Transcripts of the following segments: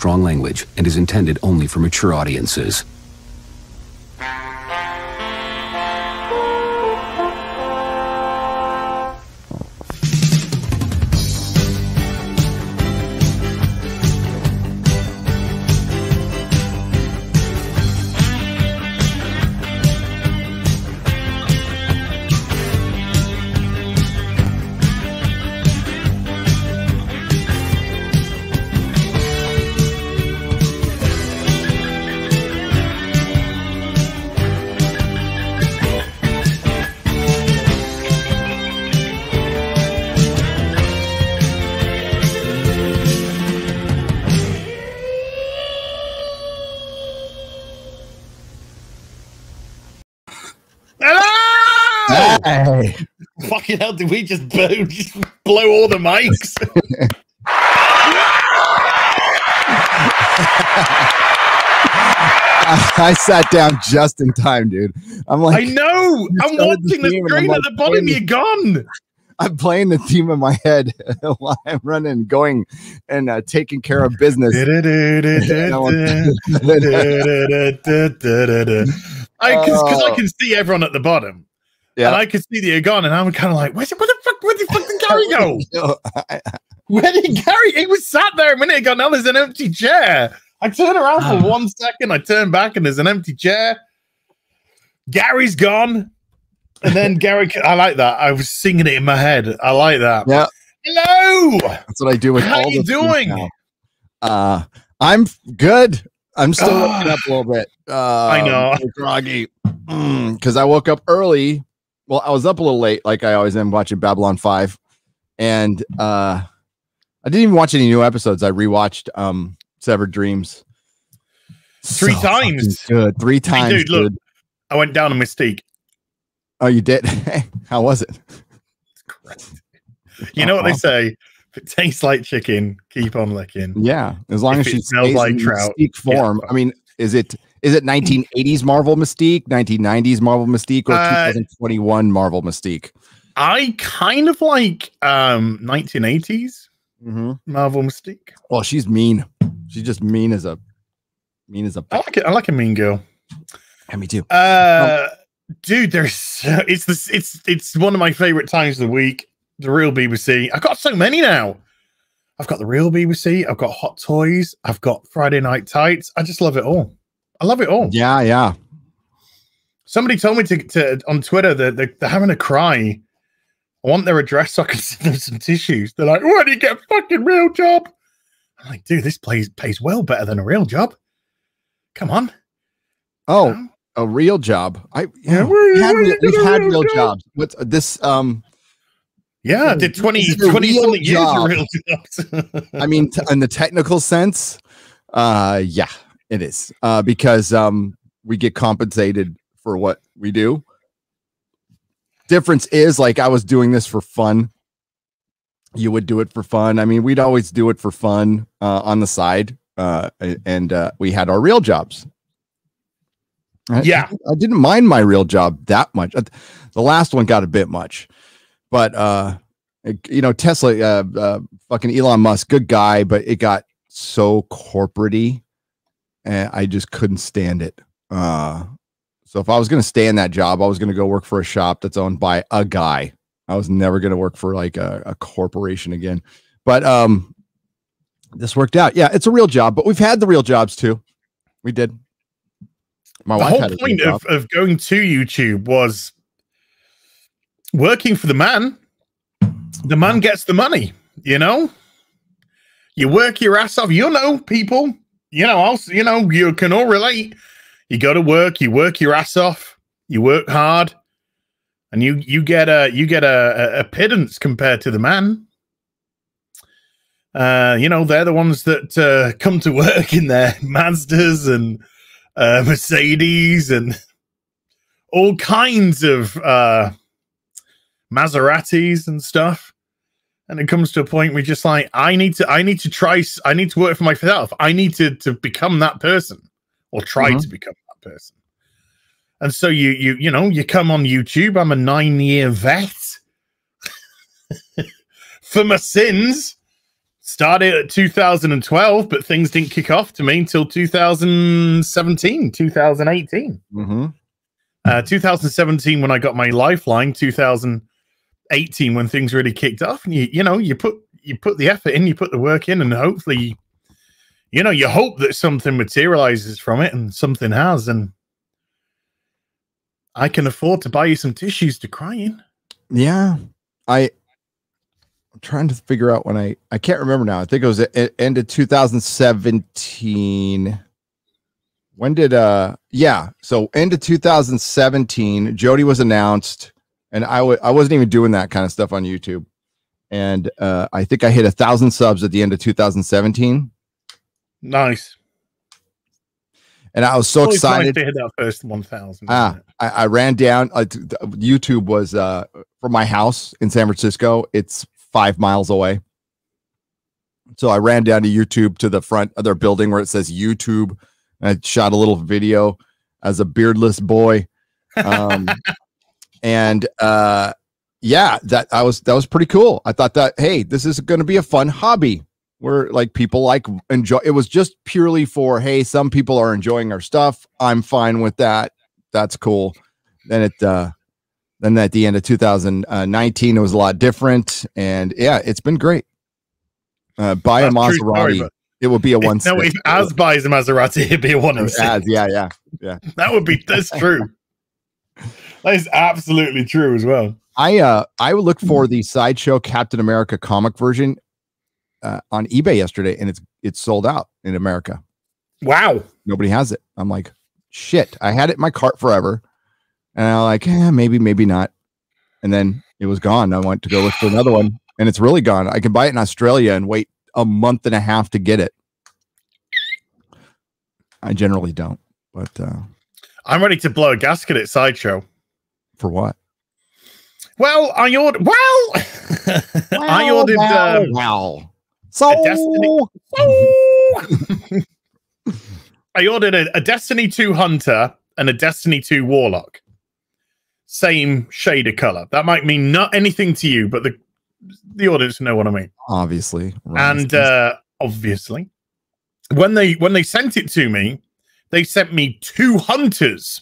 strong language and is intended only for mature audiences. Hey. Fucking hell, did we just blow all the mics? I sat down just in time, dude. I'm like, I know. I'm watching the screen at the bottom. You're gone. I'm playing the theme in my head while I'm running, going and taking care of business. Because I can see everyone at the bottom. Yeah. And I could see that you're gone, and I'm kind of like, where the fuck did Gary go? Where did Gary? He was sat there a minute ago. Now there's an empty chair. I turn around for 1 second. I turn back, and there's an empty chair. Gary's gone. And then Gary, I like that. I was singing it in my head. I like that. Yeah. Hello. That's what I do with How all you the doing? I'm good. I'm still waking up a little bit. I know. Groggy. Because I woke up early. Well, I was up a little late, like I always am, watching Babylon 5. And I didn't even watch any new episodes. I rewatched Severed Dreams. 3 times. Good. 3 times. Hey, dude, look. Dude. I went down a Mystique. Oh, you did? How was it? It's great. You know what they say? If it tastes like chicken, keep on licking. Yeah, as long as she smells like in trout Mystique form. Yeah. I mean, is it 1980s Marvel Mystique, 1990s Marvel Mystique, or 2021 Marvel Mystique? I kind of like 1980s Marvel Mystique. Well, she's mean. She's just mean as a. I like it. I like a mean girl. Yeah, me too. Dude, it's one of my favorite times of the week. The Real BBC. I've got so many now. I've got the Real BBC. I've got Hot Toys. I've got Friday Night Tights. I just love it all. I love it all. Yeah, yeah. Somebody told me to on Twitter that they're having a cry. I want their address so I can send them some tissues. They're like, "Why do you get a fucking real job?" I'm like, dude, this pays well better than a real job. Come on. Oh, a real job. We've had real jobs. What's this? Yeah, did 20 something years of real jobs. I mean, in the technical sense, yeah, it is. Because we get compensated for what we do. Difference is, like, I was doing this for fun. You would do it for fun. I mean, we'd always do it for fun on the side. And we had our real jobs. I didn't mind my real job that much. The last one got a bit much. But, Tesla, fucking Elon Musk, good guy, but it got so corporate-y, and I just couldn't stand it. So if I was going to stay in that job, I was going to go work for a shop that's owned by a guy. I was never going to work for like a corporation again. But this worked out. Yeah, it's a real job, but we've had the real jobs too. We did. My wife had a point of going to YouTube was working for the man. The man gets the money, you know? You work your ass off. People, you can all relate. You go to work, you work your ass off, you work hard, and you get a pittance compared to the man. They're the ones that come to work in their Mazdas and Mercedes and all kinds of Maseratis and stuff. And it comes to a point where just like, I need to work for myself. I need to become that person, or try to become that person. And so you come on YouTube. I'm a 9-year vet for my sins. Started at 2012, but things didn't kick off to me until 2017, 2018. 2017 when I got my Lifeline, 2018 when things really kicked off. And you put the effort in, you put the work in, and hopefully, you hope that something materializes from it, and something has. And I can afford to buy you some tissues to cry in. Yeah, I'm trying to figure out when I can't remember now. I think it was at end of 2017. When did so end of 2017, Jody was announced, and I wasn't even doing that kind of stuff on YouTube. And I think I hit 1,000 subs at the end of 2017. Nice. And I was so excited to hit that first 1,000. I ran down. YouTube was from my house in San Francisco. It's 5 miles away. So I ran down to YouTube to the front of their building where it says YouTube. And I shot a little video as a beardless boy. And yeah, that was pretty cool. I thought that, hey, this is going to be a fun hobby where like people like enjoy. It was just purely for, hey, some people are enjoying our stuff. I'm fine with that. That's cool. Then at the end of 2019, it was a lot different. And yeah, it's been great. Buy a Maserati. It would be a 1.6. No, if Az buys a Maserati, it'd be a 1.6. Yeah. That's true. That is absolutely true as well. I would look for the Sideshow Captain America comic version on eBay yesterday, and it's sold out in America. Wow. Nobody has it. I'm like, shit. I had it in my cart forever. And I'm like, maybe not. And then it was gone. I went to go look for another one, and it's really gone. I can buy it in Australia and wait a month and a half to get it. I generally don't, but I'm ready to blow a gasket at Sideshow. For what? Well, I ordered. I ordered a Destiny 2 Hunter and a Destiny 2 Warlock. Same shade of color. That might mean not anything to you, but the audience know what I mean. Obviously. And obviously, when they sent it to me, they sent me 2 hunters.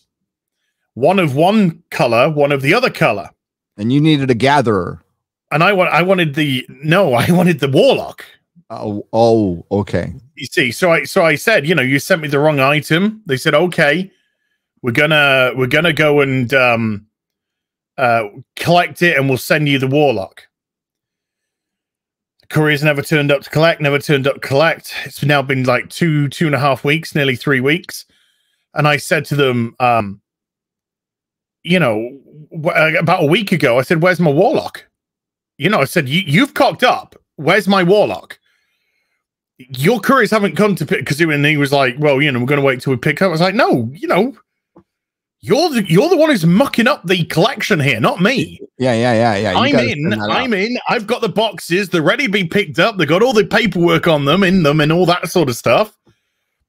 One of one color, one of the other color. And you needed a gatherer. And I wanted the Warlock. Oh, okay. You see, so I said, you sent me the wrong item. They said, okay, we're gonna go and collect it, and we'll send you the Warlock. The courier's never turned up to collect. It's now been like 2.5 weeks, nearly 3 weeks. And I said to them, about a week ago, I said, where's my Warlock? I said, you've cocked up. Where's my Warlock? Your couriers haven't come to pick, and he was like, well, we're going to wait till we pick up. I was like, no, you're the one who's mucking up the collection here, not me. Yeah. I'm in. I've got the boxes. They're ready to be picked up. They got all the paperwork on them, and all that sort of stuff.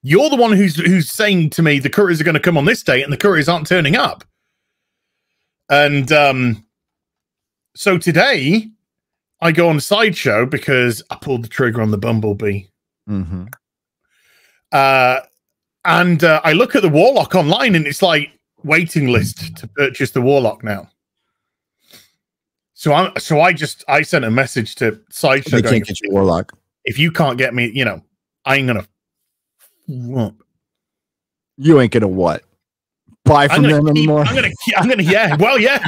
You're the one who's saying to me the couriers are going to come on this date, and the couriers aren't turning up. And so today I go on Sideshow because I pulled the trigger on the Bumblebee. Mm-hmm. And I look at the Warlock online, and it's like waiting list to purchase the Warlock now. So I sent a message to Sideshow. They can't get your Warlock. If you can't get me, I ain't gonna. You ain't gonna what? Buy from them anymore? I'm gonna, yeah. Well, yeah.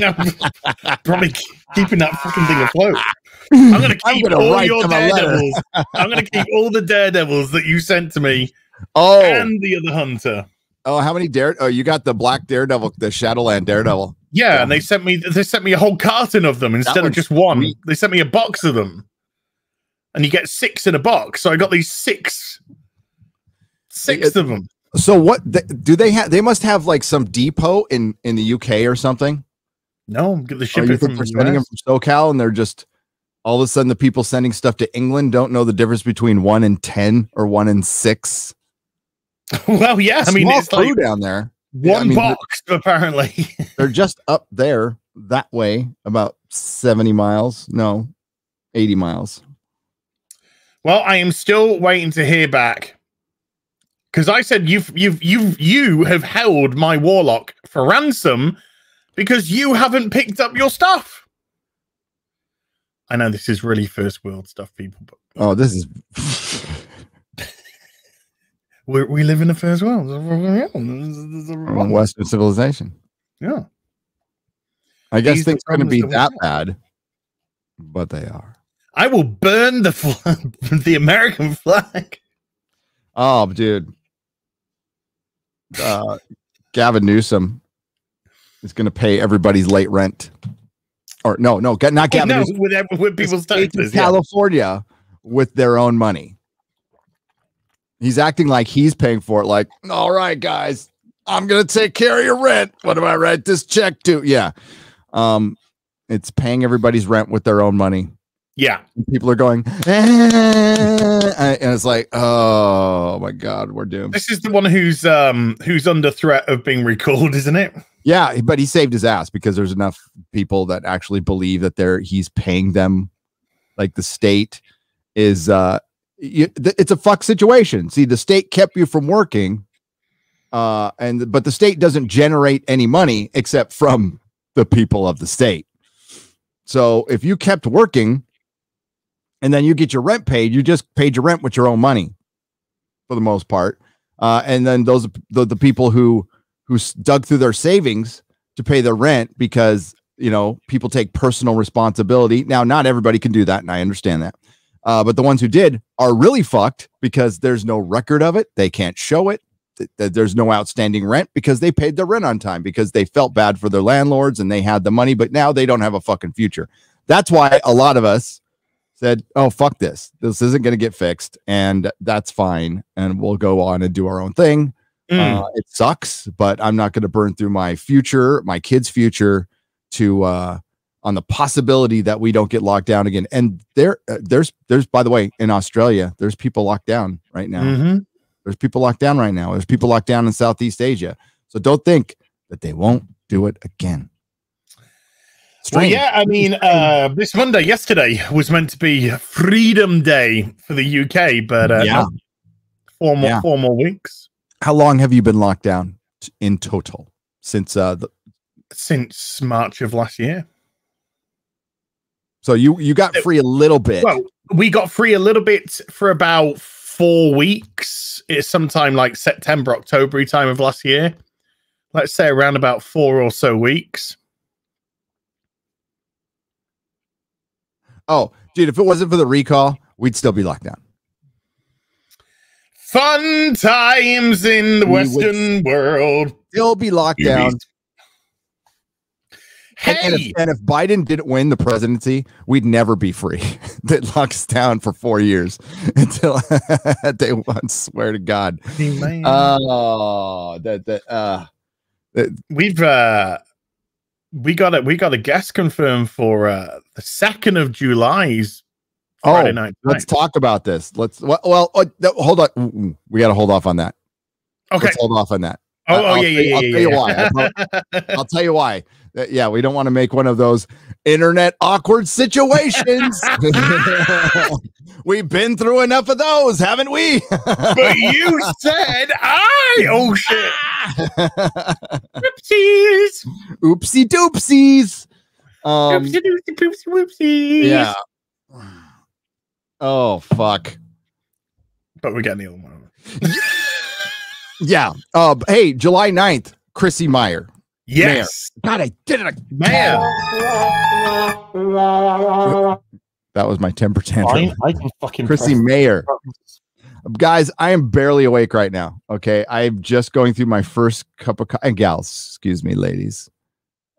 I'm probably keeping that fucking thing afloat. I'm gonna keep all your Daredevils. I'm gonna keep all the Daredevils that you sent to me. Oh, and the other Hunter. Oh, how many you got the black Daredevil, the Shadowland Daredevil. Yeah, and they sent me a whole carton of them instead of just one. Sweet. They sent me a box of them. And you get 6 in a box. So I got these 6 of them. So what do they have? They must have like some depot in the UK or something. No, the ship it from sending them from SoCal, and they're just all of a sudden the people sending stuff to England don't know the difference between 1 and 10 or 1 and 6. Well, yeah, I mean, it's like down there. One box, apparently. They're just up there that way, about 70 miles. No, 80 miles. Well, I am still waiting to hear back. Because I said you have held my warlock for ransom because you haven't picked up your stuff. I know this is really first world stuff, people. But oh, this is we live in the first world. Western civilization. Yeah. I guess things are going to be that bad, but they are. I will burn the American flag. Oh, dude. Gavin Newsom is going to pay everybody's late rent. Or no, not Gavin Newsom. With people's taxes. California with their own money. He's acting like he's paying for it. Like, all right, guys, I'm going to take care of your rent. What do I write this check to? Yeah. It's paying everybody's rent with their own money. Yeah. People are going, and it's like, oh my God, we're doomed. This is the one who's under threat of being recalled, isn't it? Yeah, but he saved his ass because there's enough people that actually believe that he's paying them. Like the state is, it's a fuck situation. See, the state kept you from working, but the state doesn't generate any money except from the people of the state. So if you kept working and then you get your rent paid, you just paid your rent with your own money for the most part. And then those the people who dug through their savings to pay their rent because, people take personal responsibility. Now, not everybody can do that, and I understand that. But the ones who did are really fucked because there's no record of it. They can't show it. There's no outstanding rent because they paid their rent on time because they felt bad for their landlords and they had the money, but now they don't have a fucking future. That's why a lot of us said, oh, fuck this. This isn't going to get fixed, and that's fine. And we'll go on and do our own thing. It sucks, but I'm not going to burn through my future, my kids' future on the possibility that we don't get locked down again. And there's, by the way, in Australia, there's people locked down right now. Mm-hmm. There's people locked down right now. There's people locked down in Southeast Asia. So don't think that they won't do it again. Strange. Well, yeah, I mean, this Monday, yesterday, was meant to be Freedom Day for the UK, but four more weeks. How long have you been locked down in total since since March of last year? So you got free a little bit. Well, we got free a little bit for about 4 weeks. It's sometime like September, October time of last year. Let's say around about 4 or so weeks. Oh, dude, if it wasn't for the recall, we'd still be locked down. Fun times in the Western world. Still be locked down. Hey! And if Biden didn't win the presidency, we'd never be free. They'd lock us down for 4 years until day one. Swear to God. Hey, we got a guest confirmed for the 2nd of July's Friday night. Let's talk about this. Hold on. We got to hold off on that. Okay, let's hold off on that. I'll tell you why. I'll tell you why. Yeah, we don't want to make one of those internet awkward situations. We've been through enough of those, haven't we? But you said oh shit. Whoopsies. Oopsie doopsies. Whoopsies. Yeah. Oh fuck. But we got the other one. Yeah. Hey, July 9th, Chrissy Meyer. Yes. Mayor. God, I did it again. Man. That was my temper tantrum. I can fucking Chrissy Mayer. Guys, I am barely awake right now. Okay. I'm just going through my first cup of coffee. And gals, excuse me, ladies.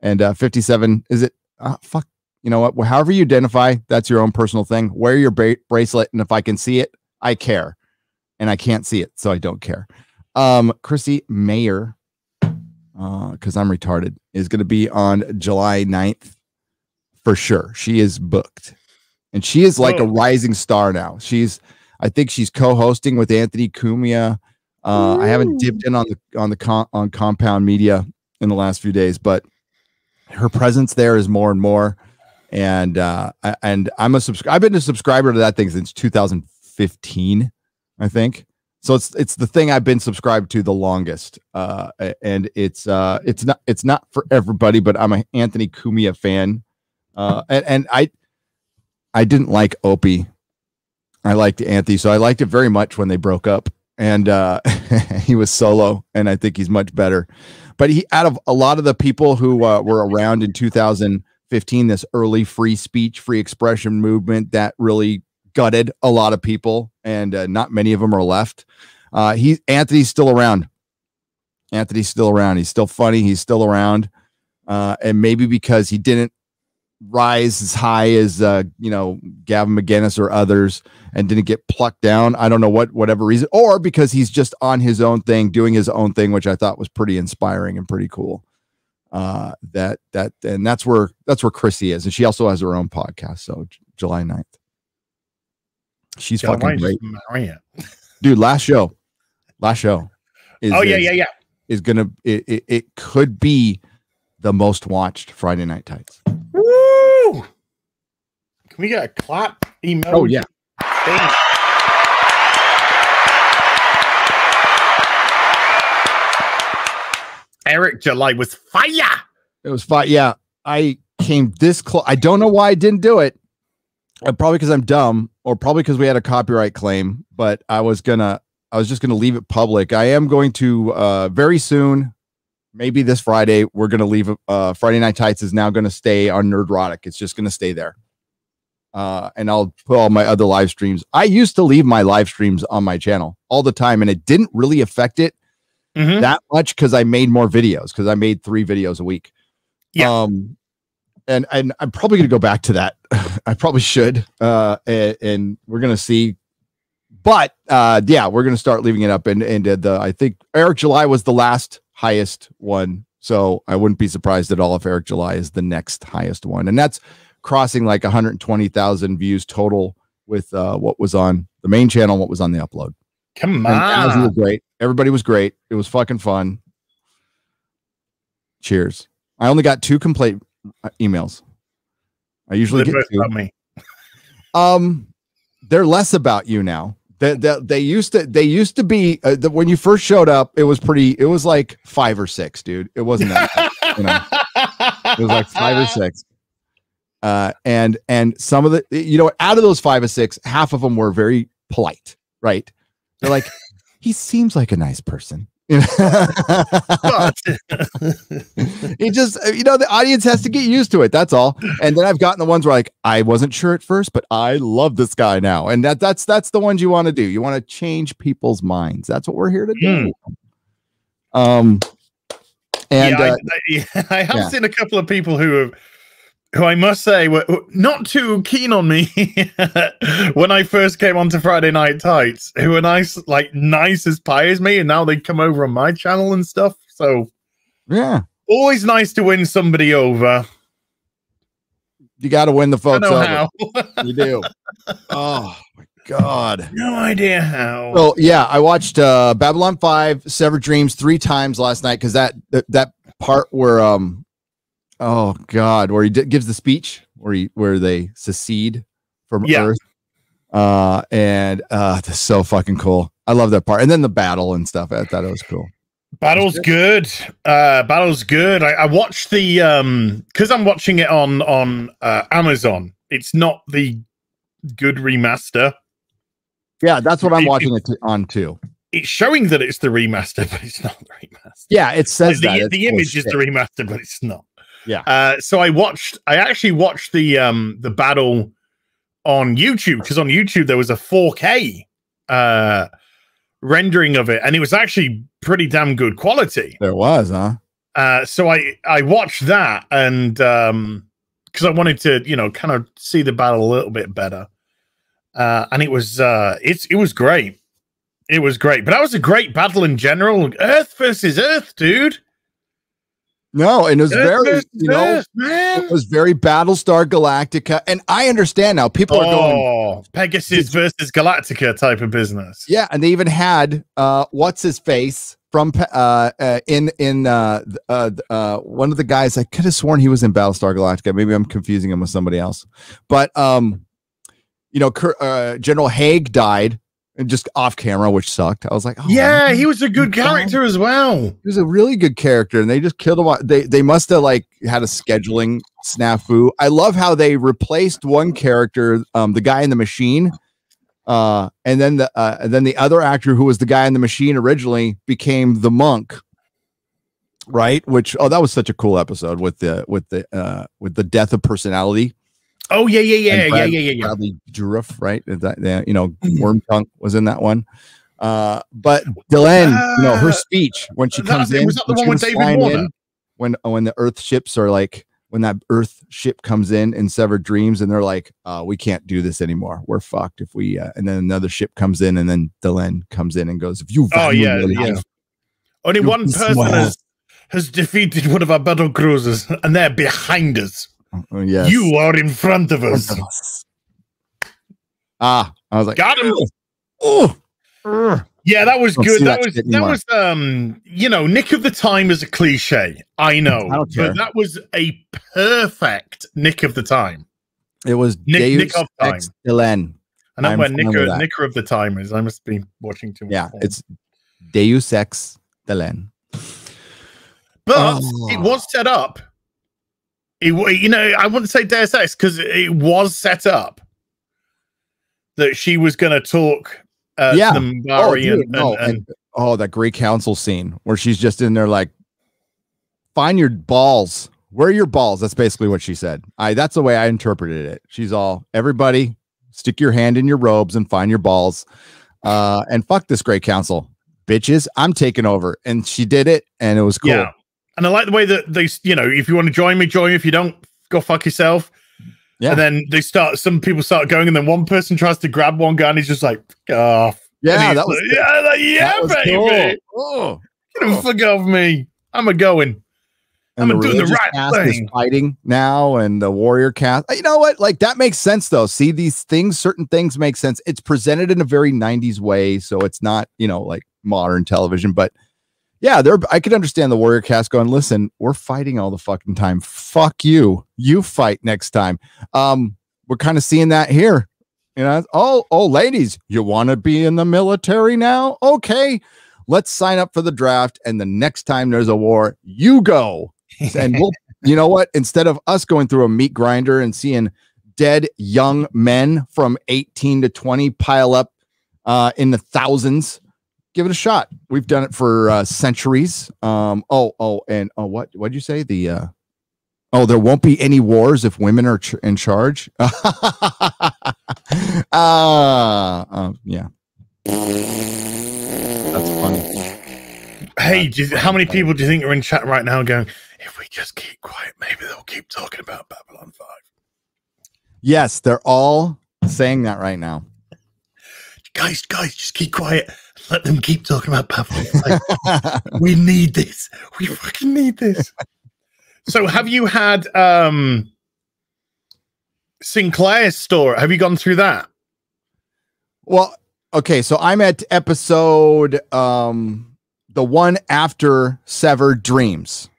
And 57, is it? Fuck. You know what? However you identify, that's your own personal thing. Wear your bracelet. And if I can see it, I care. And I can't see it, so I don't care. Chrissy Mayer, because I'm retarded, is going to be on July 9th for sure. She is booked, and she is like a rising star now. I think she's co-hosting with Anthony Cumia. I haven't dipped in on Compound Media in the last few days, but her presence there is more and more. And I'm I've been a subscriber to that thing since 2005. 2015, I think. So it's the thing I've been subscribed to the longest, and it's not for everybody, but I'm an Anthony Cumia fan, and I didn't like Opie. I liked Anthony, so I liked it very much when they broke up, and he was solo, and I think he's much better. But he, out of a lot of the people who were around in 2015, this early free speech, free expression movement that really gutted a lot of people, and not many of them are left. Anthony's still around. Anthony's still around. He's still funny. He's still around. And maybe because he didn't rise as high as Gavin McGinnis or others and didn't get plucked down. I don't know whatever reason, or because he's just on his own thing, doing his own thing, which I thought was pretty inspiring and pretty cool. And that's where Chrissy is. And she also has her own podcast. So July 9th. She's fucking great. Dude, last show is, is gonna it could be the most watched Friday Night Tights. Woo! Can we get a clap email? Oh yeah. Thanks. Eric July was fire. It was fire. Yeah, I came this close. I don't know why I didn't do it. Probably because I'm dumb, or probably because we had a copyright claim. But I was just gonna leave it public. I am going to very soon, maybe this Friday, we're gonna leave. Friday Night Tights is now gonna stay on Nerdrotic. It's just gonna stay there. And I'll put all my other live streams. I used to leave my live streams on my channel all the time, and it didn't really affect it that much because I made more videos, because I made 3 videos a week. Yeah. And I'm probably going to go back to that. I probably should. And we're going to see. But yeah, we're going to start leaving it up. And I think Eric July was the last highest one. So I wouldn't be surprised at all if Eric July is the next highest one. And that's crossing like 120,000 views total with what was on the main channel and what was on the upload. Come on. And was great. Everybody was great. It was fucking fun. Cheers. I only got 2 complaint emails. I usually get 2. About me. They're less about you now. They used to be when you first showed up. It was like 5 or 6, dude. It wasn't that it was like 5 or 6. And some of the, out of those 5 or 6, half of them were very polite, right? They're like, he seems like a nice person. It just, the audience has to get used to it. That's all. And then I've gotten the ones where like, I wasn't sure at first, but I love this guy now. And that's the ones you want to do. You want to change people's minds. That's what we're here to do. And I have seen a couple of people who I must say were not too keen on me when I first came onto Friday Night Tights, who were nice as pie as me, and now they come over on my channel and stuff. So yeah, always nice to win somebody over. You got to win the folks over. How. You do. Oh my God. No idea how. Well, yeah, I watched Babylon 5, Severed Dreams 3 times last night because that part where oh God, where he gives the speech where they secede from Earth. And that's so fucking cool. I love that part. And then the battle and stuff. I thought it was cool. Battle's good. Battle's good. I watched the because I'm watching it on Amazon. It's not the good remaster. Yeah, that's what I'm watching it on too. It's showing that it's the remaster, but it's not the remaster. Yeah, it says the image is the remaster, but it's not. Yeah. So I actually watched the battle on YouTube, because on YouTube there was a 4K rendering of it, and it was actually pretty damn good quality. There was, huh? So I watched that, and because I wanted to, kind of see the battle a little bit better. And it was great. It was great. But that was a great battle in general. Earth versus Earth, dude. No, and it was it was very Battlestar Galactica. And I understand now. People are going Pegasus versus Galactica type of business. Yeah, and they even had what's his face from in one of the guys. I could have sworn he was in Battlestar Galactica. Maybe I'm confusing him with somebody else. But General Haig died and just off camera, which sucked. I was like, oh, yeah, man, he was a good character as well. He was a really good character, and they just killed him. They must have like had a scheduling snafu. I love how they replaced one character, the guy in the machine, and then the other actor who was the guy in the machine originally became the monk. Right, that was such a cool episode with the death of personality. Oh yeah. Bradley Dourif, right? Wormtongue was in that one. But Delenn, her speech when she comes in, was that the one with David Warner? When the Earth ships are like, when that Earth ship comes in Severed Dreams, and they're like, we can't do this anymore. We're fucked if we. And then another ship comes in, and then Delenn comes in and goes, if you value life, only one person has defeated one of our battle cruisers, and they're behind us. Yes. You are in front of us. I was like, got him. Oh, yeah, that was good. That was Nick of the Time is a cliche. I know, but that was a perfect Nick of the Time. It was Nick of Time. Delenn. And I'm where Nicker of the Time is. I must be watching too much. Yeah, it's Deus Ex Delenn. But it was set up. I wouldn't say Deus Ex because it was set up that she was going to talk to the Mabari that great council scene where she's just in there like, find your balls. Where are your balls? That's basically what she said. That's the way I interpreted it. She's all, everybody, stick your hand in your robes and find your balls. And fuck this great council. Bitches, I'm taking over. And she did it, and it was cool. Yeah. And I like the way that they, if you want to join me, join me. If you don't, go fuck yourself. Yeah. And then some people start going, and then one person tries to grab one guy, and he's just like, off. Yeah, that was baby. Cool. Get the fuck off me. I'm going. I'm doing the right thing. Fighting now, and the warrior cast. You know what? Like, that makes sense, though. See, these things, certain things make sense. It's presented in a very 90s way, so it's not, like modern television, but yeah, I could understand the warrior cast going, listen, we're fighting all the fucking time. Fuck you. You fight next time. We're kind of seeing that here. Oh, ladies, you want to be in the military now? Okay, let's sign up for the draft. And the next time there's a war, you go. And we'll, you know what? Instead of us going through a meat grinder and seeing dead young men from 18 to 20 pile up in the thousands, give it a shot. We've done it for centuries. What'd you say? There won't be any wars if women are in charge. Yeah. That's funny. Hey, how many people do you think are in chat right now going, if we just keep quiet, maybe they'll keep talking about Babylon 5? Yes, they're all saying that right now. Guys, just keep quiet. Let them keep talking about Babylon 5. We need this. We fucking need this. So have you had Sinclair's story? Have you gone through that? Well, okay, so I'm at episode the one after Severed Dreams,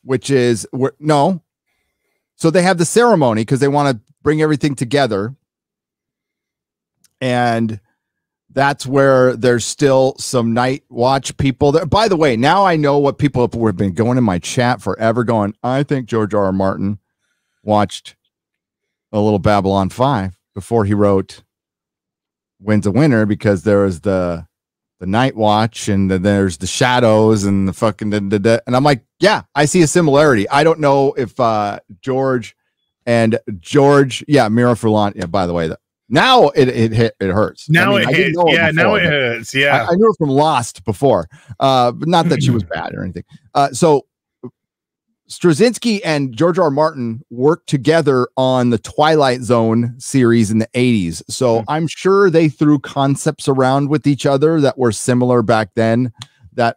which is so they have the ceremony because they want to bring everything together, and that's where there's still some night watch people there. By the way, now I know what people have been going in my chat forever going, I think George R.R. Martin watched a little Babylon 5 before he wrote Wins a Winner, because there was the night watch and there's the shadows and the fucking and I'm like, yeah, I see a similarity. I don't know if George, Mira Furlan, yeah, by the way, now it hurts. Now it hits. Yeah, now it hurts. Yeah. I knew her from Lost before, but not that she was bad or anything. So Straczynski and George R. R. Martin worked together on the Twilight Zone series in the 80s. So I'm sure they threw concepts around with each other that were similar back then that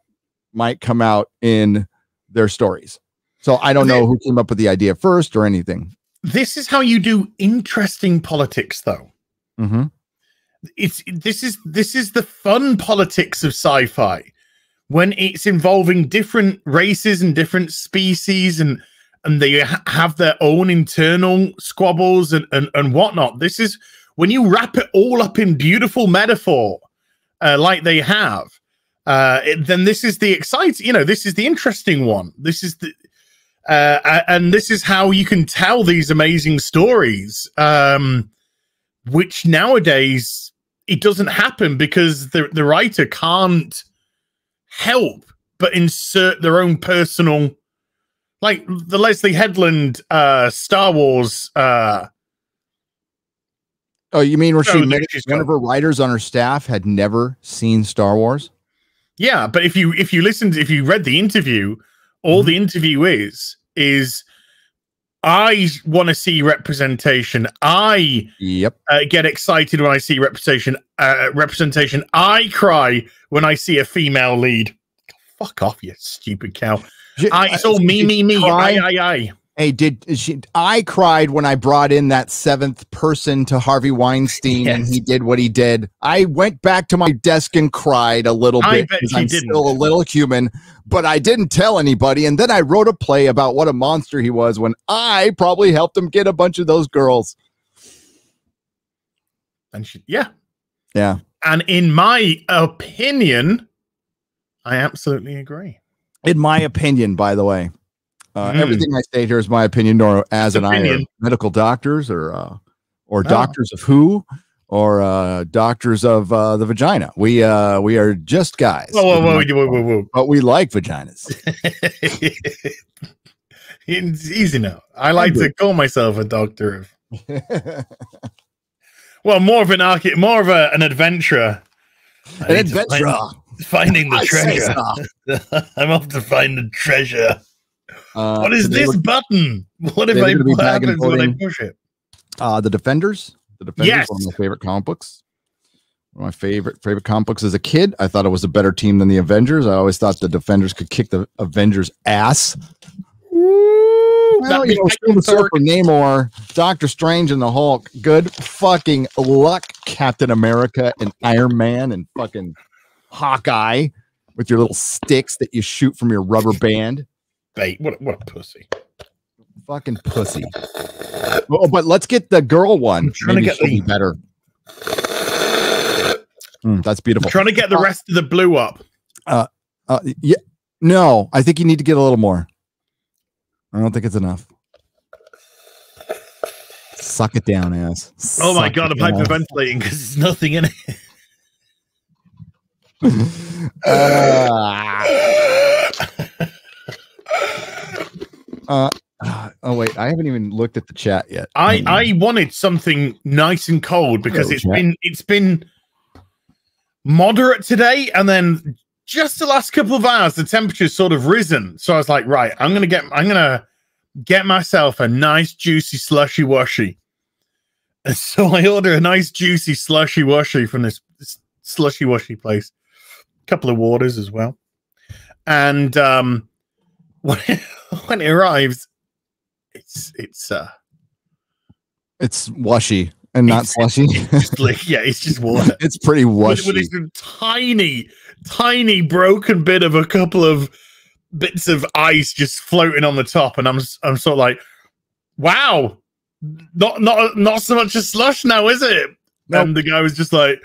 might come out in their stories. So I don't know who came up with the idea first or anything. This is how you do interesting politics, though. Mm-hmm. This is the fun politics of sci-fi, when it's involving different races and different species, and they have their own internal squabbles and whatnot. This is when you wrap it all up in beautiful metaphor, like they have, then this is the exciting, this is the interesting one. This is the, and this is how you can tell these amazing stories, which nowadays it doesn't happen because the writer can't help but insert their own personal, like the Leslye Headland Star Wars. Oh, you mean where one of her writers on her staff had never seen Star Wars? Yeah, but if you read the interview, all the interview is I want to see representation. I get excited when I see representation. I cry when I see a female lead. Fuck off, you stupid cow. It's all me. I. Hey, I cried when I brought in that 7th person to Harvey Weinstein and he did what he did. I went back to my desk and cried a little bit because I'm still a little human, but I didn't tell anybody. And then I wrote a play about what a monster he was when I probably helped him get a bunch of those girls. And yeah. And in my opinion, I absolutely agree. In my opinion, by the way. Everything I say here is my opinion, nor as and I are medical doctors or doctors of who or doctors of the vagina. We are just guys. Whoa. But we like vaginas. It's easy now. I like to call myself a doctor of. Well, more of an adventurer. An adventurer. Finding the treasure. I'm off to find the treasure. What is this button? What happens when I push it? The Defenders. The Defenders, one of my favorite comic books. One of my favorite comic books as a kid. I thought it was a better team than the Avengers. I always thought the Defenders could kick the Avengers' ass. Well, Silver Namor, Doctor Strange, and the Hulk. Good fucking luck, Captain America and Iron Man and fucking Hawkeye with your little sticks that you shoot from your rubber band. Bait. What a pussy. Fucking pussy. Oh, but let's get the girl one. Maybe she'll be better. That's beautiful. I'm trying to get the rest of the blue up. Yeah. No, I think you need to get a little more. I don't think it's enough. Suck it down, ass. Oh my God, I'm hyperventilating because there's nothing in it. Oh wait, I haven't even looked at the chat yet. I wanted something nice and cold because it's been moderate today, and then just the last couple of hours the temperature's sort of risen. So I was like, right, I'm gonna get myself a nice juicy slushy washy. And so I order a nice juicy slushy washy from this slushy washy place. A couple of waters as well. And when it arrives, it's washy and not slushy. It's just water. It's pretty washy. With this tiny broken bit of a couple of bits of ice just floating on the top, and I'm sort of like, wow, not so much a slush now, is it? Nope. And the guy was just like,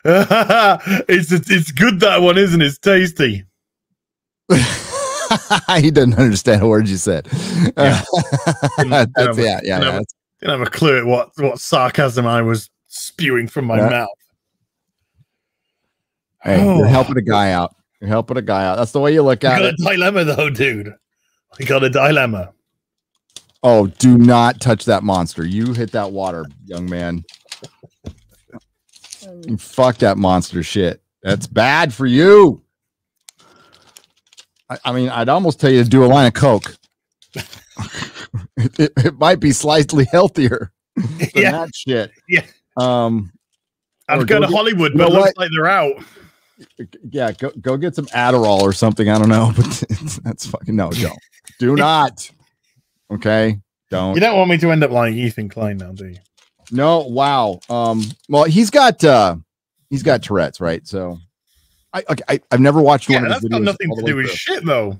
it's good, that one, isn't it? It's tasty. He didn't understand a word you said. Didn't have a clue at what sarcasm I was spewing from my mouth. Hey, you're helping a guy out. You're helping a guy out. That's the way you look at it. We got a dilemma, though, dude. We got a dilemma. Oh, do not touch that monster. You hit that water, young man. Fuck that monster shit. That's bad for you. I mean, I'd almost tell you to do a line of Coke. it might be slightly healthier than that shit. Yeah. I've got a Hollywood, but it looks like they're out. Yeah, go get some Adderall or something. I don't know, but that's fucking no. Don't. Do not. Okay, don't. You don't want me to end up like Ethan Klein now, do you? No. Wow. Well, he's got Tourette's, right? So. I've never watched one of his videos. That's got nothing to do with shit, though.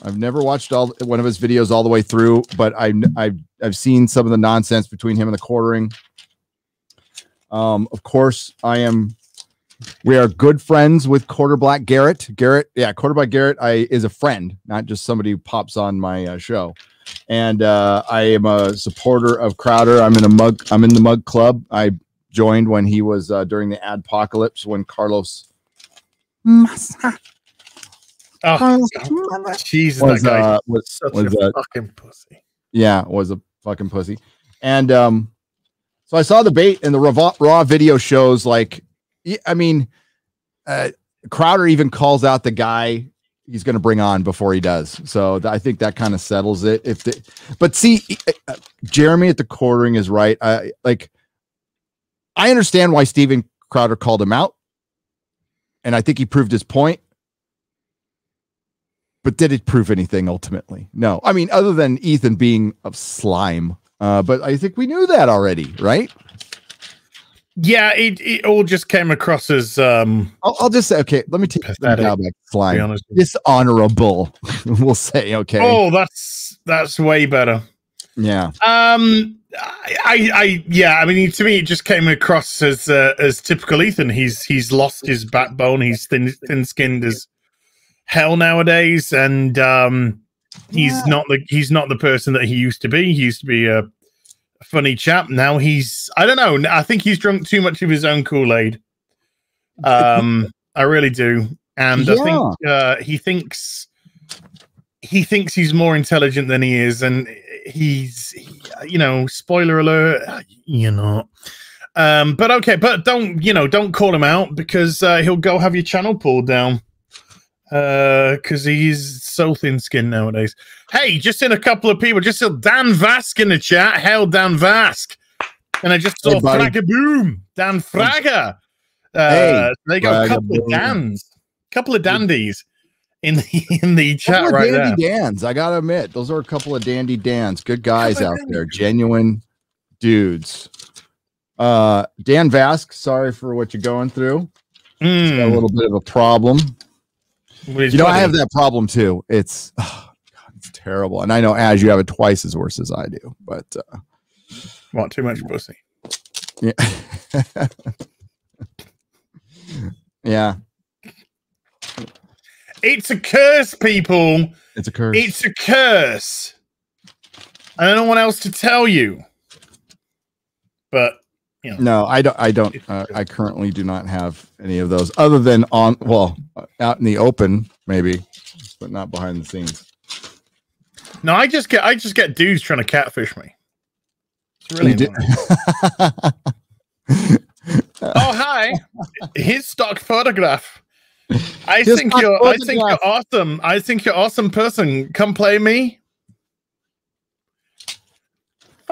I've never watched one of his videos all the way through, but I've seen some of the nonsense between him and the quartering. Of course, we are good friends with Quarterblack Garrett. Quarterback Garrett is a friend, not just somebody who pops on my show. And I am a supporter of Crowder. I'm in the Mug Club. I joined when he was during the Adpocalypse when Carlos. Jesus, that guy was such a fucking pussy. Yeah, was a fucking pussy. And so I saw the bait, and the raw video shows like, I mean, Crowder even calls out the guy he's going to bring on before he does. So I think that kind of settles it. But see, Jeremy at the quartering is right. I understand why Steven Crowder called him out, and I think he proved his point. But did it prove anything ultimately? No. I mean, other than Ethan being a slime. But I think we knew that already, right? Yeah, it all just came across as I'll just say, okay, let me take that back. Slime. Dishonorable. We'll say, okay. Oh, that's way better. Yeah. I mean, to me, it just came across as typical Ethan. He's lost his backbone. He's thin-skinned as hell nowadays, and he's not the person that he used to be. He used to be a funny chap. Now I don't know. I think he's drunk too much of his own Kool-Aid. I really do, and I think he thinks he's more intelligent than he is, and spoiler alert, but okay, but don't call him out, because he'll go have your channel pulled down. Because he's so thin-skinned nowadays. Hey, just in a couple of people, just saw Dan Vask in the chat. Hell, Dan Vask. And I just saw Fragga Boom. Dan Fragga. They got a couple of dandies in the chat right there. Dans, I gotta admit, those are a couple of dandy Dans. Good guys out there, genuine dudes. Dan Vask, sorry for what you're going through. He's got a little bit of a problem. I have that problem too. It's terrible, and I know as you have it twice as worse as I do. But want too much pussy? Yeah, yeah. It's a curse, people. It's a curse. It's a curse. I don't know what else to tell you, but. No, I don't. I currently do not have any of those, other than out in the open, maybe, but not behind the scenes. No, I just get dudes trying to catfish me. It's really oh, hi. His stock photograph. I think you're awesome. I think you're awesome person. Come play me.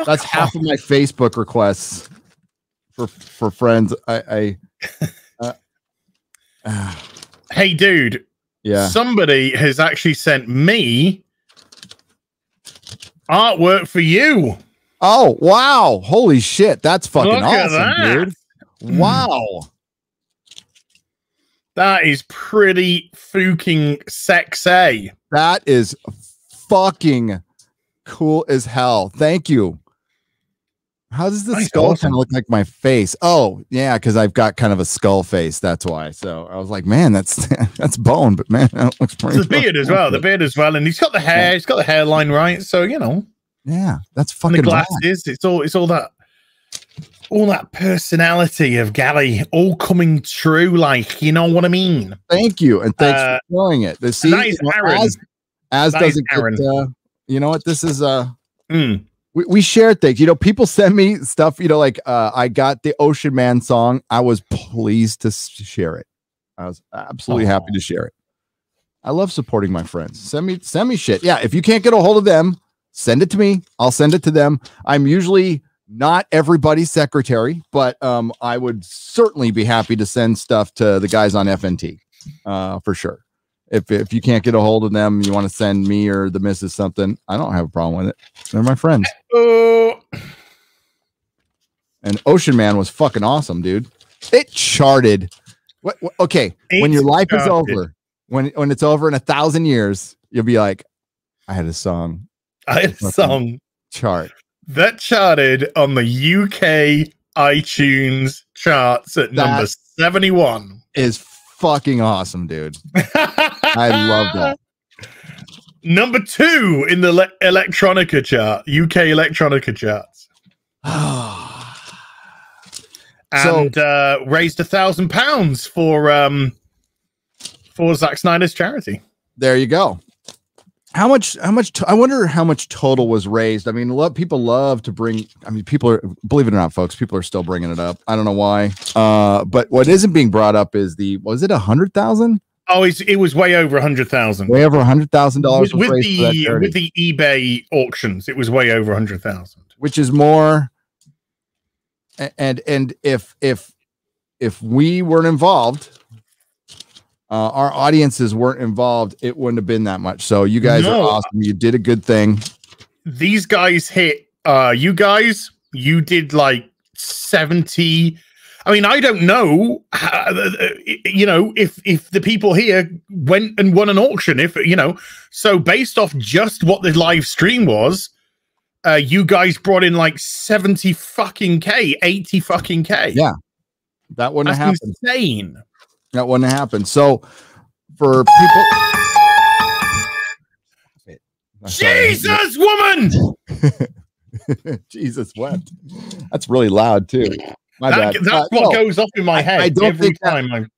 That's half of my Facebook requests. For friends, hey, dude. Yeah. Somebody has actually sent me artwork for you. Oh, wow. Holy shit. That's fucking awesome, dude. Wow. That is pretty fucking sexy. That is fucking cool as hell. Thank you. How does the skull kind of look like my face? Oh, yeah, because I've got kind of a skull face. That's why. So I was like, man, that's bone, but man, that looks pretty. The beard as well. The beard as well, and he's got the hair. He's got the hairline right. So yeah, that's fucking. And the glasses. Rad. It's all that personality of Gally all coming true. Like, you know what I mean? Thank you, and thanks for showing it. The see, as doesn't get, you know what this is. We share things, people send me stuff, like I got the Ocean Man song. I was pleased to share it. I was absolutely happy to share it. I love supporting my friends. Send me shit. Yeah. If you can't get a hold of them, send it to me. I'll send it to them. I'm usually not everybody's secretary, but I would certainly be happy to send stuff to the guys on FNT for sure. If you can't get a hold of them, you want to send me or the missus something, I don't have a problem with it. They're my friends. And Ocean Man was fucking awesome, dude. It charted. Okay, when your life is over, when it's over in 1,000 years, you'll be like, I had a song. I had a song chart that charted on the UK iTunes charts at number 71. Is fucking awesome, dude. I love that. Number 2 in the electronica chart, UK electronica charts. And raised £1,000 for Zack Snyder's charity. There you go. How much I wonder how much total was raised. I mean, people love to bring, I mean, people are, believe it or not, folks, people are still bringing it up. I don't know why. But what isn't being brought up is was it 100,000? Oh, it was way over 100,000. Way over $100,000 with the eBay auctions. It was way over 100,000, which is more. And if we weren't involved, our audiences weren't involved, it wouldn't have been that much. So you guys are awesome. You did a good thing. These guys hit. You did like 70. I mean, I don't know, if the people here went and won an auction, so based off just what the live stream was, you guys brought in like 70 fucking K, 80 fucking K. Yeah. That wouldn't have happened. Insane. That wouldn't have happened. So for people, Jesus, woman. Jesus wept. That's really loud too. My bad. That's what goes off in my head. I don't every think time.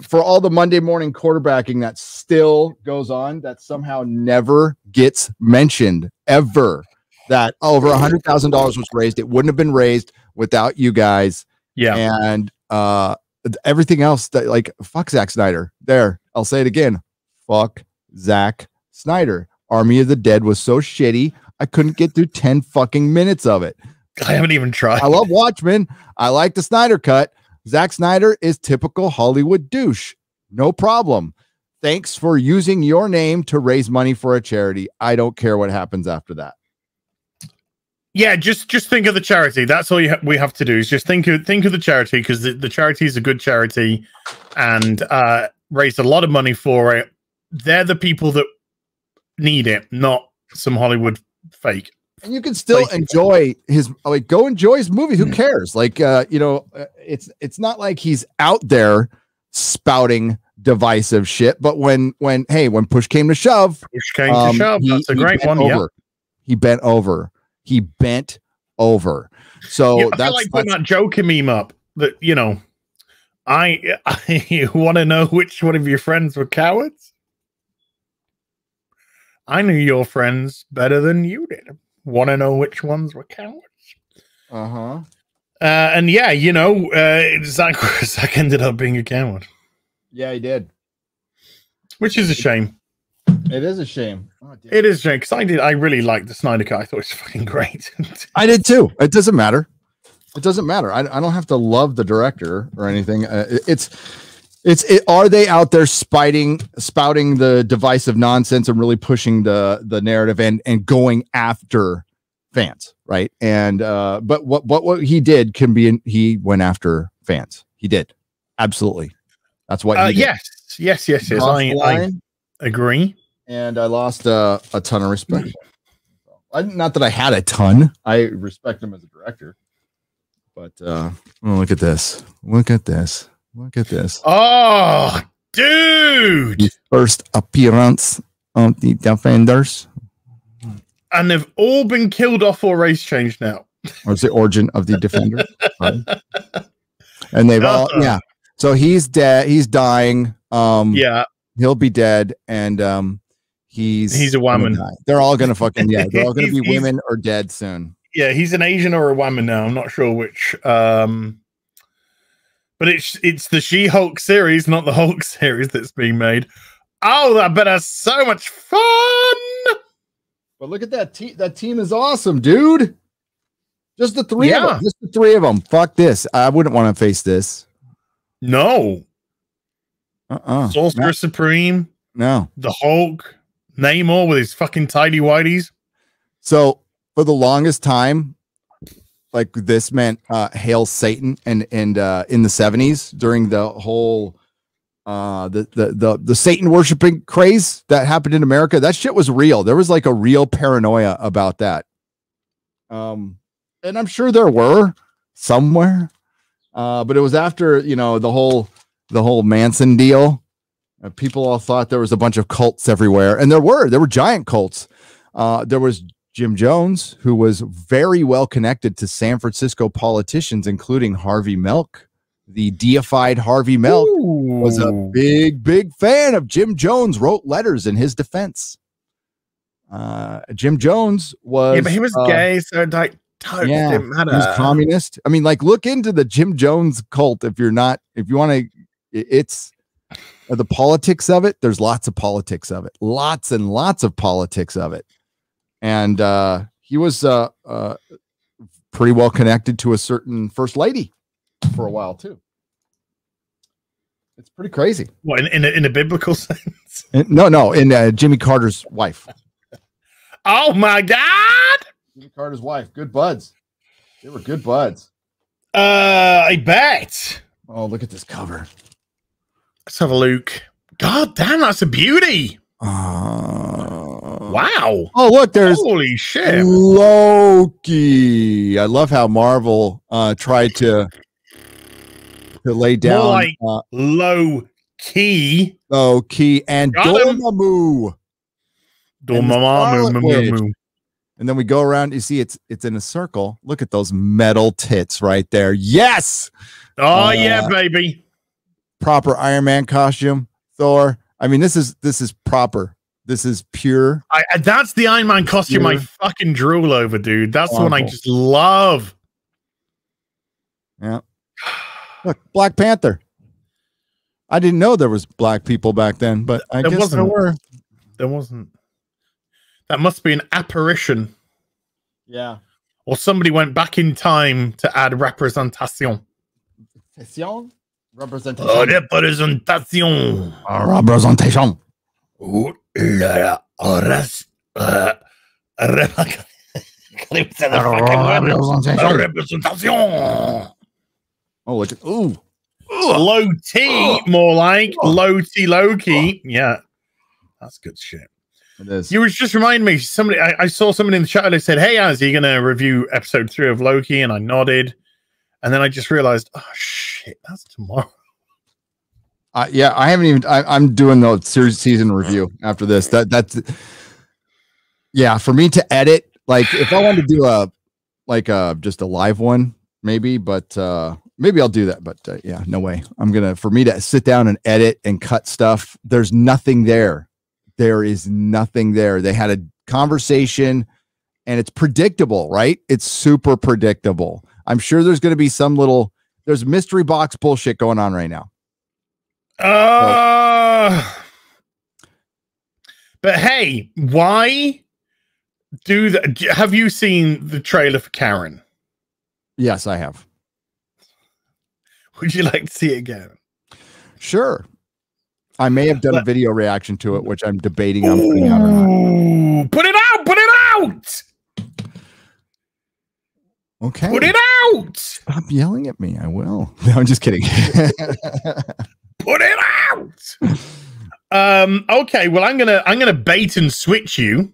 For all the Monday morning quarterbacking that still goes on, that somehow never gets mentioned ever. That over $100,000 was raised. It wouldn't have been raised without you guys. Yeah. And everything else that, like, fuck Zack Snyder. There, I'll say it again. Fuck Zack Snyder. Army of the Dead was so shitty, I couldn't get through 10 fucking minutes of it. I haven't even tried. I love Watchmen. I like the Snyder cut. Zack Snyder is typical Hollywood douche. No problem. Thanks for using your name to raise money for a charity. I don't care what happens after that. Yeah, just think of the charity. That's all we have to do is just think of the charity, because the charity is a good charity and raised a lot of money for it. They're the people that need it, not some Hollywood fake. And you can still enjoy his, like, go enjoy his movie. Who cares? Like, it's not like he's out there spouting divisive shit. But when push came to shove, that's a great one. Yeah, he bent over. He bent over. So that's like putting that Joker meme up that, I want to know which one of your friends were cowards. I knew your friends better than you did. Want to know which ones were cowards? And yeah, Zack ended up being a coward. Yeah, he did. Which is a shame. It is a shame. Oh, it is a shame, because I really liked the Snyder Cut. I thought it was fucking great. I did too. It doesn't matter. It doesn't matter. I don't have to love the director or anything. Are they out there spouting the divisive nonsense and really pushing the narrative and going after fans, right? And but what he did he went after fans. He did. Absolutely. That's what he did. Yes. I agree. And I lost a ton of respect. Not that I had a ton. I respect him as a director. But look at this. Look at this. Look at this. Oh, dude. His first appearance on the Defenders. And they've all been killed off or race changed now. Or it's the origin of the Defender. Right. And they've all, yeah. So he's dead. He's dying. Yeah. He'll be dead. And he's a woman. They're all going to fucking, they're all going to be women or dead soon. Yeah, he's an Asian or a woman now. I'm not sure which. But it's the She-Hulk series, not the Hulk series that's being made. Oh, that better so much fun! But look at that team. That team is awesome, dude. Just the three of them. Just the three of them. Fuck this. I wouldn't want to face this. No. Sorcerer Supreme. No. The Hulk. Namor with his fucking tidy whities. So for the longest time, like, this meant hail Satan, and in the 70s during the whole the Satan worshiping craze that happened in America. That shit was real. There was like a real paranoia about that. And I'm sure there were somewhere, But it was after, you know, the whole Manson deal. People all thought there was a bunch of cults everywhere, and there were giant cults. There was Jim Jones, who was very well connected to San Francisco politicians, including Harvey Milk. The deified Harvey Milk was a big fan of Jim Jones, wrote letters in his defense. Jim Jones was... Yeah, but he was gay, so like, yeah, didn't matter. He was communist. I mean, like, look into the Jim Jones cult if you want to... It's... the politics of it, there's lots of politics of it. Lots and lots of politics of it. And he was pretty well connected to a certain first lady for a while too. It's pretty crazy. What, in a biblical sense? No, in Jimmy Carter's wife. Oh my God! Jimmy Carter's wife. Good buds. They were good buds. I bet. Oh, look at this cover. Let's have a look. God damn, that's a beauty. Wow. Oh, look, there's holy shit. Loki. I love how Marvel tried to lay down more like low key and Dormammu. Dormammu. And then we go around. You see, it's in a circle. Look at those metal tits right there. Yes. Oh yeah, baby. Proper Iron Man costume. Thor. I mean, this is proper. This is pure. That's the Iron Man costume I fucking drool over, dude. That's the one I just love. Yeah. Look, Black Panther. I didn't know there was black people back then, but I guess there were. There wasn't. That must be an apparition. Yeah. Or somebody went back in time to add representation. Representation. Representation. Representation. Representation. Oh, look at low T, more like low T Loki. Yeah, that's good shit. It is. You was just reminding me. Somebody, I saw somebody in the chat. They said, "Hey, Az, are you gonna review episode 3 of Loki?" And I nodded, and then I just realized, oh shit, that's tomorrow. Yeah, I haven't even. I'm doing the season review after this. That's yeah. For me to edit, like if I wanted to do just a live one, maybe, but maybe I'll do that. But yeah, no way. For me to sit down and edit and cut stuff. There's nothing there. There is nothing there. They had a conversation, and it's predictable, right? It's super predictable. I'm sure there's going to be there's mystery box bullshit going on right now. But hey, why do that? Have you seen the trailer for Karen? Yes, I have. Would you like to see it again? Sure. I may have done a video reaction to it, which I'm debating on putting out or not. Put it out! Put it out! Okay. Put it out! Stop yelling at me. I will. No, I'm just kidding. Put it out. Okay, well, I'm gonna bait and switch you,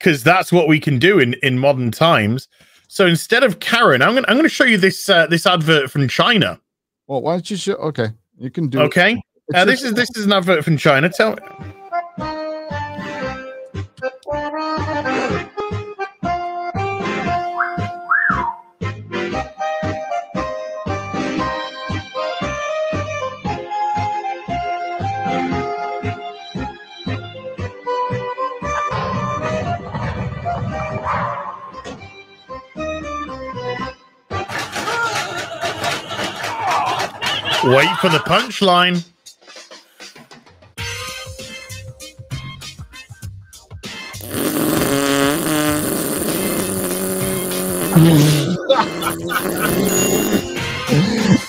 because that's what we can do in modern times. So instead of Karen, I'm gonna show you this this advert from China. Well, why don't you show? Okay, you can do. Okay, this is an advert from China. Tell me. Wait for the punchline.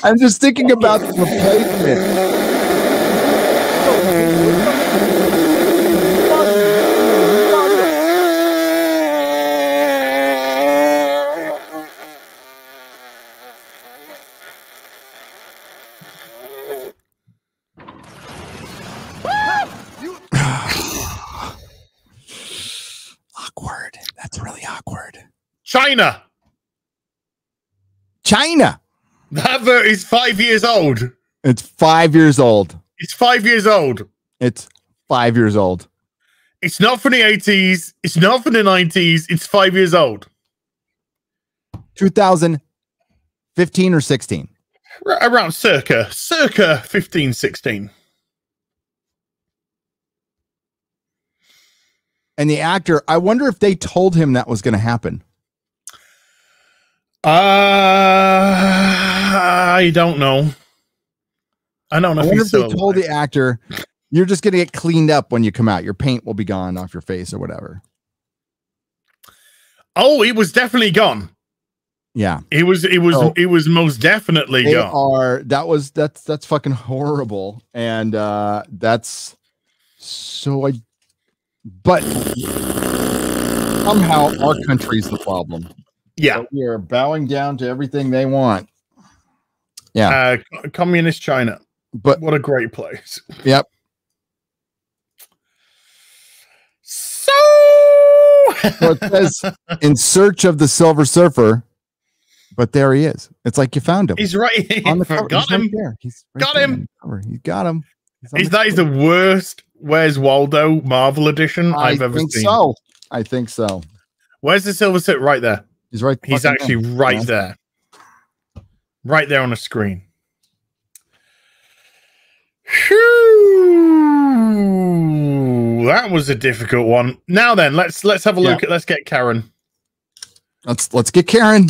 I'm just thinking about the replacement. Awkward. That's really awkward. China. China. The advert is 5 years old. It's 5 years old. It's 5 years old. It's 5 years old. It's not from the 80s. It's not from the 90s. It's 5 years old. 2015 or 16. Around circa 15, 16. And the actor, I wonder if they told him that was going to happen. I don't know. I don't know I if wonder he's if they still told alive. the actor, you're just going to get cleaned up when you come out. Your paint will be gone off your face or whatever. Oh, it was definitely gone. Yeah. It was most definitely gone. That's fucking horrible. And that's so but somehow our country's the problem. Yeah. So we are bowing down to everything they want. Yeah. Communist China. But what a great place. Yep. So it says in search of the Silver Surfer, but there he is. It's like you found him. He's right on the cover. Got He's him. Right there. He's right got there him. on the cover. He got him. That is the worst Where's Waldo Marvel edition I've ever seen. So I think so. Where's the Silver Surfer? Right there. He's right. He's actually right there. Right there on the screen. Whew, that was a difficult one. Now then, let's have a look at. Let's get Karen. Let's get Karen.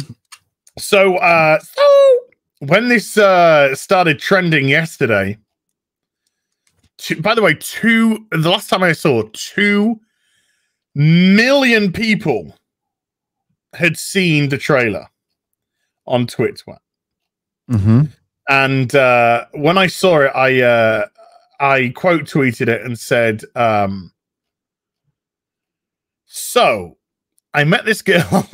So when this started trending yesterday, by the way, the last time I saw 2 million people had seen the trailer on Twitter. Mm-hmm. And when I saw it, I quote tweeted it and said, so I met this girl.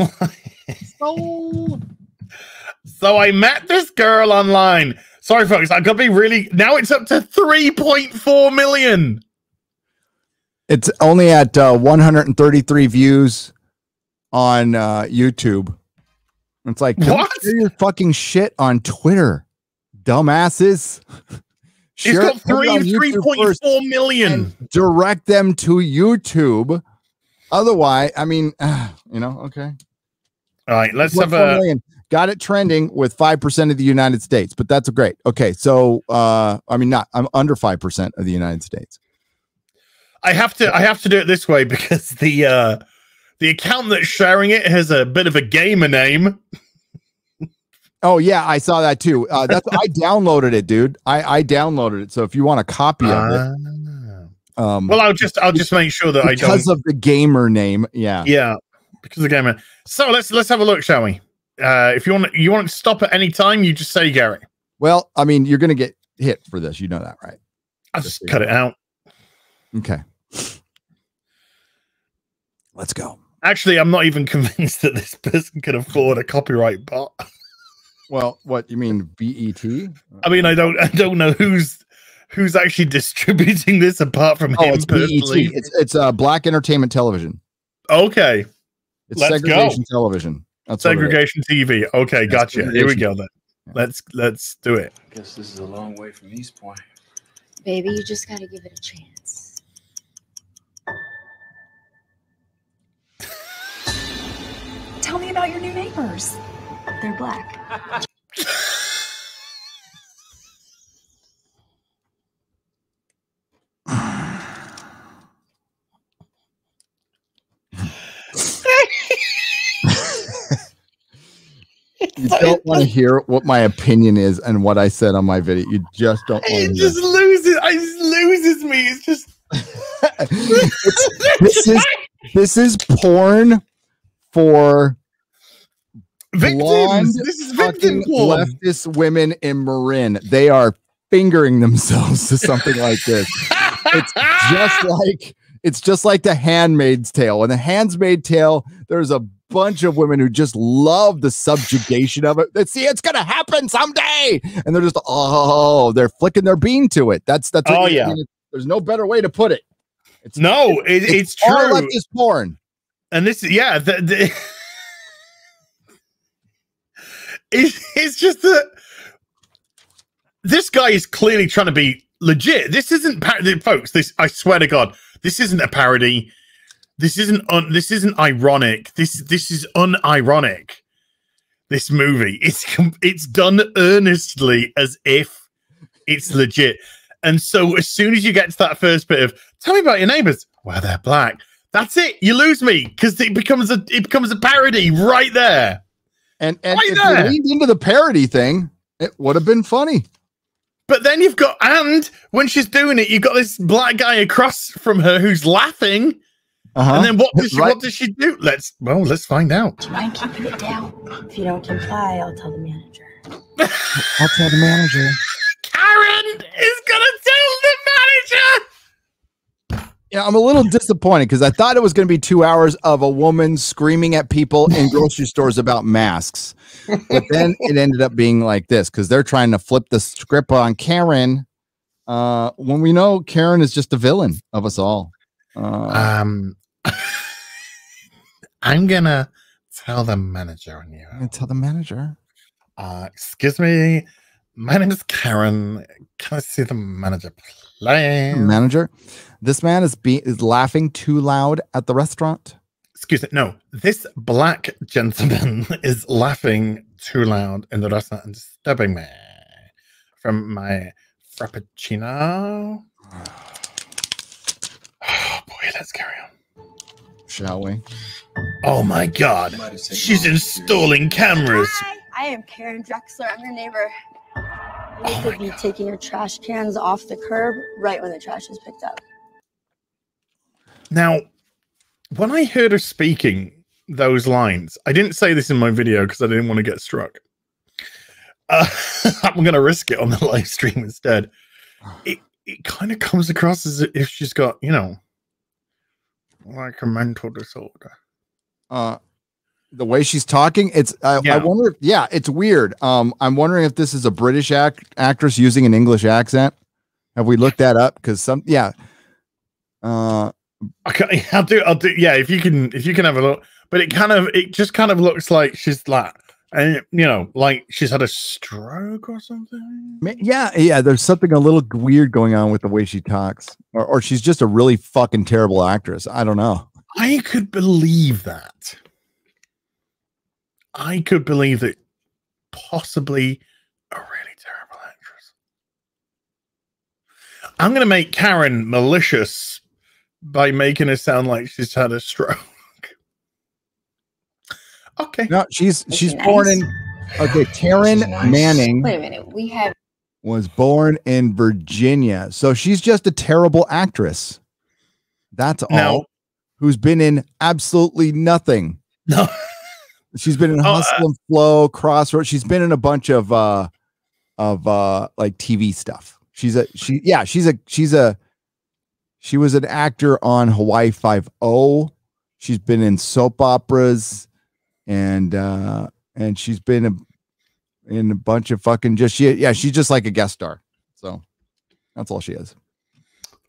So I met this girl online. Sorry, folks, I gotta be really. Now it's up to 3.4 million. It's only at 133 views on YouTube. It's like, what? Share your fucking shit on Twitter, dumbasses. It's got 3.4 million. Direct them to YouTube. Otherwise, I mean, okay. All right, let's have a. Got it trending with 5% of the United States, but that's great. Okay, so I'm under 5% of the United States. I have to do it this way because the account that's sharing it has a bit of a gamer name. Oh yeah, I saw that too. I downloaded it, dude. I downloaded it. So if you want a copy of it, well, I'll just make sure that because of the gamer name. Yeah, because of the gamer. So let's have a look, shall we? If you want to stop at any time, you just say, Gary. Well, I mean, you're gonna get hit for this. You know that, right? I'll just cut it out. Okay. Let's go. Actually, I'm not even convinced that this person can afford a copyright bot. Well, what you mean, BET? I mean, I don't know who's actually distributing this apart from him. It's BET. It's Black Entertainment Television. Okay, it's segregation television. That's segregation TV. Okay, gotcha. Here we go then. Yeah. Let's do it. I guess this is a long way from East Point. Baby, you just got to give it a chance. Tell me about your new neighbors. They're black. You don't want to hear what my opinion is and what I said on my video. You just don't want to hear. It just loses me. It's just this is porn for victims. Blonde, this is victim porn. Leftist women in Marin. They are fingering themselves to something like this. It's just like The Handmaid's Tale. In The Handmaid's Tale, there's a bunch of women who just love the subjugation of it. See, it's gonna happen someday, and they're just they're flicking their bean to it. That's there's no better way to put it. It's true. Leftist porn, and this it's just that this guy is clearly trying to be legit. This isn't folks. This, I swear to God, this isn't a parody. This isn't ironic. This is unironic. This movie, it's done earnestly as if it's legit. And so as soon as you get to that first bit of tell me about your neighbors, well, they're black. That's it. You lose me because it becomes a parody right there. And right if there. you leaned into the parody thing, it would have been funny. But then you've got, and when she's doing it, you've got this black guy across from her who's laughing. And then what does she do? Let's find out. Do you mind keeping it down? If you don't comply, I'll tell the manager. I'll tell the manager. Karen is gonna tell the manager. Yeah, I'm a little disappointed because I thought it was going to be 2 hours of a woman screaming at people in grocery stores about masks. But then it ended up being like this because they're trying to flip the script on Karen when we know Karen is just a villain of us all. I'm gonna tell the manager on you. I'm gonna tell the manager. Excuse me, my name is Karen. Can I see the manager, please? Manager, this man is laughing too loud at the restaurant. Excuse me, no. This black gentleman is laughing too loud in the restaurant and disturbing me from my frappuccino. Oh boy, let's carry on. Shall we? Oh my God, she's installing cameras. Hi, I am Karen Drexler. I'm your neighbor. You need to be taking your trash cans off the curb right when the trash is picked up. Now, when I heard her speaking those lines, I didn't say this in my video because I didn't want to get struck. I'm going to risk it on the live stream instead. It kind of comes across as if she's got, you know, like a mental disorder. The way she's talking, I wonder. Yeah, it's weird. I'm wondering if this is a British actress using an English accent. Have we looked that up? Because some, yeah. Okay, I'll do. Yeah, if you can have a look. But it just kind of looks like she's like, and you know, like she's had a stroke or something. Yeah. There's something a little weird going on with the way she talks, or she's just a really fucking terrible actress. I don't know. I could believe that. I could believe that possibly a really terrible actress. I'm going to make Karen malicious by making her sound like she's had a stroke. Okay. No, she's born in. Okay, Karen Manning. Wait a minute. Was born in Virginia, so she's just a terrible actress. That's all. Who's been in absolutely nothing. No. She's been in Hustle and Flow, Crossroads. She's been in a bunch of like TV stuff. She was an actor on Hawaii 5-0. She's been in soap operas, and she's been in a bunch of fucking she's just like a guest star. So that's all she is.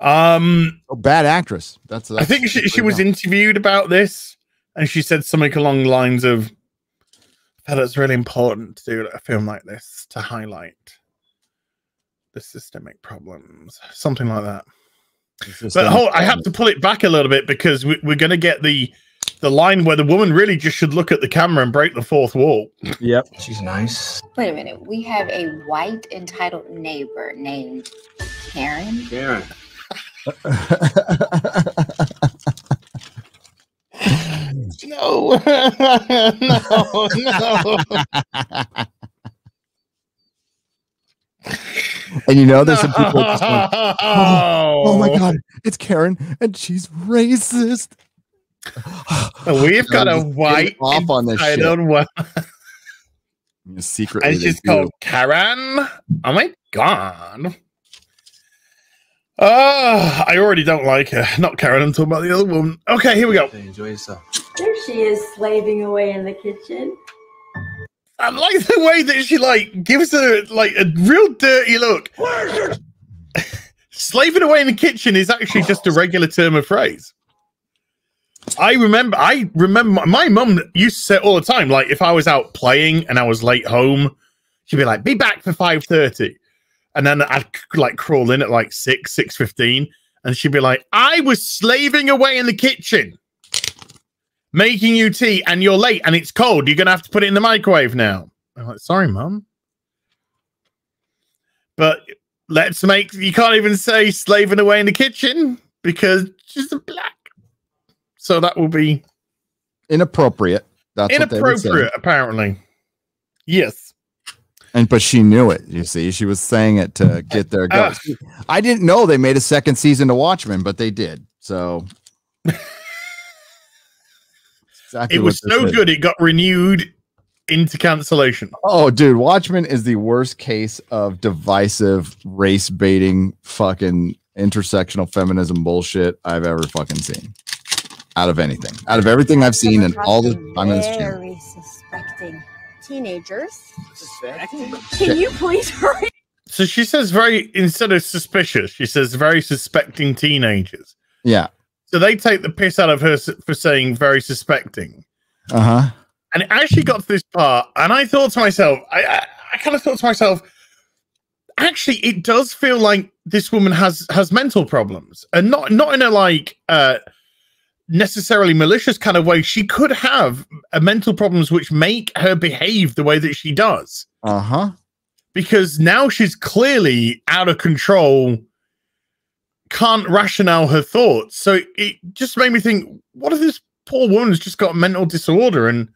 Bad actress. That's I think she was interviewed about this, and she said something along the lines of, "I felt it's really important to do a film like this to highlight the systemic problems," something like that. But I have to pull it back a little bit because we're going to get the line where the woman really just should look at the camera and break the fourth wall. Yep, she's nice. Wait a minute. We have a white entitled neighbor named Karen. Karen. No. And you know, there's some people just going, oh my God, it's Karen and she's racist. We've got a white off on this shit. Secretly, and she's called Karen. Oh my God. I already don't like her. Not Karen, I'm talking about the other woman. Okay, here we go. Enjoy yourself. There she is, slaving away in the kitchen. I like the way that she like gives her like a real dirty look. Slaving away in the kitchen is actually just a regular term of phrase. I remember my mum used to say it all the time, like if I was out playing and I was late home, she'd be like, "Be back for 5:30." And then I'd like crawl in at like 6:15, and she'd be like, I was slaving away in the kitchen making you tea, and you're late and it's cold. You're gonna have to put it in the microwave now. I'm like, sorry, Mum. But you can't even say slaving away in the kitchen because she's a black. So that will be inappropriate. That's inappropriate, apparently. Yes. But she knew it. You see, she was saying it to get their goats. I didn't know they made a second season to Watchmen, but they did. So exactly it was so good it got renewed into cancellation. Oh, dude, Watchmen is the worst case of divisive race baiting, fucking intersectional feminism bullshit I've ever fucking seen. Out of anything, out of everything I've seen, and all the time in this channel. Very suspecting teenagers. Can you please hurry? So she says instead of suspicious, she says very suspecting teenagers. Yeah. So they take the piss out of her for saying very suspecting. Uh-huh. And it actually got to this part, and I thought to myself, I kind of thought to myself, actually, it does feel like this woman has mental problems, and not in a like necessarily malicious kind of way. She could have mental problems which make her behave the way that she does. Uh-huh. Because now she's clearly out of control, can't rationale her thoughts. So it just made me think, what if this poor woman's just got a mental disorder and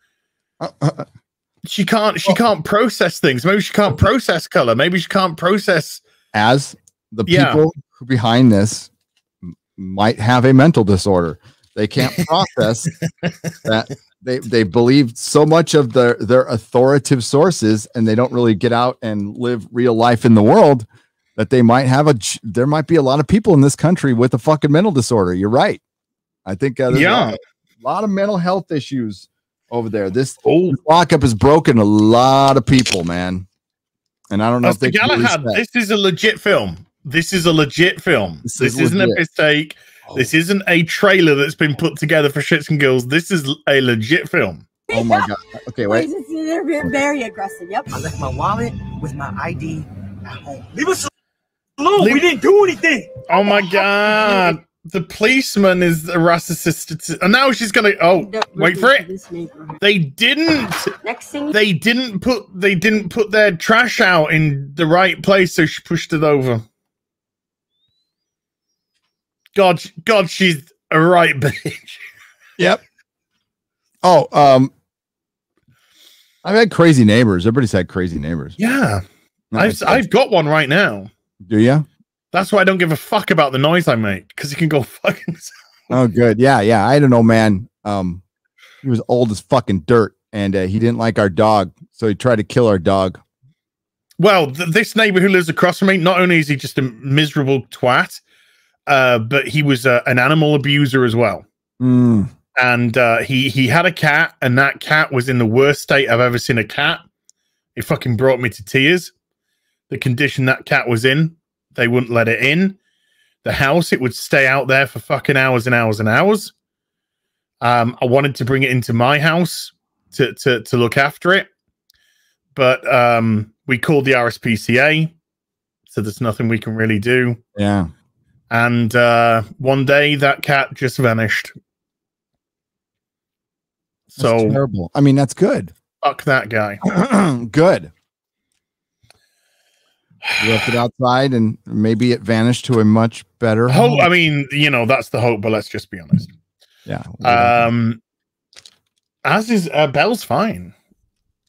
she can't process things? Maybe she can't process color. Maybe she can't process. As the people who behind this might have a mental disorder. They can't process that they believe so much of their authoritative sources, and they don't really get out and live real life in the world, that they might have there might be a lot of people in this country with a fucking mental disorder. You're right. I think there's a lot of mental health issues over there. This lockup has broken a lot of people, man. And I don't know if they Galahad, this is a legit film. This is a legit film. This isn't a mistake. This isn't a trailer that's been put together for shits and giggles. This is a legit film. Oh my god. Okay, wait. They're very aggressive. Yep. I left my wallet with my ID at home. Leave us alone. We didn't do anything. Oh my god. The policeman is the narcissist. And now she's gonna wait for it. They didn't put their trash out in the right place, so she pushed it over. God, she's a right bitch. Yep. Oh, I've had crazy neighbors. Everybody's had crazy neighbors. Yeah. I've got one right now. Do you? That's why I don't give a fuck about the noise I make, because he can go fucking. Oh, good. Yeah. I don't know, man. He was old as fucking dirt, and he didn't like our dog, so he tried to kill our dog. Well, this neighbor who lives across from me, not only is he just a miserable twat, but he was an animal abuser as well. Mm. And he had a cat, and that cat was in the worst state I've ever seen a cat. It fucking brought me to tears. The condition that cat was in. They wouldn't let it in the house. It would stay out there for fucking hours and hours and hours. I wanted to bring it into my house to look after it, but we called the RSPCA, so there's nothing we can really do. Yeah. And one day that cat just vanished. That's terrible. I mean, that's good. Fuck that guy. Good. You left it outside, and maybe it vanished to a much better home. I mean, that's the hope, but let's just be honest. Yeah. As is Belle's fine.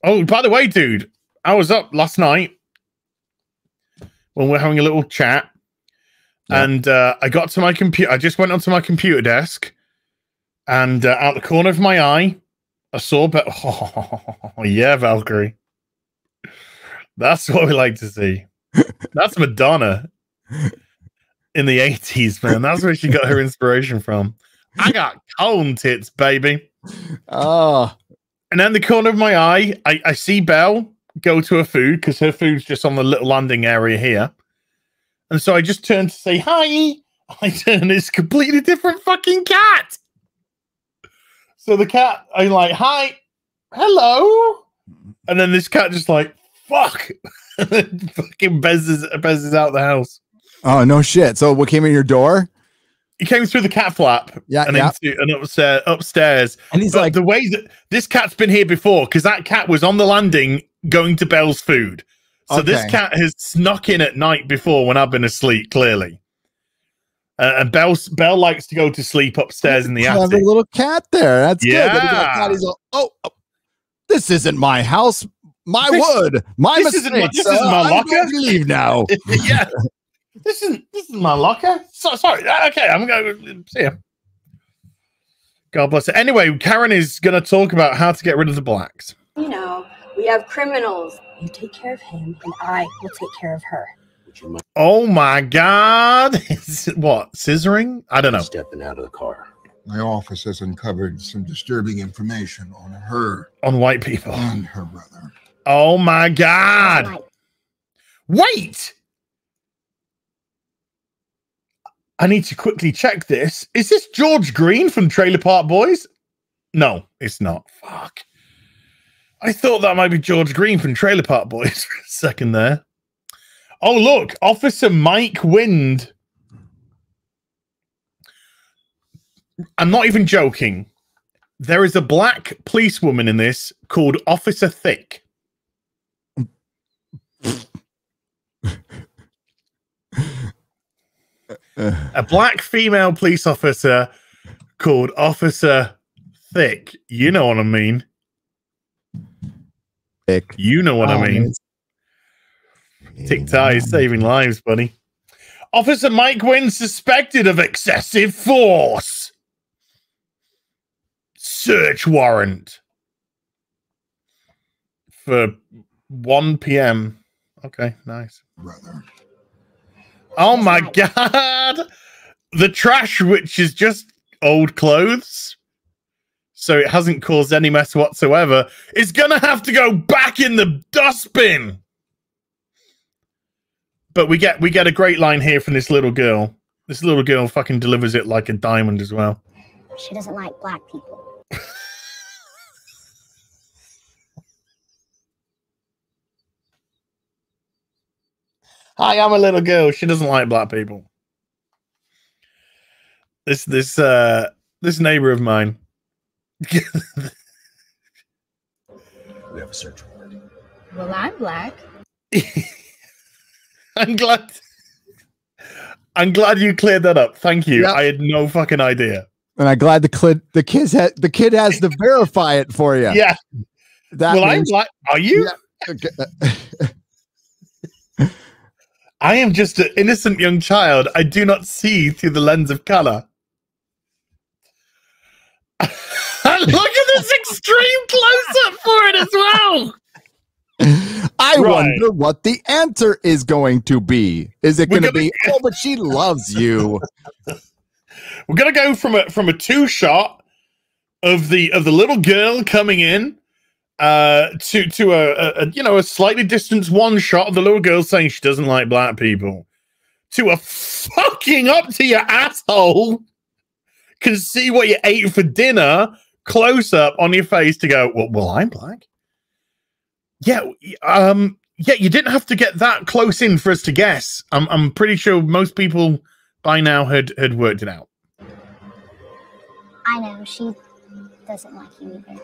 Oh, by the way, dude, I was up last night when we're having a little chat, and I got to my computer. I just went onto my computer desk, and out the corner of my eye, I saw Oh, yeah, Valkyrie. That's what we like to see. That's Madonna in the 80s, man. That's where she got her inspiration from. I got cone tits, baby. Oh. And then the corner of my eye, I see Belle go to her food, because her food's just on the little landing area here. And so I just turned to say hi. I turn, it's a completely different fucking cat. So the cat, I'm like, hi, hello. And then this cat just like fuck. Fucking Bez is out the house. Oh, no shit. So what came in your door? He came through the cat flap and upstairs. And he's like, the way that this cat's been here before, because that cat was on the landing going to Belle's food. So this cat has snuck in at night before when I've been asleep, clearly. And Belle likes to go to sleep upstairs in the attic. Have a little cat there. That's good. Yeah. He's all, oh, this isn't my house. My wood. My mistake. This isn't my locker. I'm going to leave now. Yeah. This is my locker. Sorry. Okay, I'm going to see you. God bless it. Anyway, Karen is going to talk about how to get rid of the blacks. You know, we have criminals. You take care of him, and I will take care of her. Oh my God! What, scissoring? I don't know. Stepping out of the car. My office has uncovered some disturbing information on her, on white people, and her brother. Oh my God! Wait. I need to quickly check this. Is this George Green from Trailer Park Boys? No, it's not. Fuck. I thought that might be George Green from Trailer Park Boys for a second there. Oh, look. Officer Mike Wind. I'm not even joking. There is a black policewoman in this called Officer Thick. A black female police officer called Officer Thick. You know what I mean. Thick. You know what I mean. Tick-Tie is saving lives, buddy. Officer Mike Wynn suspected of excessive force. Search warrant. For 1 p.m. Okay, nice. Brother. Oh my God. The trash, which is just old clothes, so it hasn't caused any mess whatsoever, is gonna have to go back in the dustbin. But we get a great line here from this little girl. This little girl fucking delivers it like a diamond as well. She doesn't like black people. Hi, I'm a little girl. She doesn't like black people. This neighbor of mine. We have a search warrant. Well, I'm black. I'm glad you cleared that up. Thank you. Yep. I had no fucking idea. And I'm glad the kid has to verify it for you. Yeah. That I'm black. Are you? Yeah. Okay. I am just an innocent young child. I do not see through the lens of color. Look at this extreme close-up for it as well. I wonder what the answer is going to be. Is it going to be, oh, but she loves you? We're going to go from a two-shot of the little girl coming in to a slightly distanced one shot of the little girl saying she doesn't like black people, to a fucking up to your asshole can see what you ate for dinner close up on your face to go, well, I'm black. Yeah, you didn't have to get that close in for us to guess. I'm pretty sure most people by now had worked it out. I know, she doesn't like you either.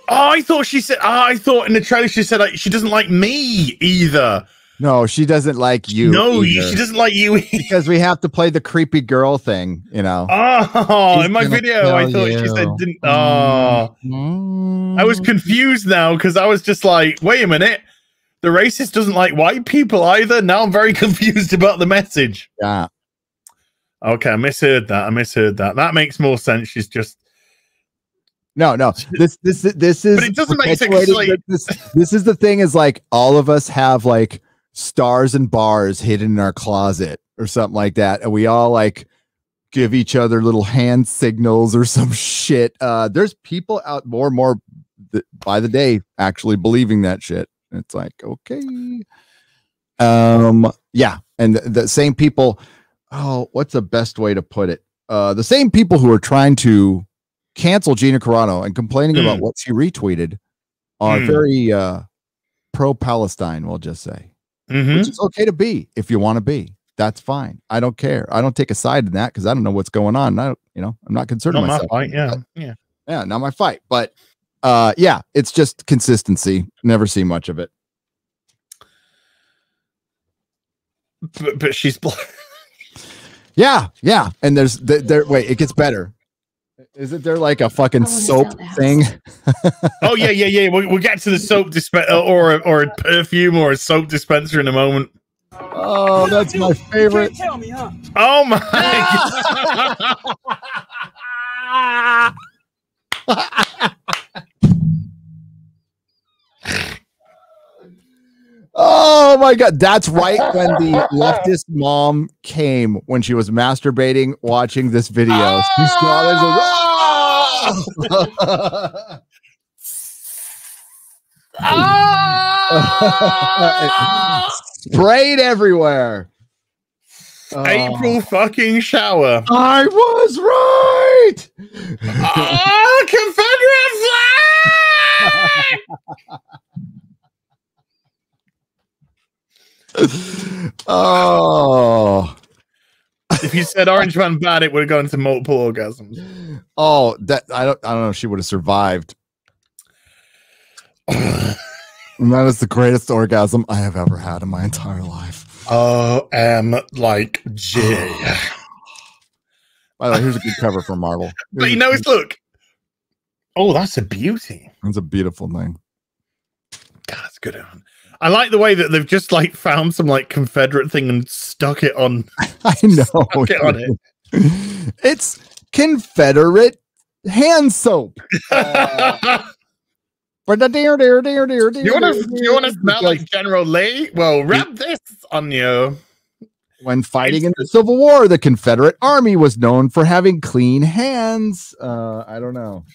Oh, I thought in the trailer she said she doesn't like me either. No, she doesn't like you. No, either. She doesn't like you either. Because we have to play the creepy girl thing, you know. Oh, in my video, I thought she said didn't. Oh, I was confused now because I was just like, wait a minute. The racist doesn't like white people either. Now I'm very confused about the message. Yeah. Okay, I misheard that. That makes more sense. She's just. No. This is. But it doesn't make sense. Like, this is the thing. Is like all of us have like stars and bars hidden in our closet or something like that, and we all like give each other little hand signals or some shit. There's people out more and more by the day actually believing that shit. It's like, okay, yeah, and the same people. Oh, what's the best way to put it? The same people who are trying to cancel Gina Carano and complaining about what she retweeted are very pro-Palestine, we'll just say. Mm-hmm. Which is okay to be if you want to be. That's fine. I don't care. I don't take a side in that because I don't know what's going on. I'm not concerned with myself. My fight, yeah. Yeah, not my fight. But yeah, it's just consistency. Never see much of it. But she's black. Yeah. And there's wait, it gets better. Isn't there like a fucking soap thing? Oh yeah. We'll get to the soap dispenser or a perfume or a soap dispenser in a moment. Oh, that's my favorite. You can't tell me, huh? Oh my Oh my god, that's right when the leftist mom came when she was masturbating watching this video. She saw this sprayed everywhere. April fucking shower. I was right. Confederate flag! Oh. If you said Orange Man bad, it would have gone into multiple orgasms. Oh, that I don't know if she would have survived. And that is the greatest orgasm I have ever had in my entire life. Like J. By the way, here's a good cover for Marvel. But you know, look. Oh, that's a beauty. It's a beautiful thing. God, that's good. I like the way that they've just like found some like Confederate thing and stuck it on. I know. Stuck it on it. It's Confederate hand soap. You want to smell like General Lee? Well, rub this on you. When fighting in the Civil War, the Confederate Army was known for having clean hands. I don't know.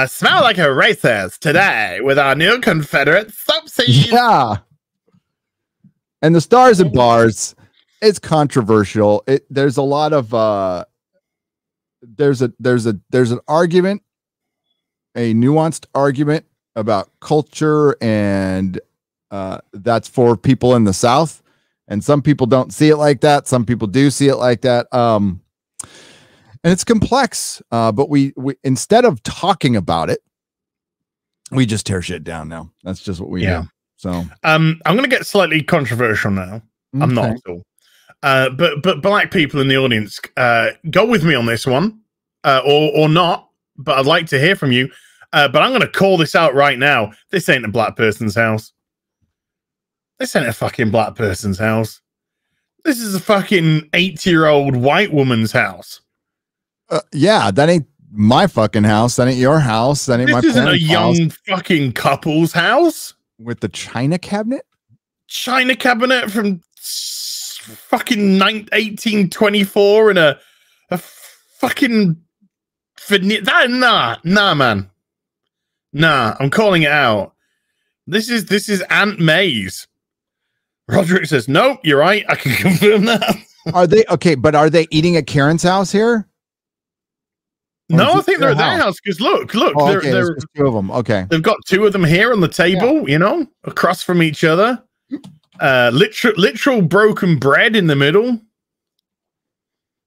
Smell like a racist today with our new Confederate soap seed. Yeah. And the Stars and Bars, it's controversial. There's a lot of there's an argument, a nuanced argument about culture, and that's for people in the South. And some people don't see it like that. Some people do see it like that. And it's complex. But we instead of talking about it, we just tear shit down now. That's just what we do. So I'm gonna get slightly controversial now. Okay. I'm not at all. But black people in the audience, go with me on this one, or not. But I'd like to hear from you. But I'm gonna call this out right now. This ain't a black person's house. This ain't a fucking black person's house. This is a fucking 80-year-old white woman's house. Yeah, that ain't my fucking house. That ain't your house. That ain't my parents' house. This isn't a young fucking couple's house. With the china cabinet? China cabinet from fucking 1824 and a fucking... Nah, man. Nah, I'm calling it out. This is Aunt May's. Roderick says, nope, you're right. I can confirm that. Are they okay? But are they eating at Karen's house here? No, I think they're at their house because look. Oh, okay, there's just two of them. Okay, they've got two of them here on the table. You know, across from each other. Literal broken bread in the middle.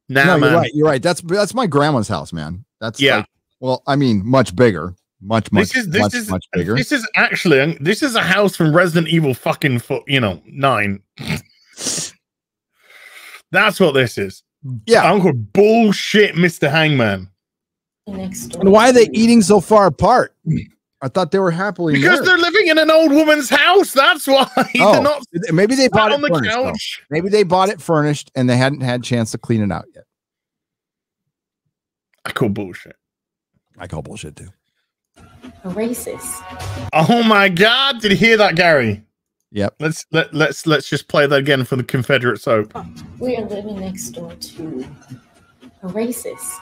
No, man. You're right. That's my grandma's house, man. That's like, well, I mean, much bigger. Much bigger. This is actually a house from Resident Evil fucking 9. That's what this is. Yeah, Uncle bullshit, Mr. Hangman. And why are they eating so far apart? I thought they were happily because they're living in an old woman's house. That's why. They're not, maybe they bought it on the furnished. Couch. Maybe they bought it furnished and they hadn't had a chance to clean it out yet. I call bullshit. I call bullshit too. A racist. Oh my God! Did you hear that, Gary? Yep. Let's just play that again for the Confederate soap. We are living next door to a racist.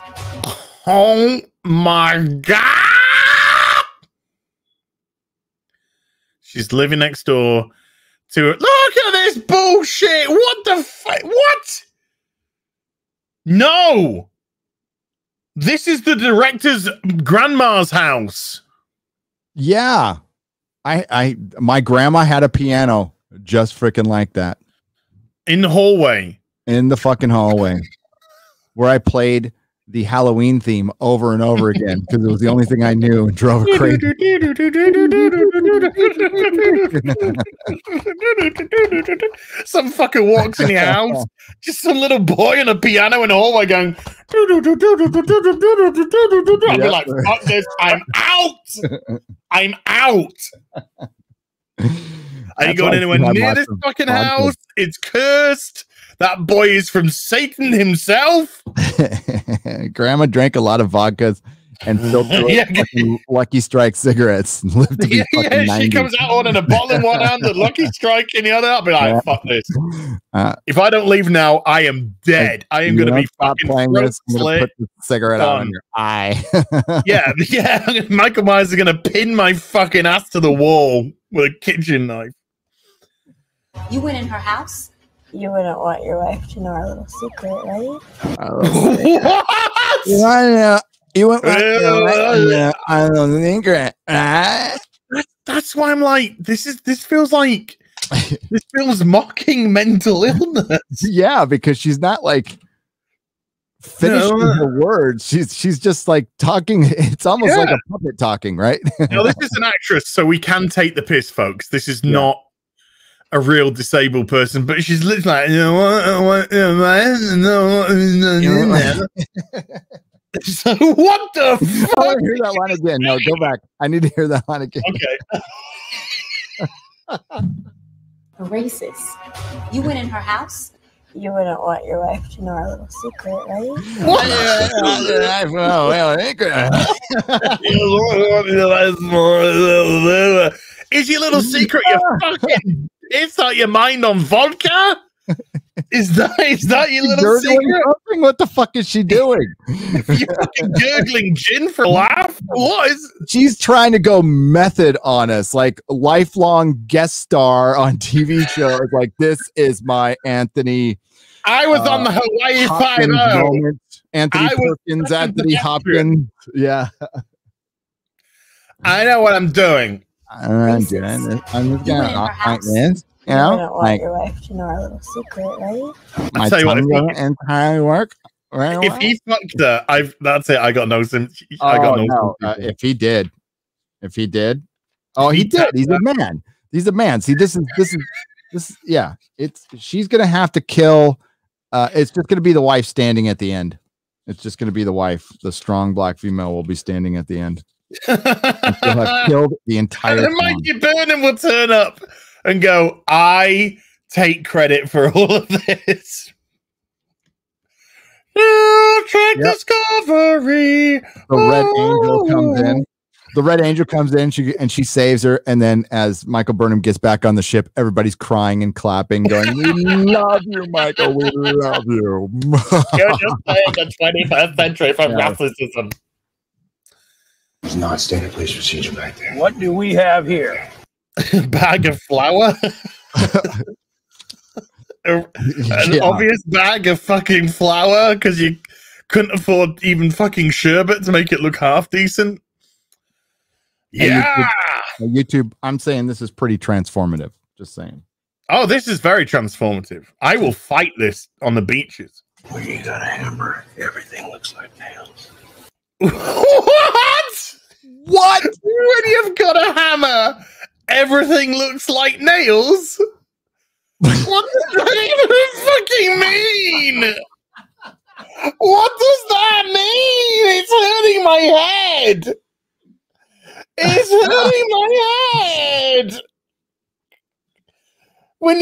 Oh my God! She's living next door to. Look at this bullshit! What the fuck? What? No. This is the director's grandma's house. Yeah. My grandma had a piano just freaking like that. In the hallway. In the fucking hallway. Where I played the Halloween theme over and over again because it was the only thing I knew and drove her crazy. Some fucker walks in the house, just some little boy on a piano in the hallway going. I'll be like, fuck this, I'm out. I'm out. I ain't going anywhere near this fucking house. It's cursed. That boy is from Satan himself. Grandma drank a lot of vodkas and filled through Lucky Strike cigarettes. And lived to be she comes out holding a bottle in one hand, the Lucky Strike in the other. I'll be like, fuck this. If I don't leave now, I am dead. I am going to be fucking playing this. I'm going to put the cigarette out in your eye. yeah. Michael Myers is going to pin my fucking ass to the wall with a kitchen knife. You went in her house? You wouldn't want your wife to know our little secret, right? What? You went I don't think That's why I'm like, this feels mocking mental illness. Yeah, because she's not like finishing her words. She's just like talking. It's almost like a puppet talking, right? No, this is an actress, so we can take the piss, folks. This is not a real disabled person, but she's literally like, so what the fuck? I want to hear that line again. No, go back. I need to hear that line again. Okay. A racist. You went in her house? You wouldn't want your wife to know our little secret, right? Is your little secret your fucking... It's not your mind on vodka? Is that your little secret? What the fuck is she doing? You're fucking gurgling gin for a laugh? What is... She's trying to go method on us, like lifelong guest star on TV shows. Like, this is my Anthony. I was on the Hawaii Five-0. Anthony Perkins, Anthony Hopkins. Yeah. I know what I'm doing. I'm just gonna like this, you know, like your wife to know our little secret, right? My tongue doesn't entirely work. If he fucked her, that's it. I got no sympathy. If he did, oh, he did. He's a man. He's a man. See, this is. Yeah, she's gonna have to kill. It's just gonna be the wife standing at the end. It's just gonna be the wife. The strong black female will be standing at the end. She'll have killed the entire. And Mikey Burnham will turn up and go, "I take credit for all of this." Track discovery. The Red Angel comes in. The Red Angel comes in. She saves her, and then as Michael Burnham gets back on the ship, everybody's crying and clapping, going, "We love you, Michael. We love you." You're just playing the 21st century from racism. There's not standard police procedure back there. What do we have here? Bag of flour? An obvious bag of fucking flour because you couldn't afford even fucking sherbet to make it look half decent. Yeah. YouTube, I'm saying this is pretty transformative. Just saying. Oh, this is very transformative. I will fight this on the beaches. When you got a hammer, everything looks like nails. What? What? When you've got a hammer, everything looks like nails? What does that even fucking mean? What does that mean? It's hurting my head. It's hurting my head. When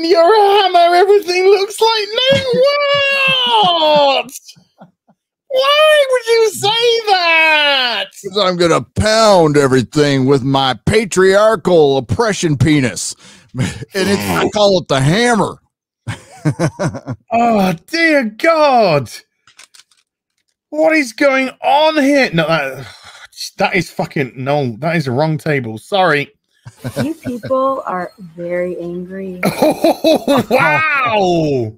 you're a hammer, everything looks like nails. What? Why would you say that? Because I'm going to pound everything with my patriarchal oppression penis. And I call it the hammer. Oh, dear God. What is going on here? No, that is fucking... No, that is the wrong table. Sorry. You people are very angry. Oh, wow.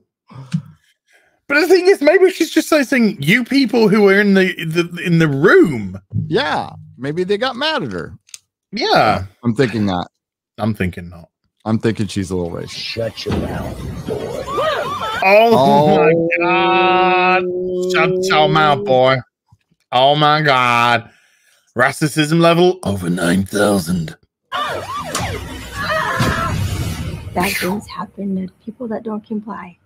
But the thing is, maybe she's just saying you people who are in the room. Yeah, maybe they got mad at her. Yeah. I'm thinking not. I'm thinking not. I'm thinking she's a little racist. Shut your mouth, boy. Oh my God. Shut your mouth, boy. Oh my God. Racism level over 9,000. Bad things happen to people that don't comply.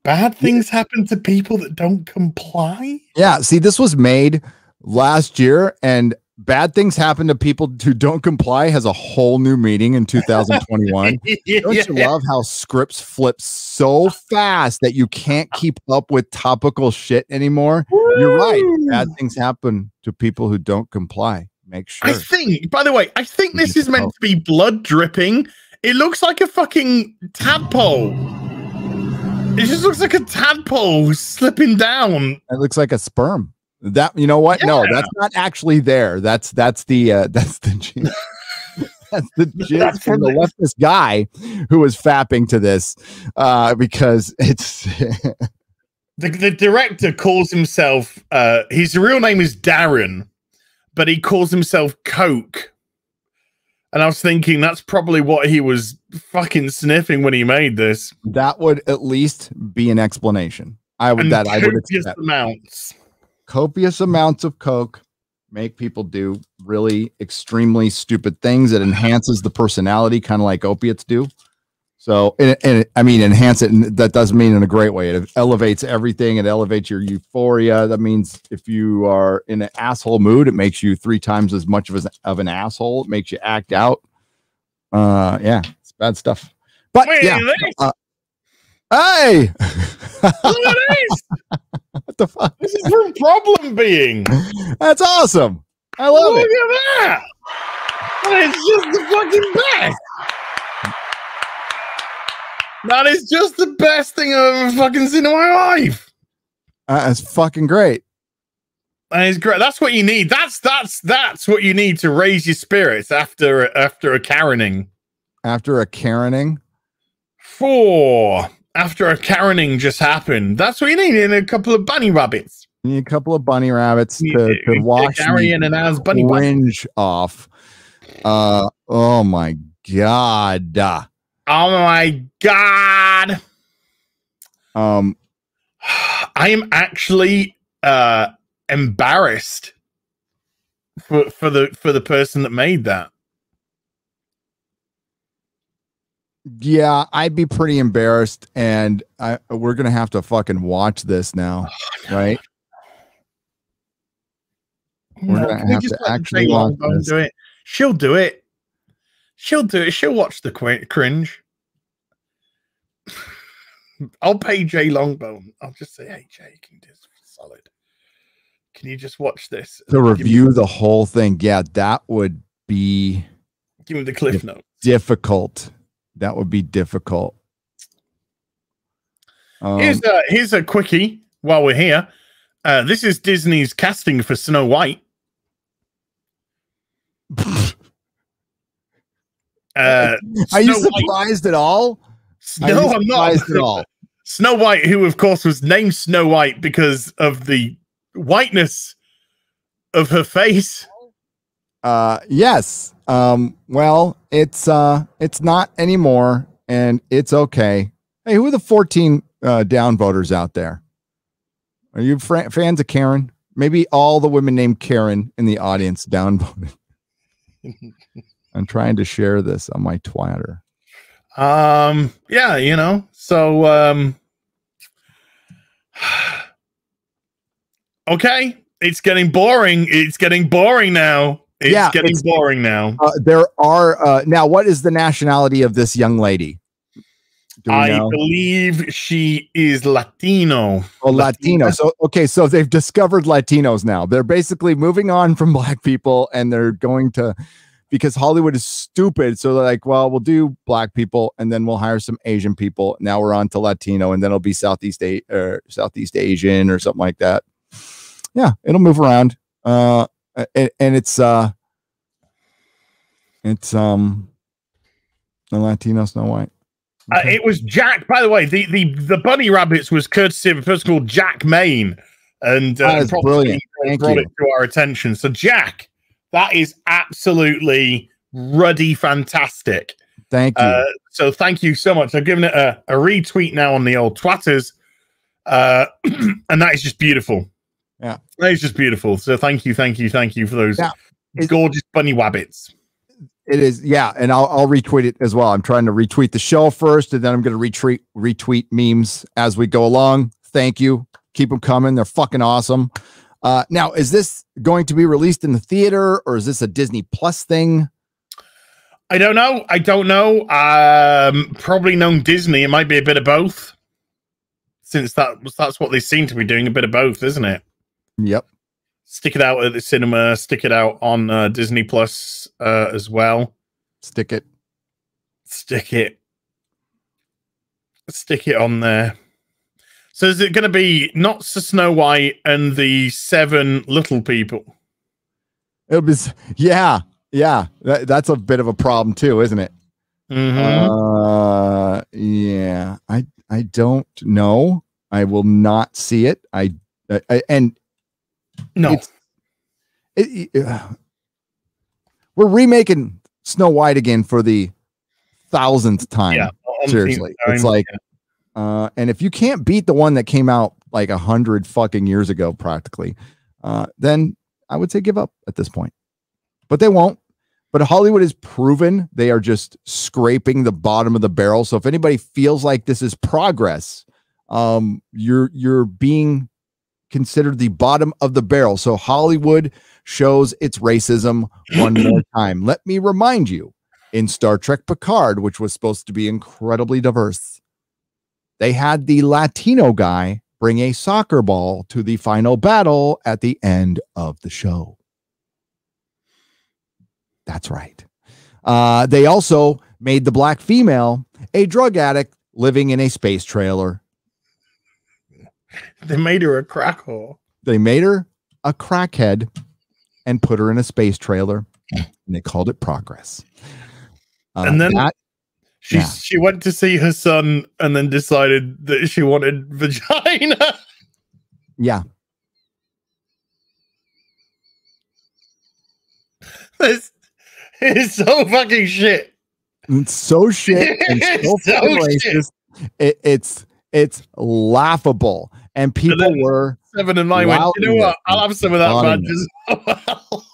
Bad things happen to people that don't comply? Yeah, see, this was made last year, and bad things happen to people who don't comply has a whole new meaning in 2021. Don't you love how scripts flip so fast that you can't keep up with topical shit anymore? Woo! You're right. Bad things happen to people who don't comply. Make sure. I think, by the way, I think this is meant to be blood dripping. It looks like a fucking tadpole. It just looks like a tadpole slipping down. It looks like a sperm. That, you know what? Yeah. No, that's not actually there. That's the that's the jizz from the leftist guy who was fapping to this because it's the director calls himself his real name is Darren, but he calls himself Coke. And I was thinking that's probably what he was fucking sniffing when he made this. That would at least be an explanation. I would expect amounts. Copious amounts of coke make people do really extremely stupid things. It enhances the personality, kind of like opiates do. So, and I mean, enhance it. And that doesn't mean in a great way. It elevates everything. It elevates your euphoria. That means if you are in an asshole mood, it makes you 3 times as much of an asshole. It makes you act out. Yeah, it's bad stuff. But wait, yeah, hey, look at this. What the fuck? This is from Problem Being. That's awesome. I love it. Look at that. It's just the fucking best. That is just the best thing I've ever fucking seen in my life. It's fucking great. That is great. That's what you need. That's what you need to raise your spirits after a Karening. After a Karening? After a Karening just happened. That's what you need in a couple of bunny rabbits. You need a couple of bunny rabbits to wash the cringe off. Oh my God. Oh my God. I am actually embarrassed for the person that made that. Yeah, I'd be pretty embarrassed, and we're gonna have to fucking watch this now, right? We're gonna have to actually watch this. Do it. She'll do it. She'll do it. She'll watch the cringe. I'll pay Jay Longbone. I'll just say, hey, Jay, can you do this solid? Can you just watch this? To review the whole thing. Yeah, that would be... Give me the cliff notes. Difficult. That would be difficult. Here's a quickie while we're here. This is Disney's casting for Snow White. Are you surprised at all? No, I'm not surprised at all. Snow White, who of course was named Snow White because of the whiteness of her face. Yes. Well, it's not anymore, and it's okay. Hey, who are the 14 downvoters out there? Are you fans of Karen? Maybe all the women named Karen in the audience downvoted. I'm trying to share this on my Twitter. Yeah, you know, so okay, it's getting boring. It's getting boring now. It's getting boring now. There are now, what is the nationality of this young lady? I believe she is Latino. Oh, Latino. So okay, so they've discovered Latinos now. They're basically moving on from black people, and they're going to, because Hollywood is stupid. So they're like, well, we'll do black people, and then we'll hire some Asian people. Now we're on to Latino, and then it'll be Southeast Asian or something like that. Yeah, it'll move around. And it's the Latino Snow White. Okay. It was Jack, by the way. The bunny rabbits was courtesy of a person called Jack Maine, and that is brilliant. Brought it to our attention. So Jack, That is absolutely ruddy fantastic. Thank you. So thank you so much. I've given it a retweet now on the old Twatters. And that is just beautiful. Yeah. That is just beautiful. So thank you for those gorgeous bunny wabbits. It is, yeah, and I'll retweet it as well. I'm trying to retweet the show first, and then I'm going to retweet memes as we go along. Thank you. Keep them coming. They're fucking awesome. Now, is this going to be released in the theater, or is this a Disney Plus thing? I don't know. Probably known Disney. It might be a bit of both, since that's what they seem to be doing, a bit of both, isn't it? Yep. Stick it out at the cinema. Stick it out on Disney Plus as well. Stick it on there. So is it going to be not so Snow White and the 7 little people? It'll be, yeah. That's a bit of a problem too, isn't it? Mm-hmm. Yeah. I don't know. I will not see it. And no, we're remaking Snow White again for the 1000th time. Yeah, seriously, it's like, and if you can't beat the one that came out like 100 fucking years ago, practically, then I would say give up at this point. But they won't. But Hollywood has proven they are just scraping the bottom of the barrel. So if anybody feels like this is progress, you're being considered the bottom of the barrel. So Hollywood shows its racism one more time. Let me remind you, in Star Trek Picard, which was supposed to be incredibly diverse, they had the Latino guy bring a soccer ball to the final battle at the end of the show. That's right. They also made the black female a drug addict living in a space trailer. They made her a crack whore. They made her a crackhead and put her in a space trailer, and they called it progress. And then she went to see her son and then decided that she wanted vagina. Yeah. It's so fucking shit. It's so shit and so racist. It's laughable. And people were 7 and 9 went, you know what? I'll have some of that badge as well.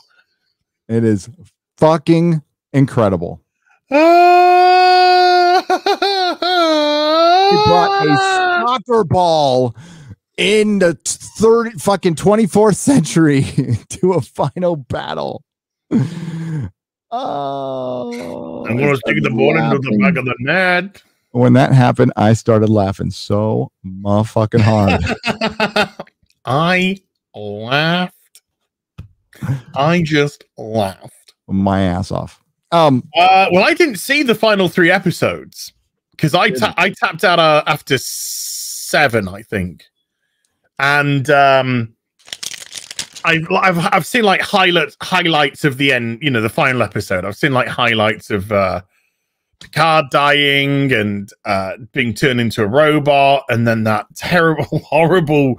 It is fucking incredible. He brought a soccer ball in the 24th century to a final battle. Oh, I'm gonna stick the ball into the back of the net. When that happened, I started laughing so motherfucking hard. I laughed. I just laughed my ass off. Well, I didn't see the final 3 episodes because I tapped out after 7, I think, and I've seen like highlights of the end. You know, the final episode. I've seen like highlights of Picard dying and being turned into a robot, and then that terrible, horrible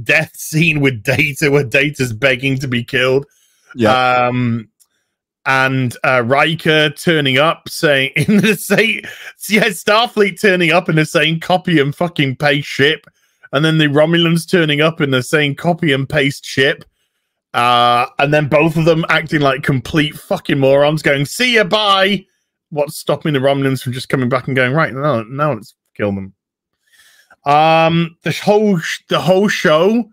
death scene with Data, where Data's begging to be killed. Yeah. And Riker turning up saying in the same, Starfleet turning up in the same copy and fucking paste ship, and then the Romulans turning up in the same copy and paste ship, and then both of them acting like complete fucking morons, going "See ya, bye." What's stopping the Romulans from just coming back and going, right, no, let's kill them. The whole show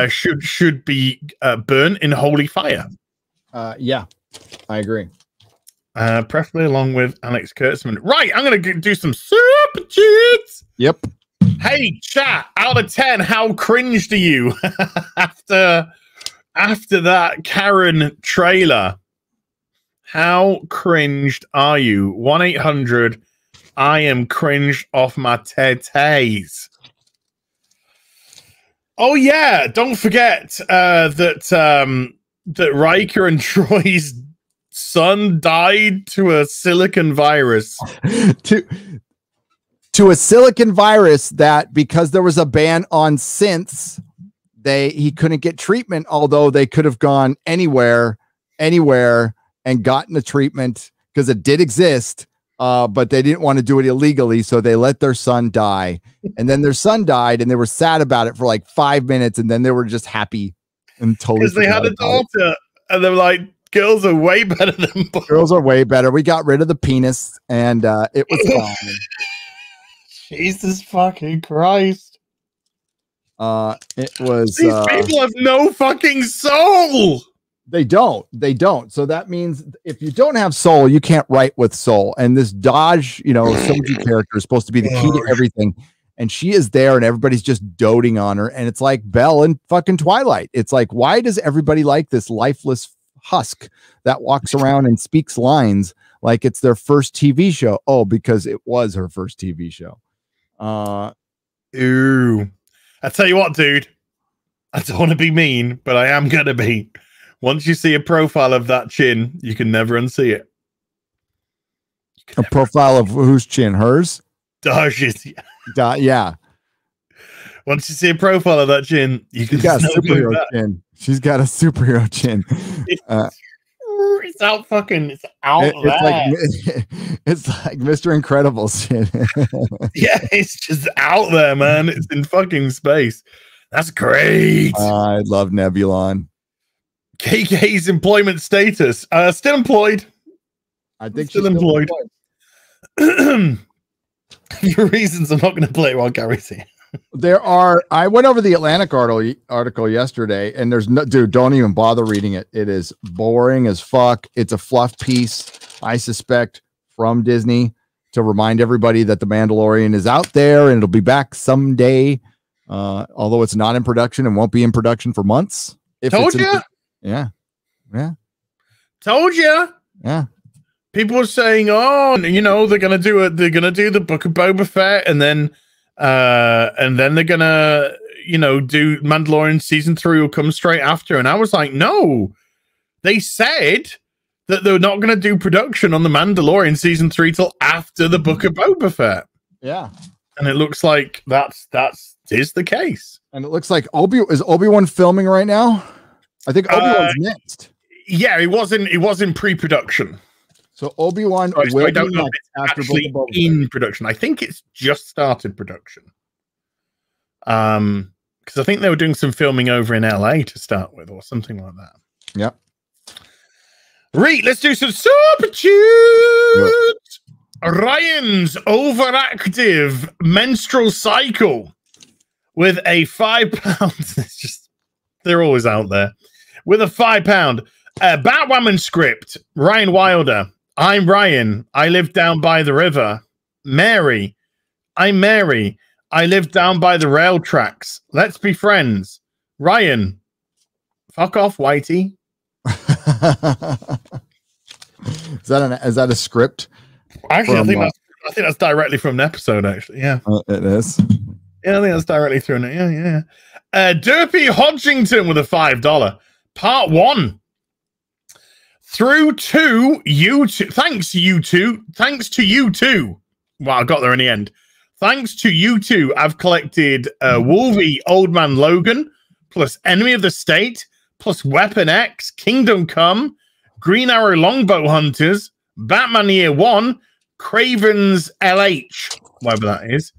should be burnt in holy fire. Yeah, I agree. Preferably along with Alex Kurtzman. Right, I'm going to do some super chats. Yep. Hey, chat, out of 10, how cringed are you after that Karen trailer? How cringed are you? 1-800, I am cringed off my tetes. Oh, yeah, don't forget that Riker and Troy's son died to a silicon virus. to a silicon virus that, because there was a ban on synths, he couldn't get treatment, although they could have gone anywhere anywhere and gotten the treatment because it did exist, but they didn't want to do it illegally, so they let their son die. And then their son died, and they were sad about it for like 5 minutes, and then they were just happy and totally because they had a daughter, and they were like, girls are way better than boys. Girls are way better. We got rid of the penis, and it was fine. Jesus fucking Christ. It was these people have no fucking soul. They don't. So that means if you don't have soul, you can't write with soul. And this Dodge, Soji character is supposed to be the key to everything. And she is there, and everybody's just doting on her. And it's like Belle in fucking Twilight. It's like, why does everybody like this lifeless husk that walks around and speaks lines like it's their first TV show? Oh, because it was her first TV show. Ooh. I tell you what, dude. I don't want to be mean, but I am going to be. Once you see a profile of that chin, you can never unsee it. A profile of whose chin? Hers? Dodge's. Yeah. Once you see a profile of that chin, you can. She's got a superhero chin. She's got a superhero chin. It's out fucking. It's out there. It's like Mr. Incredible's chin. Yeah, it's just out there, man. It's in fucking space. That's great. I love Nebulon. KK's employment status. Still employed. I think still she's employed. For reasons I'm not going to play while Gary's here. I went over the Atlantic article yesterday, and there's no, dude, don't even bother reading it. It is boring as fuck. It's a fluff piece, I suspect, from Disney to remind everybody that The Mandalorian is out there and it'll be back someday. Although it's not in production and won't be in production for months. Told you. Yeah. Told you. Yeah. People are saying, oh, they're gonna do it. They're gonna do the Book of Boba Fett, and then they're gonna, do Mandalorian season 3 will come straight after. And I was like, no, they said that they're not gonna do production on the Mandalorian season 3 till after the Book of Boba Fett. Yeah, and it looks like that's is the case. And it looks like Obi-Wan filming right now. I think Obi-Wan's next. Yeah, it was in pre-production. So Obi-Wan will be actually in production. I think it's just started production. Because I think they were doing some filming over in LA to start with, or something like that. Yep. Right, let's do some super cute. Ryan's overactive menstrual cycle with a £5. It's just, they're always out there. With a £5 Batwoman script. Ryan Wilder. I'm Ryan. I live down by the river. Mary. I'm Mary. I live down by the rail tracks. Let's be friends. Ryan. Fuck off, Whitey. Is that a script? Actually, I think that's directly from an episode. Actually, yeah, it is. Yeah, I think that's directly through it. Yeah. Derpy Hodgington with a $5. Part 1. Through to you two. Thanks, you two. Thanks to you two. Well, I got there in the end. Thanks to you two, I've collected Wolvie Old Man Logan, plus Enemy of the State, plus Weapon X, Kingdom Come, Green Arrow Longbow Hunters, Batman Year 1, Craven's LH, whatever that is.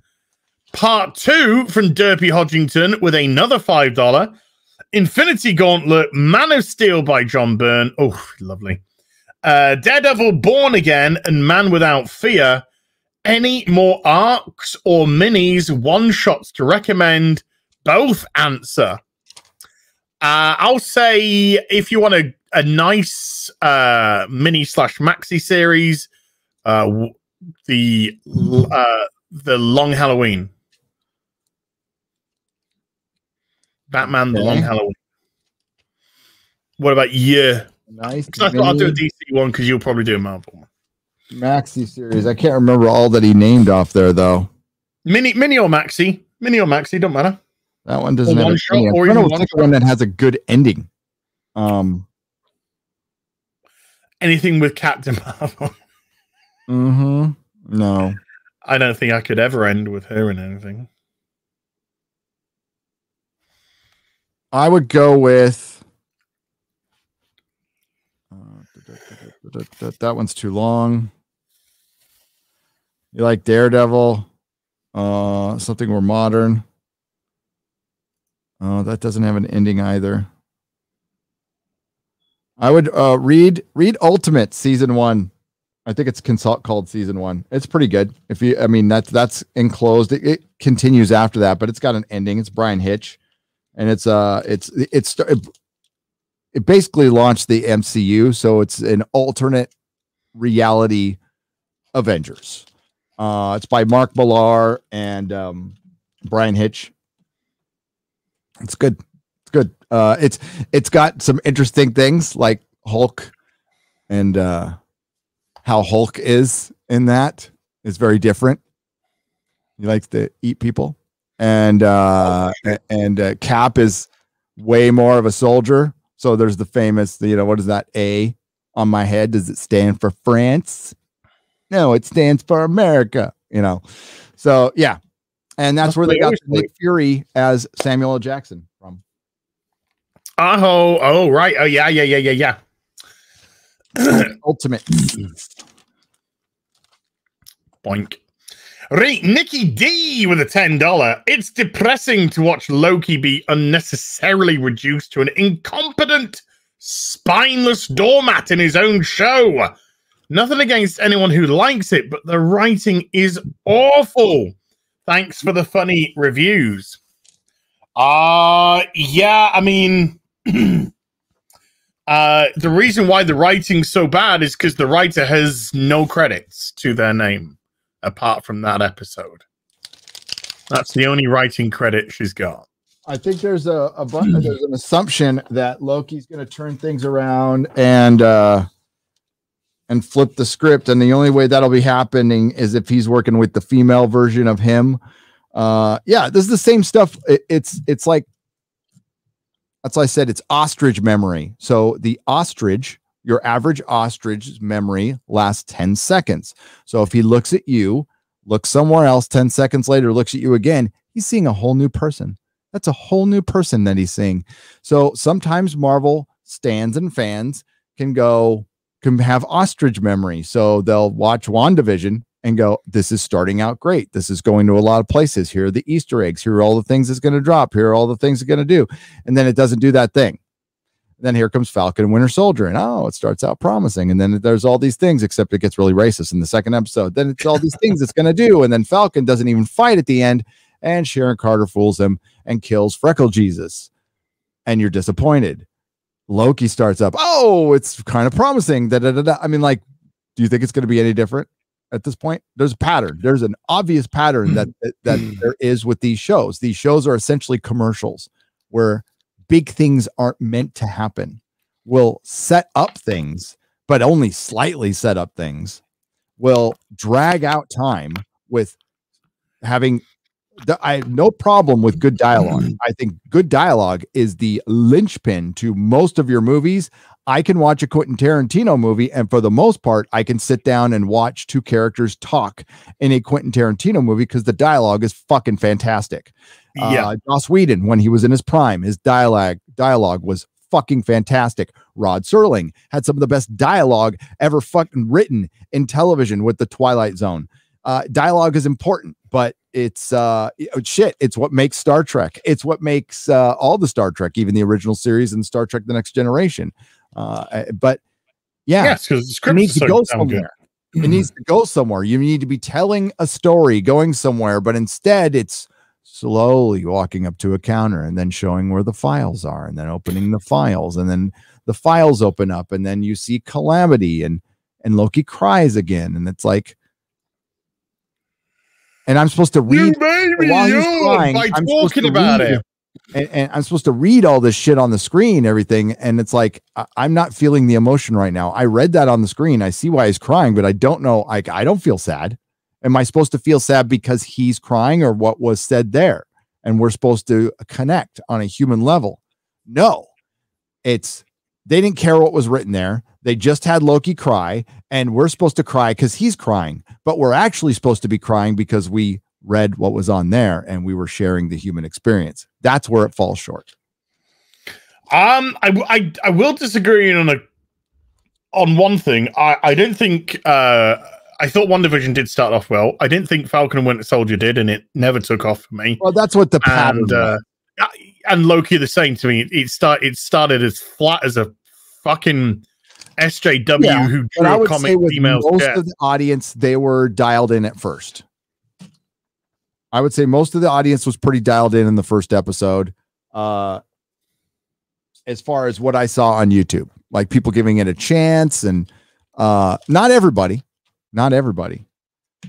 Part 2 from Derpy Hodgington with another $5. Infinity Gauntlet, Man of Steel by John Byrne. Oh, lovely. Daredevil Born Again and Man Without Fear. Any more arcs or minis, one-shots to recommend? Both answer. I'll say if you want a nice mini/maxi series, the Long Halloween. Batman, The Long Halloween. What about you? Nice. I thought I'll do a DC one because you'll probably do a Marvel one. Maxi series. I can't remember all that he named off there though. Mini or maxi. Mini or maxi, don't matter. That one doesn't have one shot or even one that has a good ending. Anything with Captain Marvel. No. I don't think I could ever end with her in anything. I would go with That one's too long. You like Daredevil? Something more modern. Oh, that doesn't have an ending either. I would read Ultimate season 1. I think it's called season 1. It's pretty good. If you, I mean, that's enclosed. It continues after that, but it's got an ending. It's Brian Hitch, and it basically launched the MCU, so it's an alternate reality Avengers. It's by Mark Millar and Brian Hitch. It's good. It's good. It's got some interesting things like Hulk, and how Hulk is in that is very different. He likes to eat people, and Cap is way more of a soldier. So there's the famous, what is that A on my head? Does it stand for France? No, it stands for America. So yeah. And that's where they got Nick Fury as Samuel L. Jackson from. Oh, right. Oh, yeah. Ultimate. Boink. Right, Nikki D with a $10. It's depressing to watch Loki be unnecessarily reduced to an incompetent, spineless doormat in his own show. Nothing against anyone who likes it, but the writing is awful. Thanks for the funny reviews. Yeah, I mean, the reason why the writing's so bad is because the writer has no credits to their name apart from that episode. That's the only writing credit she's got. I think there's there's an assumption that Loki's going to turn things around and flip the script, and the only way that'll be happening is if he's working with the female version of him. Yeah, this is the same stuff. It's like, that's why I said it's ostrich memory. So the ostrich, your average ostrich's memory lasts 10 seconds. So if he looks at you, looks somewhere else, 10 seconds later, looks at you again, he's seeing a whole new person. That's a whole new person that he's seeing. So sometimes Marvel stans and fans can have ostrich memory. So they'll watch WandaVision and go, this is starting out great. This is going to a lot of places. Here are the Easter eggs. Here are all the things it's going to drop. Here are all the things it's going to do. And then it doesn't do that thing. Then here comes Falcon and Winter Soldier. And it starts out promising. And then there's all these things, except it gets really racist in the second episode. Then it's all these things it's going to do. And then Falcon doesn't even fight at the end. And Sharon Carter fools him and kills Freckle Jesus. And you're disappointed. Loki starts up. Oh, it's kind of promising. I mean, like, do you think it's going to be any different at this point? There's a pattern. There's an obvious pattern that there is with these shows. These shows are essentially commercials where big things aren't meant to happen. We'll set up things, but only slightly set up things. Will drag out time with having. I have no problem with good dialogue. I think good dialogue is the linchpin to most of your movies. I can watch a Quentin Tarantino movie, and for the most part, I can sit down and watch two characters talk in a Quentin Tarantino movie because the dialogue is fucking fantastic. Yeah. Joss Whedon, when he was in his prime, his dialogue was fucking fantastic. Rod Serling had some of the best dialogue ever fucking written in television with The Twilight Zone. Dialogue is important, but it's it's what makes Star Trek. It's what makes all the Star Trek, even the original series and Star Trek The Next Generation. But yes, because the script needs to go somewhere. It needs to go somewhere. You need to be telling a story, going somewhere, but instead it's slowly walking up to a counter and then showing where the files are and then opening the files, and then the files open up and then you see Calamity and Loki cries again, and it's like, and I'm supposed to read while he's crying. I'm talking about it. And I'm supposed to read all this shit on the screen, everything. And it's like, I'm not feeling the emotion right now. I read that on the screen. I see why he's crying, but I don't know. I don't feel sad. Am I supposed to feel sad because he's crying or what was said there? And we're supposed to connect on a human level. No, they didn't care what was written there. They just had Loki cry, and we're supposed to cry because he's crying, but we're actually supposed to be crying because we read what was on there and we were sharing the human experience. That's where it falls short. I will disagree on one thing. I didn't think. I thought WandaVision did start off well. I didn't think Falcon and Winter Soldier did, and it never took off for me. Well, that's what the pattern was. And Loki the same to me. It started as flat as a fucking SJW who drew a comic female. Most of the audience, they were dialed in at first. I would say most of the audience was pretty dialed in the first episode. As far as what I saw on YouTube, like people giving it a chance, and not everybody, but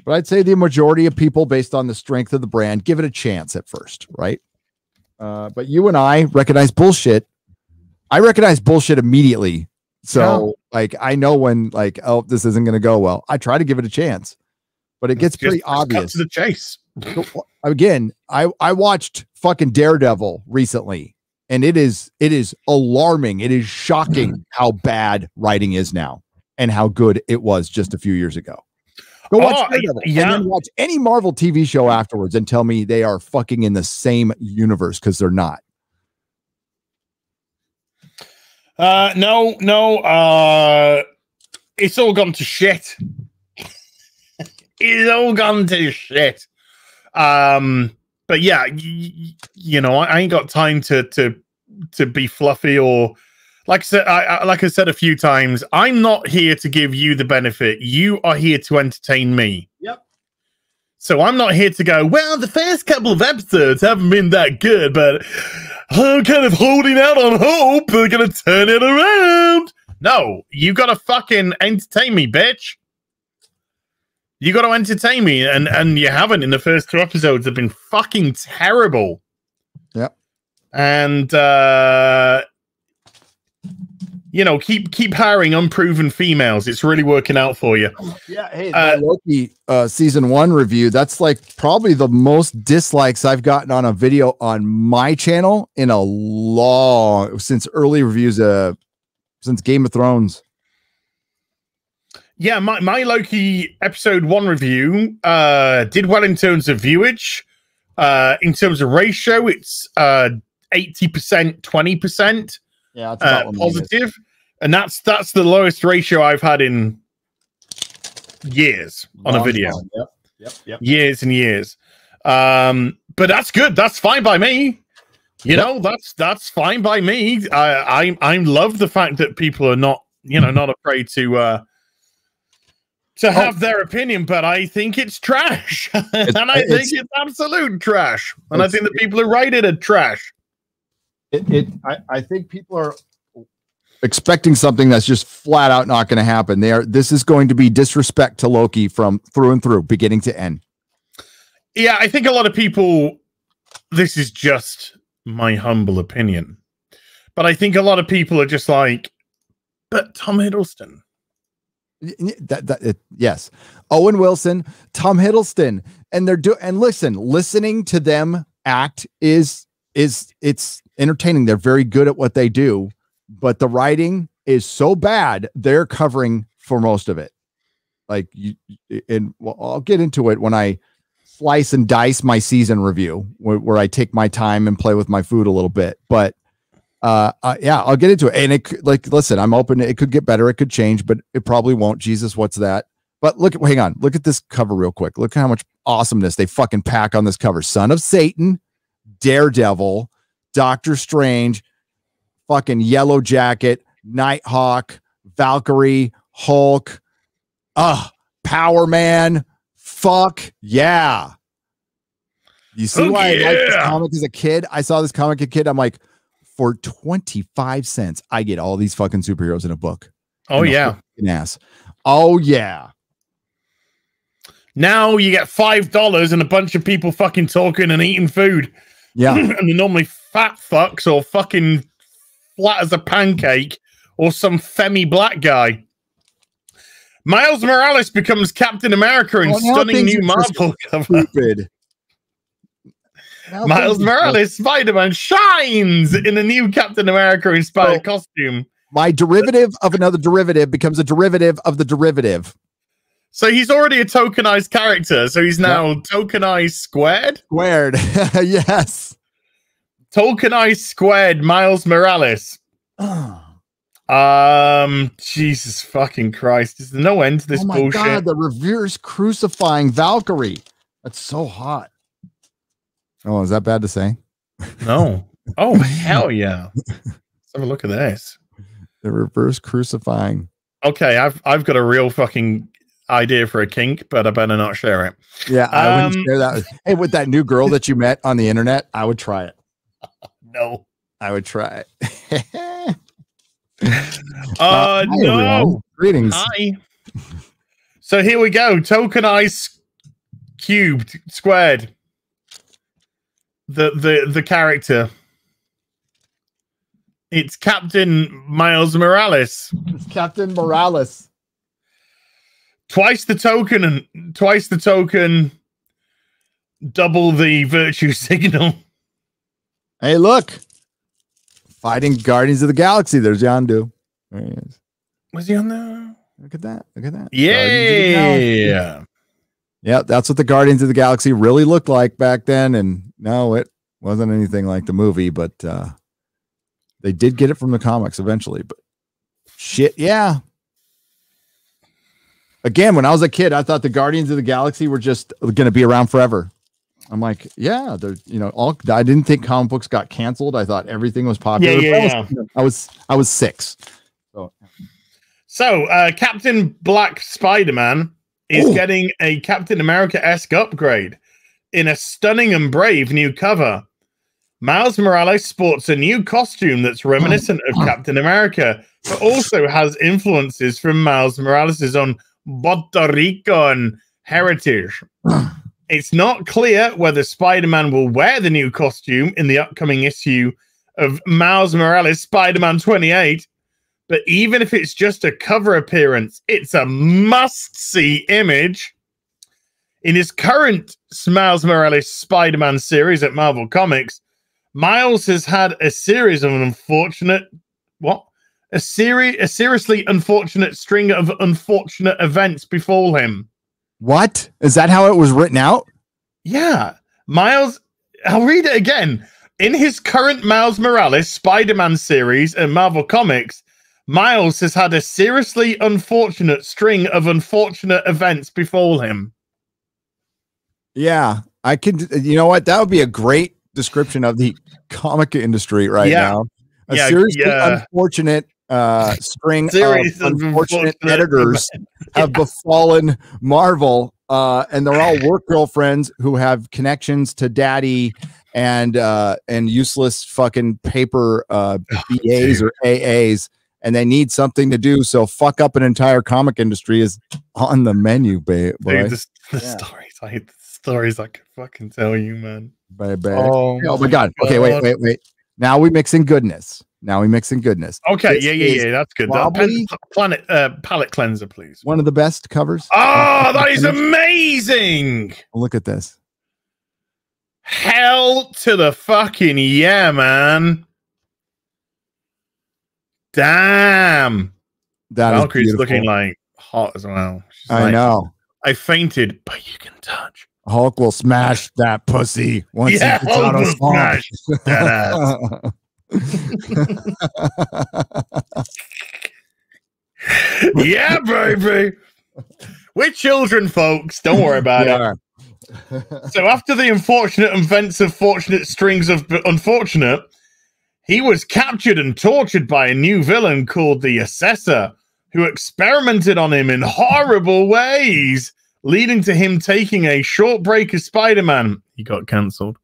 I'd say the majority of people, based on the strength of the brand, give it a chance at first, right? But you and I recognize bullshit. I recognize bullshit immediately. So like, I know when like, oh, this isn't going to go well. I try to give it a chance, but it gets pretty obvious. To the chase. Again, I watched fucking Daredevil recently, and it is alarming. It is shocking how bad writing is now and how good it was just a few years ago. Go watch Daredevil, and then watch any Marvel TV show afterwards and tell me they are fucking in the same universe, because they're not. No. It's all gone to shit. It's all gone to shit. But yeah, you know, I ain't got time to be fluffy, or like I said a few times, I'm not here to give you the benefit. You are here to entertain me. Yep. So I'm not here to go, well, the first couple of episodes haven't been that good, but I'm kind of holding out on hope they're going to turn it around. No, you got to fucking entertain me, bitch. You got to entertain me, and you haven't. In the first 2 episodes have been fucking terrible. Yep. And you know, keep hiring unproven females. It's really working out for you. Yeah. Hey, Loki season 1 review. That's like probably the most dislikes I've gotten on a video on my channel in a since early reviews, since Game of Thrones. Yeah, my Loki episode 1 review did well in terms of viewage. In terms of ratio, it's 80%, 20%. Yeah, that's positive, and that's the lowest ratio I've had in years on a video. Yep. Years and years. But that's good. That's fine by me. You know, that's fine by me. I love the fact that people are not afraid to have their opinion, but I think it's trash. And I think it's absolute trash. And I think the people who write it are trash. I think people are expecting something that's just flat out not going to happen. This is going to be disrespect to Loki from through and through, beginning to end. Yeah, I think a lot of people, this is just my humble opinion, but I think a lot of people are just like, but Tom Hiddleston. Yes, Owen Wilson, Tom Hiddleston, and listening to them act is it's entertaining. They're very good at what they do, but the writing is so bad, they're covering for most of it. Like I'll get into it when I slice and dice my season review, where I take my time and play with my food a little bit. But yeah, I'll get into it. And listen, I'm open. It could get better. It could change, but it probably won't. Jesus, what's that? But hang on. Look at this cover real quick. Look how much awesomeness they fucking pack on this cover. Son of Satan, Daredevil, Doctor Strange, fucking Yellow Jacket, Nighthawk, Valkyrie, Hulk, Power Man. Fuck yeah. You see why I liked this comic as a kid? I saw this comic as a kid. I'm like, for 25 cents, I get all these fucking superheroes in a book. Oh, yeah. Ass. Oh, yeah. Now you get $5 and a bunch of people fucking talking and eating food. Yeah. And they're normally fat fucks or fucking flat as a pancake or some femmy black guy. Miles Morales becomes Captain America in stunning new Marvel cover. Stupid. Miles Morales, Spider-Man, shines in a new Captain America-inspired costume. My derivative of another derivative becomes a derivative of the derivative. So he's already a tokenized character. So he's now tokenized squared? Squared. Yes. Tokenized squared Miles Morales. Jesus fucking Christ. Is there no end to this oh my bullshit? God, the reverse crucifying Valkyrie. That's so hot. Oh, is that bad to say? No. Oh, hell yeah. Let's have a look at this. The reverse crucifying. Okay, I've got a real fucking idea for a kink, but I better not share it. Yeah, I wouldn't share that. Hey, with that new girl that you met on the internet, I would try it. No. I would try it. Hi, no. Everyone. Greetings. Hi. So here we go. Tokenize cubed, squared. The character. It's Captain Miles Morales. It's Captain Morales. Twice the token, double the virtue signal. Hey, look. Fighting Guardians of the Galaxy. There's Yondu. There he is. Was he on there? Look at that. Look at that. Yeah. Yeah, that's what the Guardians of the Galaxy really looked like back then. And no, it wasn't anything like the movie, but they did get it from the comics eventually. But shit, yeah. Again, when I was a kid, I thought the Guardians of the Galaxy were just going to be around forever. I'm like, yeah, they're, you know, all. I didn't think comic books got canceled. I thought everything was popular. Yeah. I was 6. So, Captain Black Spider-Man is getting a Captain America-esque upgrade in a stunning and brave new cover. Miles Morales sports a new costume that's reminiscent of Captain America, but also has influences from Miles Morales' own Puerto Rican heritage. It's not clear whether Spider-Man will wear the new costume in the upcoming issue of Miles Morales Spider-Man 28, but even if it's just a cover appearance, it's a must-see image. In his current Miles Morales Spider-Man series at Marvel Comics, Miles has had a series of a seriously unfortunate string of unfortunate events befall him. What? Is that how it was written out? Yeah. Miles, I'll read it again. In his current Miles Morales Spider-Man series at Marvel Comics, Miles has had a seriously unfortunate string of unfortunate events befall him. Yeah, I could. You know what? That would be a great description of the comic industry right now. A seriously unfortunate string of unfortunate editors have befallen Marvel, and they're all work girlfriends who have connections to daddy and useless fucking paper BAs or AAs, and they need something to do. So fuck up an entire comic industry is on the menu, babe. Dude, the stories I could fucking tell you, man. Baby. Oh my God. Okay, wait. Now we mixing goodness. Okay, yeah. That's good. Palette cleanser, please. One of the best covers. Oh, that is amazing. Look at this. Hell to the fucking yeah, man. Damn. Valkyrie's looking like hot as well. I know. I fainted, but you can touch. Hulk will smash that pussy once he gets out of smash that ass. Yeah, baby. We're children, folks. Don't worry about it. So after the unfortunate events of fortunate strings of unfortunate, he was captured and tortured by a new villain called the Assessor, who experimented on him in horrible ways, leading to him taking a short break as Spider-Man. He got cancelled.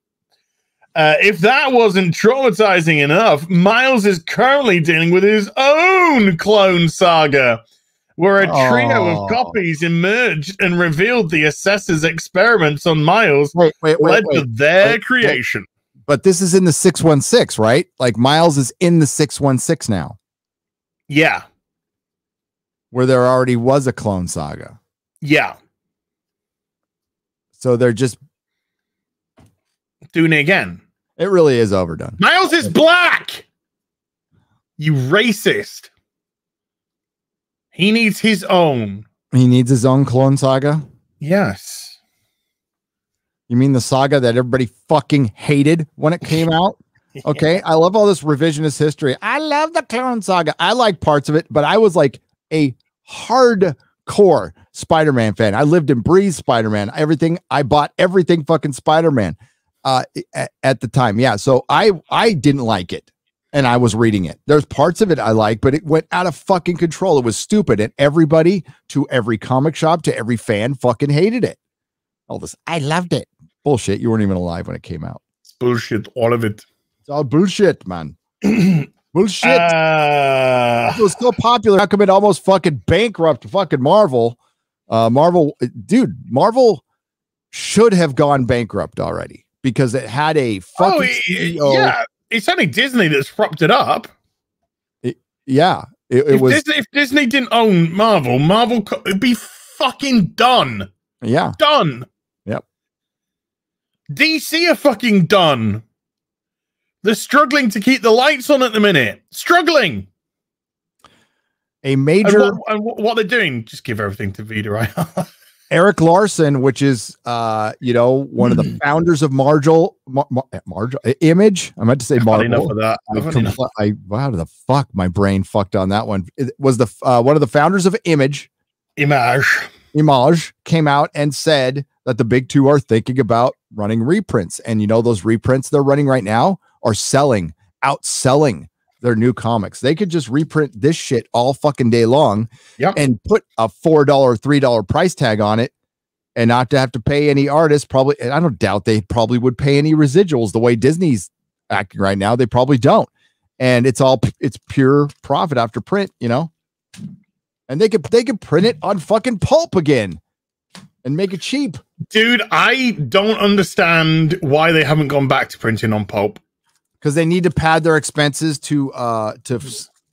If that wasn't traumatizing enough, Miles is currently dealing with his own clone saga, where a trio of copies emerged and revealed the Assessor's experiments on Miles led to their creation. But this is in the 616, right? Like Miles is in the 616 now. Yeah. Where there already was a clone saga. Yeah. So they're just doing it again. It really is overdone. Miles is black. You racist. He needs his own. He needs his own clone saga? Yes. You mean the saga that everybody fucking hated when it came out? Okay. I love all this revisionist history. I love the Clone Saga. I like parts of it, but I was like a hardcore Spider-Man fan. I lived and breathed Spider-Man. I bought everything fucking Spider-Man at the time. Yeah. So I didn't like it. And I was reading it. There's parts of it I like, but it went out of fucking control. It was stupid. And everybody, to every comic shop, to every fan, fucking hated it. All this, I loved it. Bullshit. You weren't even alive when it came out. It's bullshit. All of it. It's all bullshit, man. Bullshit. It was so popular. How come it almost fucking bankrupt fucking Marvel? Marvel should have gone bankrupt already because it had a fucking CEO. Yeah. It's only Disney that's propped it up. It was. If Disney didn't own Marvel would be fucking done. Yeah. Done. Yep. DC are fucking done. They're struggling to keep the lights on at the minute. Struggling. A major. And what they're doing, just give everything to Vita, right? Eric Larson, which is, one of the founders of Image. I meant to say Marvel. Enough of that. Wow, the fuck, my brain fucked on that one. It was one of the founders of Image came out and said that the big two are thinking about running reprints. And those reprints they're running right now are outselling their new comics. They could just reprint this shit all fucking day long and put a $4, $3 price tag on it and not to have to pay any artists. Probably, and I don't doubt they probably would pay any residuals the way Disney's acting right now. They probably don't. And it's pure profit after print, and they could print it on fucking pulp again and make it cheap. Dude, I don't understand why they haven't gone back to printing on pulp. Because they need to pad their expenses to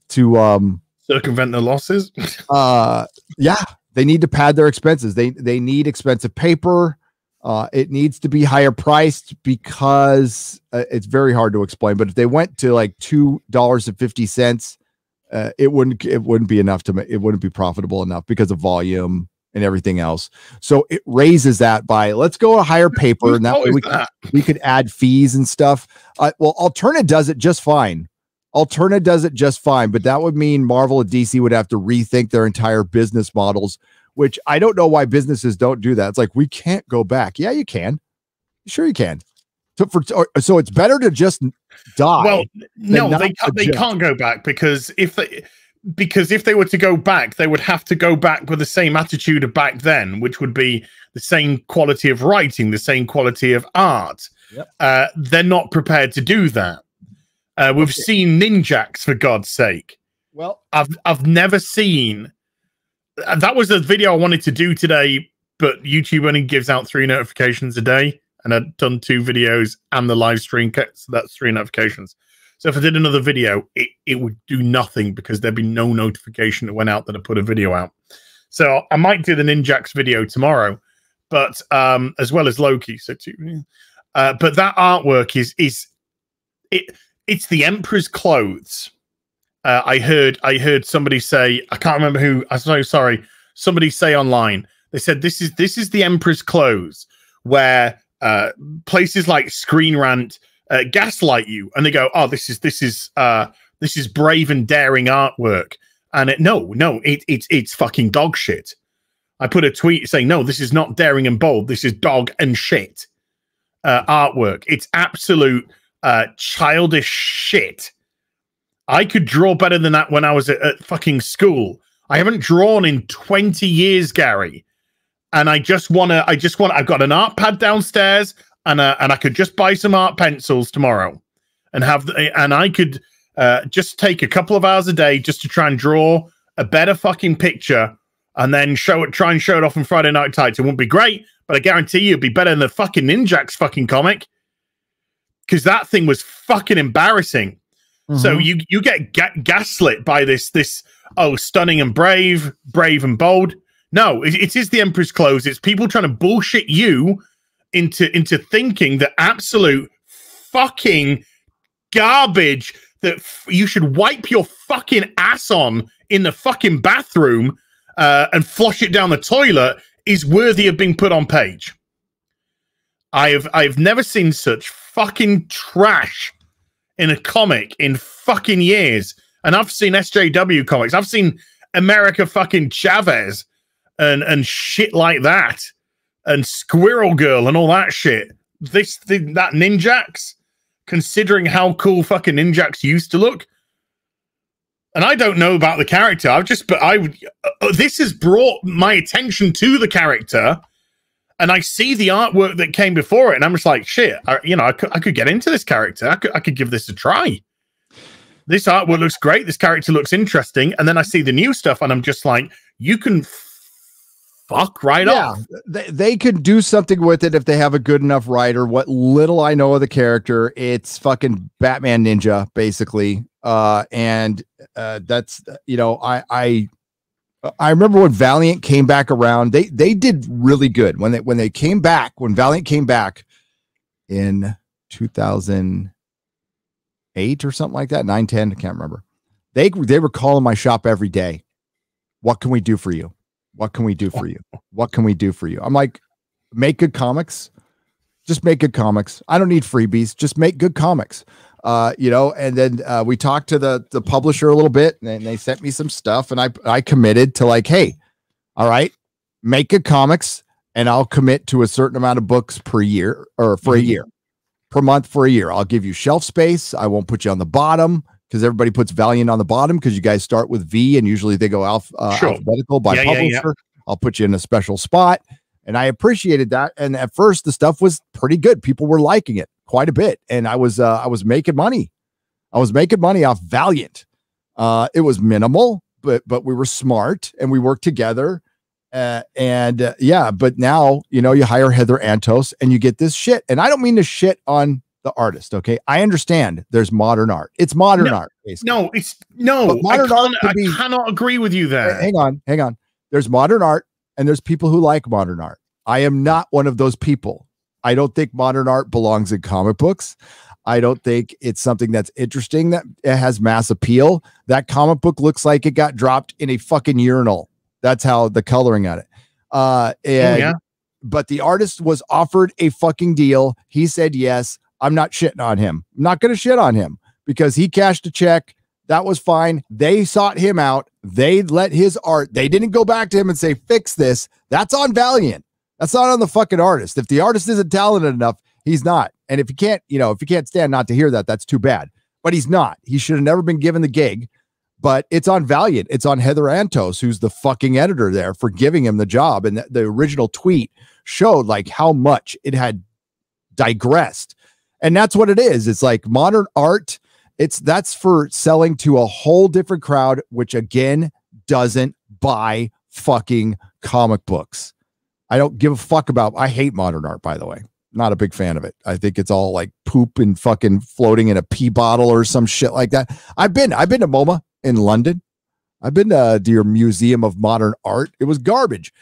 circumvent the losses. Yeah, they need to pad their expenses. They need expensive paper. It needs to be higher priced because it's very hard to explain. But if they went to like $2.50, it wouldn't be enough it wouldn't be profitable enough because of volume and everything else. So it raises that by let's go a higher paper, and that way we could add fees and stuff. Well, Alterna does it just fine. But that would mean Marvel and DC would have to rethink their entire business models, which I don't know why businesses don't do that. It's like, we can't go back. Yeah, you can. Sure you can. So it's better to just die. Well, no, they can't go back because if they were to go back, they would have to go back with the same attitude of back then, which would be the same quality of writing, the same quality of art. Yep. They're not prepared to do that. We've seen Ninjax, for God's sake. Well, I've never seen. That was a video I wanted to do today, but YouTube only gives out 3 notifications a day, and I'd done 2 videos and the live stream, so that's 3 notifications. So if I did another video, it would do nothing because there'd be no notification that went out that I put a video out. So I might do the Ninjax video tomorrow, but as well as Loki. So too, but that artwork it's the Emperor's clothes. I heard somebody say, I can't remember who. I'm so sorry. Somebody say online. They said this is the Emperor's clothes, where places like Screen Rant gaslight you, and they go, "Oh, this is brave and daring artwork," and it's fucking dog shit. I put a tweet saying, "No, this is not daring and bold. This is dog and shit artwork. It's absolute childish shit." I could draw better than that when I was at fucking school. I haven't drawn in 20 years, Gary, and I've got an art pad downstairs. And I could just buy some art pencils tomorrow, and I could just take a couple of hours a day just to try and draw a better fucking picture, and then try and show it off on Friday Night Tights. It won't be great, but I guarantee you it'd be better than the fucking Ninjax fucking comic, because that thing was fucking embarrassing. Mm-hmm. So you get gaslit by this stunning and brave and bold. No, it is the Emperor's clothes. It's people trying to bullshit you into thinking that absolute fucking garbage that you should wipe your fucking ass on in the fucking bathroom and flush it down the toilet is worthy of being put on page. I've never seen such fucking trash in a comic in fucking years. And I've seen SJW comics. I've seen America fucking Chavez and shit like that. And Squirrel Girl and all that shit. That Ninjax, considering how cool fucking Ninjax used to look. And I don't know about the character. This has brought my attention to the character. And I see the artwork that came before it, and I'm just like, shit, I could get into this character. I could give this a try. This artwork looks great. This character looks interesting. And then I see the new stuff, and I'm just like, you can fuck right off. They could do something with it if they have a good enough writer. What little I know of the character, it's fucking Batman Ninja, basically. And that's, I remember when Valiant came back around, they did really good when they came back, when Valiant came back in 2008 or something like that, 9, 10, I can't remember. They were calling my shop every day. What can we do for you? What can we do for you? What can we do for you? I'm like, make good comics. Just make good comics. I don't need freebies. Just make good comics. And then we talked to the publisher a little bit, and they sent me some stuff, and I committed to like, hey, all right, make good comics, and I'll commit to a certain amount of books per year, or for a year, per month for a year. I'll give you shelf space. I won't put you on the bottom, because everybody puts Valiant on the bottom because you guys start with V, and usually they go alphabetical by publisher. Yeah. I'll put you in a special spot, and I appreciated that. And at first, the stuff was pretty good. People were liking it quite a bit, and I was making money. I was making money off Valiant. It was minimal, but we were smart and we worked together. But now you hire Heather Antos and you get this shit. And I don't mean to shit on the artist. Okay, I understand. There's modern art. It's modern art. Basically. I cannot agree with you there. Hang on. There's modern art, and there's people who like modern art. I am not one of those people. I don't think modern art belongs in comic books. I don't think it's something that's interesting, that it has mass appeal. That comic book looks like it got dropped in a fucking urinal. That's how the coloring on it. But the artist was offered a fucking deal. He said yes. I'm not shitting on him. I'm not going to shit on him because he cashed a check. That was fine. They sought him out. They let his art. They didn't go back to him and say, fix this. That's on Valiant. That's not on the fucking artist. If the artist isn't talented enough, he's not. And if you can't stand not to hear that, that's too bad. But he's not. He should have never been given the gig. But it's on Valiant. It's on Heather Antos, who's the fucking editor there, for giving him the job. And the original tweet showed like how much it had digressed. And that's what it is. It's like modern art. That's for selling to a whole different crowd, which again doesn't buy fucking comic books. I don't give a fuck about. I hate modern art, by the way. Not a big fan of it. I think it's all like poop and fucking floating in a pee bottle or some shit like that. I've been to MoMA in London. I've been to your Museum of Modern Art. It was garbage.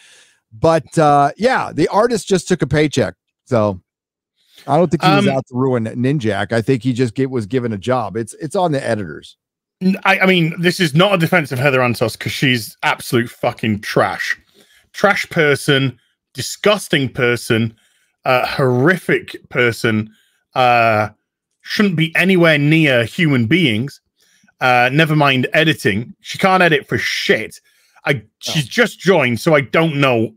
But the artist just took a paycheck. So I don't think he was out to ruin Ninjak. I think he just was given a job. It's on the editors. I mean, this is not a defense of Heather Antos because she's absolute fucking trash. Trash person, disgusting person, horrific person, shouldn't be anywhere near human beings. Never mind editing. She can't edit for shit. She's just joined, so I don't know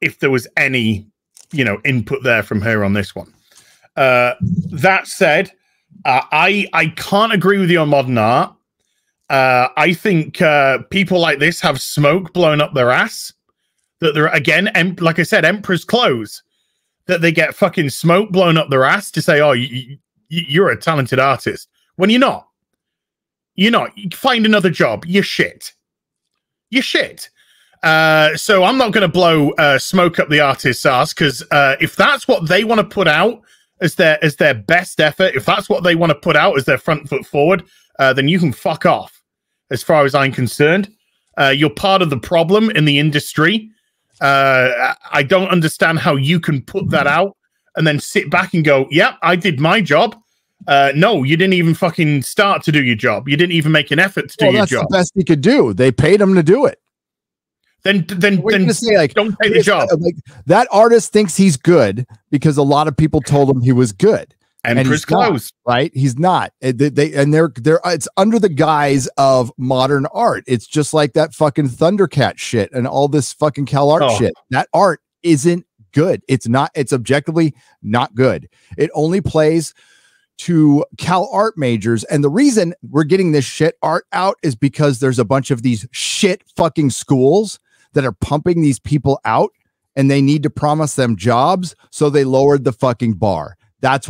if there was any, input there from her on this one. That said, I can't agree with you on modern art. I think people like this have smoke blown up their ass. That they're, again, like I said, Emperor's clothes. That they get fucking smoke blown up their ass to say, oh, you're a talented artist. When you're not. You're not. You find another job. You're shit. You're shit. So I'm not going to blow smoke up the artist's ass because if that's what they want to put out as their best effort, if that's what they want to put out as their front foot forward, then you can fuck off. As far as I'm concerned, you're part of the problem in the industry. I don't understand how you can put that out and then sit back and go, "Yep, I did my job." No, you didn't even fucking start to do your job. You didn't even make an effort to do your job. That's the best he could do. They paid him to do it. Then say, like, don't take the job. Like, that artist thinks he's good because a lot of people told him he was good. Emperor's clothes, right? He's not. They're it's under the guise of modern art. It's just like that fucking Thundercat shit and all this fucking Cal art shit. That art isn't good. It's not. It's objectively not good. It only plays to Cal art majors, and the reason we're getting this shit art out is because there's a bunch of these shit fucking schools that are pumping these people out, and they need to promise them jobs, so they lowered the fucking bar. That's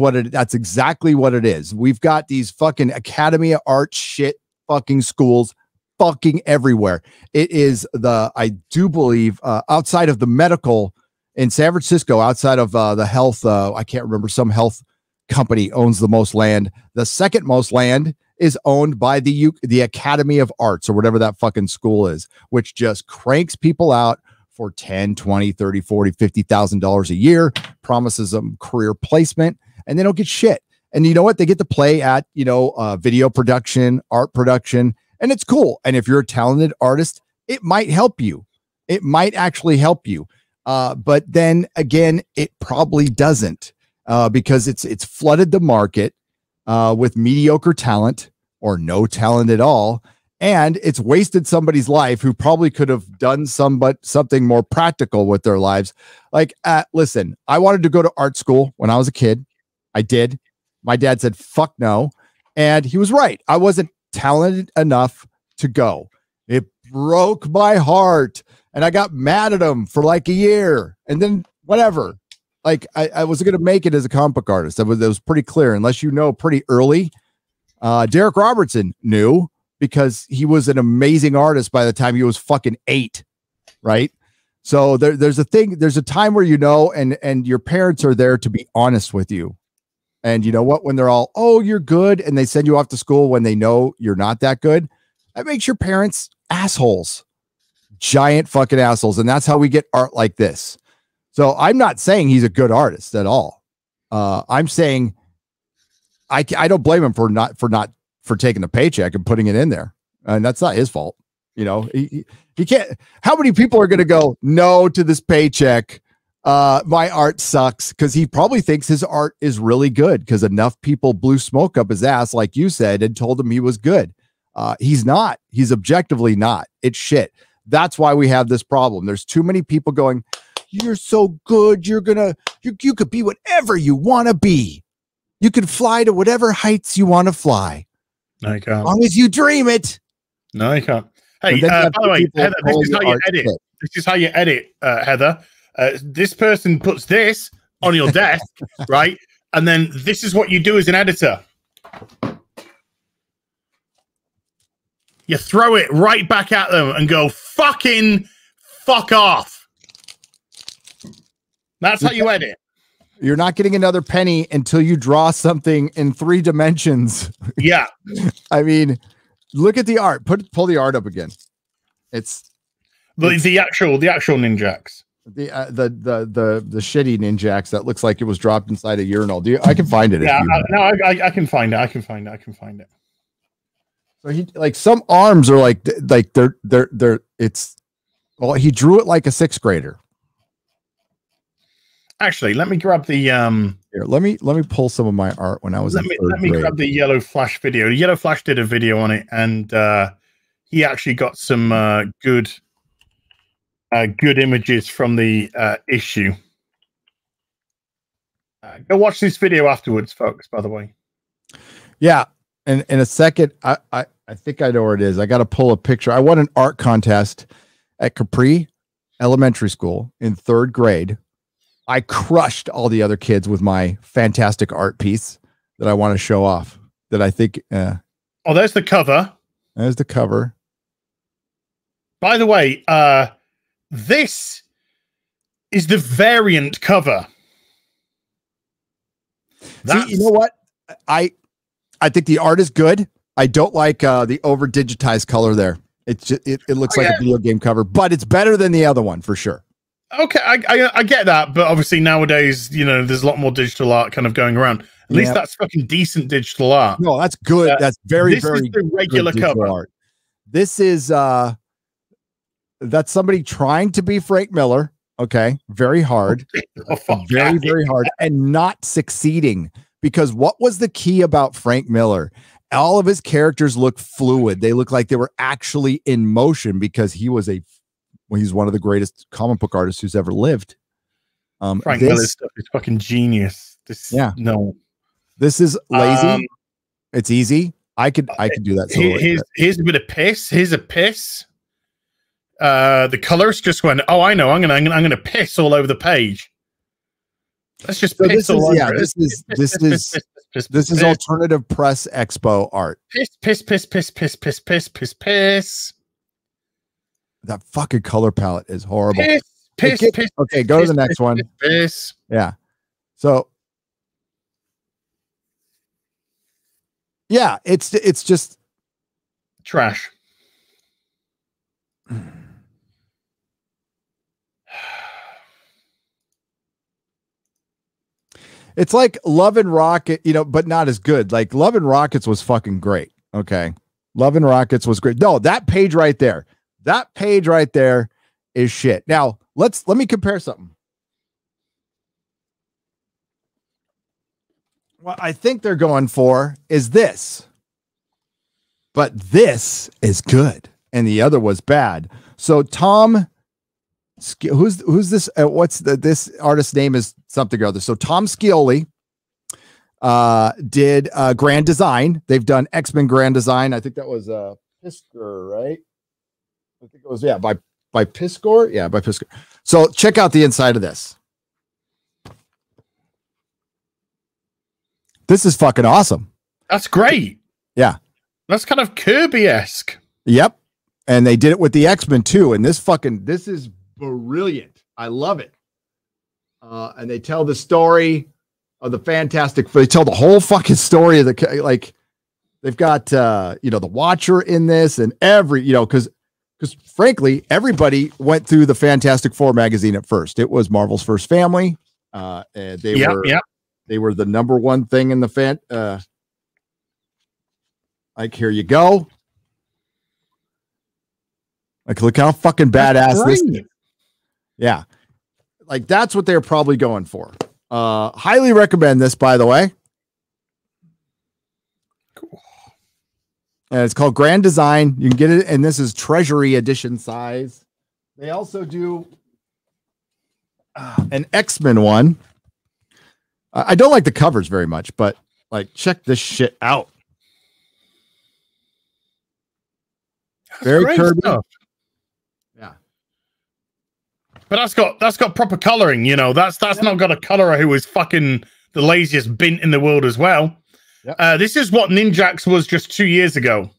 exactly what it is. We've got these fucking Academy of Art shit fucking schools fucking everywhere. It is I do believe outside of the medical in San Francisco, outside of the health, I can't remember, some health company owns the most land. The second most land is owned by the Academy of Arts or whatever that fucking school is, which just cranks people out for 10, 20, 30, 40, $50,000 a year, promises them career placement, and they don't get shit. And you know what? They get to play at, video production, art production, and it's cool. And if you're a talented artist, it might help you. It might actually help you. But then again, it probably doesn't, because it's flooded the market with mediocre talent or no talent at all. And it's wasted somebody's life who probably could have done something more practical with their lives. Like, listen, I wanted to go to art school when I was a kid. I did. My dad said, fuck no. And he was right. I wasn't talented enough to go. It broke my heart. And I got mad at him for like a year. And then whatever. Like, I wasn't going to make it as a comic book artist. That was pretty clear. Unless you know pretty early. Derek Robertson knew, because he was an amazing artist by the time he was fucking 8, right? So there's a time where and your parents are there to be honest with you. And you know what? When they're all, oh, you're good, and they send you off to school when they know you're not that good, that makes your parents assholes, giant fucking assholes. And that's how we get art like this. So I'm not saying he's a good artist at all. I'm saying I don't blame him for taking the paycheck and putting it in there. And that's not his fault. He can't. How many people are going to go no to this paycheck? My art sucks, because he probably thinks his art is really good because enough people blew smoke up his ass, like you said, and told him he was good. He's not. He's objectively not. It's shit. That's why we have this problem. There's too many people going, you're so good. You could be whatever you want to be. You can fly to whatever heights you want to fly. No, you can't. As long as you dream it. No, you can't. Hey, by the way, Heather, this is how you edit. This is how you edit, Heather. This person puts this on your desk, right? And then this is what you do as an editor. You throw it right back at them and go, fuck off. That's how you edit. You're not getting another penny until you draw something in 3 dimensions. Yeah. I mean, look at the art. Pull the art up again. It's the actual Ninjax. The shitty Ninjax that looks like it was dropped inside a urinal. I can find it. Yeah, I can find it. I can find it. So he, like, some arms are like they're he drew it like a 6th grader. Actually, let me grab the here, let me pull some of my art when I was let me grab the Yellow Flash video. Yellow Flash did a video on it, and he actually got some good images from the issue. Go watch this video afterwards, folks, by the way. Yeah, and in a second, I think I know where it is. I got to pull a picture. I won an art contest at Capri Elementary School in 3rd grade. I crushed all the other kids with my fantastic art piece that I want to show off. That I think. Oh, there's the cover. There's the cover. By the way, this is the variant cover. See, you know what? I think the art is good. I don't like the over digitized color there. It's just, it looks like a video game cover, but it's better than the other one for sure. Okay, I get that, but obviously nowadays, there's a lot more digital art kind of going around. At least that's fucking decent digital art. No, that's good. That's very this is the regular cover art. This is that's somebody trying to be Frank Miller. Okay, very hard, very hard, and not succeeding because what was the key about Frank Miller? All of his characters look fluid. They look like they were actually in motion because he's one of the greatest comic book artists who's ever lived. Frank Miller's stuff is fucking genius. This is lazy. It's easy. I could do that. Here's a bit of piss. Here's a piss. The colors just went, oh, I know. I'm gonna piss all over the page. Let's just piss all over it. This is Alternative Press Expo art. Piss. That fucking color palette is horrible. Piss. Okay, go to the next one. Piss. Yeah. So yeah, it's just trash. It's like Love and Rocket, but not as good. Like Love and Rockets was fucking great. Okay. Love and Rockets was great. No, that page right there is shit. Now let me compare something. What I think they're going for is this, but this is good and the other was bad. So Tom, who's this? This artist's name is something or other. So Tom Scioli did Grand Design. They've done X-Men Grand Design. I think that was Piskor, right? I think it was by Piskor. Yeah, by Piskor. So check out the inside of this. This is fucking awesome. That's great. Yeah. That's kind of Kirby-esque. Yep. And they did it with the X-Men too. And this is brilliant. I love it. And they tell the story of the they tell the whole fucking story of they've got, the Watcher in this and because frankly, everybody went through the Fantastic Four magazine at first. It was Marvel's first family. And they were the number one thing in the here you go. Like, look how fucking badass this is. Yeah. Like, that's what they're probably going for. Highly recommend this, by the way. Cool. And it's called Grand Design. You can get it, and this is Treasury Edition size. They also do an X-Men one. I don't like the covers very much, but like, check this shit out. That's very Kirby. Stuff. Yeah. But that's got proper coloring, That's not got a colorer who is fucking the laziest bint in the world as well. Yep. This is what Ninjax was just 2 years ago.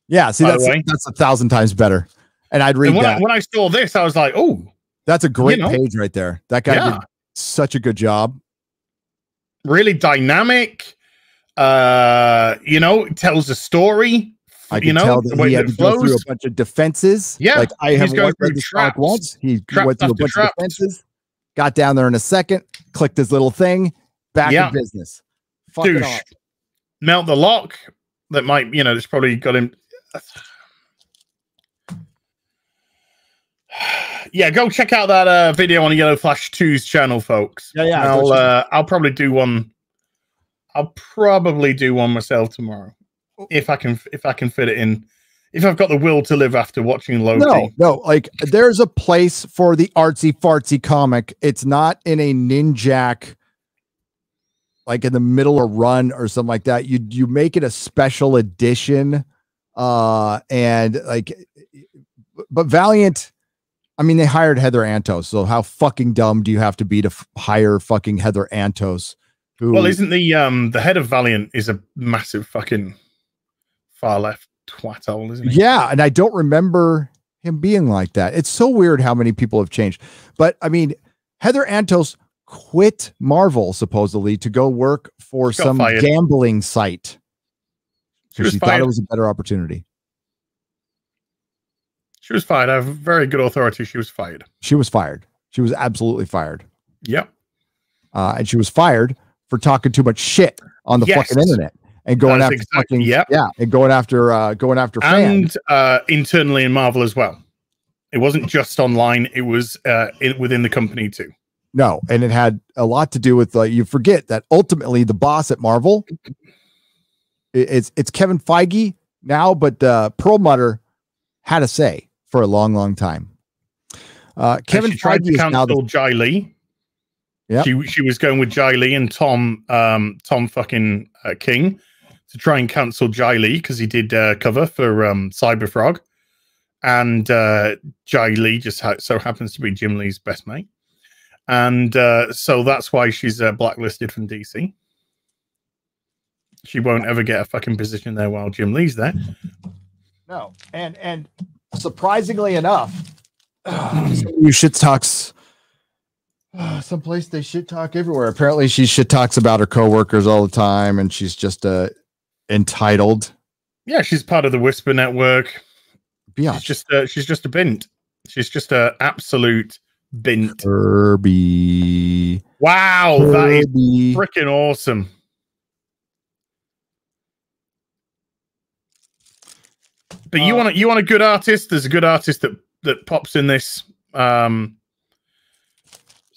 Yeah, see, that's 1,000 times better. And I'd read that. When I saw this, I was like, oh. That's a great page right there. That guy did such a good job. Really dynamic. It tells a story. I can tell that he had to go through a bunch of defenses. Yeah, like I have read this comic once. He went through a bunch of defenses, got down there in a second, clicked his little thing, back in business. Fucking off. Melt the lock. That might, it's probably got him. Yeah, go check out that video on Yellow Flash 2's channel, folks. Yeah. I'll probably do one. I'll probably do one myself tomorrow. If I can fit it in, if I've got the will to live after watching Loki. No, like there's a place for the artsy fartsy comic. It's not in a Ninjak, like in the middle of run or something like that. You make it a special edition, and like, but Valiant. I mean, they hired Heather Antos. So how fucking dumb do you have to be to hire fucking Heather Antos? Well, isn't the head of Valiant is a massive fucking far left twathole, isn't he? Yeah, and I don't remember him being like that. It's so weird how many people have changed. But I mean, Heather Antos quit Marvel supposedly to go work for some gambling site. She thought it was a better opportunity. She was fired. I have very good authority. She was fired. She was fired. She was absolutely fired. Yep. And she was fired for talking too much shit on the fucking internet and going after and going after fans. And internally in Marvel as well. It wasn't just online. It was within the company too. No, and it had a lot to do with you forget that ultimately the boss at Marvel, it's Kevin Feige now, but Perlmutter had a say for a long, long time. Kevin Feige is now the Jai Lee. Yeah, she was going with Jai Lee and Tom fucking King to try and cancel Jai Lee because he did cover for Cyberfrog, and Jai Lee just so happens to be Jim Lee's best mate, and so that's why she's blacklisted from DC. She won't ever get a fucking position there while Jim Lee's there. No, and surprisingly enough, you shit talks. Someplace they shit talk everywhere. Apparently, she shit talks about her coworkers all the time, and she's just entitled. Yeah, she's part of the Whisper Network. Yeah, she's just a bint. She's just a absolute bint. Kirby. Wow, Kirby. That is freaking awesome. But you want a good artist? There's a good artist that pops in this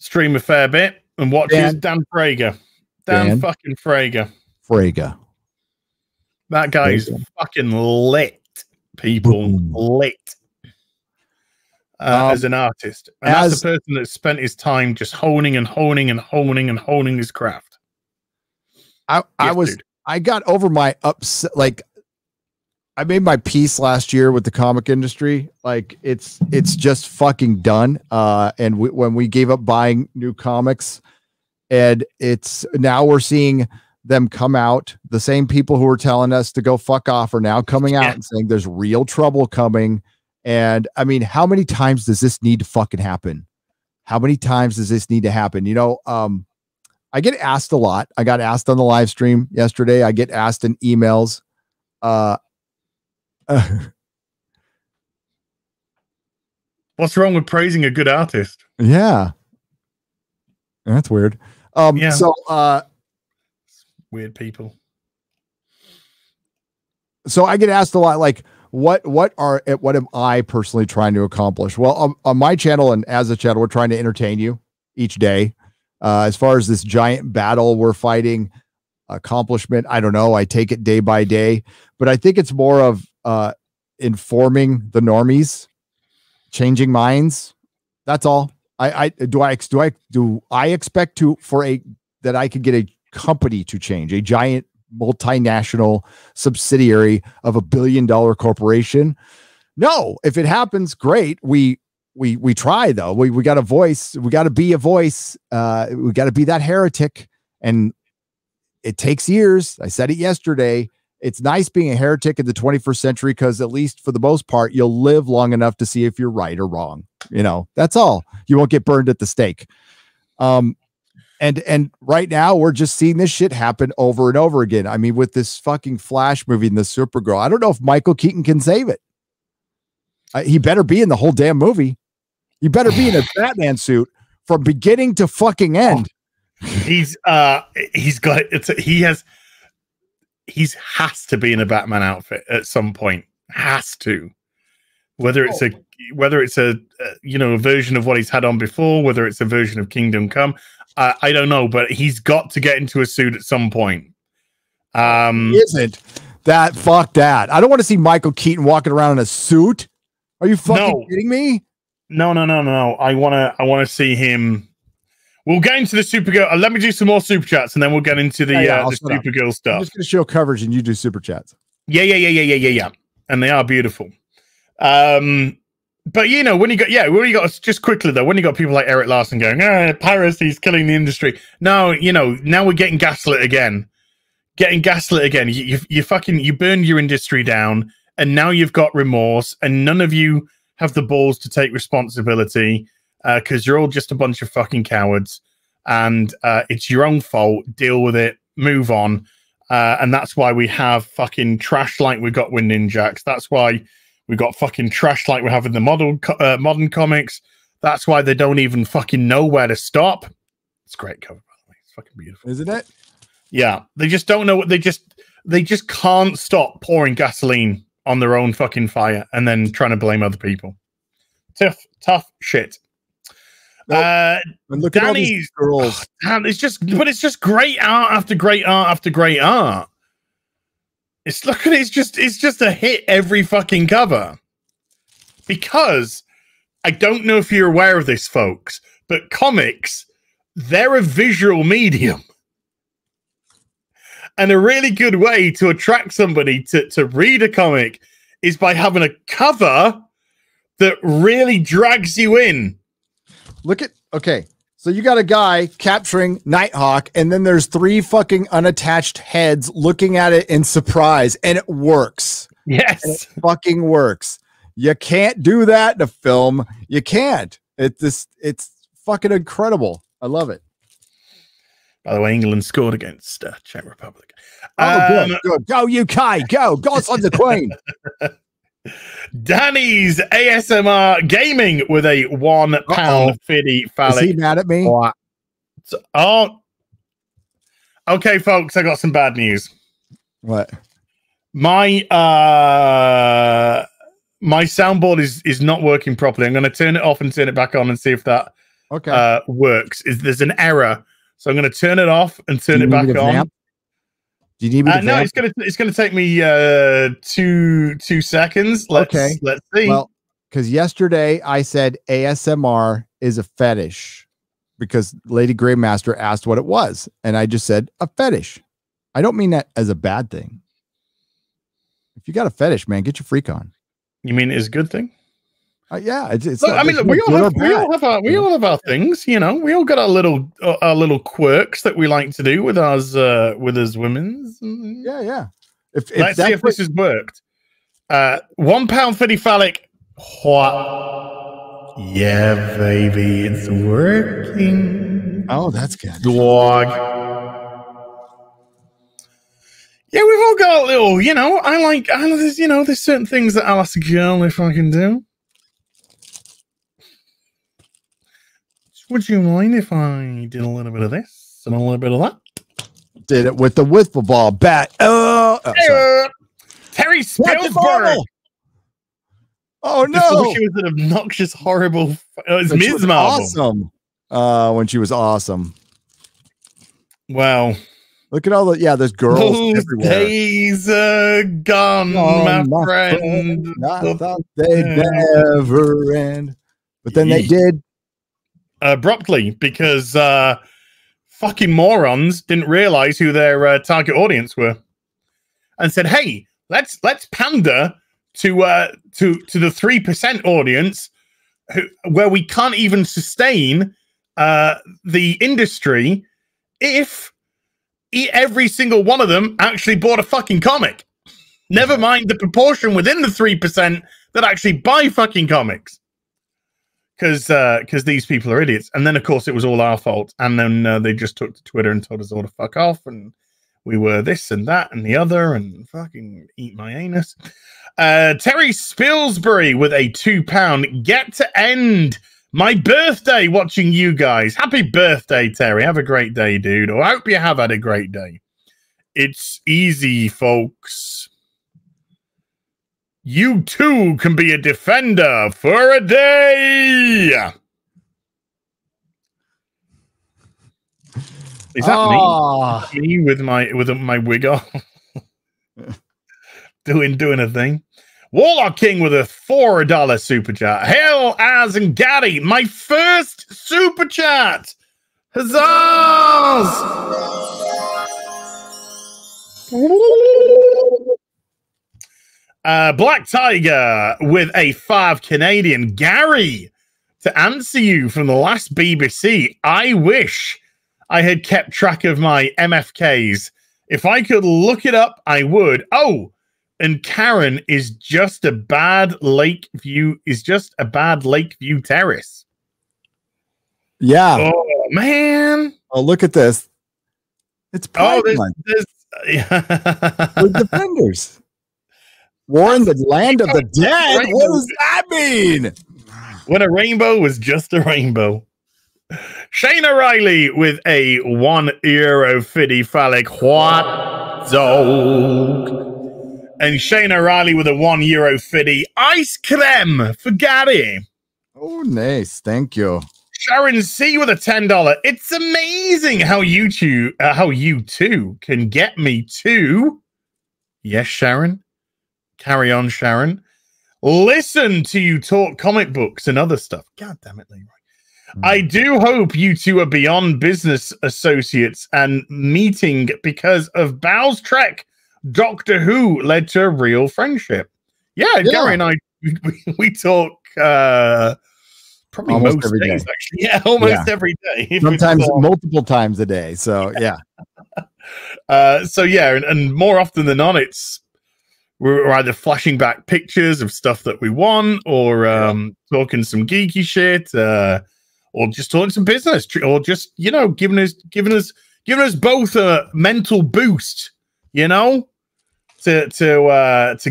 stream a fair bit and watches Dan Frager. Dan fucking Frager. That guy's fucking lit, people. Lit. As an artist. And that's the person that spent his time just honing and honing and honing and honing his craft. I got over my upset. Like, I made my peace last year with the comic industry. Like, it's just fucking done. And when we gave up buying new comics, and it's now we're seeing them come out. The same people who were telling us to go fuck off are now coming out and saying there's real trouble coming. And I mean, how many times does this need to fucking happen? How many times does this need to happen? You know, I get asked a lot. I got asked on the live stream yesterday. I get asked in emails. What's wrong with praising a good artist? Yeah, that's weird. So weird people. So I get asked a lot, like, what am I personally trying to accomplish? Well, on my channel and as a channel, we're trying to entertain you each day. As far as this giant battle we're fighting, accomplishment, I don't know. I take it day by day, but I think it's more of informing the normies, changing minds. That's all. Do I expect that I could get a company to change, a giant multinational subsidiary of $1 billion corporation? No. If it happens, great. We try though. We got a voice. We got to be a voice. We got to be that heretic, and it takes years. I said it yesterday. It's nice being a heretic in the 21st century because at least for the most part, you'll live long enough to see if you're right or wrong. You know, that's all. You won't get burned at the stake. And right now we're just seeing this shit happen over and over again. I mean, with this fucking Flash movie and the Supergirl, I don't know if Michael Keaton can save it. He better be in the whole damn movie. He better be in a Batman suit from beginning to fucking end. He has to be in a Batman outfit at some point. Has to. Whether it's a a version of what he's had on before, whether it's a version of Kingdom Come, I don't know, but he's got to get into a suit at some point. Isn't that fuck that? I don't want to see Michael Keaton walking around in a suit. Are you fucking kidding me? No. I want to see him. We'll get into the Supergirl. Let me do some more super chats, and then we'll get into the Supergirl stuff. I'm just going to show coverage, and you do super chats. Yeah. And they are beautiful. But you know, when you got just quickly though, when you got people like Eric Larson going, piracy's killing the industry. No, now we're getting gaslit again. You burned your industry down, and now you've got remorse, and none of you have the balls to take responsibility. Because you're all just a bunch of fucking cowards, and it's your own fault. Deal with it, move on, and that's why we have fucking trash like we got with Ninjax. That's why we got fucking trash like we have in the modern comics. That's why they don't even fucking know where to stop. It's a great cover, by the way. It's fucking beautiful, isn't it? Yeah, they just don't know what they just can't stop pouring gasoline on their own fucking fire and then trying to blame other people. Tough shit. And look at all these girls. Damn, it's just great art after great art after great art. It's just a hit every fucking cover. Because I don't know if you're aware of this, folks, but comics, they're a visual medium. And a really good way to attract somebody to read a comic is by having a cover that really drags you in. Okay, so you got a guy capturing Nighthawk, and then there's 3 fucking unattached heads looking at it in surprise, and it works. Yes. And it fucking works. You can't do that in a film. You can't. It's fucking incredible. I love it. By the way, England scored against Czech Republic. Good. Go UK. Go. God's on the Queen. Danny's ASMR Gaming with a £1.50 phallic. Is he mad at me? Oh, okay, folks. I got some bad news. What? My soundboard is not working properly. I'm going to turn it off and turn it back on and see if that works. There's an error, so I'm going to turn it off and turn it back on. Do you need me to no, it's gonna take me 2 seconds. Let's see. Well, because yesterday I said ASMR is a fetish because Lady Greymaster asked what it was, and I just said a fetish. I don't mean that as a bad thing. If you got a fetish, man, get your freak on. You mean it's a good thing? Yeah, it's look, I mean, we all have our things, you know. We all got our little quirks that we like to do with us women's. Yeah. Let's see if this has worked. £1.50 phallic. What? Yeah, baby, it's working. Oh, that's good. Dog. Yeah, we've all got a little, you know. There's certain things that I'll ask a girl if I can do. Would you mind if I did a little bit of this and a little bit of that? Did it with the wiffle ball bat. Terry Spilsberg. Oh no! She was an obnoxious, horrible. It's Ms. Marvel. Awesome. When she was awesome. Wow. Look at all the there's girls everywhere. Days are gone, my friend. I thought they'd never end, but then they did. Abruptly, because fucking morons didn't realize who their target audience were, and said, "Hey, let's pander to the 3% audience, where we can't even sustain the industry if every single one of them actually bought a fucking comic. Never mind the proportion within the 3% that actually buy fucking comics." Because these people are idiots. And then, of course, it was all our fault. And then they just took to Twitter and told us all to fuck off. And we were this and that and the other and fucking eat my anus. Terry Spilsbury with a £2. Get to end my birthday watching you guys. Happy birthday, Terry. Have a great day, dude. Or I hope you have had a great day. It's easy, folks. You too can be a defender for a day. Is that me with my wig on? doing a thing. Warlock King with a $4 super chat. Hail Az and Gaddy, my first super chat. Huzzahs! Black Tiger with a 5 Canadian. Gary, to answer you from the last BBC, I wish I had kept track of my MFKs. If I could look it up, I would. Oh, and Karen is just a bad Lakeview terrace. Yeah. Oh man. Oh, look at this. It's Pride Month. With Defenders. War in the land of the dead. What does that mean? When a rainbow was just a rainbow. Shayna Riley with a €1.50 phallic. What dog? And Shayna Riley with a €1.50 ice creme for Gary. Oh, nice. Thank you. Sharon C with a $10. It's amazing how you two can get me to. Yes, Sharon. Carry on, Sharon. Listen to you talk comic books and other stuff. God damn it, Leroy. I do hope you two are beyond business associates and meeting because of Bao's trek. Doctor Who led to a real friendship. Yeah, Gary and I, we talk probably almost most every days, day. actually. Yeah, almost every day. Sometimes multiple times a day. So, yeah. And more often than not, we're either flashing back pictures of stuff that we want, or talking some geeky shit, or just talking some business, or just giving us both a mental boost, to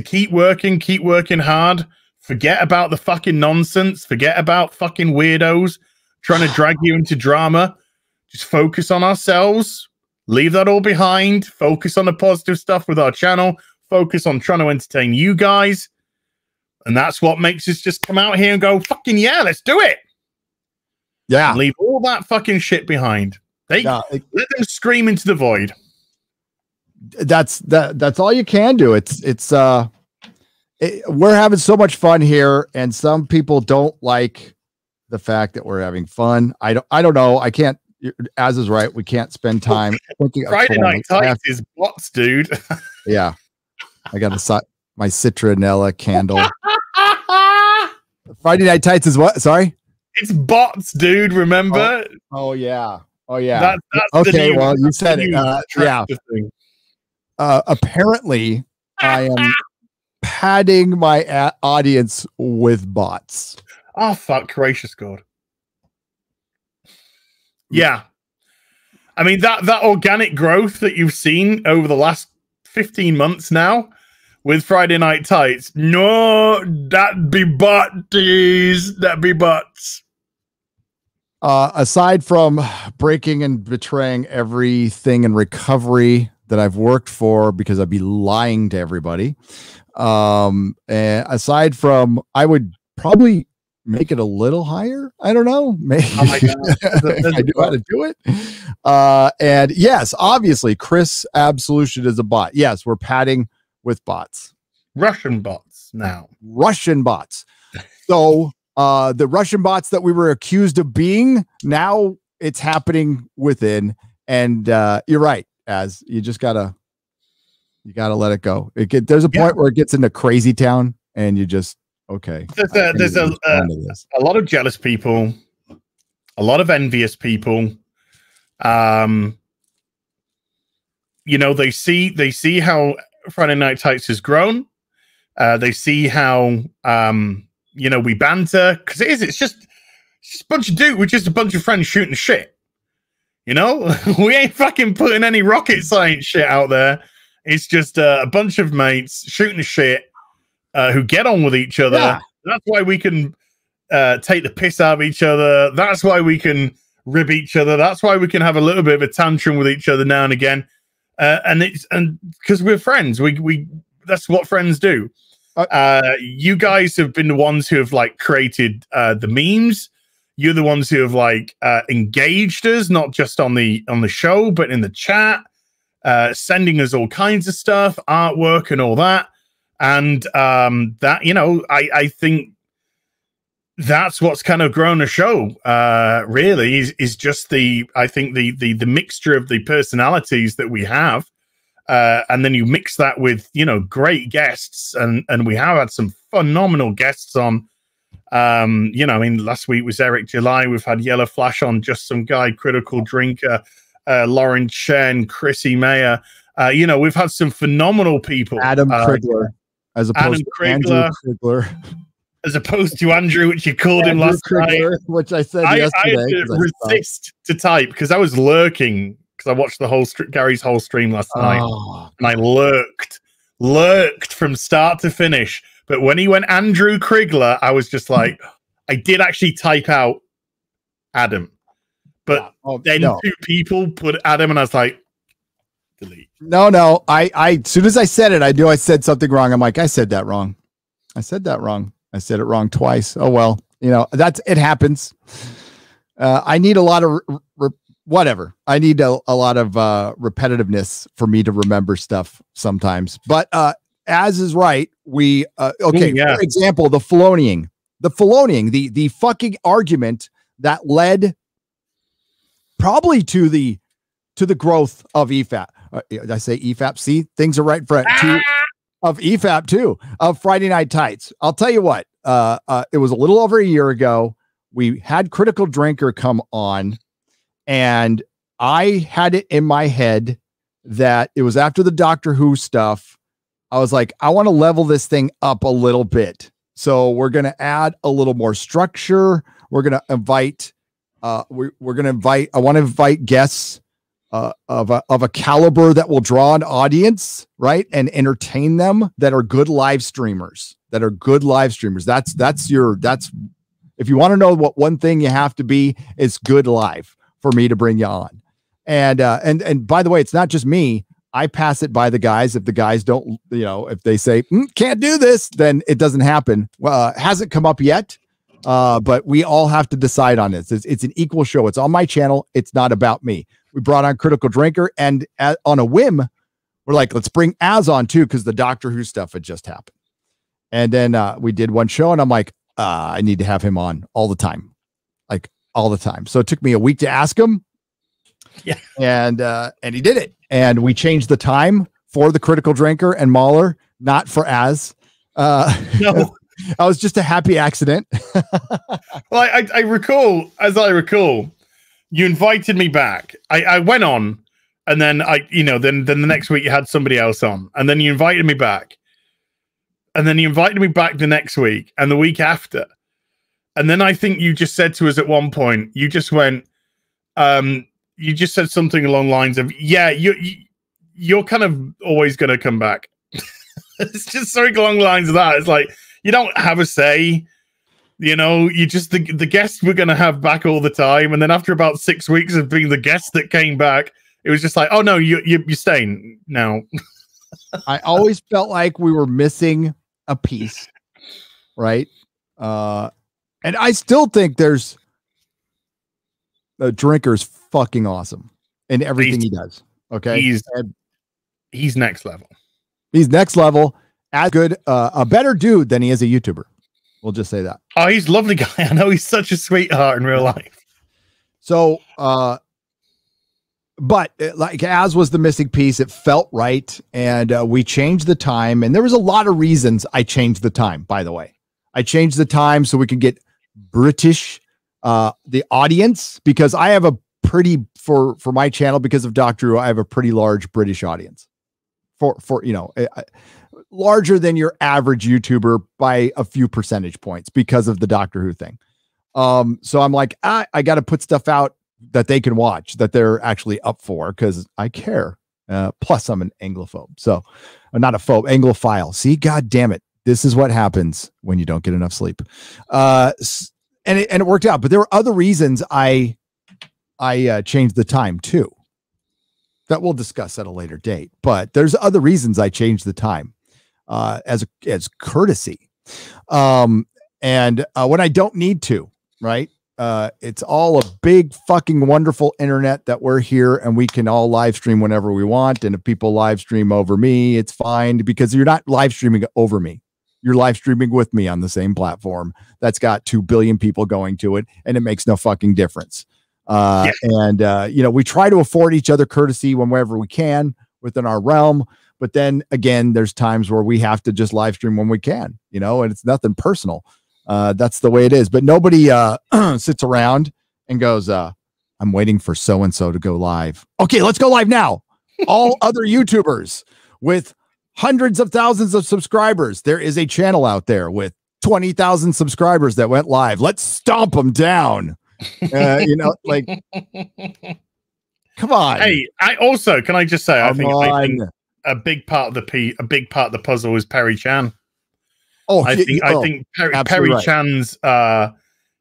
keep working hard, forget about the fucking nonsense, forget about fucking weirdos trying to drag you into drama, just focus on ourselves, leave that all behind, focus on the positive stuff with our channel, focus on trying to entertain you guys. And that's what makes us just come out here and go, fucking yeah, let's do it. Yeah. And leave all that fucking shit behind. Let them scream into the void. That's all you can do. We're having so much fun here, and some people don't like the fact that we're having fun. I don't know. I can't. Az is right. We can't spend time thinking. Friday Night Tights is bots, dude. Yeah, I got my citronella candle. Friday Night Tights is what? Sorry, it's bots, dude. Remember? Oh yeah. That's okay. Well, you said it. Yeah. Apparently, I am padding my audience with bots. Oh, fuck, gracious God. Yeah. I mean, that organic growth that you've seen over the last 15 months now with Friday Night Tights, no, that'd be botties. That'd be bots. Aside from breaking and betraying everything in recovery that I've worked for, because I'd be lying to everybody. And aside from, I would probably make it a little higher. I don't know. Maybe if I knew how to do it. And yes, obviously, Chris Absolution is a bot. Yes, we're padding with bots. Russian bots now. Russian bots. So the Russian bots that we were accused of being, now it's happening within. And you're right. As you just gotta let it go. There's a point where it gets into crazy town, and you just There's a lot of jealous people, a lot of envious people. They see how Friday Night Tights has grown. They see how we banter, because it's just a bunch of dudes. We're just a bunch of friends shooting shit. We ain't fucking putting any rocket science shit out there. It's just a bunch of mates shooting the shit who get on with each other. Yeah. That's why we can take the piss out of each other. That's why we can rib each other. That's why we can have a little bit of a tantrum with each other now and again. And because we're friends, we that's what friends do. You guys have been the ones who have created the memes. You're the ones who have engaged us, not just on the show, but in the chat, sending us all kinds of stuff, artwork and all that. And that, I think that's what's kind of grown a show, really, is just the mixture of the personalities that we have. And then you mix that with, great guests, and we have had some phenomenal guests on. Last week was Eric July. We've had Yellow Flash on, Just Some Guy, Critical Drinker, Lauren Chen, Chrissy Mayer. We've had some phenomenal people. Adam Krigler, as opposed to Andrew Krigler. As opposed to Andrew, which you called him last night. Which I said yesterday. I had to resist to type because I was lurking, because I watched the whole Gary's whole stream last night. And I lurked from start to finish. But when he went Andrew Krigler, I was just like, I did actually type out Adam. But then two people put Adam, and I was like, delete. No. I as soon as I said it, I knew I said something wrong. I'm like, I said that wrong. I said that wrong. I said it wrong twice. Oh well, it happens. I need a lot of whatever. I need a lot of repetitiveness for me to remember stuff sometimes. But as is right, we okay. For example, the Filoniing, the fucking argument that led probably to the growth of EFAP. Did I say EFAP? See, things are right in front. Of EFAP too, of Friday Night Tights. I'll tell you what, it was a little over a year ago. We had Critical Drinker come on, and I had it in my head that it was after the Doctor Who stuff. I was like, I want to level this thing up a little bit. So we're going to add a little more structure. We're going to invite, I want to invite guests of a caliber that will draw an audience, right? And entertain them, that are good live streamers, That's if you want to know what one thing you have to be, it's good live for me to bring you on. And by the way, it's not just me. I pass it by the guys. If the guys don't, if they say, can't do this, then it doesn't happen. Well, hasn't come up yet. But we all have to decide on this. It's an equal show. It's on my channel. It's not about me. We brought on Critical Drinker, and on a whim, we're like, let's bring Az on too, because the Doctor Who stuff had just happened. And then we did one show, and I'm like, I need to have him on all the time, like all the time. So it took me a week to ask him. Yeah, and he did it, and we changed the time for the Critical Drinker and Mahler, not for Az. No. I was just a happy accident. Well, I recall, you invited me back. I went on, and then then the next week you had somebody else on, and then you invited me back, and then you invited me back the next week and the week after, and then I think you just said to us at one point, you just went, you just said something along the lines of, yeah, you're kind of always going to come back. It's just something along the lines of that. It's like, you don't have a say, you just, the guests we're going to have back all the time. And then after about 6 weeks of being the guest that came back, it was just like, oh no, you're staying now. I always felt like we were missing a piece. Right. And I still think the Drinker's fucking awesome in everything he does. Okay. He's next level. He's next level. As good, a better dude than he is a YouTuber. We'll just say that. Oh, he's a lovely guy. I know he's such a sweetheart in real life. So, but like Az was the missing piece. It felt right. And we changed the time. And there was a lot of reasons I changed the time, by the way. I changed the time so we could get British, the audience, because I have a pretty, for my channel, because of Doctor Who, I have a pretty large British audience. Larger than your average YouTuber by a few percentage points because of the Doctor Who thing. So I'm like, I got to put stuff out that they can watch, that they're actually up for, because I care. Plus I'm an Anglophobe. So not a phobe, Anglophile. See, God damn it. This is what happens when you don't get enough sleep. And it worked out, but there were other reasons I changed the time too, that we'll discuss at a later date. But there's other reasons I changed the time. As courtesy. And when I don't need to, right? It's all a big fucking wonderful internet that we're here, and we can all live stream whenever we want. And if people live stream over me, it's fine, because you're not live streaming over me. You're live streaming with me on the same platform that's got 2 billion people going to it, and it makes no fucking difference. And we try to afford each other courtesy whenever we can within our realm. But then again, there's times where we have to just live stream when we can, and it's nothing personal. That's the way it is. But nobody sits around and goes, I'm waiting for so-and-so to go live. Okay, let's go live now. All other YouTubers with hundreds of thousands of subscribers. There is a channel out there with 20,000 subscribers that went live. Let's stomp them down. Like, come on. Hey, can I just say, I think a big part of the puzzle is Perry Chan. I think Perry right. Chan's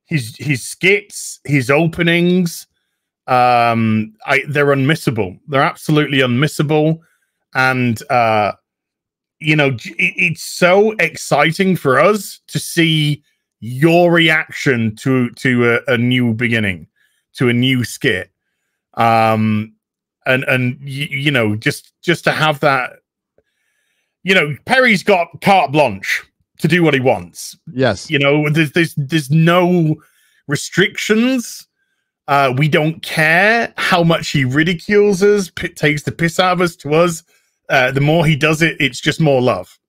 his skits, his openings, they're unmissable. They're absolutely unmissable, and it's so exciting for us to see your reaction to a new beginning. to a new skit. And you know, just to have that, you know, Perry's got carte blanche to do what he wants. Yes. You know, there's no restrictions. We don't care how much he ridicules us, takes the piss out of us to us. The more he does it, it's just more love,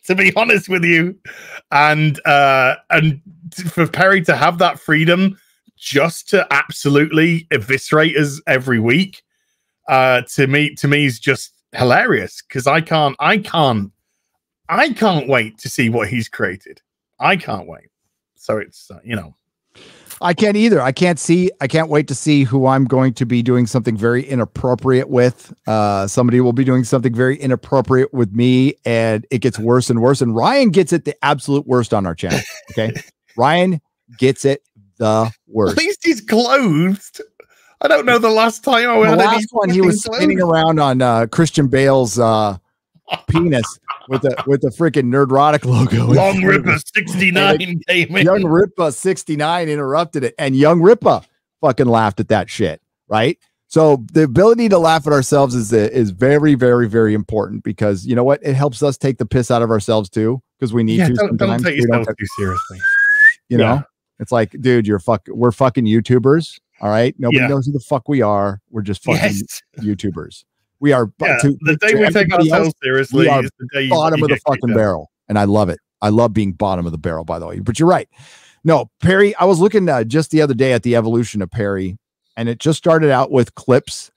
to be honest with you. And for Perry to have that freedom just to absolutely eviscerate us every week, to me is just hilarious, because I can't wait to see what he's created. I can't wait. So it's you know, I can't either. I can't wait to see who I'm going to be doing something very inappropriate with. Somebody will be doing something very inappropriate with me, and it gets worse and worse. And Ryan gets it the absolute worst on our channel. Okay. Ryan gets it the worst. At least he's clothed. I don't know the last time I the last one he was spinning around on Christian Bale's penis with the freaking Nerdrotic logo. Young Ripper 69 came in. Young Ripper 69 interrupted it, and Young Ripper fucking laughed at that shit, right? So the ability to laugh at ourselves is very, very, very important, because you know what? It helps us take the piss out of ourselves too, because we need to. Don't take yourself too seriously. You know, it's like, dude, we're fucking YouTubers. All right. Nobody knows who the fuck we are. We're just fucking YouTubers. We are the day we take ourselves seriously is the day bottom of the fucking barrel. And I love it. I love being bottom of the barrel, by the way. But you're right. No, Perry, I was looking just the other day at the evolution of Perry, and it just started out with clips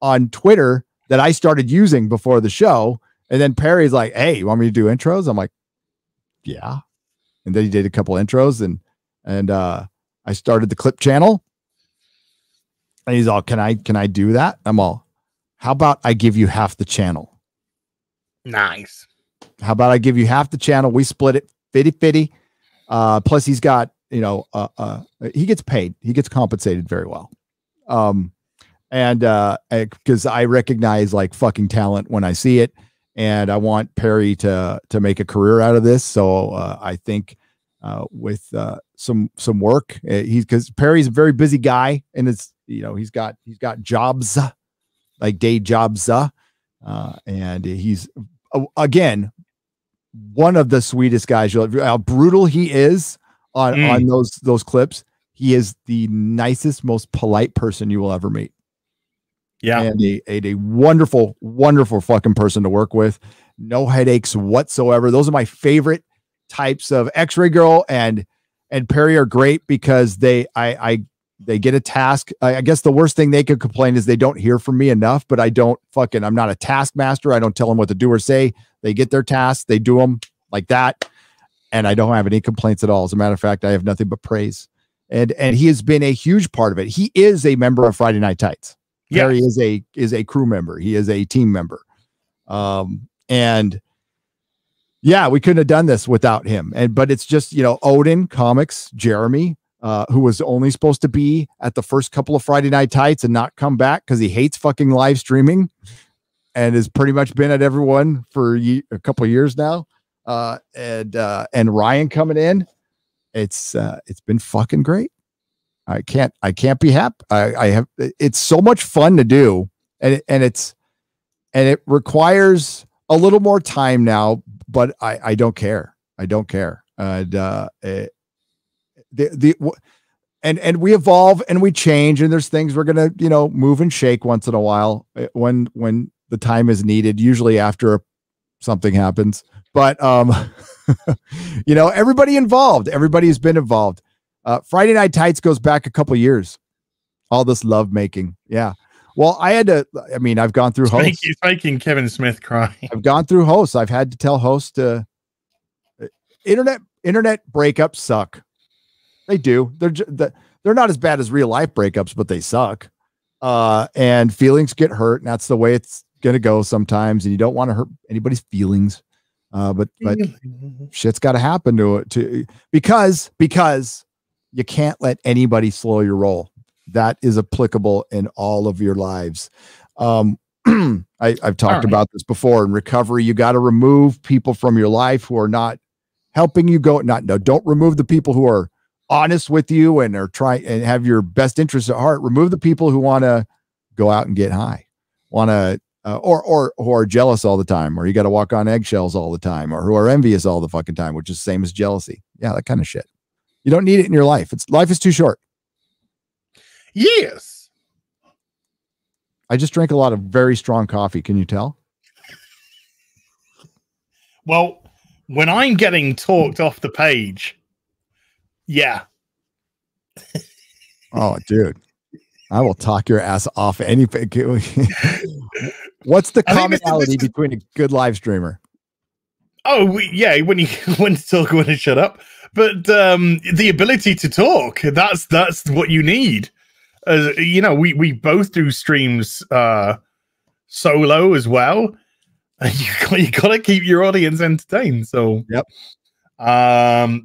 on Twitter that I started using before the show. And then Perry's like, hey, you want me to do intros? I'm like, yeah. And then he did a couple intros, and I started the clip channel. And he's all, can I do that? I'm all, how about I give you half the channel? Nice. How about I give you half the channel? We split it 50-50. Plus he's got, you know, he gets paid. He gets compensated very well. And because I recognize like fucking talent when I see it, and I want Perry to make a career out of this. So I think with some work, because Perry's a very busy guy, and it's, you know, he's got jobs, like day jobs, and he's again one of the sweetest guys. How brutal he is on those clips. He is the nicest, most polite person you will ever meet. Yeah, and a wonderful, wonderful fucking person to work with. No headaches whatsoever. Those are my favorite types of X-Ray Girl and Perry are great, because they get a task. I guess the worst thing they could complain is they don't hear from me enough, but I'm not a taskmaster. I don't tell them what to do or say. They get their tasks, they do them like that. And I don't have any complaints at all. As a matter of fact, I have nothing but praise. And he has been a huge part of it. He is a member of Friday Night Tights. Yes. Perry is a crew member. He is a team member. And yeah, we couldn't have done this without him. But it's just, you know, Odin Comics, Jeremy, who was only supposed to be at the first couple of Friday Night Tights and not come back because he hates fucking live streaming, and has pretty much been at everyone for a couple of years now. And Ryan coming in, it's been fucking great. I can't be happy. It's so much fun to do, and it requires a little more time now, but I don't care. I don't care. And we evolve and we change, and there's things we're gonna, you know, move and shake once in a while when the time is needed, usually after something happens. But you know, everybody's been involved. Friday Night Tights goes back a couple years. All this love making. Yeah. Well, I've gone through hosts. He's making Kevin Smith cry. I've gone through hosts. I've had to tell hosts to internet breakups suck. They do. They're not as bad as real life breakups, but they suck. And feelings get hurt, and that's the way it's gonna go sometimes. And you don't want to hurt anybody's feelings. But shit's got to happen to because you can't let anybody slow your roll. That is applicable in all of your lives. I've talked about this before. In recovery, you got to remove people from your life who are not helping you go. Don't remove the people who are honest with you and are trying and have your best interests at heart. Remove the people who want to go out and get high, want to or who are jealous all the time, or you got to walk on eggshells all the time, or who are envious all the fucking time, which is the same as jealousy. Yeah, that kind of shit. You don't need it in your life. Life is too short. Yes. I just drank a lot of very strong coffee. Can you tell? Well, when I'm getting talked off the page, yeah. Oh, dude. I will talk your ass off anything. What's the commonality between a good live streamer? Oh, yeah, when to talk, when to shut up. But the ability to talk, that's what you need. You know, we both do streams solo as well. You got to keep your audience entertained. So, yep.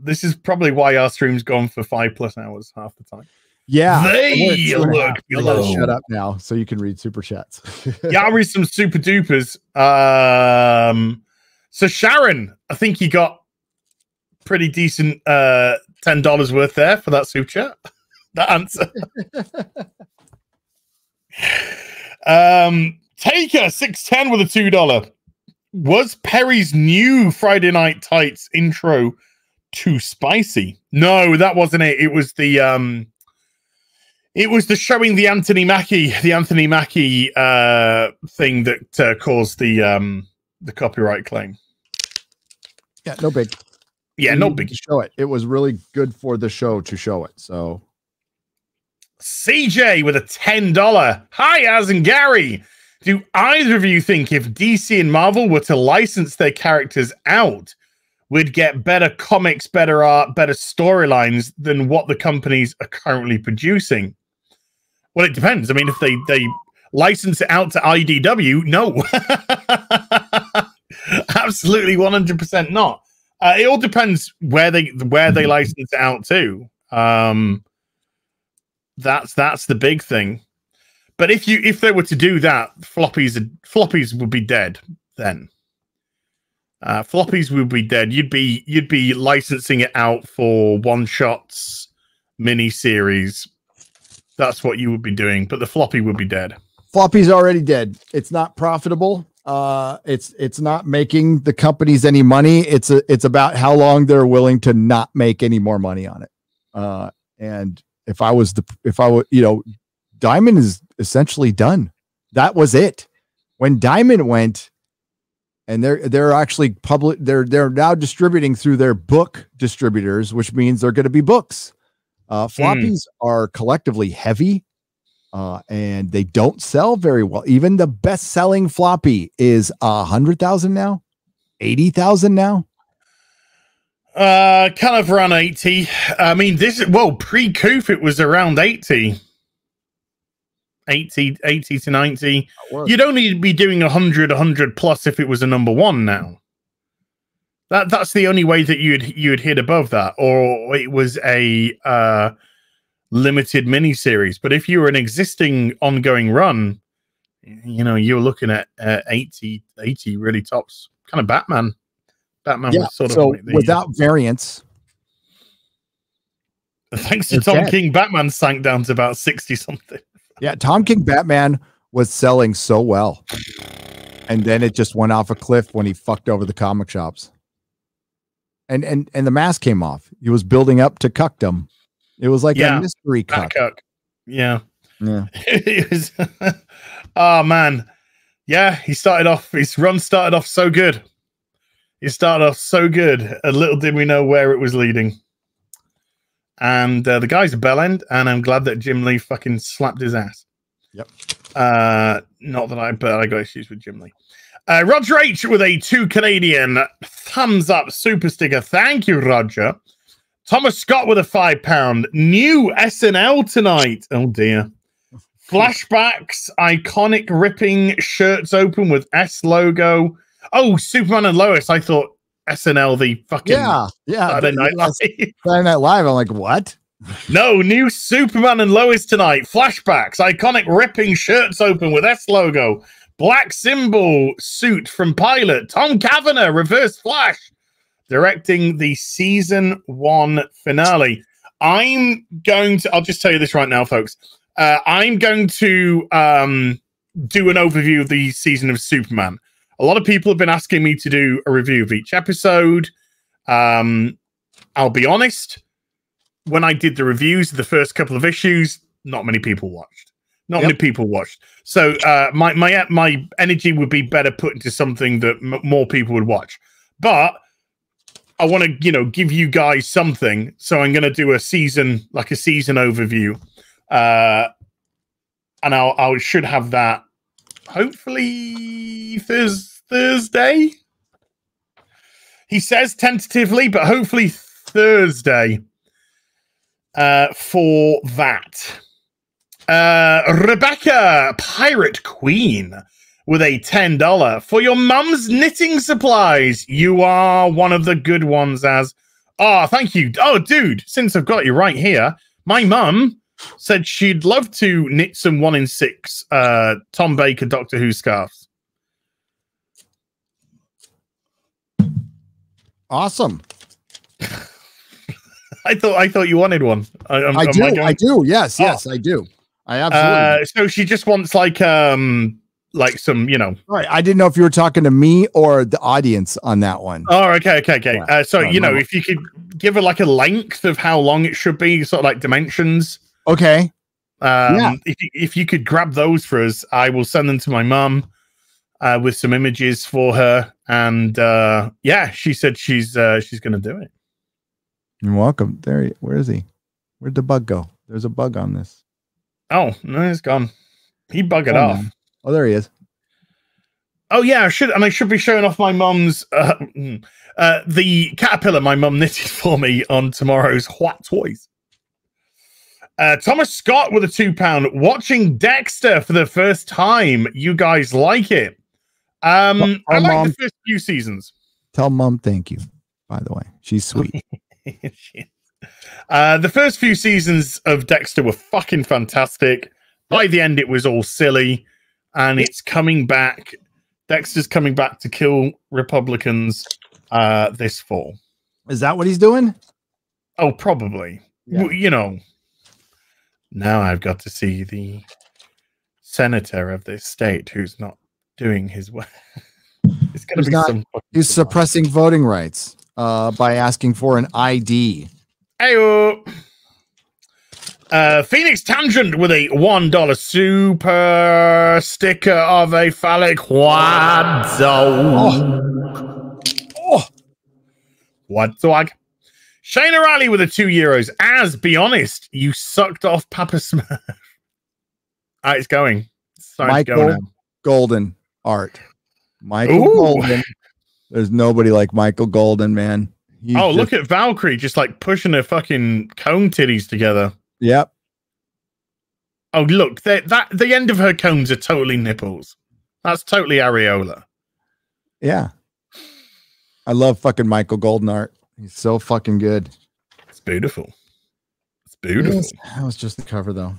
This is probably why our stream's gone for 5+ hours half the time. Yeah, they look below. I gotta shut up now so you can read super chats. Yeah, I'll read some super dupers. So Sharon, I think you got pretty decent $10 worth there for that super chat. That answer. Taker 610 with a $2. Was Perry's new Friday Night Tights intro too spicy? No, that wasn't it. It was the showing the Anthony Mackie thing that caused the copyright claim. Yeah, no big. Yeah, no big. Show it. It was really good for the show to show it. So CJ with a $10. Hi, Az and Gary. Do either of you think if DC and Marvel were to license their characters out, we'd get better comics, better art, better storylines than what the companies are currently producing? Well, it depends. I mean, if they license it out to IDW, no. Absolutely 100% not. It all depends where they license it out to. That's the big thing. But if they were to do that, floppies would be dead then. Floppies would be dead. You'd be licensing it out for one-shots, mini-series. That's what you would be doing, but the floppy would be dead. Floppy's already dead. It's not profitable. It's not making the companies any money. It's about how long they're willing to not make any more money on it. And if I was, Diamond is essentially done. That was it. When Diamond went, and they're actually public, they're now distributing through their book distributors, which means they're going to be books. Floppies are collectively heavy, and they don't sell very well. Even the best-selling floppy is 100,000 now, 80,000 now. Kind of around 80. I mean, pre-Coof it was around 80 to 90. You'd only be doing 100 plus if it was a #1 now. That's the only way that you'd hit above that, or it was a limited mini-series. But if you were an existing ongoing run, you're looking at 80 really tops. Kind of Batman. Batman was sort of like without variants. Thanks to Tom King, Batman sank down to about 60 something. Yeah, Tom King Batman was selling so well, and then it just went off a cliff when he fucked over the comic shops. And the mask came off. He was building up to cuckdom. It was like a mystery cuck. Yeah. It was. Oh man, yeah. His run started off so good. And little did we know where it was leading. And the guy's a bellend, and I'm glad that Jim Lee fucking slapped his ass. Yep. Not that I got issues with Jim Lee. Roger H with a 2 Canadian thumbs up super sticker. Thank you, Roger. Thomas Scott with a £5. New SNL tonight. Oh dear. Flashbacks, iconic ripping shirts open with S logo. Oh, Superman and Lois. I thought SNL, the fucking Saturday Night Live. Saturday Night Live. I'm like, what? No, new Superman and Lois tonight. Flashbacks, iconic ripping shirts open with S logo. Black symbol suit from pilot. Tom Cavanagh, Reverse Flash, directing the season 1 finale. I'm going to, I'll just tell you this right now, folks. I'm going to do an overview of the season of Superman. A lot of people have been asking me to do a review of each episode. I'll be honest, when I did the reviews of the first couple of issues, not many people watched. Not many people watched. So my energy would be better put into something that more people would watch. But I want to, give you guys something. So I'm going to do a season overview. And I should have that hopefully Thursday. He says tentatively, but hopefully Thursday for that. Rebecca, Pirate Queen, with a $10 for your mum's knitting supplies. You are one of the good ones, as. Oh, thank you. Oh, dude, since I've got you right here, my mum said she'd love to knit some 1 in 6 Tom Baker Doctor Who scarves. Awesome. I thought you wanted one. I do. Yes, I do. I absolutely. So she just wants like some, All right. I didn't know if you were talking to me or the audience on that one. Oh, okay. Yeah. So if you could give her like a length of how long it should be, sort of like dimensions. Okay. If you could grab those for us, I will send them to my mum with some images for her. And she said she's going to do it. You're welcome. Where is he? Where'd the bug go? There's a bug on this. Oh, no, he's gone. He buggered off. Man. Oh, there he is. Oh, yeah, I should be showing off my mum's the caterpillar my mum knitted for me on tomorrow's What Toys. Thomas Scott with a £2. Watching Dexter for the first time. You guys like it? I like the first few seasons. Tell mom thank you, by the way. She's sweet. The first few seasons of Dexter were fucking fantastic. By the end, it was all silly, and it's coming back. Dexter's coming back to kill Republicans this fall. Is that what he's doing? Oh, probably. Yeah. Now I've got to see the senator of this state who's not doing his work. It's going to be some. He's suppressing voting rights by asking for an ID. Heyo. Phoenix Tangent with a $1 super sticker of a phallic what dog? Shane O'Reilly with a €2. As be honest, you sucked off Papa Smurf. It's going. Michael Golden art. Michael Golden. There's nobody like Michael Golden, man. Look at Valkyrie just like pushing her fucking cone titties together. Yep. Oh, look, the end of her cones are totally nipples. That's totally areola. Yeah. I love fucking Michael Golden art. He's so fucking good. It's beautiful. It's beautiful. That was just the cover, though.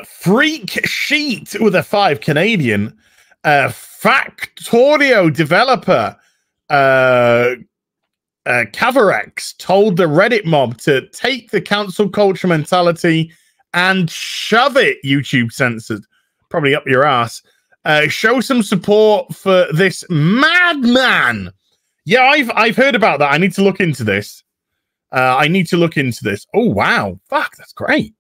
Freak Sheet with a 5 Canadian. Factorio developer Cavarex told the Reddit mob to take the cancel culture mentality and shove it, YouTube censored, probably up your ass. Show some support for this madman. Yeah, I've heard about that. I need to look into this. Oh wow, fuck, that's great.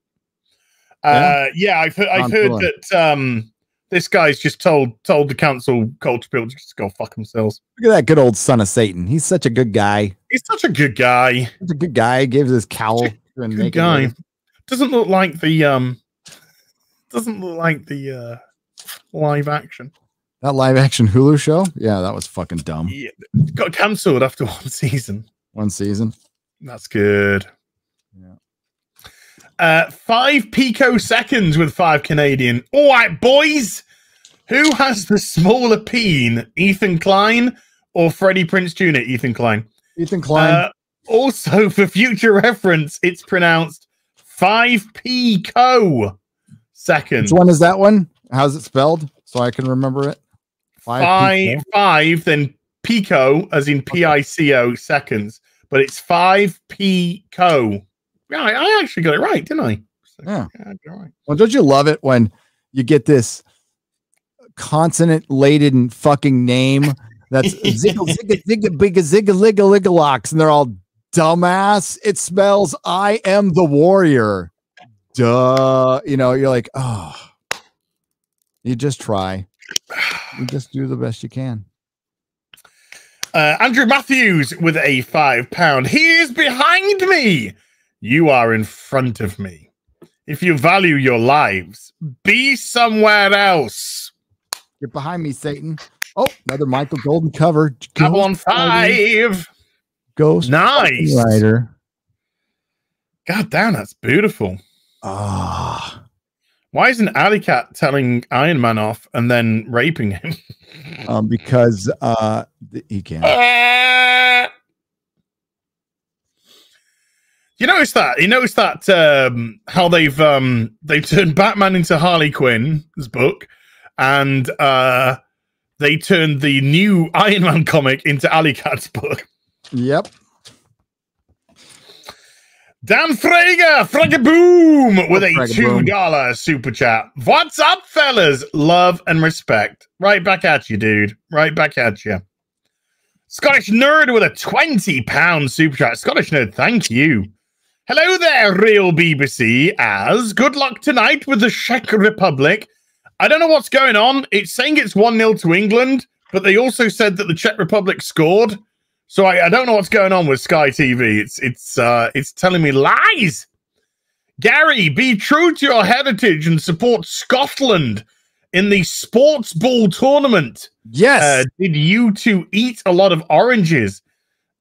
I've heard that this guy's just told the cancel culture people to just go fuck themselves. Look at that good old son of Satan. He's such a good guy. He's such a good guy. He's a good guy. He gives his cowl and good guy. Doesn't look like the live action. That live action Hulu show? Yeah, that was fucking dumb. Yeah, got cancelled after one season. That's good. Yeah. 5 picoseconds with 5 Canadian. All right, boys. Who has the smaller peen, Ethan Klein or Freddie Prinze Jr.? Ethan Klein. Ethan Klein. Also, for future reference, it's pronounced 5 picoseconds. Which one is that one? How's it spelled? So I can remember it. 5, then pico, as in PICO seconds, but it's 5 pico. Yeah, I actually got it right, didn't I? So, yeah. I got it right. Well, don't you love it when you get this consonant-laden fucking name that's zigga, zigga, zigga, bigga, zigga, ligga, ligga, locks, and they're all dumbass. It spells I am the warrior. Duh. You know, you're like, oh, you just try. You just do the best you can. Andrew Matthews with a £5. He is behind me. You are in front of me. If you value your lives, be somewhere else. Get behind me, Satan. Oh, another Michael Golden cover. I've won 5. Ghost nice Rider. God damn, that's beautiful. Ah. Why isn't Alley Cat telling Iron Man off and then raping him? Because he can. You notice that? You notice that how they've turned Batman into Harley Quinn's book, and they turned the new Iron Man comic into Alley Cat's book. Yep. Dan Fragaboom with a $2 super chat. What's up, fellas? Love and respect. Right back at you, dude. Right back at you. Scottish Nerd with a £20 super chat. Scottish Nerd, thank you. Hello there, real BBC. As good luck tonight with the Czech Republic. I don't know what's going on. It's saying it's 1-0 to England, but they also said that the Czech Republic scored. So I don't know what's going on with Sky TV. It's telling me lies. Gary, be true to your heritage and support Scotland in the sports ball tournament. Yes. Did you two eat a lot of oranges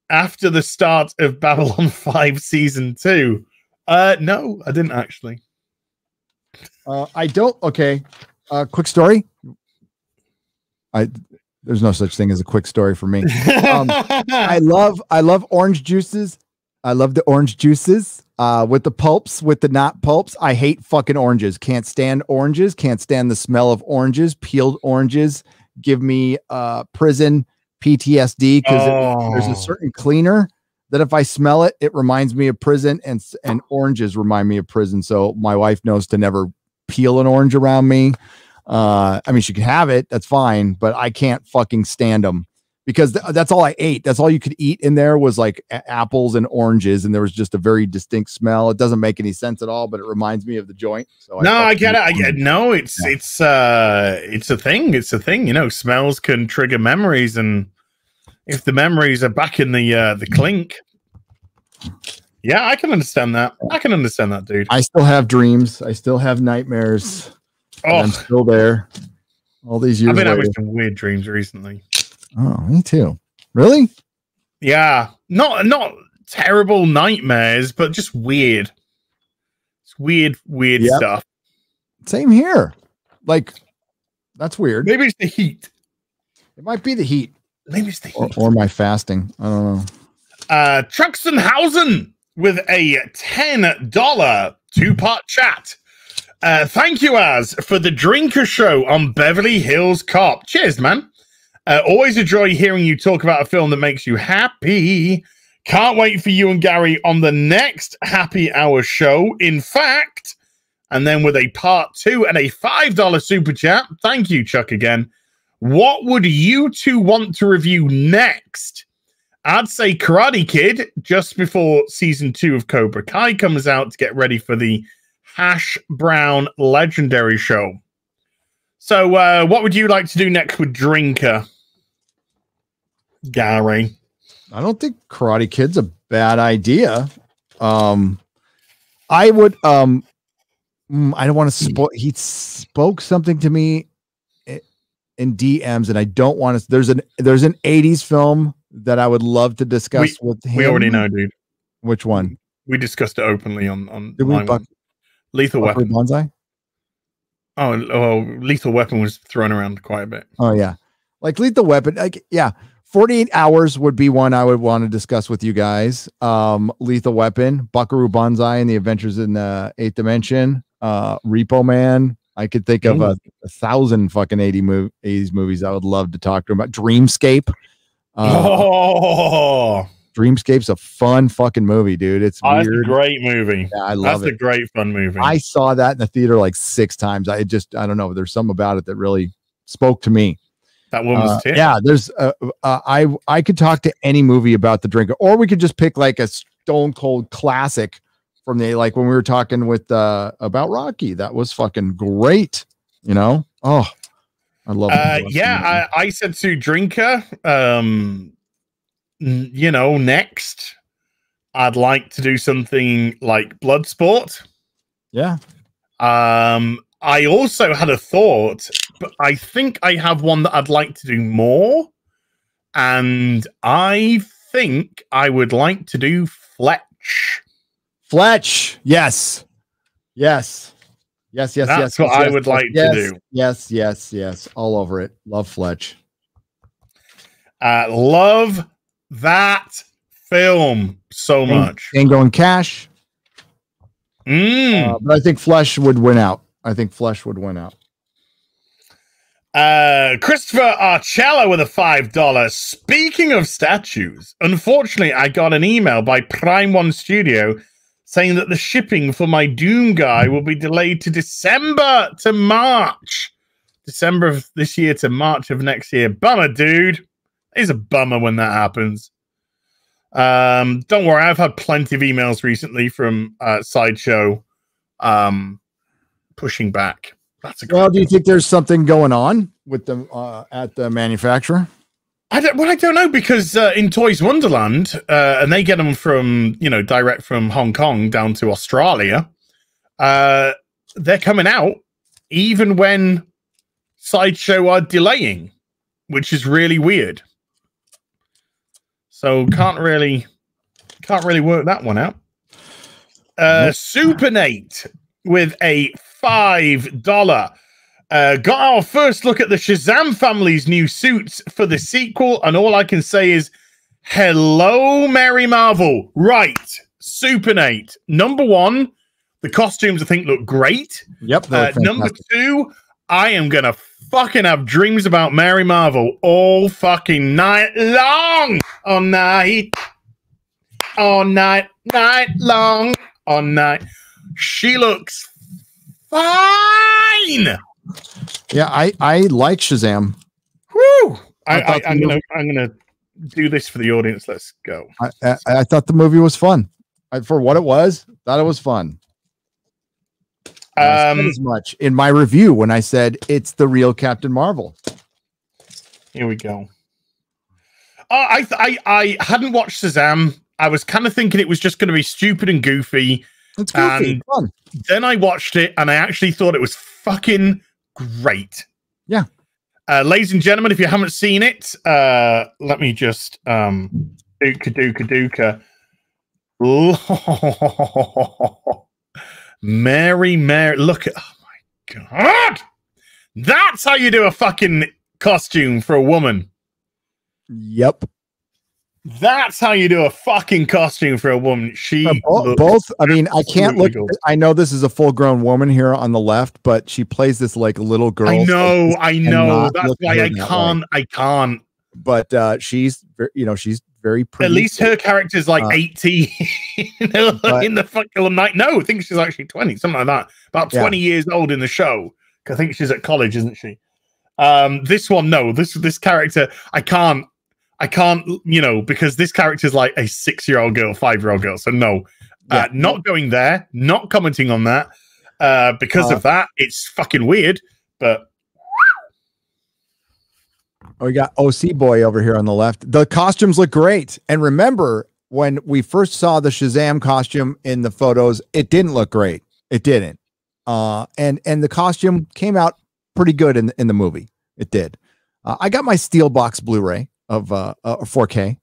after the start of Babylon 5 season 2? No, I didn't actually. I don't. Okay. Quick story. There's no such thing as a quick story for me. I love orange juices. I love the orange juices with the pulps, with the not pulps. I hate fucking oranges. Can't stand oranges. Can't stand the smell of oranges. Peeled oranges give me prison PTSD because there's a certain cleaner that if I smell it, it reminds me of prison, and oranges remind me of prison. So my wife knows to never peel an orange around me. I mean, she can have it. That's fine. But I can't fucking stand them because that's all I ate. That's all you could eat in there was like apples and oranges. And there was just a very distinct smell. It doesn't make any sense at all, but it reminds me of the joint. So no, I get it. No, it's a thing. It's a thing. You know, smells can trigger memories. And if the memories are back in the clink. Yeah, I can understand that. I can understand that, dude. I still have dreams. I still have nightmares. Oh, I'm still there. All these years. I've been later. having some weird dreams recently. Oh, me too. Really? Yeah, not terrible nightmares, but just weird. It's weird stuff. Same here. Like, that's weird. Maybe it's the heat. It might be the heat. Maybe it's the heat. Or my fasting. I don't know. Truxenhausen with a $10 two-part chat. Thank you, Az, for the drinker show on Beverly Hills Cop. Cheers, man. Always enjoy hearing you talk about a film that makes you happy. Can't wait for you and Gary on the next happy hour show. In fact, and then with a part 2 and a $5 super chat. Thank you, Chuck, again. What would you two want to review next? I'd say Karate Kid, just before season 2 of Cobra Kai comes out to get ready for the Hash Brown Legendary show. So what would you like to do next with Drinker, Gary? I don't think Karate Kid's a bad idea. I would I don't want to spoil. He spoke something to me in DMs, and I don't want to. There's an 80s film that I would love to discuss with him. We already know, dude. Which one? We discussed it openly on Did we Lethal Weapon. Bonsai? Oh, Lethal Weapon was thrown around quite a bit. Oh yeah, like Lethal Weapon. Like 48 Hours would be one I would want to discuss with you guys. Lethal Weapon, Buckaroo Banzai, and the Adventures in the 8th Dimension. Repo Man. I could think of 1,000 fucking 80s movies I would love to talk to him about. Dreamscape. Dreamscape's a fun fucking movie, dude. It's weird. That's a great movie. Yeah, I love it. That's a great fun movie. I saw that in the theater like 6 times. I don't know. There's something about it that really spoke to me. That woman's tip. Yeah, there's I could talk to any movie about the drinker, or we could just pick like a stone cold classic from the, like when we were talking with about Rocky. That was fucking great. You know? Oh, I love it. Yeah, I said to Drinker, you know, next I'd like to do something like Bloodsport. Yeah. I also had a thought, but I think I have one that I'd like to do more. And I think I would like to do Fletch. Fletch. Yes. Yes. Yes. Yes. That's yes. what yes, I yes, would like yes, to do. Yes. Yes. Yes. All over it. Love Fletch. Love that film so much. Tango and Cash. Mm. But I think Flesh would win out. I think Flesh would win out. Christopher Arcella with a $5. Speaking of statues, unfortunately, I got an email by Prime One Studio saying that the shipping for my Doom guy will be delayed to December to March. December of this year to March of next year. Bummer, dude. It's a bummer when that happens. Don't worry, I've had plenty of emails recently from Sideshow pushing back. That's a well, do you think there's something going on with them at the manufacturer? I don't know, because in Toys Wonderland, and they get them from, you know, direct from Hong Kong down to Australia, they're coming out even when Sideshow are delaying, which is really weird. So can't really work that one out. Super Nate with a $5. Got our first look at the Shazam family's new suits for the sequel, and all I can say is, hello, Mary Marvel. Right, Super Nate. Number one, the costumes I think look great. Yep. Number two, I am gonna fucking have dreams about Mary Marvel all fucking night long. All night long. All night. She looks fine. Yeah, I like Shazam. Woo! I'm gonna do this for the audience. Let's go. I thought the movie was fun. For what it was, thought it was fun. I said as much in my review when I said it's the real Captain Marvel. Here we go. I hadn't watched Shazam. I was kind of thinking it was just going to be stupid and goofy. It's goofy. And Fun. then I watched it and I actually thought it was fucking great. Yeah. Ladies and gentlemen, if you haven't seen it, let me just dooka. Mary, look at, oh my God. That's how you do a fucking costume for a woman. Yep. That's how you do a fucking costume for a woman. She both. I mean, I can't look. I know this is a full-grown woman here on the left, but she plays this like little girl. I know. That's why I can't. But she's, you know, she's very pretty. At least her character's like 18 in the fucking night. No, I think she's actually 20, something like that. About 20 years old in the show. I think she's at college, isn't she? This one, no. This character, I can't, you know, because this character is like a 6-year-old girl, 5-year-old girl. So no, not going there, not commenting on that. Because of that, it's fucking weird. But we got OC Boy over here on the left. The costumes look great. And remember, when we first saw the Shazam costume in the photos, it didn't look great. It didn't. And the costume came out pretty good in the movie. It did. I got my Steelbox Blu-ray of 4K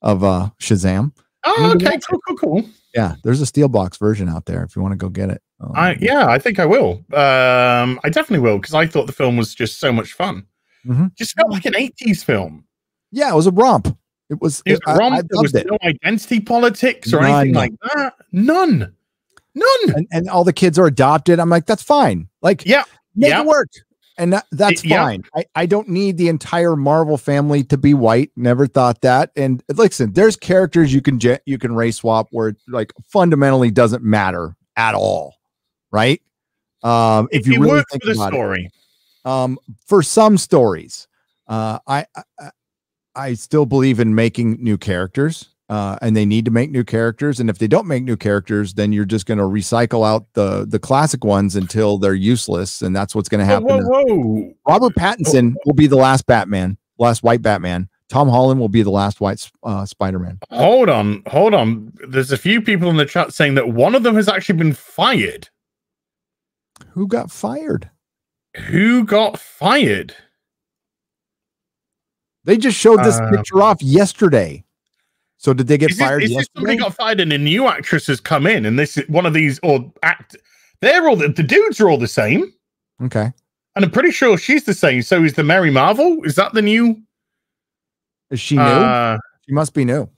of Shazam. Oh, okay, cool. Yeah, there's a Steelbox version out there if you want to go get it. I think I will. I definitely will, because I thought the film was just so much fun. Just felt like an 80s film. Yeah, it was a romp. It was a romp. There was no identity politics or anything like that. None. And all the kids are adopted. I'm like, that's fine. Like, make it work. And that's fine. I don't need the entire Marvel family to be white. Never thought that. And listen, there's characters you can race swap where it like fundamentally doesn't matter at all, right? If you really think about the story, for some stories, I still believe in making new characters, and they need to make new characters. And if they don't make new characters, then you're just going to recycle out the classic ones until they're useless. And that's what's going to happen. Whoa. Robert Pattinson will be the last Batman, last white Batman. Tom Holland will be the last white Spider-Man. Hold on. There's a few people in the chat saying that one of them has actually been fired. Who got fired? They just showed this picture off yesterday. So did they get fired yesterday? Somebody got fired and a new actress has come in, and this is one of these they're all the dudes are all the same. Okay. And I'm pretty sure she's the same. So is the Mary Marvel? Is that the new? Is she new? She must be new.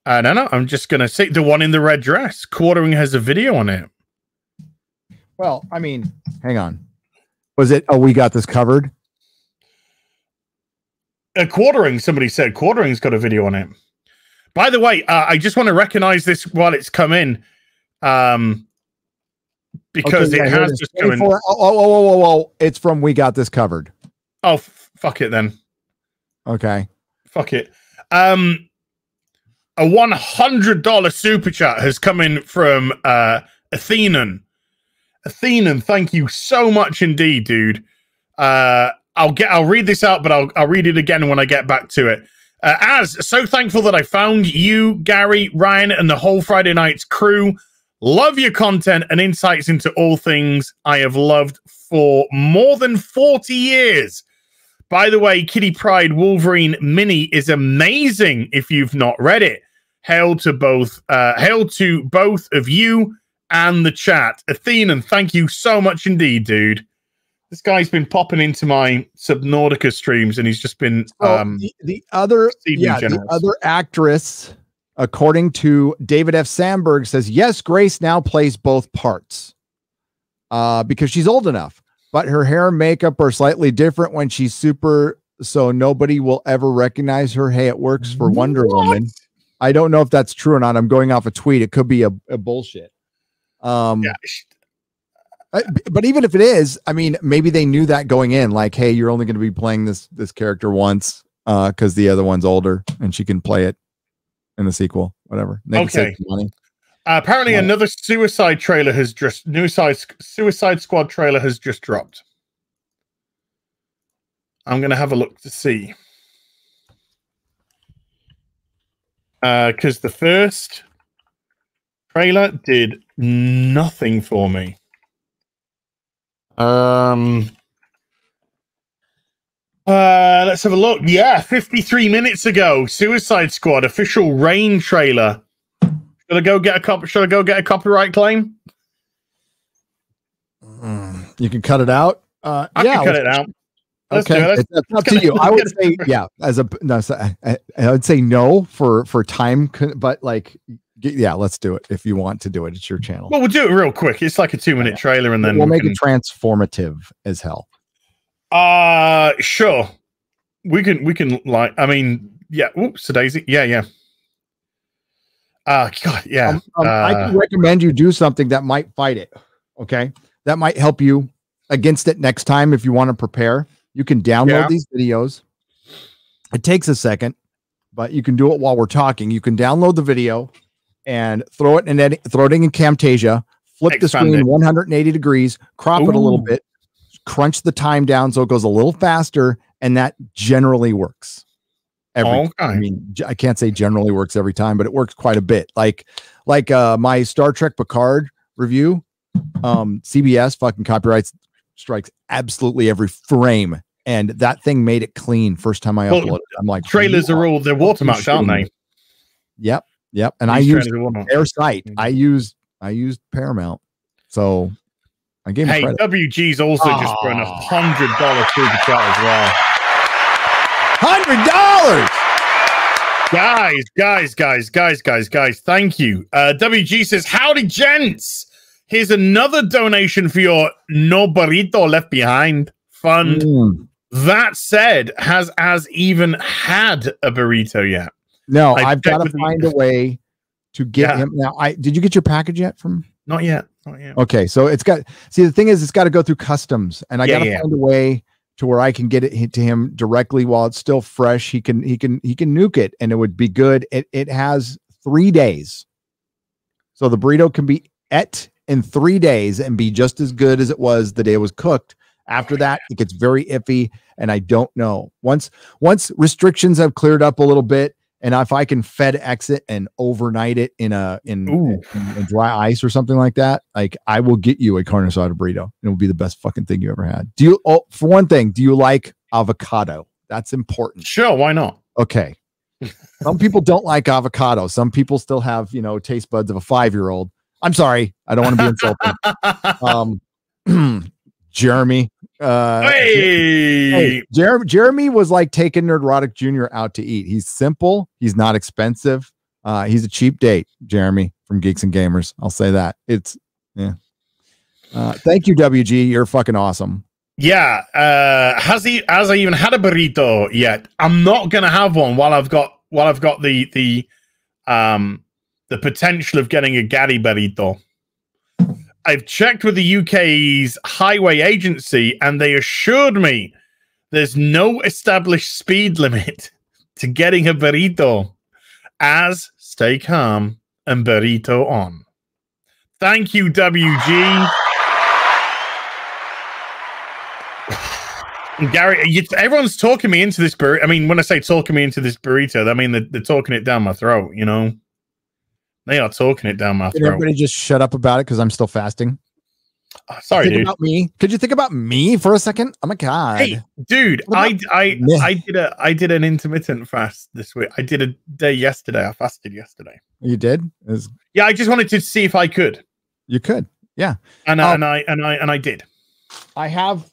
I don't know. I'm just gonna say the one in the red dress. Quartering has a video on it. Well, I mean, hang on. Was it? Oh, we got this covered. Quartering. Somebody said Quartering's got a video on it. By the way, I just want to recognize this while it's come in, because it has just come in. Oh! It's from We Got This Covered. Oh, fuck it then. Okay. Fuck it. A $100 super chat has come in from Athenan. Athenan, thank you so much indeed, dude. I'll read this out, but I'll read it again when I get back to it. So thankful that I found you, Gary, Ryan, and the whole Friday Nights crew. Love your content and insights into all things I have loved for more than 40 years. By the way, Kitty Pryde Wolverine Mini is amazing if you've not read it. Hail to both of you and the chat. Athenan, thank you so much indeed, dude. This guy's been popping into my Subnautica streams, and he's just been the other actress, according to David F. Sandberg, says yes, Grace now plays both parts because she's old enough, but her hair and makeup are slightly different when she's super, so nobody will ever recognize her. Hey, it works for Wonder Woman. I don't know if that's true or not. I'm going off a tweet. It could be a bullshit. But even if it is, I mean, maybe they knew that going in, like, hey, you're only going to be playing this character once because the other one's older and she can play it in the sequel, whatever. Okay. Apparently, another Suicide trailer has just Suicide Squad trailer has just dropped. I'm going to have a look to see because the first trailer did nothing for me. Let's have a look. Yeah, 53 minutes ago, Suicide Squad official Rain trailer. Should I go get a copyright claim? You can cut it out. I can cut it out. Okay, it's up to you. I would say, yeah, I would say no for time, but like, yeah, let's do it if you want to do it. It's your channel. Well, we'll do it real quick. It's like a 2-minute trailer, and then we'll make it transformative as hell. Sure. We can like. I mean, yeah. Oops, Daisy. Yeah. God, yeah. I can recommend you do something that might fight it. Okay, that might help you against it next time if you want to prepare. You can download these videos. It takes a second, but you can do it while we're talking. You can download the video and throw it in Camtasia, flip the screen 180 degrees, crop it a little bit, crunch the time down so it goes a little faster, and that generally works. I mean, I can't say generally works every time, but it works quite a bit. Like my Star Trek Picard review, CBS fucking copyrights strikes absolutely every frame, and that thing made it clean first time I uploaded. I'm like, trailers are all they're watermarked, aren't they? Yep. And I used their site. I used Paramount, so I gave him credit. WG's also just thrown $100 super chat as well. $100, guys! Thank you. WG says, "Howdy, gents. Here's another donation for your No Burrito Left Behind fund. That said, has even had a burrito yet? No, I've got to find a way to get him. Now, did you get your package yet from? Not yet. Not yet. Okay, so it's got. See, the thing is, it's got to go through customs, and I got to find a way to where I can get it to him directly while it's still fresh. He can nuke it, and it would be good. It has 3 days, so the burrito can be in 3 days and be just as good as it was the day it was cooked. After that, it gets very iffy, and I don't know. Once restrictions have cleared up a little bit, and if I can FedEx it and overnight it in dry ice or something like that, like I will get you a carne asada burrito. It will be the best fucking thing you ever had. For one thing, do you like avocado? That's important. Sure, why not? Okay. Some people don't like avocado. Some people still have, taste buds of a 5-year-old. I'm sorry. I don't want to be insulting. Jeremy. Jeremy was like taking Nerdrotic Jr. out to eat. He's simple. He's not expensive. He's a cheap date, Jeremy from Geeks and Gamers. I'll say that. Thank you, WG. You're fucking awesome. Yeah. Has I even had a burrito yet? I'm not gonna have one while I've got the potential of getting a Gary burrito. I've checked with the UK's highway agency, and they assured me there's no established speed limit to getting a burrito. As stay calm and burrito on. Thank you, WG. Gary, everyone's talking me into this burrito. I mean, when I say talking me into this burrito, I mean they're talking it down my throat, They are talking it down my throat. Everybody just shut up about it because I'm still fasting. Sorry, think dude. About me. Could you think about me for a second? Oh my god. Hey, dude, I did an intermittent fast this week. I did a day yesterday. I fasted yesterday. You did? Yeah, I just wanted to see if I could. You could. Yeah. And I did. I have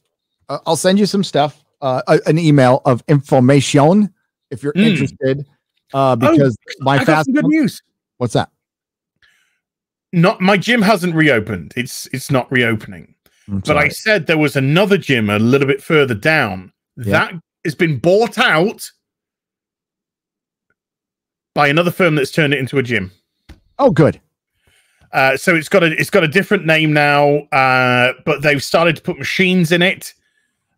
I'll send you some stuff, an email of information if you're interested. Because my fast good news. What's that? Not my gym hasn't reopened. It's not reopening. But I said there was another gym a little bit further down that has been bought out by another firm that's turned it into a gym. Oh, good. So it's got a different name now, but they've started to put machines in it,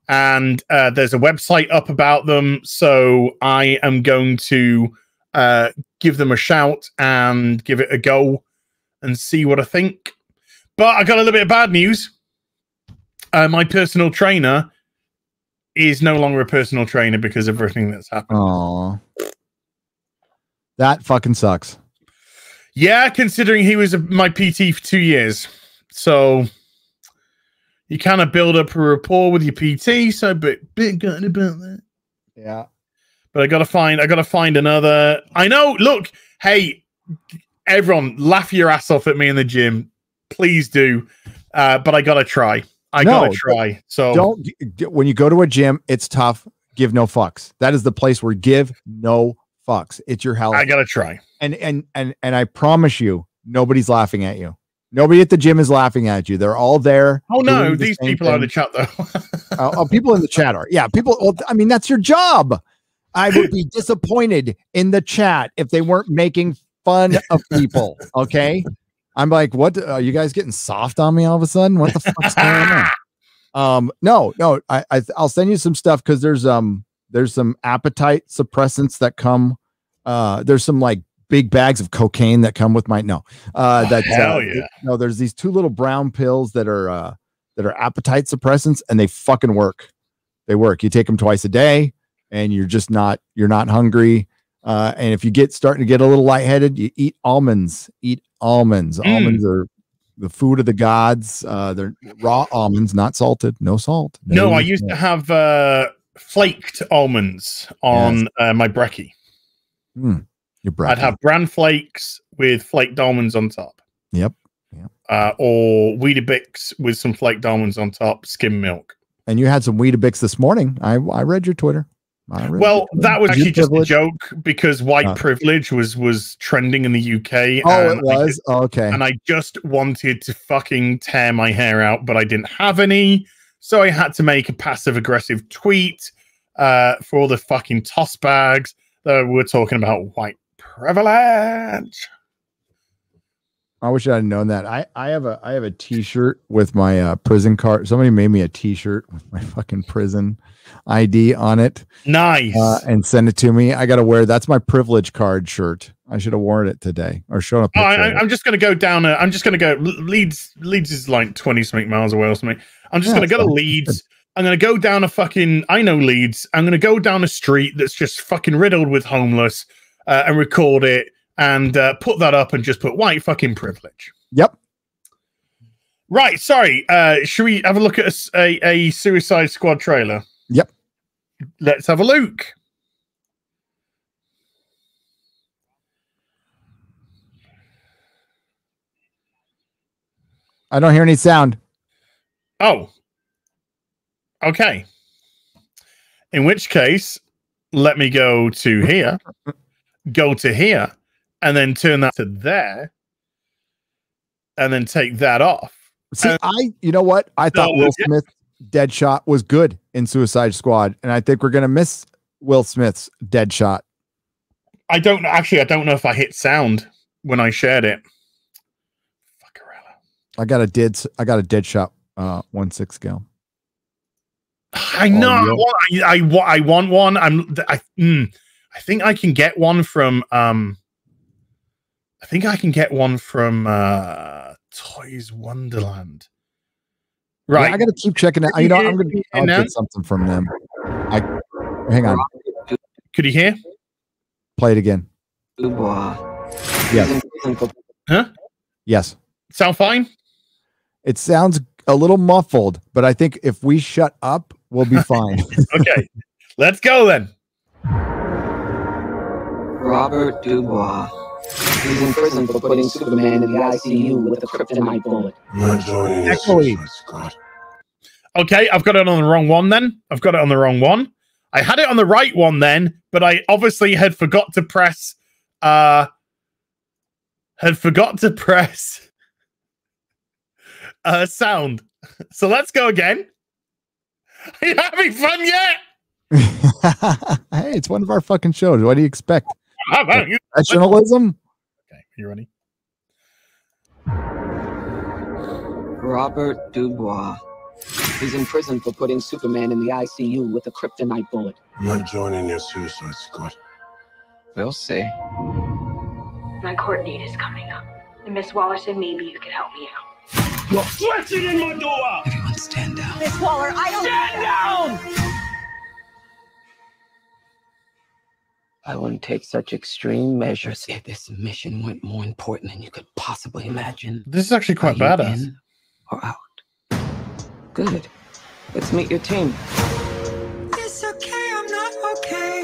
and there's a website up about them. So I am going to give them a shout and give it a go and see what I think. But I got a little bit of bad news. My personal trainer is no longer a personal trainer because of everything that's happened. Oh, that fucking sucks. Yeah, considering he was my PT for 2 years. So you kind of build up a rapport with your PT. So bit gutted about that. Yeah. But I gotta find another. I know, look, hey, everyone, laugh your ass off at me in the gym. Please do. But I gotta try. I gotta try. So don't, when you go to a gym, it's tough. Give no fucks. That is the place where give no fucks. It's your health. I gotta try. And I promise you, nobody's laughing at you. Nobody at the gym is laughing at you. They're all there. Oh no, these people are in the chat though. People in the chat are. Yeah, people. Well, I mean, that's your job. I would be disappointed in the chat if they weren't making fun of people. Okay, I'm like, what? Are you guys getting soft on me all of a sudden? What the fuck's going on? No. I'll send you some stuff because there's some appetite suppressants that come. There's some like big bags of cocaine that come with my hell yeah. No, there's these 2 little brown pills that are appetite suppressants, and they fucking work. They work. You take them twice a day, and you're not hungry. And if you starting to get a little lightheaded, you eat almonds. Eat almonds. Almonds are the food of the gods. They're raw almonds, not salted. No salt. No, I used to have flaked almonds on my brekkie. Your brekkie. I'd have bran flakes with flaked almonds on top. Yep. Or Weetabix with some flaked almonds on top, skim milk. And you had some Weetabix this morning. I read your Twitter. Well, that was actually just a joke because white privilege was trending in the UK. Oh, it was? Okay. And I just wanted to fucking tear my hair out, but I didn't have any. So I had to make a passive-aggressive tweet for all the fucking toss bags that were talking about white privilege. I wish I had known that. I have a T-shirt with my prison card. Somebody made me a T-shirt with my fucking prison ID on it. Nice. And send it to me. I got to wear. That's my privilege card shirt. I should have worn it today or shown a picture. I'm just going to go down. I'm just going to go. Leeds is like 20 something miles away or something. I'm just going to go to Leeds. I'm going to go down a fucking. I know Leeds. I'm going to go down a street that's just fucking riddled with homeless and record it. And put that up and just put white fucking privilege. Yep. Right. Sorry. Should we have a look at a Suicide Squad trailer? Yep. Let's have a look. I don't hear any sound. Oh. Okay. In which case, let me go to here. Go to here. And then turn that to there, and then take that off. See, you know what? I thought Will Smith's Deadshot was good in Suicide Squad, and I think we're gonna miss Will Smith's Deadshot. I don't know if I hit sound when I shared it. Fuckerella. I got a Deadshot 1/6 scale. I know. I want one. I think I can get one from Toys Wonderland. Right. Yeah, I got to keep checking it. You know, I'll get something from them. Hang on. Could you hear? Play it again. Yes. Huh? Yes. Sound fine? It sounds a little muffled, but I think if we shut up, we'll be fine. Okay. Let's go then. Robert Dubois. He's in prison for putting Superman in the ICU with a kryptonite bullet. Okay, I've got it on the wrong one then. I had it on the right one then, but I obviously had forgot to press sound. So let's go again. Are you having fun yet? Hey, it's one of our fucking shows. What do you expect? How about you? Professionalism? Okay, you ready? Robert Dubois. He's in prison for putting Superman in the ICU with a kryptonite bullet. I'm not joining your Suicide Squad. We'll see. My court date is coming up. And Miss Waller said maybe you could help me out. You're flexing in my door! Everyone stand down. Miss Waller, I don't... Stand down! I wouldn't take such extreme measures if this mission went more important than you could possibly imagine. This is actually quite badass. In or out? Good. Let's meet your team. It's okay, I'm not okay.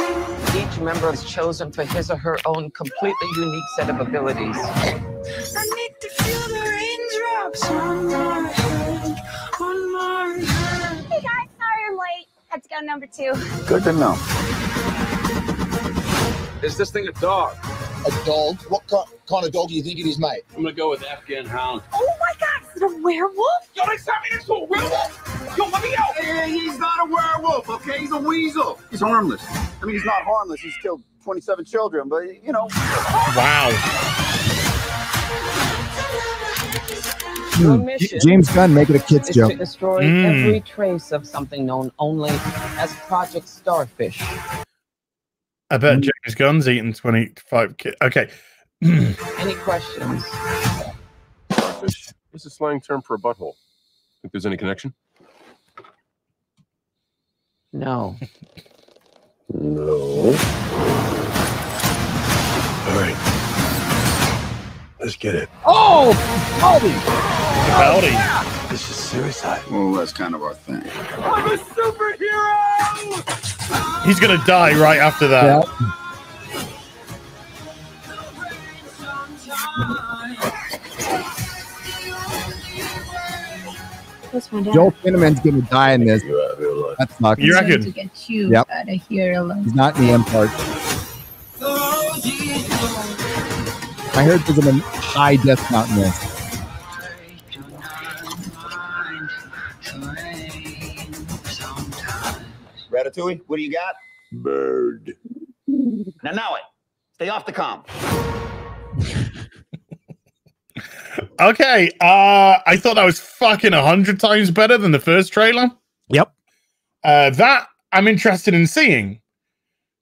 Each member is chosen for his or her own completely unique set of abilities. I need to feel the raindrops on my head, on my head. Hey guys, sorry I'm late. Had to go number 2. Good to know. Is this thing a dog? A dog? What kind of dog do you think it is, mate? I'm gonna go with Afghan Hound. Oh my god, is it a werewolf? Yo, they sent me this for a werewolf? Yo, let me out! Hey, he's not a werewolf, okay? He's a weasel. He's harmless. I mean, he's not harmless. He's killed 27 children, but, you know. Wow. James Gunn making a kid's joke. To destroy every trace of something known only as Project Starfish. I bet James Gunn's eating 25 kids. Okay. Any questions? Starfish. What's a slang term for a butthole? Think there's any connection? No. No. All right. Let's get it. Oh! Howdy! Howdy. This is suicide. Well, that's kind of our thing. I'm a superhero! He's gonna die right after that. Yeah. Joel Kinnaman's gonna die in this. That's not. You reckon? To get you Yep. out of here alone. He's not in the end part. I heard there's a high death count in this. Ratatouille, what do you got? Bird. Now it. Stay off the comm. Okay, I thought that was fucking 100 times better than the first trailer. Yep. That I'm interested in seeing.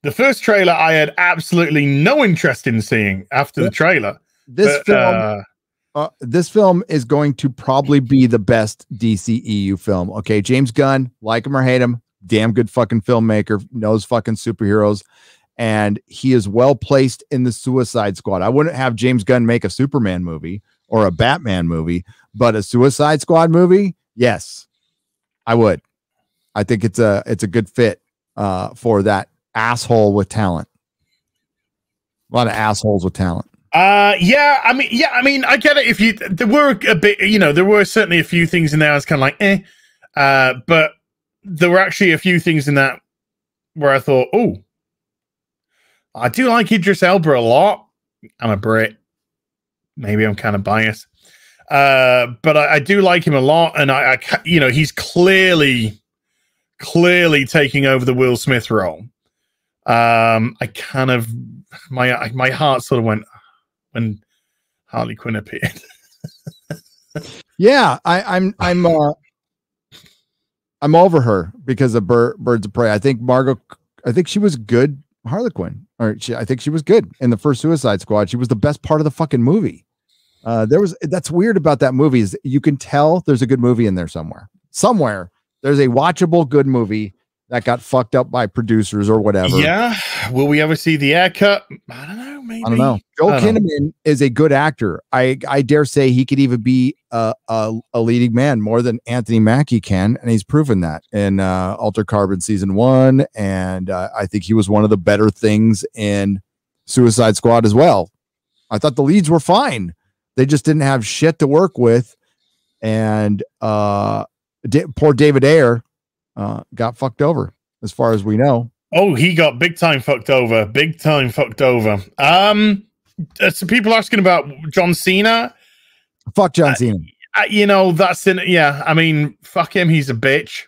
The first trailer I had absolutely no interest in seeing after the trailer. This film is going to probably be the best DCEU film. Okay, James Gunn, like him or hate him, damn good fucking filmmaker, knows fucking superheroes, and he is well placed in the Suicide Squad. I wouldn't have James Gunn make a Superman movie or a Batman movie, but a Suicide Squad movie, yes, I would. I think it's a good fit for that asshole with talent. A lot of assholes with talent. Yeah, I mean, I get it. If there were a bit, there were certainly a few things in there I was kind of like, but there were actually a few things in that where I thought, oh, I do like Idris Elba a lot. I'm a Brit. Maybe I'm kind of biased. But I do like him a lot. And I he's clearly taking over the Will Smith role. I kind of, my heart sort of went when Harley Quinn appeared. Yeah, I'm over her because of Birds of Prey. I think she was good Harley Quinn. I think she was good in the first Suicide Squad. She was the best part of the fucking movie. That's weird about that movie is you can tell there's a good movie in there somewhere. Somewhere there's a watchable good movie that got fucked up by producers or whatever. Yeah. Will we ever see the haircut? I don't know. Maybe. I don't know. Joel Kinnaman is a good actor. I dare say he could even be a leading man more than Anthony Mackie can, and he's proven that in Altered Carbon season 1. And I think he was one of the better things in Suicide Squad as well. I thought the leads were fine. They just didn't have shit to work with, and poor David Ayer got fucked over, as far as we know. Oh, he got big time fucked over. Big time fucked over. So people asking about John Cena. Fuck John Cena. That's in. Yeah, I mean, fuck him. He's a bitch.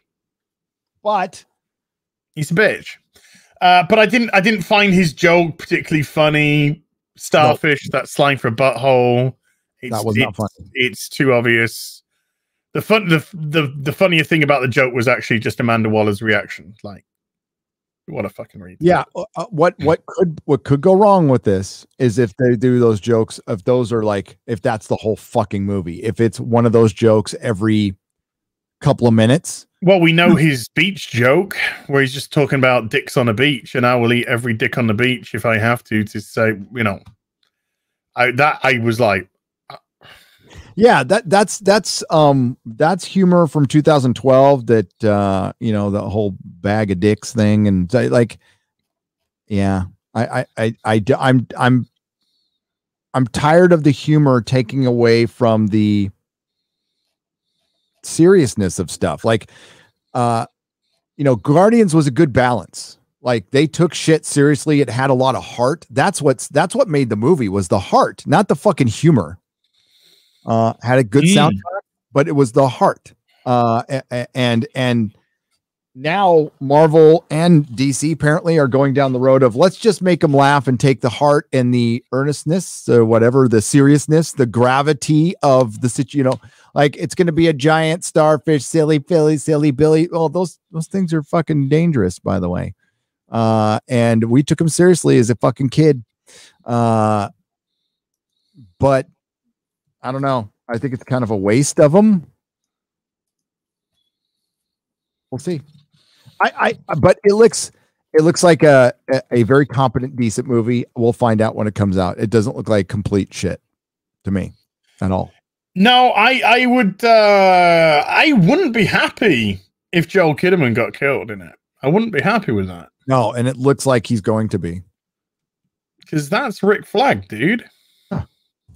But he's a bitch. But I didn't find his joke particularly funny. Starfish, that slang for a butthole. That was not funny. It's too obvious. The funnier thing about the joke was actually just Amanda Waller's reaction. Like, what a fucking read. Yeah. What could go wrong with this is if they do those jokes, if those are like, if that's the whole fucking movie, if it's one of those jokes every couple of minutes. Well, we know his beach joke where he's just talking about dicks on a beach, and I will eat every dick on the beach if I have to say, I was like, yeah, that's humor from 2012 that the whole bag of dicks thing, and like, yeah, I'm tired of the humor taking away from the seriousness of stuff. Like, Guardians was a good balance. Like, they took shit seriously. It had a lot of heart. That's what made the movie, was the heart, not the fucking humor. Had a good soundtrack, but it was the heart. And now Marvel and DC apparently are going down the road of, let's just make them laugh and take the heart and the earnestness or whatever, the seriousness, the gravity of the situation. Like, it's going to be a giant starfish, silly Billy, silly Billy. Well, those things are fucking dangerous, by the way. And we took them seriously as a fucking kid. But I don't know. I think it's kind of a waste of them. We'll see. But it looks like a very competent, decent movie. We'll find out when it comes out. It doesn't look like complete shit to me at all. No, I wouldn't be happy if Joel Kinnaman got killed in it. I wouldn't be happy with that. No, and it looks like he's going to be. Because that's Rick Flag, dude.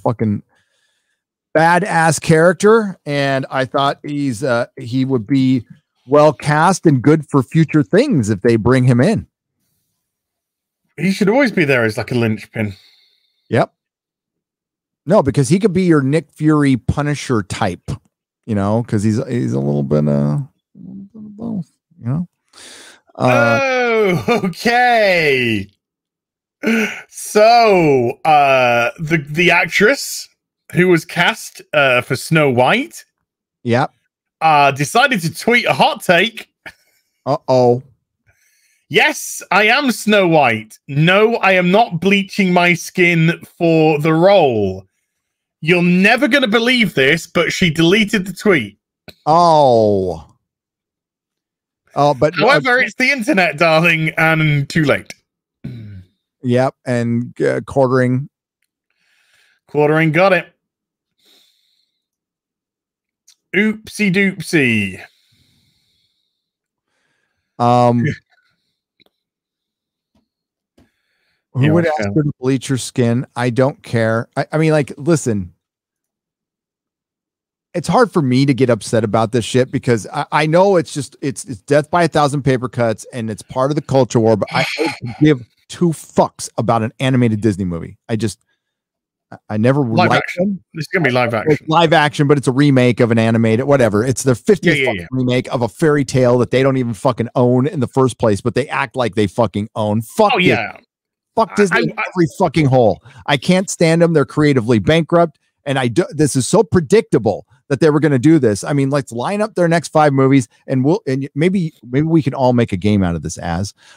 Fucking badass character, and I thought he would be well cast and good for future things if they bring him in. He should always be there as like a linchpin. Yep. No, because he could be your Nick Fury Punisher type, because he's a little bit of both, Okay. So, the actress who was cast for Snow White, yep, decided to tweet a hot take. Uh-oh. Yes, I am Snow White. No, I am not bleaching my skin for the role. You're never going to believe this, but she deleted the tweet. Oh, but however, it's the internet, darling, and too late. Yep, and quartering got it. Oopsie doopsie. Who would ask her to bleach her skin? I don't care. I mean, like, listen. It's hard for me to get upset about this shit because I know it's death by 1,000 paper cuts and it's part of the culture war, but I don't give two fucks about an animated Disney movie. I never live action. This is gonna be live action. It's live action, but it's a remake of an animated whatever. It's their 50th remake of a fairy tale that they don't even fucking own in the first place, but they act like they fucking own. Fuck fuck Disney every fucking hole. I can't stand them. They're creatively bankrupt, and this is so predictable that they were going to do this. I mean, let's line up their next 5 movies, and maybe we can all make a game out of this.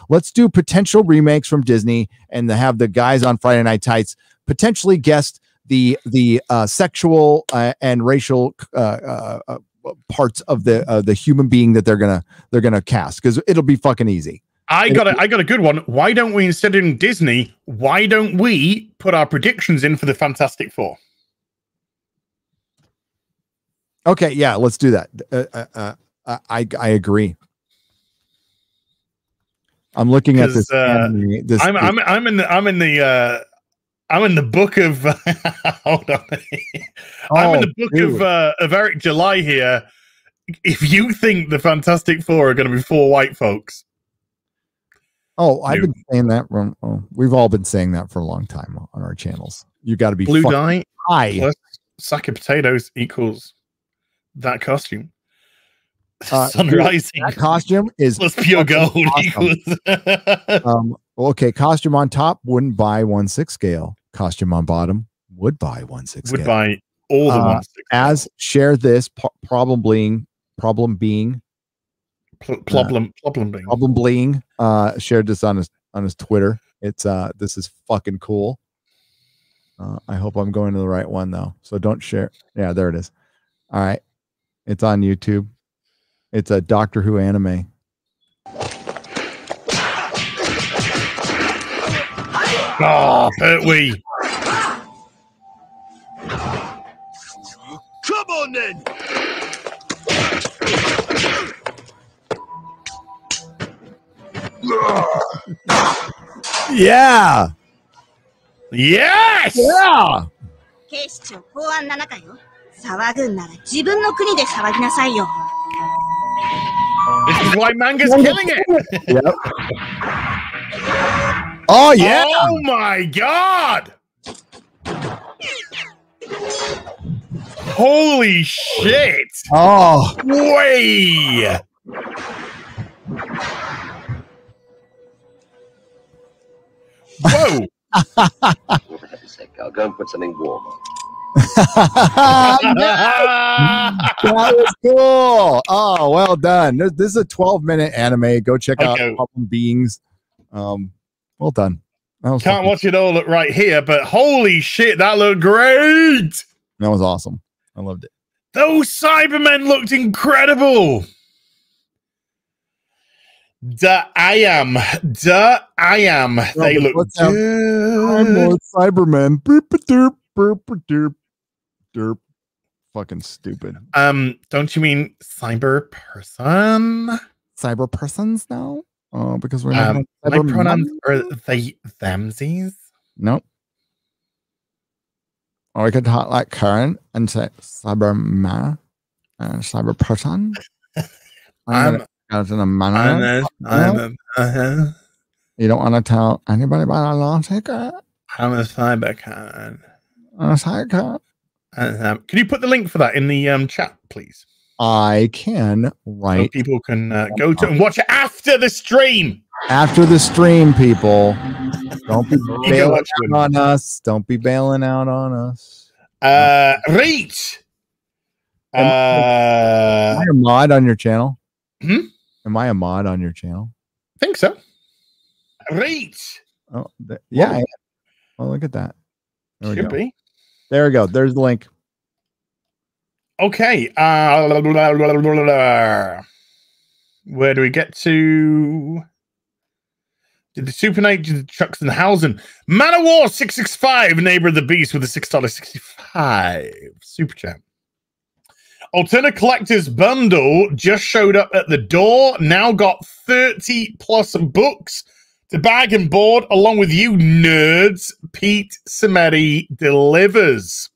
Let's do potential remakes from Disney, and have the guys on Friday Night Tights potentially guess the sexual and racial parts of the human being that they're gonna cast, because it'll be fucking easy. I got a good one. Why don't we, instead of doing Disney, why don't we put our predictions in for the Fantastic Four? Okay, yeah, let's do that. I agree. I'm looking at this. I'm in the book of hold on. I'm in the book of Eric July here. If you think the Fantastic Four are going to be 4 white folks. Oh, I've been saying that. We've all been saying that for a long time on our channels. You got to be blue dye high plus sack of potatoes equals that costume. Sun rising. That costume is plus pure gold awesome. Equals. Okay, costume on top wouldn't buy 1/6 scale. Costume on bottom would buy 1/6 scale. Would buy all the 1/6. As share this problem being shared this on his Twitter. It's this is fucking cool. I hope I'm going to the right one though, so don't share. Yeah, there it is. All right, it's on YouTube. It's a Doctor Who anime. Oh, Pertwee. Come on then. Yeah. Yes. Yeah. 警視庁公安7課よ。騒ぐんなら自分の国で騒ぎなさいよ。 This is why manga's killing it. Yep. Oh yeah. Oh my god. Holy shit. Oh. Way. Whoa. For heaven's sake, I'll go and put something warm on. That was cool. Oh, well done. This is a 12-minute anime. Go check out Problem Beings. Well done. Can't watch it all right here, but holy shit, that looked great. That was awesome. I loved it. Those Cybermen looked incredible. I am. They look I'm more Cybermen. Derp, derp, derp. Fucking stupid. Don't you mean cyber person? Cyber persons now? Oh, because we're not my pronouns are they themsies? Nope. Or we could talk like Karen and say cyberman, cyber person. You don't want to tell anybody about a law secret? I'm a cybercan. A cyber. Can you put the link for that in the chat, please? I can write. So people can go to and watch it after the stream. After the stream, people. Don't be bailing out on us. Don't be bailing out on us. Reach. Am I a mod on your channel? Hmm? Am I a mod on your channel? I think so. Reach. Oh, yeah. I am. Oh, look at that. There we Should go. be. There we go. There's the link. Okay. Where do we get to? Did the Super Knight do the Truxenhausen? Man of War 665, Neighbor of the Beast with a $6.65 super chat. Alternate Collector's Bundle just showed up at the door. Now got 30 plus books to bag and board along with you nerds. Pete Samedi delivers.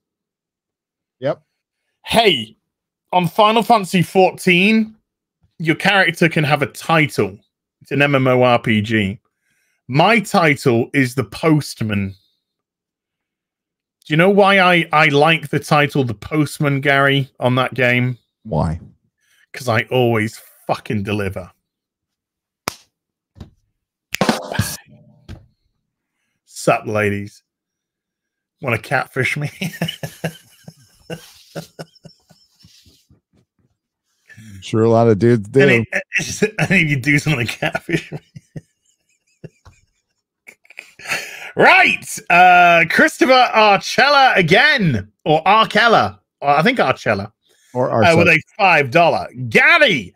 Yep. Hey, on Final Fantasy 14, your character can have a title. It's an MMORPG. My title is the Postman. Do you know why I like the title The Postman, Gary, on that game? Why? Because I always fucking deliver. Sup, ladies? Want to catfish me? I'm sure a lot of dudes do. I need you do something to catfish me. Right, Christopher Archella again, or Archella, or I think Archella, or with a $5. Gary,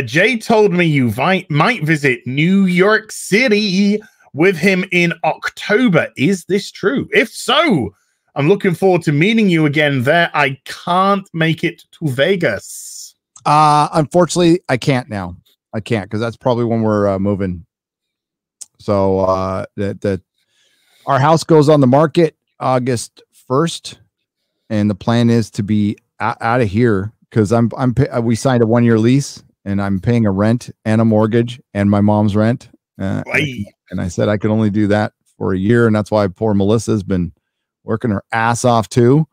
Jay told me you might visit New York City with him in October. Is this true? If so, I'm looking forward to meeting you again there. I can't make it to Vegas. Unfortunately, I can't now. I can't because that's probably when we're moving. So our house goes on the market August 1st, and the plan is to be out of here because we signed a 1-year lease, and I'm paying a rent and a mortgage and my mom's rent. And I said I could only do that for a year, and that's why poor Melissa's been working her ass off too.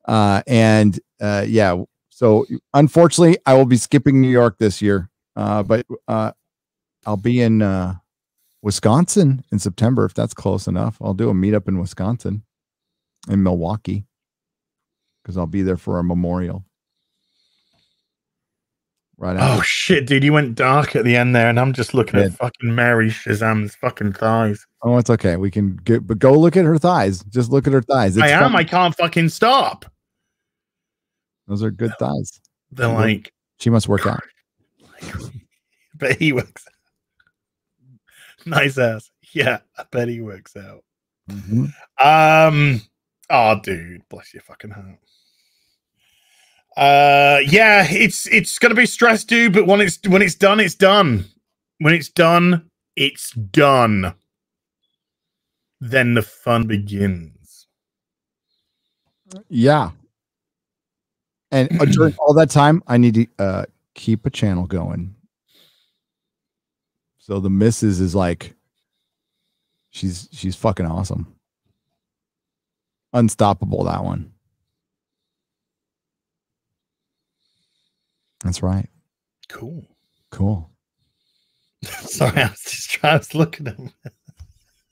Yeah, so unfortunately, I will be skipping New York this year, but I'll be in Wisconsin in September, if that's close enough. I'll do a meetup in Wisconsin, in Milwaukee, because I'll be there for a memorial. Right. Oh shit, dude! You went dark at the end there, and I'm just looking at fucking Mary Shazam's fucking thighs. Oh, it's okay. We can get, but go look at her thighs. Just look at her thighs. It's I can't fucking stop. Those are good thighs. They're like she must work out. But he works. Nice ass. Yeah, I bet he works out. Mm-hmm. Oh, dude, bless your fucking heart. Yeah, it's gonna be stress, dude. But when it's done, it's done. When it's done, it's done. Then the fun begins. Yeah. And during all that time, I need to keep a channel going. So the missus is like, she's fucking awesome. Unstoppable, that one. That's right. Cool. Sorry, I was looking at them.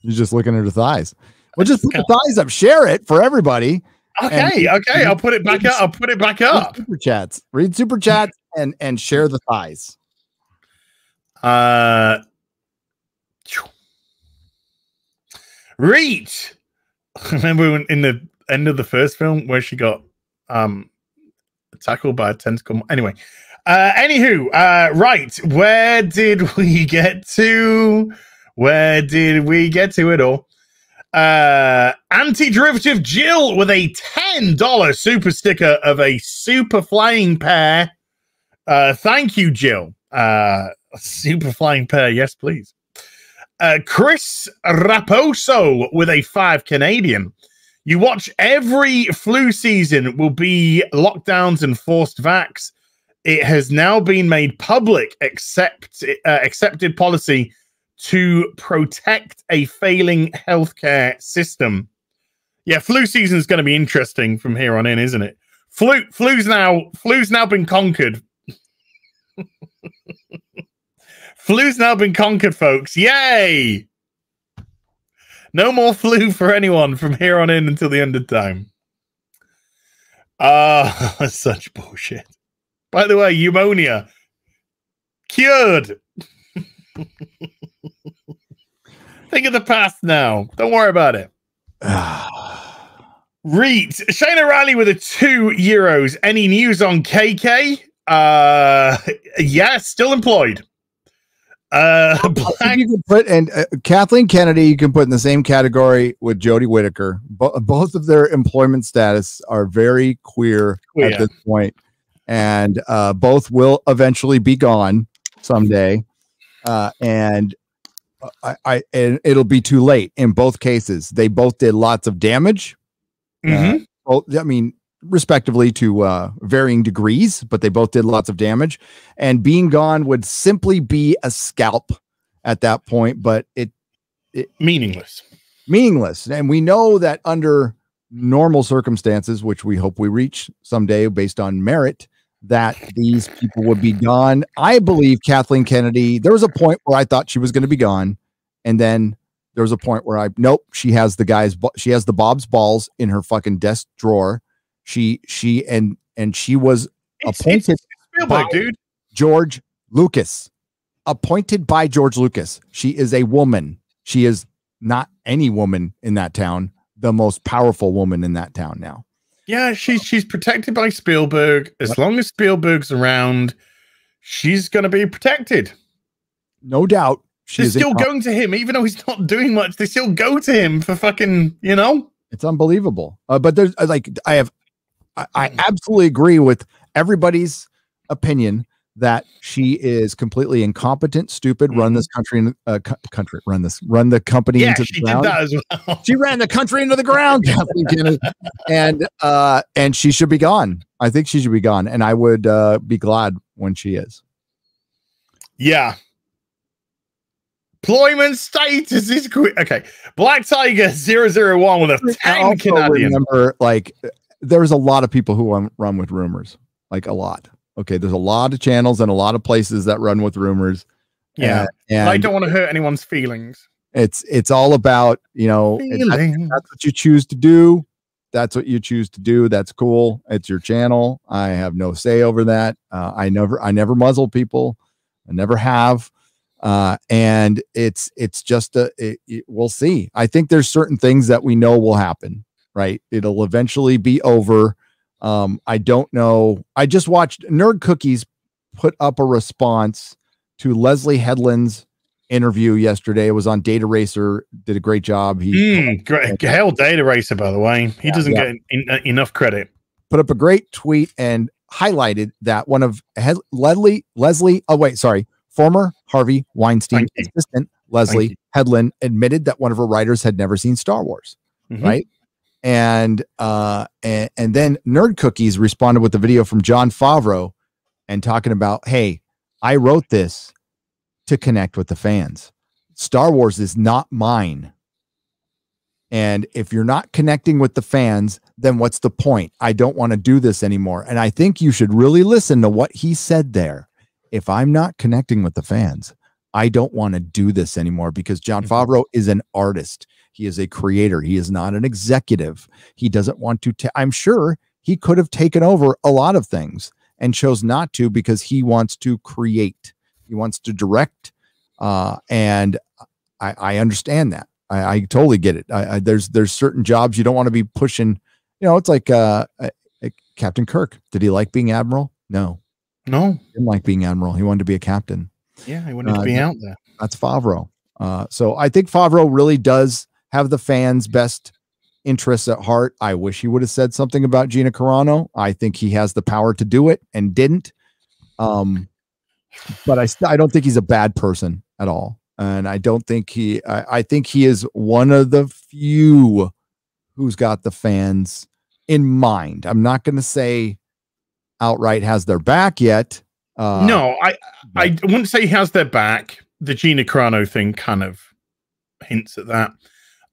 You're just looking at her thighs. Well, just put the thighs up. Share it for everybody. Okay. I'll put it back up. I'll put it back up. Super chats. Read super chats and share the thighs. Reach. Remember in the end of the first film where she got tackled by a tentacle? Anyway, anywho, right. Where did we get to? It all? Anti-derivative Jill with a $10 super sticker of a super flying pair. Thank you, Jill. Super flying pair, yes, please. Chris Raposo with a 5 Canadian. You watch every flu season will be lockdowns and forced vax. It has now been made public, accepted policy to protect a failing healthcare system. Yeah, flu season is going to be interesting from here on in, isn't it? Flu's now been conquered. Flu's now been conquered, folks. Yay! No more flu for anyone from here on in until the end of time. Such bullshit. By the way, pneumonia cured. Think of the past now. Don't worry about it. Reet, Shayna Riley with a €2. Any news on KK? Yeah, still employed. You can put Kathleen Kennedy. You can put in the same category with Jodie Whittaker. Both of their employment status are very queer at this point, and both will eventually be gone someday. And it'll be too late in both cases. They both did lots of damage. Well, I mean, respectively to varying degrees, but they both did lots of damage, and being gone would simply be a scalp at that point, but it meaningless. And we know that under normal circumstances, which we hope we reach someday based on merit, that these people would be gone. I believe Kathleen Kennedy, there was a point where I thought she was going to be gone, and then there was a point where nope, she has the Bob's balls in her fucking desk drawer. She was appointed by George Lucas. Appointed by George Lucas. She is a woman. She is not any woman in that town. The most powerful woman in that town now. Yeah, she's protected by Spielberg. As long as Spielberg's around, she's going to be protected. No doubt. They're still going to him, even though he's not doing much. They still go to him for fucking, It's unbelievable. But there's I absolutely agree with everybody's opinion that she is completely incompetent, stupid, run this country run the company into the ground. Did that as well. She ran the country into the ground, Kathleen Kennedy. And she should be gone. I think she should be gone. And I would be glad when she is. Yeah. Employment status is quick. Okay. Black Tiger 001 with a 10 Canadian. Remember, there's a lot of people who run with rumors, like a lot. Okay, there's a lot of channels and a lot of places that run with rumors. Yeah, and I don't want to hurt anyone's feelings. It's all about, that's what you choose to do. That's what you choose to do. That's cool. It's your channel. I have no say over that. I never muzzle people. I never have. And it's just we'll see. I think there's certain things that we know will happen, right? It'll eventually be over. I don't know. I just watched Nerd Cookies put up a response to Leslye Headland's interview yesterday. It was on Data Racer. Did a great job. Great. Hell, Data Racer, by the way. He doesn't get enough credit. Put up a great tweet and highlighted that one of former Harvey Weinstein assistant Leslye Headland admitted that one of her writers had never seen Star Wars. Right. And then Nerd Cookies responded with a video from Jon Favreau and talking about, hey, I wrote this to connect with the fans. Star Wars is not mine. And if you're not connecting with the fans, then what's the point? I don't want to do this anymore. And I think you should really listen to what he said there. If I'm not connecting with the fans, I don't want to do this anymore, because Jon Favreau is an artist. He is a creator. He is not an executive. He doesn't want to. I'm sure he could have taken over a lot of things and chose not to, because he wants to create. He wants to direct. And I understand that. I totally get it. There's certain jobs you don't want to be pushing. It's like Captain Kirk. Did he like being admiral? No. He didn't like being admiral. He wanted to be a captain. Yeah, he wanted to be out there. That's Favreau. So I think Favreau really does have the fans' best interests at heart. I wish he would have said something about Gina Carano. I think he has the power to do it and didn't. But I don't think he's a bad person at all. And I don't think I think he is one of the few who's got the fans in mind. I'm not going to say outright has their back yet. No, I wouldn't say he has their back. The Gina Carano thing kind of hints at that.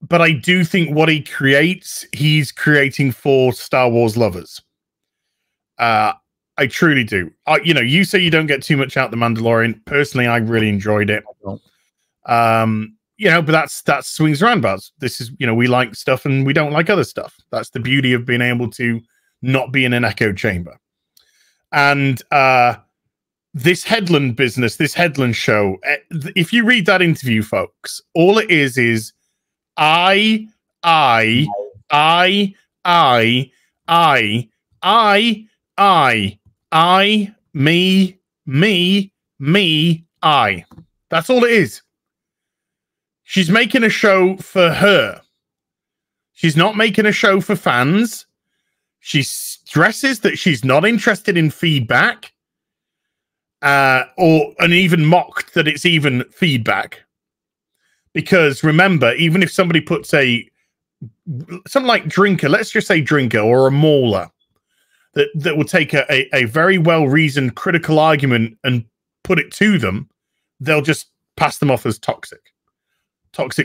But I do think what he creates, he's creating for Star Wars lovers. I I truly do. You know, you say you don't get too much out the Mandalorian. Personally, I really enjoyed it. You know, but that's swings roundabouts. This is, you know, we like stuff and we don't like other stuff. That's the beauty of being able to not be in an echo chamber. And this Headland business, this Headland show, if you read that interview, folks, all it is I, me, I. That's all it is. She's making a show for her. She's not making a show for fans. She stresses that she's not interested in feedback, and even mocked that it's even feedback. Because remember, even if somebody puts something like Drinker, let's just say Drinker or a Mauler, that will take a very well-reasoned critical argument and put it to them, they'll just pass them off as toxic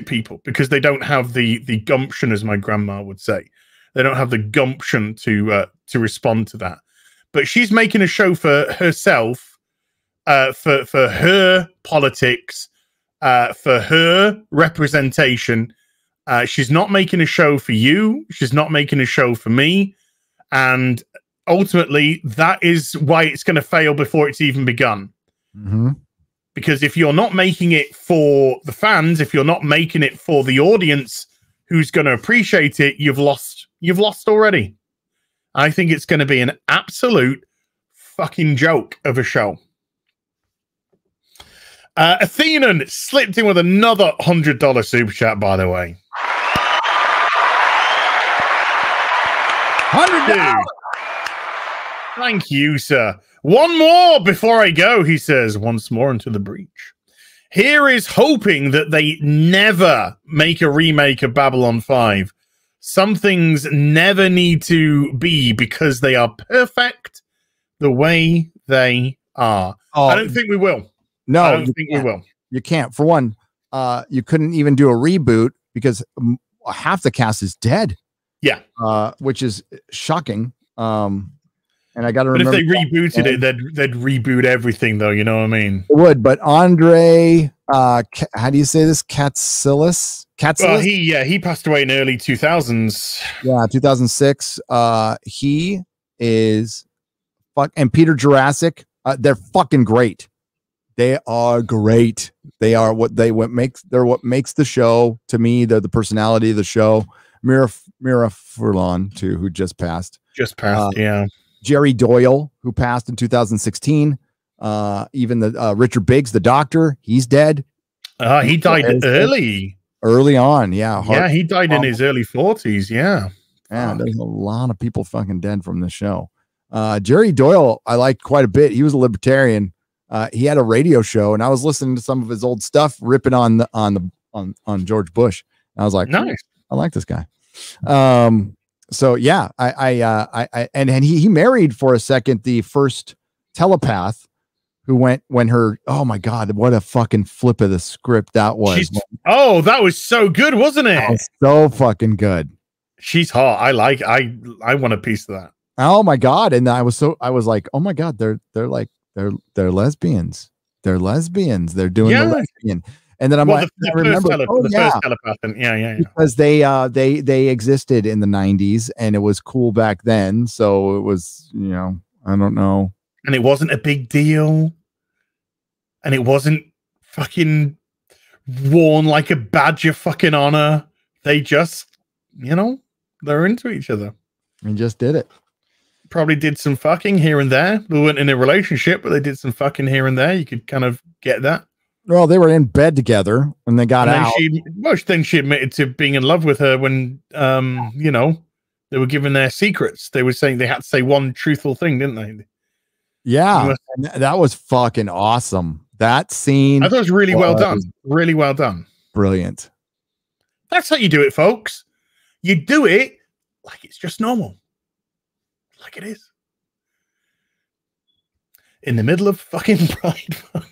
people, because they don't have the gumption, as my grandma would say. They don't have the gumption to respond to that. But she's making a show for herself, for her politics, for her representation. She's not making a show for you. She's not making a show for me. And ultimately, that is why it's going to fail before it's even begun. Mm-hmm. Because if you're not making it for the fans, if you're not making it for the audience who's going to appreciate it, you've lost already. I think it's going to be an absolute fucking joke of a show. Athenan slipped in with another $100 super chat, by the way. $100. Thank you, sir. One more before I go, he says, once more into the breach. Here is hoping that they never make a remake of Babylon 5. Some things never need to be because they are perfect the way they are. Oh, I don't think we will. No, I don't think we will. You can't. For one, you couldn't even do a reboot because half the cast is dead. Yeah. Which is shocking. And I got to remember. But if they rebooted it, they'd reboot everything, though. You know what I mean? It would. But Andre, how do you say this? Katsulis? Well, he passed away in early 2000s. Yeah, 2006. He is and Peter Jurassic. They're fucking great. They are great. They are what makes the show to me. They're the personality of the show. Mira Furlan too, who just passed. Yeah. Jerry Doyle, who passed in 2016. Even the Richard Biggs, the doctor, he's dead. He died early on. Yeah. He died in his early 40s. Yeah. Yeah. There's a lot of people fucking dead from the show. Jerry Doyle, I liked quite a bit. He was a libertarian. He had a radio show, and I was listening to some of his old stuff, ripping on George Bush. And I was like, nice. I like this guy. So yeah, and he married for a second the first telepath who went when her, oh my God, what a fucking flip of the script that was. That was so good, wasn't it? That was so fucking good. She's hot. I want a piece of that. Oh my God. And I was like, oh my God, they're lesbians. They're lesbians. They're doing the lesbian. And then I'm like, I remember, first telepath. Yeah. Because they existed in the 90s and it was cool back then. So it was, I don't know. And it wasn't a big deal. And it wasn't fucking worn like a badge of fucking honor. They just, they're into each other. And just did it. Probably did some fucking here and there. They weren't in a relationship, but they did some fucking here and there. You could kind of get that. Well, they were in bed together and they got out. Then she admitted to being in love with her when, they were given their secrets. They were saying they had to say one truthful thing, didn't they? Yeah. And that was fucking awesome. That scene. I thought it was really well done. Really well done. Brilliant. That's how you do it, folks. You do it like it's just normal. Like it is. In the middle of fucking Pride Month.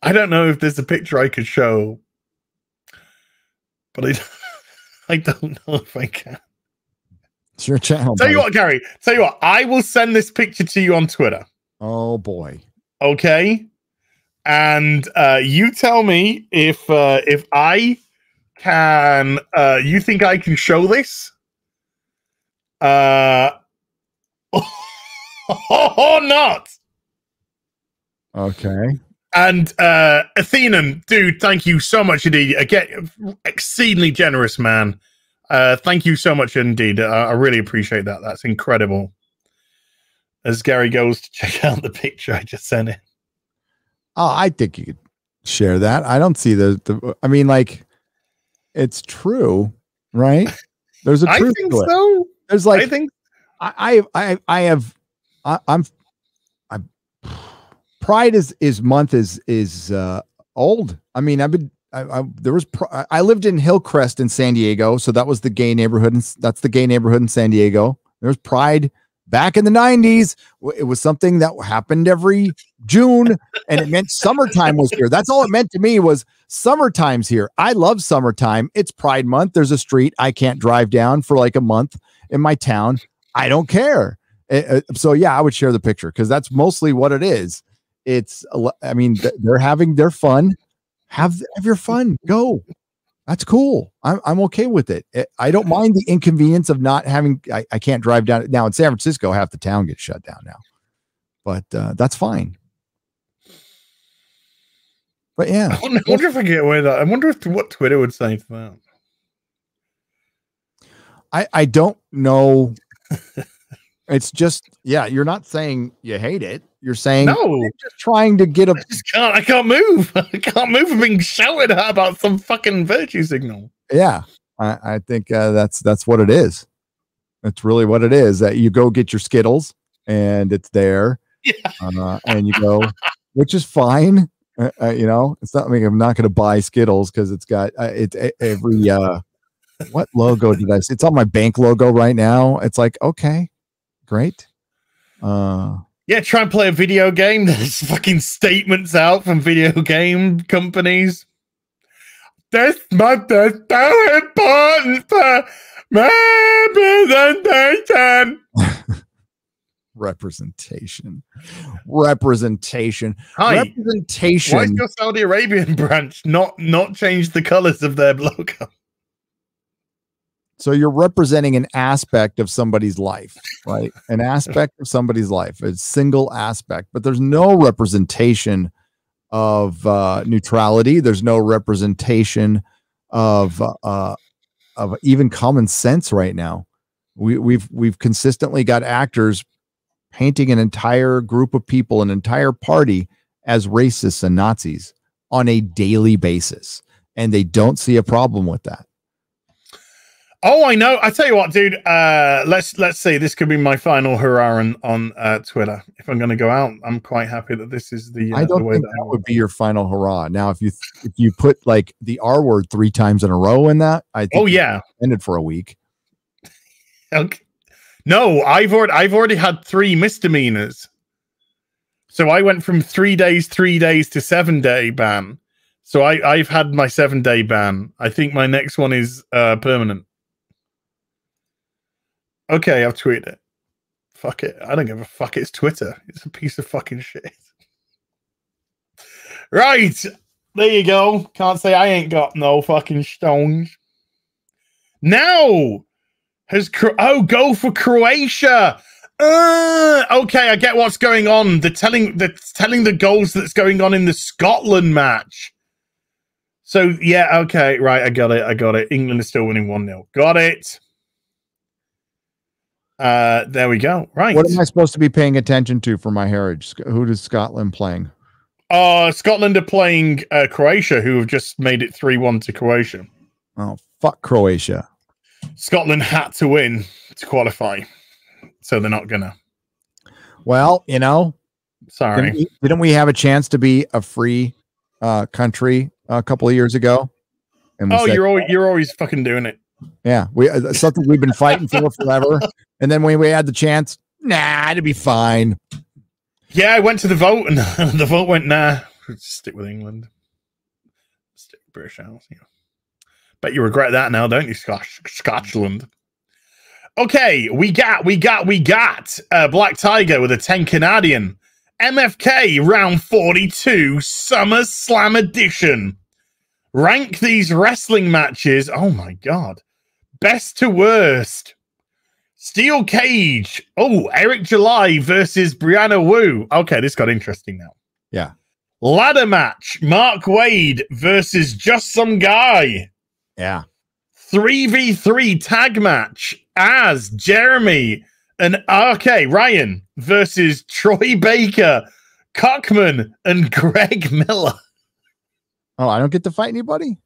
I don't know if there's a picture I could show, but I don't know if I can. It's your channel. Tell you buddy. what, Gary. Tell you what. I will send this picture to you on Twitter. Oh boy. Okay. And you tell me if I can. You think I can show this? Or not? Okay. And Athenan, dude, thank you so much indeed. Again, exceedingly generous, man. Thank you so much indeed. I really appreciate that. That's incredible. As Gary goes to check out the picture I just sent him. Oh, I think you could share that. I don't see the I mean, like, it's true, right? There's a truth I think to it. so. There's like, I think I'm Pride is month is old. I mean, I lived in Hillcrest in San Diego, so that was the gay neighborhood, and that's the gay neighborhood in San Diego. There was Pride back in the 90s. It was something that happened every June, and it meant summertime was here. That's all it meant to me, was summertime's here. I love summertime. It's Pride month. There's a street I can't drive down for like a month in my town. I don't care. So yeah, I would share the picture because that's mostly what it is. It's, I mean, they're having their fun. Have your fun. Go. That's cool. I'm okay with it. I don't mind the inconvenience of not having. I can't drive down now in San Francisco. Half the town gets shut down now, but that's fine. But yeah, I wonder if I get away with that. I wonder what Twitter would say to that. I don't know. It's just, yeah, you're not saying you hate it. You're saying, no, you're just trying to get I can't move. I can't move from being shouted at about some fucking virtue signal. Yeah, I think that's what it is. That's really what it is. That you go get your Skittles and it's there, yeah. And you go, which is fine. You know, it's not like I'm not going to buy Skittles because it's got it's every what logo did I see? It's on my bank logo right now. It's like, okay, great. Yeah, try and play a video game. There's fucking statements out from video game companies. This month is so important for representation. Representation. Hi. Representation. Why is your Saudi Arabian branch not change the colors of their logo? So you're representing an aspect of somebody's life, right? An aspect of somebody's life, a single aspect, but there's no representation of neutrality. There's no representation of even common sense right now. We've consistently got actors painting an entire group of people, an entire party as racists and Nazis on a daily basis, and they don't see a problem with that. Oh, I know. I tell you what, dude. Let's see. This could be my final hurrah on Twitter. If I'm going to go out, I'm quite happy that this is the. I don't think that would be your final hurrah. Now, if you put like the R word 3 times in a row in that, I think oh yeah, ended for a week. Okay. No, I've already had 3 misdemeanors. So I went from 3 days to 7-day ban. So I've had my 7-day ban. I think my next one is permanent. Okay, I've tweeted it. Fuck it. I don't give a fuck. It's Twitter. It's a piece of fucking shit. Right. There you go. Can't say I ain't got no fucking stones. Now go for Croatia. Okay, I get what's going on. They're telling the goals that's going on in the Scotland match. So yeah, okay, right. I got it. England is still winning 1-0. Got it. There we go. Right. What am I supposed to be paying attention to for my heritage? Who does Scotland playing? Scotland are playing Croatia, who have just made it 3-1 to Croatia. Oh, fuck Croatia. Scotland had to win to qualify, so they're not gonna. Well, you know, sorry. Didn't we have a chance to be a free country a couple of years ago? And said, you're always fucking doing it. Yeah, something we've been fighting for forever. And then when we had the chance, nah, it'd be fine. Yeah, I went to the vote and the vote went, nah, stick with England. Stick with British Isles. Yeah. Bet you regret that now, don't you, Scotland? Okay, we got Black Tiger with a 10 Canadian. MFK round 42 Summer Slam Edition. Rank these wrestling matches. Oh my god. Best to worst. Steel Cage. Oh, Eric July versus Brianna Wu. Okay, this got interesting now. Yeah. Ladder match. Mark Wade versus Just Some Guy. Yeah. 3v3 tag match as Jeremy and RK Ryan versus Troy Baker, Cockman, and Greg Miller. Oh, I don't get to fight anybody?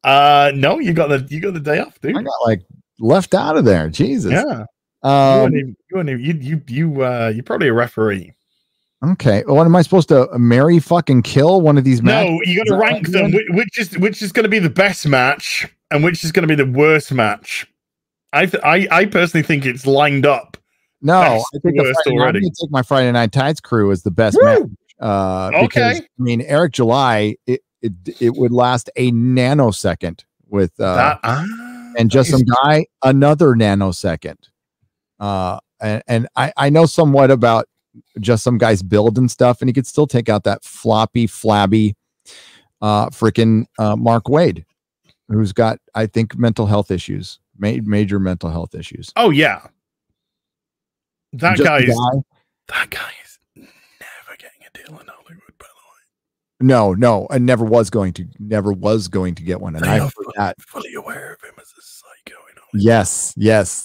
No, you got the day off, dude. I got like left out of there. Jesus. Yeah. You're probably a referee. Okay. Well, what am I supposed to marry fucking kill one of these matches? No, you got to rank them. Which is going to be the best match and which is going to be the worst match. I personally think it's lined up. No, I think I'm going to take my Friday Night Tights crew as the best match. Because, I mean, Eric July, it would last a nanosecond with and Just Some Guy another nanosecond. And I know somewhat about Just Some Guy's build and stuff, and he could still take out that floppy, flabby freaking Mark Wade, who's got, I think, mental health issues, major mental health issues. Oh yeah, that guy is never getting a deal in Hollywood, by the way. No, I never was going to get one, and I'm fully aware of him as a psycho. Yes,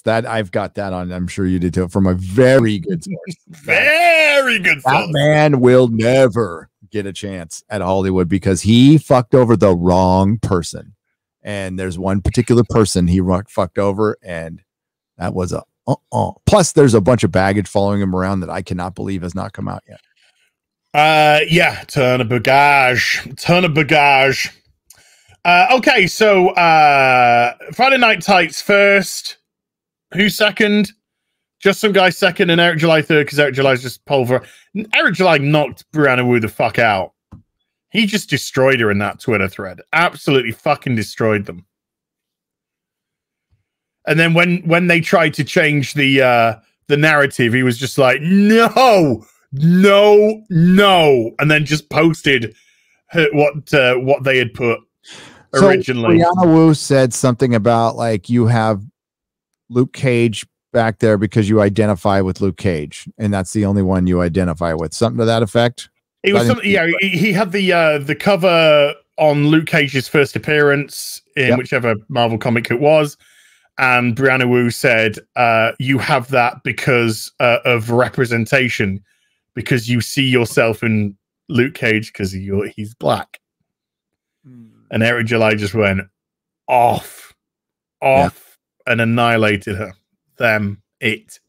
that I've got that on. I'm sure you did too, from a very good source. Very good source. That man will never get a chance at Hollywood because he fucked over the wrong person. And there's one particular person he fucked over, and that was a Plus, there's a bunch of baggage following him around that I cannot believe has not come out yet. Yeah, ton of bagage. Okay, so Friday Night Tights first. Who's second? Just Some Guy second, and Eric July third, because Eric July's just pulver. Eric July knocked Brianna Wu the fuck out. He just destroyed her in that Twitter thread. Absolutely fucking destroyed them. And then when they tried to change the narrative, he was just like, no, and then just posted what they had put originally. So Brianna Wu said something about like you have Luke Cage back there because you identify with Luke Cage, and that's the only one you identify with. Something to that effect. It was something. Yeah, he had the cover on Luke Cage's first appearance in whichever Marvel comic it was, and Brianna Wu said, "You have that because of representation, because you see yourself in Luke Cage because he's black." And Eric July just went off, and annihilated her. It.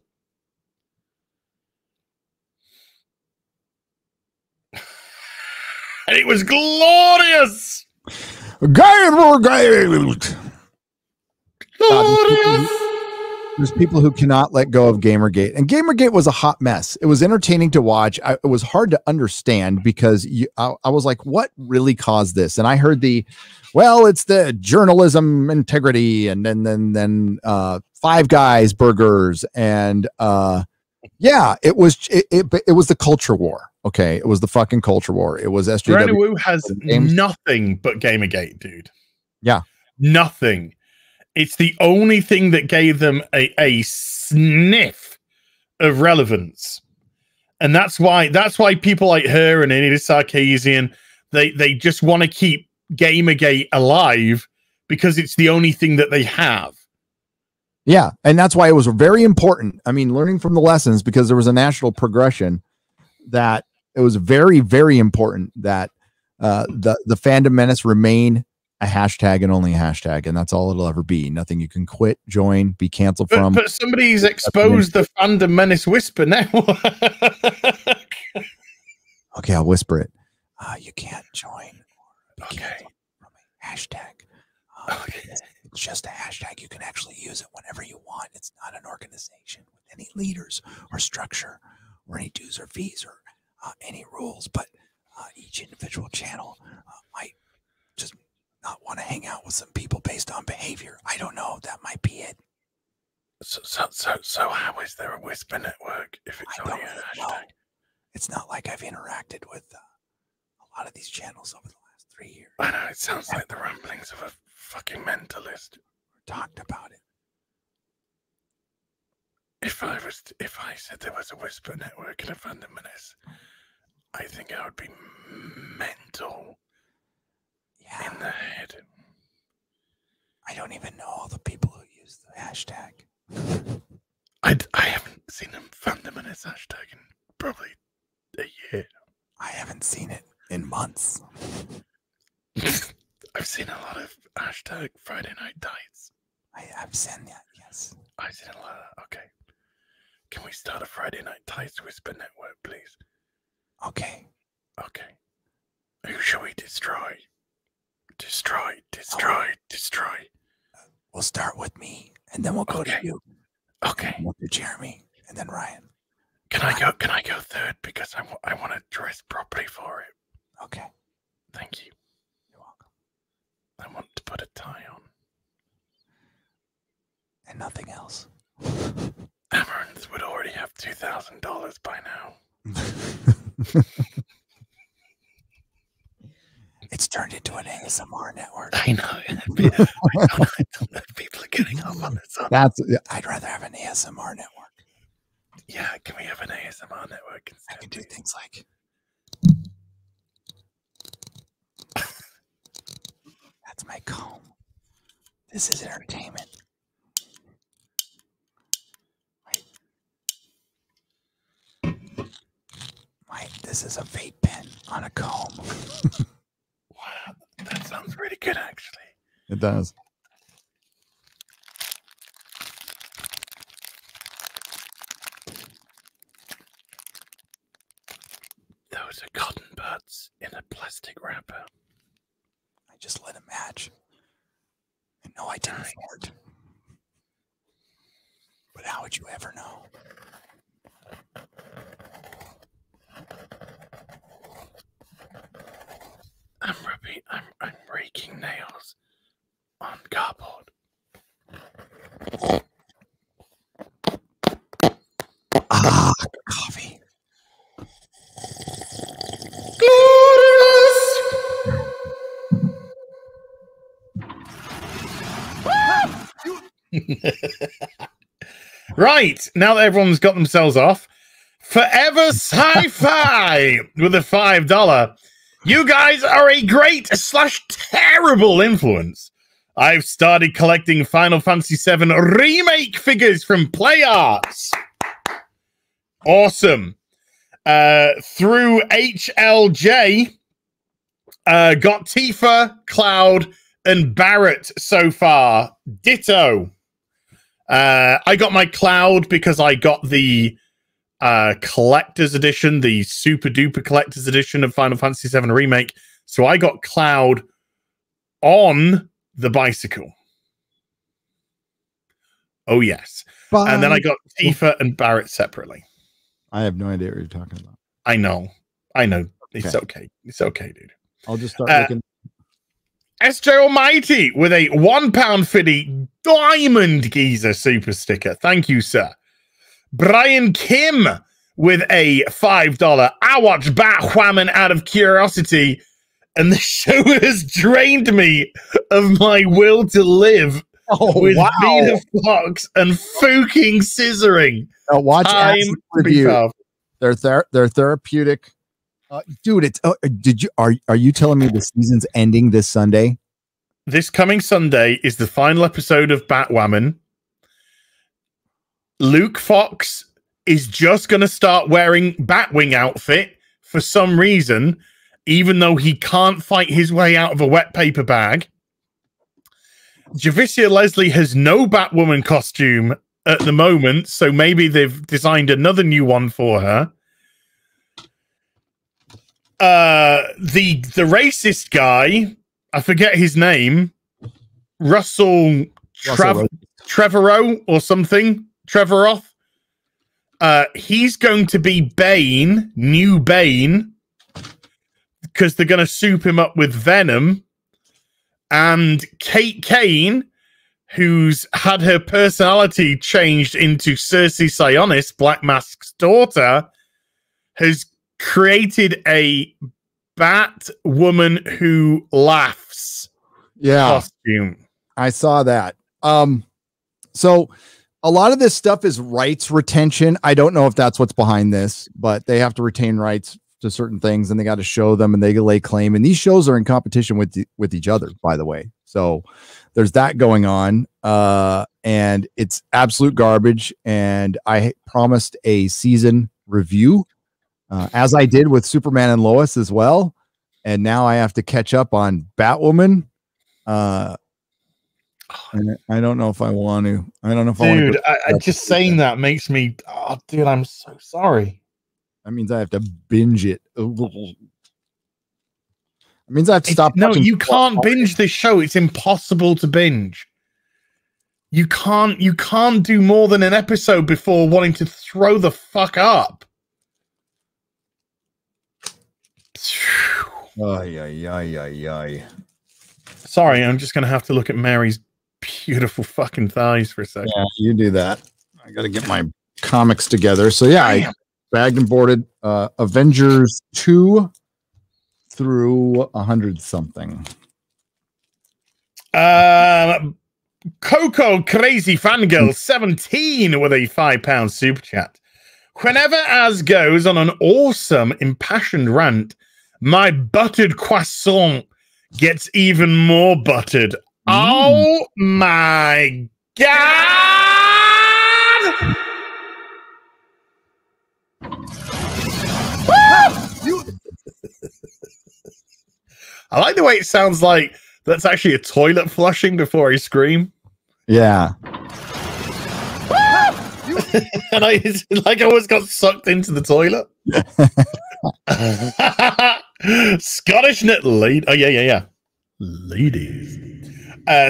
And it was glorious. There's people who cannot let go of Gamergate, and Gamergate was a hot mess. It was entertaining to watch. It was hard to understand because I was like, what really caused this? And I heard it's the journalism integrity, and then Five Guys burgers, and it was the culture war. Okay, it was the fucking culture war. It was SJW. Brianna Wu has nothing but Gamergate, dude. Yeah, nothing. It's the only thing that gave them a sniff of relevance, and that's why people like her and Anita Sarkeesian, they just want to keep Gamergate alive because it's the only thing that they have. Yeah, and that's why it was very important. I mean, learning from the lessons, because there was a national progression, that it was very, very important that the Fandom Menace remain a hashtag and only a hashtag, and that's all it'll ever be. Nothing you can quit, join, be canceled from. But somebody's exposed the Fandom Menace whisper now. Okay, I'll whisper it. You can't join or be canceled from a hashtag. It's just a hashtag. You can actually use it whenever you want. It's not an organization with any leaders or structure or any dues or fees or any rules, but each individual channel might just not want to hang out with some people based on behavior. I don't know. That might be it. So how is there a Whisper Network if it's only a hashtag? It's not like I've interacted with a lot of these channels over the last 3 years. I know, it sounds like the ramblings of a fucking mentalist. Talked about it. If I said there was a Whisper Network in a Fandom Menace, I think I would be mental in the head. I don't even know all the people who use the hashtag. I haven't seen a Fandom Menace hashtag in probably a year. I haven't seen it in months. I've seen a lot of hashtag Friday Night Tights. I've seen that, yes. I've seen a lot of, okay. Can we start a Friday Night Tights Whisper Network, please? Okay. Okay. Who shall we destroy? Destroy. We'll start with me, and then we'll go to you. Okay. We'll do Jeremy, and then Ryan. Can I go third because I want to dress properly for it? Okay. Thank you. You're welcome. I want to put a tie on. And nothing else. Amaranth would already have $2,000 by now. It's turned into an ASMR network. I know. People are getting up on this. I'd rather have an ASMR network. Yeah, can we have an ASMR network instead? I can do things like... That's my comb. This is entertainment. This is a vape pen on a comb. Wow, that sounds really good, actually. It does. Those are cotton buds in a plastic wrapper. I just let it match. And no, I didn't fart. But how would you ever know? I'm raking nails on cardboard. Coffee. Right, now that everyone's got themselves off, Forever Sci-Fi with a $5. You guys are a great / terrible influence. I've started collecting Final Fantasy VII Remake figures from Play Arts. Awesome. Through HLJ, got Tifa, Cloud, and Barrett so far. Ditto. I got my Cloud because I got the collector's edition, the super duper collector's edition of Final Fantasy VII Remake. So I got Cloud on the bicycle. Oh, yes. And then I got Tifa and Barrett separately. I have no idea what you're talking about. I know. It's okay. It's okay, dude. I'll just start looking. SJ Almighty with a £1.50 Diamond Geezer super sticker. Thank you, sir. Brian Kim with a $5. I watch Batwoman out of curiosity, and the show has drained me of my will to live. With Vina Fox and fucking scissoring. Watch Acid Review. They're therapeutic. Dude, it's are you telling me the season's ending this Sunday? This coming Sunday is the final episode of Batwoman. Luke Fox is just going to start wearing Batwing outfit for some reason, even though he can't fight his way out of a wet paper bag. Javicia Leslye has no Batwoman costume at the moment, so maybe they've designed another new one for her. The racist guy, I forget his name, Russell Trevorrow or something, Trevoroth. He's going to be Bane, new Bane, because they're going to soup him up with Venom. And Kate Kane who's had her personality changed into Cersei Sionis, Black Mask's daughter, has created a Bat woman who laughs costume. I saw that. So a lot of this stuff is rights retention. I don't know if that's what's behind this, but they have to retain rights to certain things and they got to show them and they lay claim. And these shows are in competition with each other, by the way. So there's that going on. And it's absolute garbage. And I promised a season review, as I did with Superman and Lois as well. And now I have to catch up on Batwoman. And I don't know if I want to. I don't know if dude, I just saying that makes me. Oh, dude, I'm so sorry. That means I have to binge it. It means I have to stop. No, you can't binge this show. It's impossible to binge. You can't do more than an episode before wanting to throw the fuck up. Sorry, I'm just gonna have to look at Mary's beautiful fucking thighs for a second. Yeah, you do that. I gotta get my comics together. So yeah, I bagged and boarded Avengers 2 through 100 something. Coco Crazy Fangirl 17 with a £5 super chat. Whenever Az goes on an awesome impassioned rant, my buttered croissant gets even more buttered. Oh my God! I like the way it sounds like that's actually a toilet flushing before I scream. Yeah. And I always got sucked into the toilet. Scottish nerd. Oh, yeah. Ladies.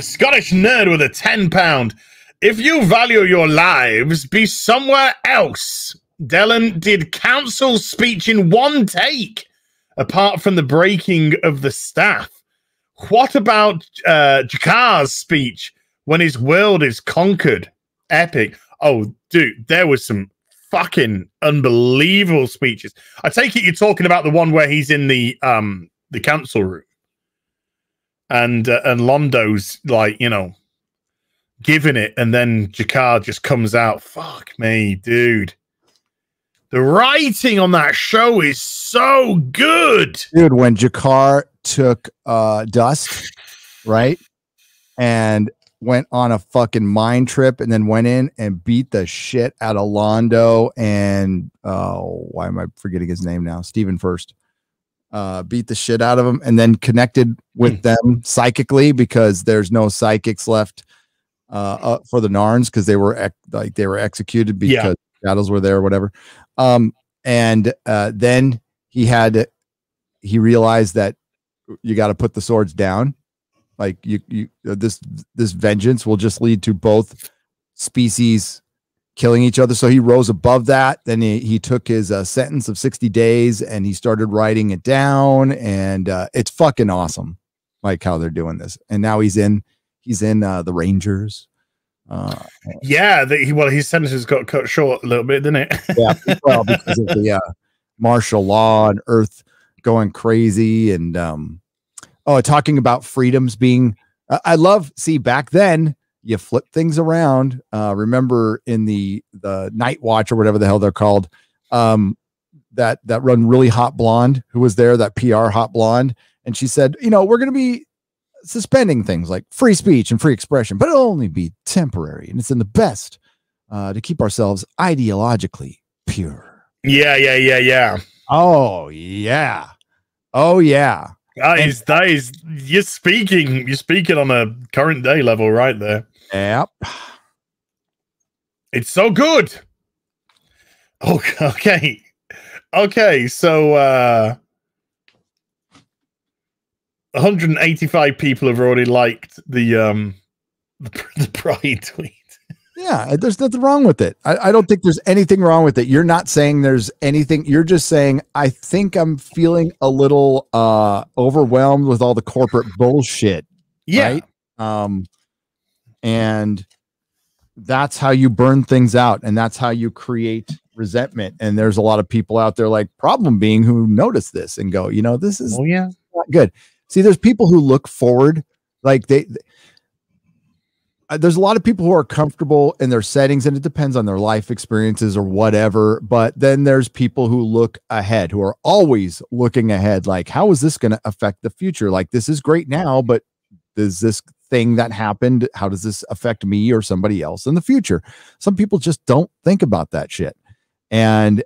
Scottish nerd with a £10. If you value your lives, be somewhere else. Dylan did council speech in one take, apart from the breaking of the staff. What about Jakar's speech when his world is conquered? Epic. Oh, dude, there was some fucking unbelievable speeches. I take it you're talking about the one where he's in the council room. And Londo's like, you know, giving it, and then Jakar just comes out. Fuck me, dude. The writing on that show is so good. Dude, when Jakar took Dust, right? And went on a fucking mind trip and then went in and beat the shit out of Londo and why am I forgetting his name now? Stephen First. Beat the shit out of him and then connected with them psychically because there's no psychics left for the Narns because they were executed because shadows were there or whatever. And then he realized that you got to put the swords down. Like this vengeance will just lead to both species killing each other. So he rose above that. Then he took his sentence of 60 days and he started writing it down. And it's fucking awesome, like how they're doing this. And now he's in the Rangers. His sentences got cut short a little bit, didn't it? Yeah, well, because of the martial law and Earth going crazy and talking about freedoms being back then you flip things around. Remember in the Night Watch or whatever the hell they're called, that run really hot blonde who was there, that PR hot blonde, and she said, we're going to be suspending things like free speech and free expression, but it'll only be temporary, and it's in the best to keep ourselves ideologically pure. Yeah. Oh yeah. That is you're speaking on a current day level right there. Yep. It's so good. Oh, okay. So 185 people have already liked the Pride tweet. Yeah, there's nothing wrong with it. I don't think there's anything wrong with it. You're not saying there's anything. You're just saying, I think I'm feeling a little overwhelmed with all the corporate bullshit. Yeah. Right? And that's how you burn things out, and that's how you create resentment. And there's a lot of people out there, like Problem being, who notice this and go, this is not good. See, there's people who look forward, like there's a lot of people who are comfortable in their settings, and it depends on their life experiences or whatever. But then there's people who look ahead, who are always looking ahead. Like, how is this going to affect the future? Like, this is great now, but does this thing that happened, how does this affect me or somebody else in the future? Some people just don't think about that shit. And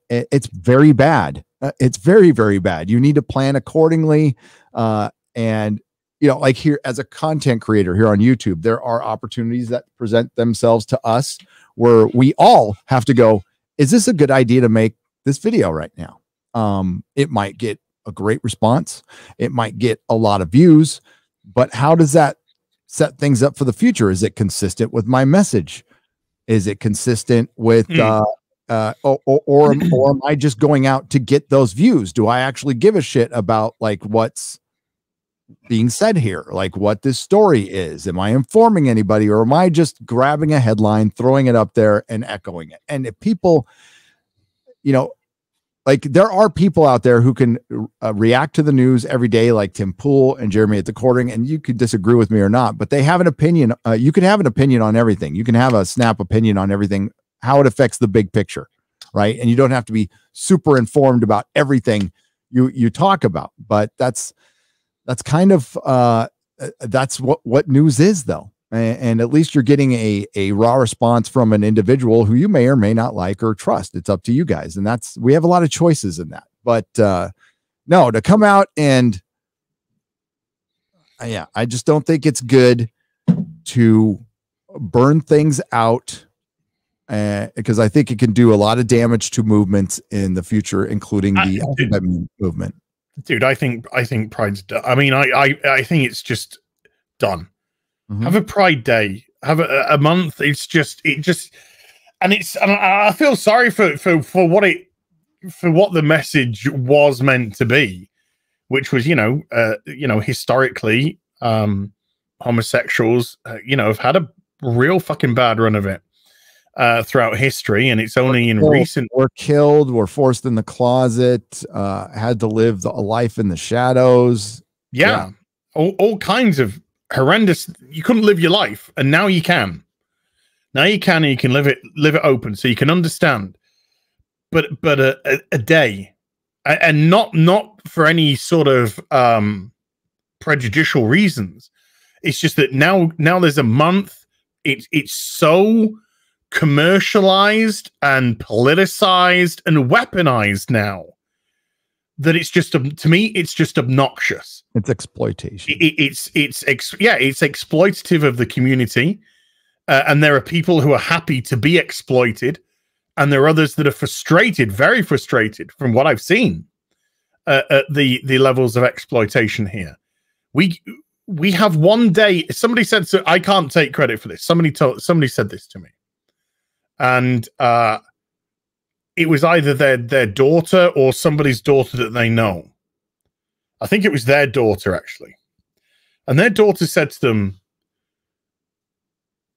it's very bad. It's very, very bad. You need to plan accordingly. And like here, as a content creator here on YouTube, there are opportunities that present themselves to us where we all have to go, is this a good idea to make this video right now? It might get a great response. It might get a lot of views, but how does that set things up for the future? Is it consistent with my message? Is it consistent with, or am I just going out to get those views? Do I actually give a shit about like what's being said here, like what this story is? Am I informing anybody, or am I just grabbing a headline, throwing it up there and echoing it? And if people, like there are people out there who can react to the news every day, like Tim Pool and Jeremy at the Quartering, and you could disagree with me or not, but they have an opinion. You can have an opinion on everything. You can have a snap opinion on everything, how it affects the big picture, right? And you don't have to be super informed about everything you talk about, but that's kind of that's what news is, though. And at least you're getting a raw response from an individual who you may or may not like or trust. It's up to you guys. And we have a lot of choices in that. But no, to come out and I just don't think it's good to burn things out, because I think it can do a lot of damage to movements in the future, including the movement. Dude, I think Pride's done. I mean, I think it's just done. Mm-hmm. Have a Pride Day. Have a month. And I feel sorry for what the message was meant to be, which was, historically, homosexuals, have had a real fucking bad run of it throughout history, and it's only were killed, were forced in the closet, had to live a life in the shadows. Yeah. All kinds of horrendous. You couldn't live your life, and now you can. Now you can, and you can live it open, so you can understand. But a day, and not for any sort of prejudicial reasons. It's just that now there's a month. It's so commercialized and politicized and weaponized now that it's just, to me, it's just obnoxious. It's exploitation. It's exploitative of the community, and there are people who are happy to be exploited, and there are others that are frustrated, very frustrated, from what I've seen at the levels of exploitation here. We have one day. Somebody said, so I can't take credit for this. Somebody said this to me, and it was either their daughter or somebody's daughter that they know. I think it was their daughter, actually. And their daughter said to them,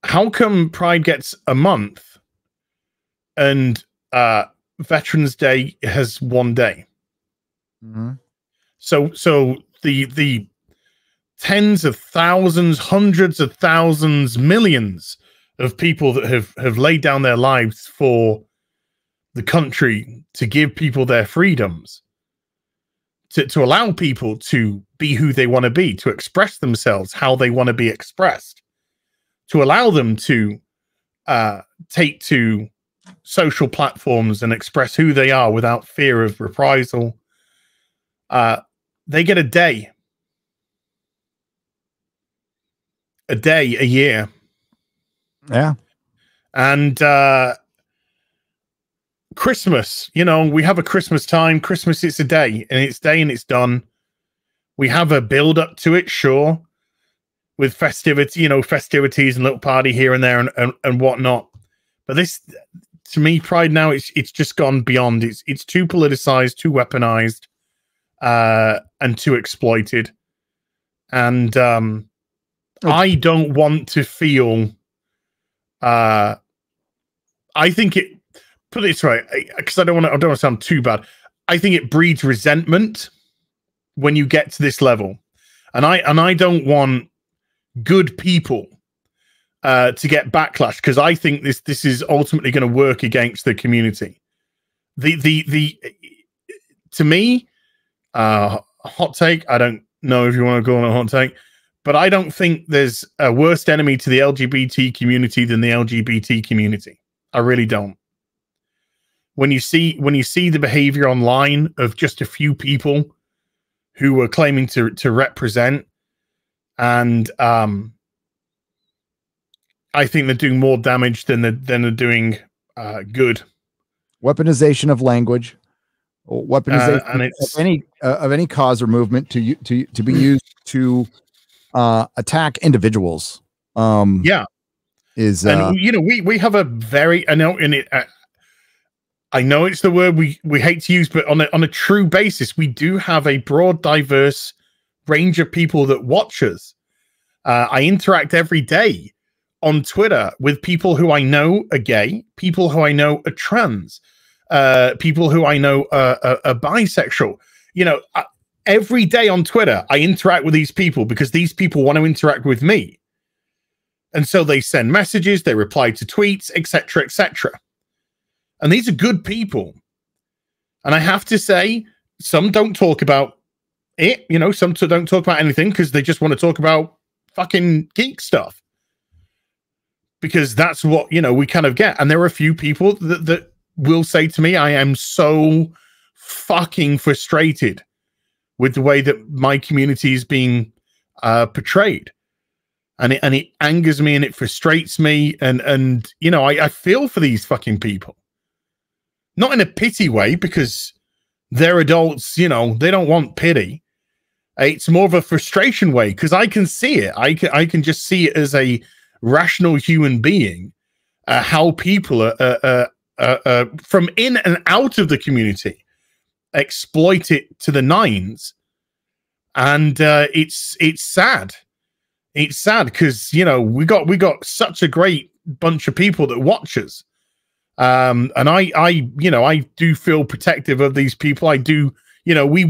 how come Pride gets a month and Veterans Day has one day? Mm-hmm. So the tens of thousands, hundreds of thousands, millions of people that have laid down their lives for the country to give people their freedoms, to allow people to be who they want to be, to express themselves how they want to be expressed, to allow them to take to social platforms and express who they are without fear of reprisal. They get a day, a year. Yeah. And Christmas, we have a Christmas time. Christmas, it's a day, and it's done. We have a build up to it, sure, with festivities and little party here and there and whatnot. But this, to me, Pride now, it's just gone beyond. It's too politicized, too weaponized, and too exploited. And I don't want to feel. I think it. Put it this way, because I don't want to sound too bad. I think it breeds resentment when you get to this level, and I don't want good people to get backlash, because I think this is ultimately going to work against the community. To me, hot take. I don't know if you want to go on a hot take, but I don't think there's a worse enemy to the LGBT community than the LGBT community. I really don't. When you see the behavior online of just a few people who are claiming to represent, and I think they're doing more damage than they're doing good. Weaponization of language, weaponization of any cause or movement to be used to attack individuals. Yeah, is and you know, we have a very, I know it's the word we hate to use, but on a true basis, we do have a broad, diverse range of people that watch us. I interact every day on Twitter with people who I know are gay, people who I know are trans, people who I know are bisexual. You know, every day on Twitter, I interact with these people because these people want to interact with me. And so they send messages, they reply to tweets, etc., etc. And these are good people. And I have to say, some don't talk about it, you know, some don't talk about anything because they just want to talk about fucking geek stuff. Because that's what, you know, we kind of get. And there are a few people that will say to me, I am so fucking frustrated with the way that my community is being portrayed. And it angers me and it frustrates me. And you know, I feel for these fucking people. Not in a pity way, because they're adults, you know, they don't want pity. It's more of a frustration way, because I can see it. I can just see it as a rational human being, how people are from in and out of the community exploit it to the nines. And it's sad. It's sad because, you know, we got such a great bunch of people that watch us. And I you know, I do feel protective of these people. I do, you know, we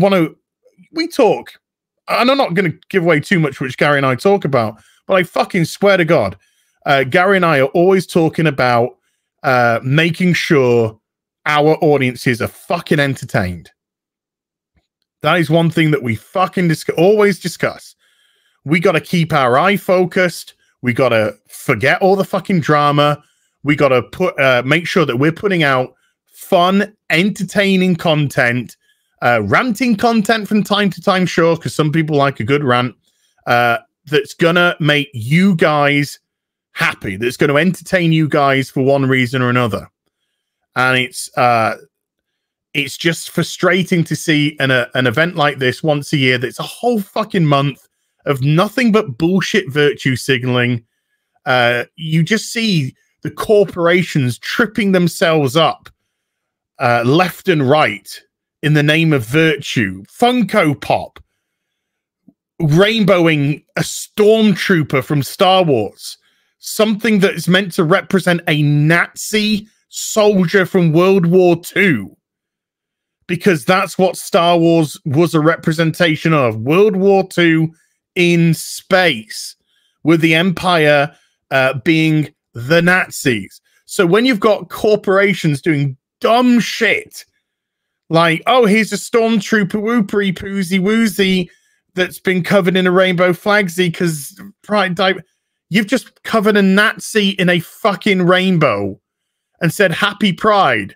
talk, and I'm not going to give away too much, which Gary and I talk about, but I fucking swear to God, Gary and I are always talking about making sure our audiences are fucking entertained. That is one thing that we fucking always discuss. We got to keep our eye focused. We got to forget all the fucking drama. We got to make sure that we're putting out fun, entertaining content, ranting content from time to time, sure, because some people like a good rant, that's going to make you guys happy, that's going to entertain you guys for one reason or another. And it's just frustrating to see an event like this once a year that's a whole fucking month of nothing but bullshit virtue signaling. You just see the corporations tripping themselves up left and right in the name of virtue. Funko Pop rainbowing a stormtrooper from Star Wars, something that is meant to represent a Nazi soldier from World War II, because that's what Star Wars was a representation of. World War II in space, with the Empire being the Nazis. So when you've got corporations doing dumb shit like, oh, here's a stormtrooper whoopery poozy woozy that's been covered in a rainbow flagsy because pride dive, you've just covered a Nazi in a fucking rainbow and said happy pride.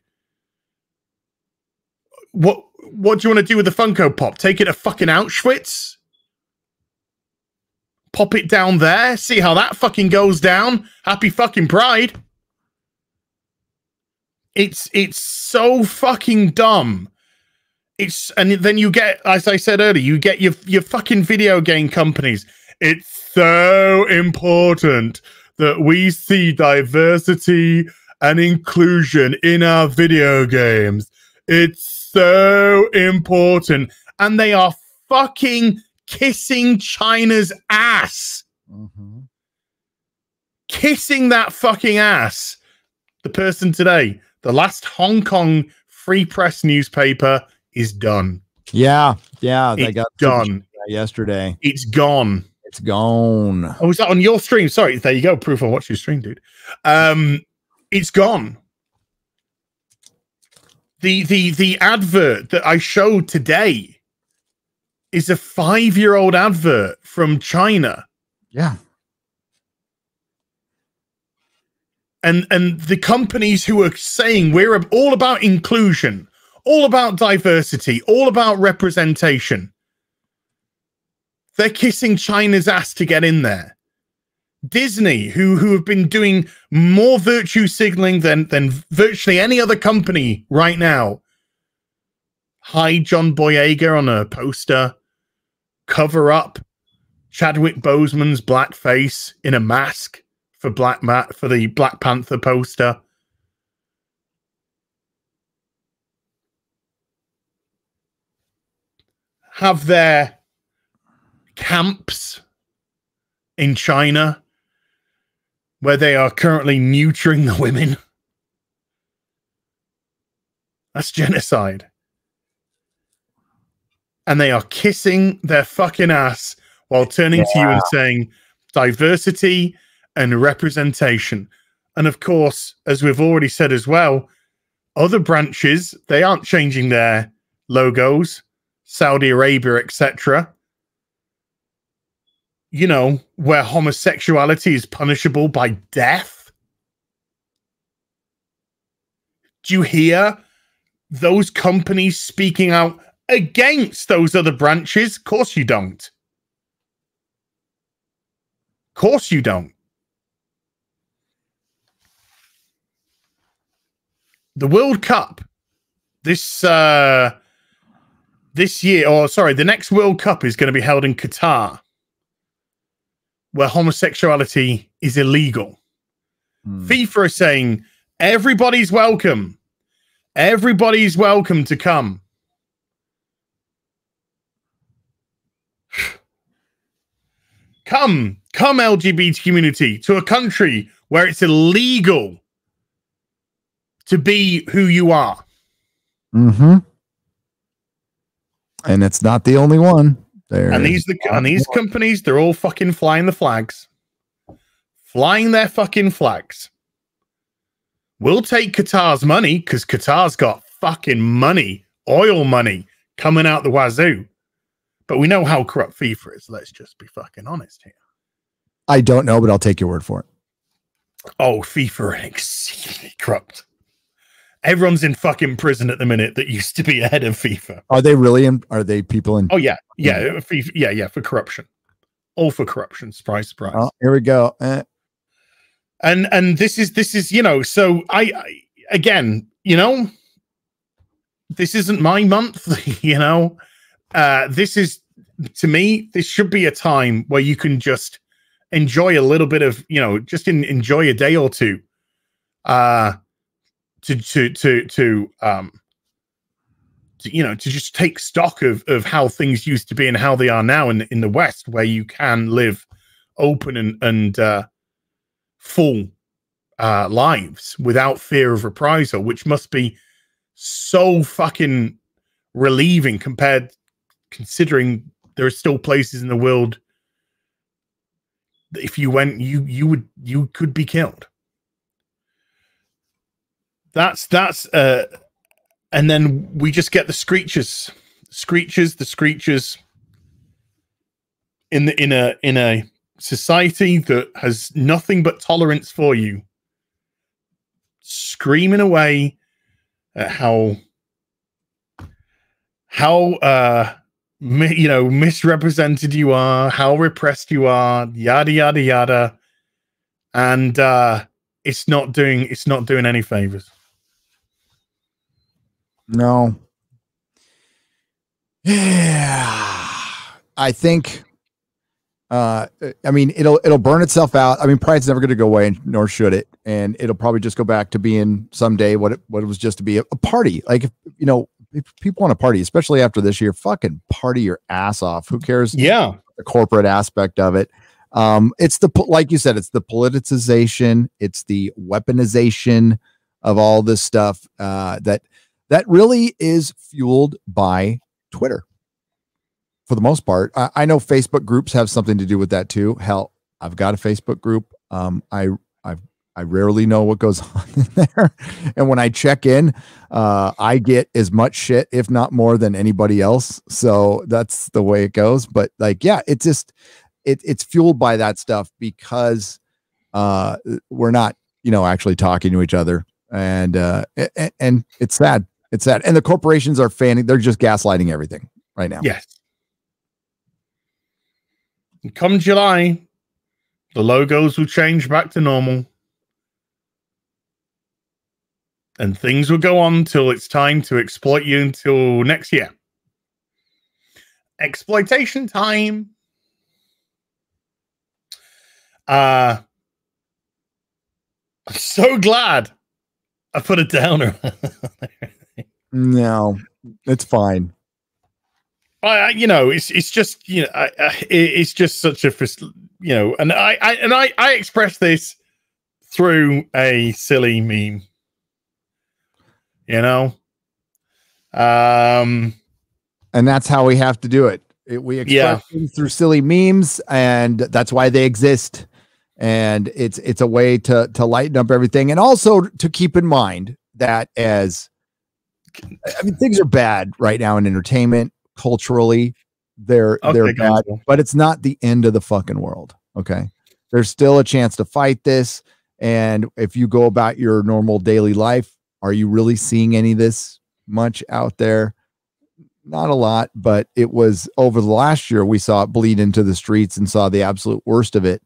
What do you want to do with the Funko Pop? Take it to fucking Auschwitz? Pop it down there? See how that fucking goes down? Happy fucking pride. It's so fucking dumb. And then you get, as I said earlier, you get your fucking video game companies. It's so important that we see diversity and inclusion in our video games. It's so important. And they are fucking kissing China's ass. Kissing that fucking ass. The person today, the last Hong Kong Free Press newspaper is done. Yeah. They It's got done yesterday. It's gone. It's gone. Oh, is that on your stream? Sorry, there you go. Proof I watched your stream, dude. It's gone. The advert that I showed today is a 5-year-old advert from China. Yeah. And the companies who are saying we're all about inclusion, all about diversity, all about representation, they're kissing China's ass to get in there. Disney, who have been doing more virtue signaling than virtually any other company right now, hide John Boyega on a poster, cover up Chadwick Boseman's blackface in a mask for the Black Panther poster. Have their camps in China where they are currently neutering the women. That's genocide. And they are kissing their fucking ass while turning to you and saying diversity and representation. And of course, as we've already said as well, other branches, they aren't changing their logos, Saudi Arabia, etc. You know, where homosexuality is punishable by death. Do you hear those companies speaking out against those other branches? Of course you don't. Of course you don't. The World Cup this year, or sorry, the next World Cup is going to be held in Qatar, where homosexuality is illegal. FIFA is saying everybody's welcome. Everybody's welcome to come. Come LGBT community, to a country where it's illegal to be who you are. And it's not the only one. And these companies, they're all fucking flying the flags. Flying their fucking flags. We'll take Qatar's money because Qatar's got fucking money, oil money coming out the wazoo. But we know how corrupt FIFA is. Let's just be fucking honest here. I don't know, but I'll take your word for it. Oh, FIFA are exceedingly corrupt. Everyone's in fucking prison at the minute that used to be ahead of FIFA. Are they really in? Are they people in? Oh yeah, FIFA, yeah, for corruption. All for corruption. Surprise, surprise. Oh, here we go. And this is you know, so I again, you know, this isn't my month. You know, this is, to me, this should be a time where you can just enjoy a little bit of, you know, just enjoy a day or two. To you know, to just take stock of how things used to be and how they are now in the West, where you can live open and full lives without fear of reprisal, which must be so fucking relieving considering there are still places in the world that if you went, you could be killed. That's and then we just get the screeches in a society that has nothing but tolerance for you, screaming away at how you know, misrepresented you are, how repressed you are, yada yada yada, and it's not doing any favors. No. Yeah. I think I mean it'll burn itself out. I mean, pride's never going to go away, nor should it. And it'll probably just go back to being someday what it was just to be a party. Like, if, you know, if people want to party, especially after this year, fucking party your ass off. Who cares? Yeah. The corporate aspect of it. It's like you said, it's the politicization, it's the weaponization of all this stuff that really is fueled by Twitter. For the most part, I know Facebook groups have something to do with that too. Hell, I've got a Facebook group. I rarely know what goes on in there, and when I check in, I get as much shit, if not more, than anybody else. So that's the way it goes. But like, yeah, it's just it's fueled by that stuff because we're not, actually talking to each other, and it's sad. It's sad, and the corporations are fanning. They're just gaslighting everything right now. Yes. Come July, the logos will change back to normal. And things will go on till it's time to exploit you until next year. Exploitation time. I'm so glad I put a downer. No, it's fine. It's just, it's just such a, and I express this through a silly meme, and that's how we have to do it. We express things through silly memes, and that's why they exist. And it's a way to lighten up everything, and also to keep in mind that things are bad right now in entertainment. Culturally, they're bad, but it's not the end of the fucking world. Okay, there's still a chance to fight this, and if you go about your normal daily life, are you really seeing any of this much out there? Not a lot, but it was over the last year we saw it bleed into the streets and saw the absolute worst of it.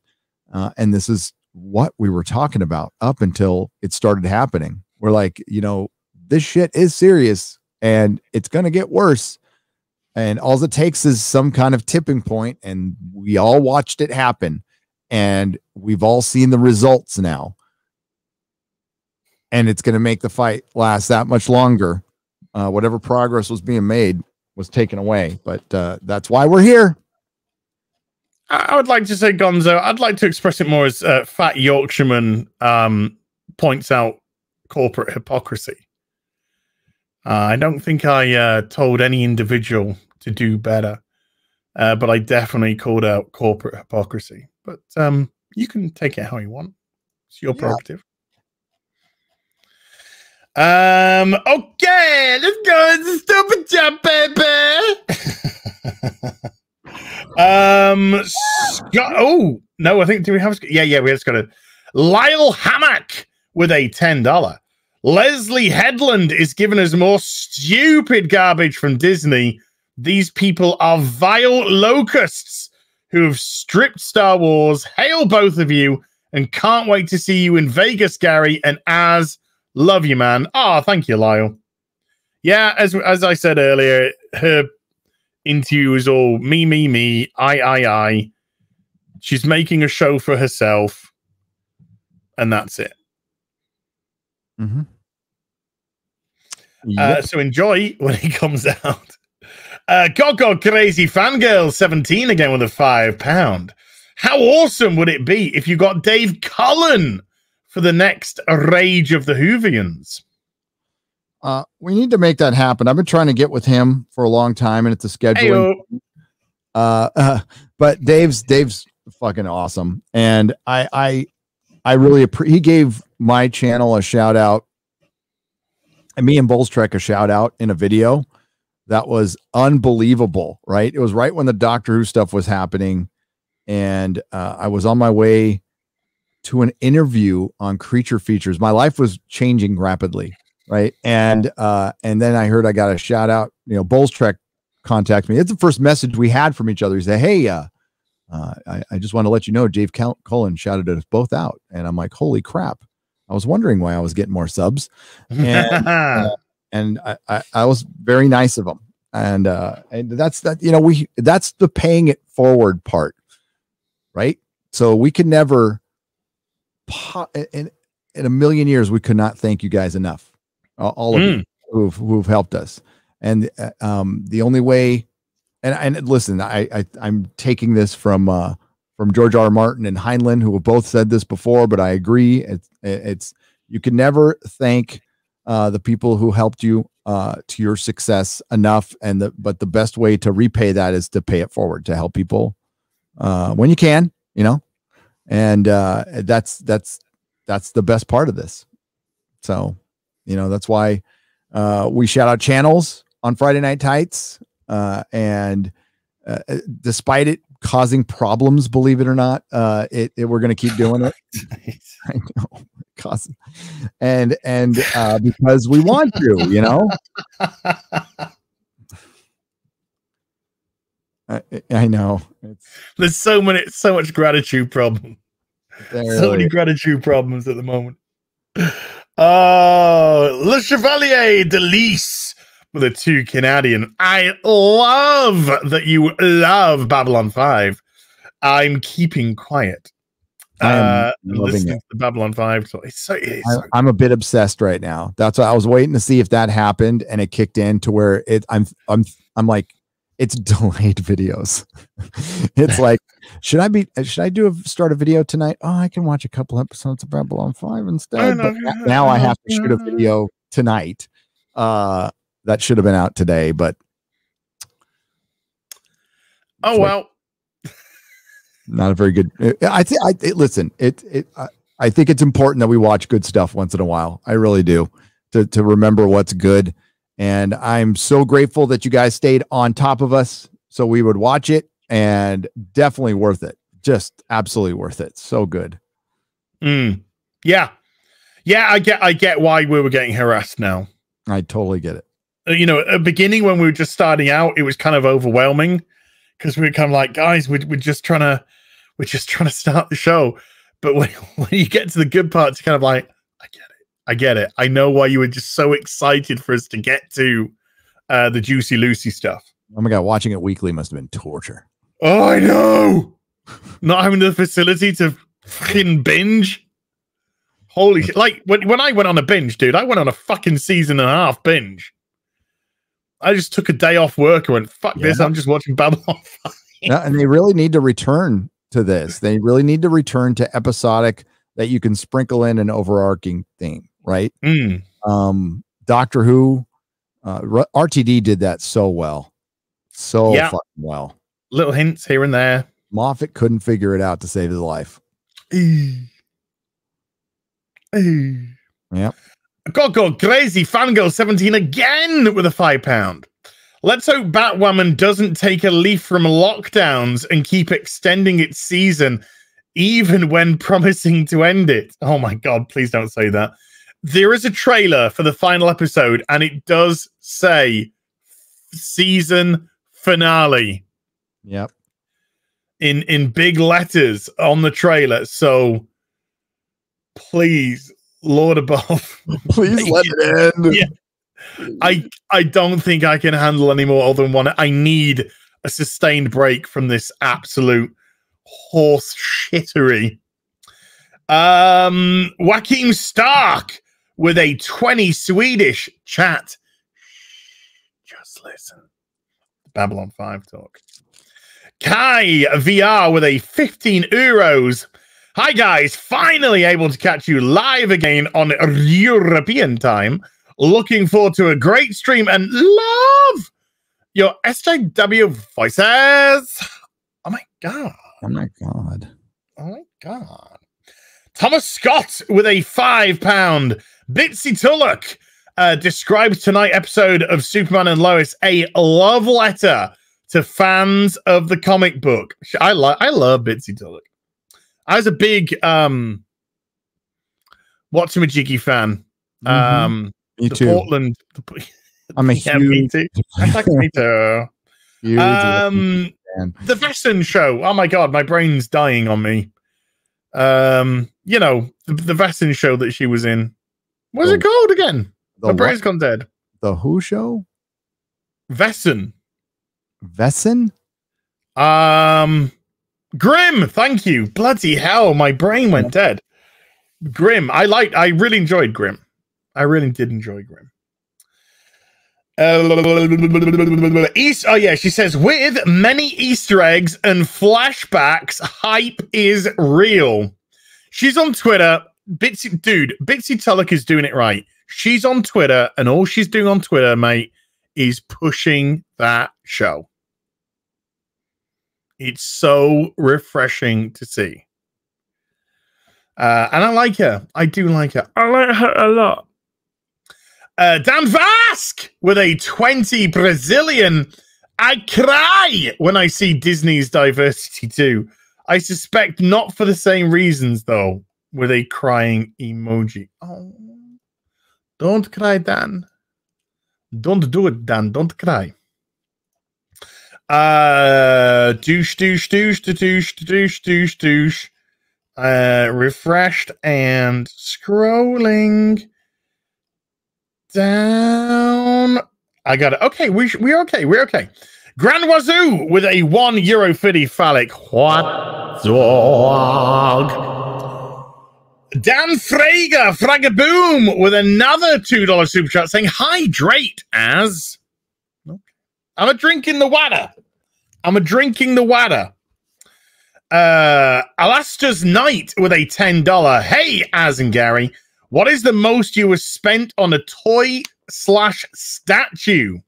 And this is what we were talking about up until it started happening. We're like, this shit is serious and it's going to get worse. And all it takes is some kind of tipping point, and we all watched it happen, and we've all seen the results now. And it's going to make the fight last that much longer. Whatever progress was being made was taken away, but that's why we're here. I would like to say, Gonzo, I'd like to express it more as Fat Yorkshireman points out corporate hypocrisy. I don't think I told any individual to do better, but I definitely called out corporate hypocrisy. But you can take it how you want. It's your prerogative. Okay, let's go into the stupid chat, baby. Scott, oh no, I think do we have? Yeah, we just got a Lyle Hammock with a $10. Leslye Headland is giving us more stupid garbage from Disney. These people are vile locusts who have stripped Star Wars. Hail both of you, and can't wait to see you in Vegas, Gary. And love you, man. Oh, thank you, Lyle. Yeah, as I said earlier, her interview is all me, I. She's making a show for herself, and that's it. Mm-hmm. So enjoy when he comes out. God Crazy Fangirl 17 again with a £5. How awesome would it be if you got Dave Cullen for the next Rage of the Whovians? We need to make that happen. I've been trying to get with him for a long time, and it's a scheduling. But Dave's fucking awesome, and I really he gave my channel a shout out, and me and Bulls Trek a shout out in a video that was unbelievable. Right, it was right when the Doctor Who stuff was happening, and I was on my way to an interview on Creature Features. My life was changing rapidly. Right. And then I heard I got a shout out, Bulls Trek contacted me. It's the first message we had from each other. He said, hey, I just want to let you know, Dave Cullen shouted us both out. And I'm like, holy crap. I was wondering why I was getting more subs. And I was very nice of him. And that's that, that's the paying it forward part. Right. So we could never in a million years, we could not thank you guys enough. All of you who've helped us, and the only way, and listen, I'm taking this from from George R. R. Martin and Headland, who have both said this before, but I agree. It's you can never thank the people who helped you to your success enough, but the best way to repay that is to pay it forward, to help people when you can, and that's the best part of this. So, that's why we shout out channels on Friday Night Tights, and despite it causing problems, believe it or not, we're going to keep doing it. I know, and because we want to, I know there's so much gratitude problem. So many gratitude problems at the moment. Le Chevalier de Lys with a 2 Canadian. I love that you love Babylon 5. I'm keeping quiet. I am loving it. To the Babylon 5. So I'm a bit obsessed right now. That's why I was waiting to see if that happened, and it kicked in to where I'm like, it's delayed videos. It's like, should I start a video tonight? Oh, I can watch a couple episodes of Babylon 5 instead. But now I have to shoot a video tonight. That should have been out today, but well, not a very good. I think I think it's important that we watch good stuff once in a while. I really do, to remember what's good. And I'm so grateful that you guys stayed on top of us so we would watch it, and definitely worth it. Just absolutely worth it. So good. Yeah. I get why we were getting harassed now. I totally get it. At the beginning, when we were just starting out, it was kind of overwhelming because we were kind of like, guys, we're just trying to start the show. But when you get to the good parts, you're kind of like, I get it. I know why you were just so excited for us to get to the Juicy Lucy stuff. Oh my God, watching it weekly must have been torture. Oh, I know. Not having the facility to fucking binge. Holy shit. Like, when I went on a binge, dude, I went on a fucking season and a half binge. I just took a day off work and went, fuck this, I'm just watching Babylon 5. Yeah, and they really need to return to this. They really need to return to episodic that you can sprinkle in an overarching theme, right? Doctor Who, RTD did that so well. So fucking well. Little hints here and there. Moffat couldn't figure it out to save his life. Yep. Go crazy fangirl 17 again with a £5. Let's hope Batwoman doesn't take a leaf from lockdowns and keep extending its season, even when promising to end it. Oh my God, please don't say that. There is a trailer for the final episode, and it does say season finale. Yep. In big letters on the trailer. So please, Lord above, please let it end. Yeah. I don't think I can handle any more than one. I need a sustained break from this absolute horse shittery. Joaquin Stark with a 20 Swedish chat. Just listen. Babylon 5 talk. Kai VR with a 15 euros. Hi guys, finally able to catch you live again on European time. Looking forward to a great stream and love your SJW voices. Oh my God. Oh my God. Oh my God. Thomas Scott with a £5. Bitsy Tulloch describes tonight's episode of Superman and Lois a love letter to fans of the comic book. I love Bitsy Tulloch. I was a big Whatchamajiggy fan. Me too. Portland. I'm a yeah, huge. me too. Me too. The Vesson show. Oh my God, my brain's dying on me. You know, the Vesson show that she was in. What's it called again? My brain's gone dead. The Who show? Vesson. Vesson? Grimm, thank you. Bloody hell, my brain went dead. Grimm. I really enjoyed Grimm. I really did enjoy Grimm. Oh yeah, she says with many Easter eggs and flashbacks, hype is real. She's on Twitter. Bitsy Tulloch is doing it right. She's on Twitter, and all she's doing on Twitter, mate, is pushing that show. It's so refreshing to see. And I like her. I do like her. I like her a lot. Dan Vask with a 20 Brazilian. I cry when I see Disney's Diversity 2. I suspect not for the same reasons, though, with a crying emoji. Oh, don't cry, Dan. Don't do it, Dan. Don't cry. Douche. Refreshed and scrolling down. I got it. Okay, we're okay. We're okay. Grand Wazoo with a €1.50 phallic. What dog? Dan Frager, Fragaboom with another $2 super chat saying hydrate as. Okay. I'm a drinking the water. Alasta's Night with a $10. Hey, Az and Gary, what is the most you have spent on a toy / statue?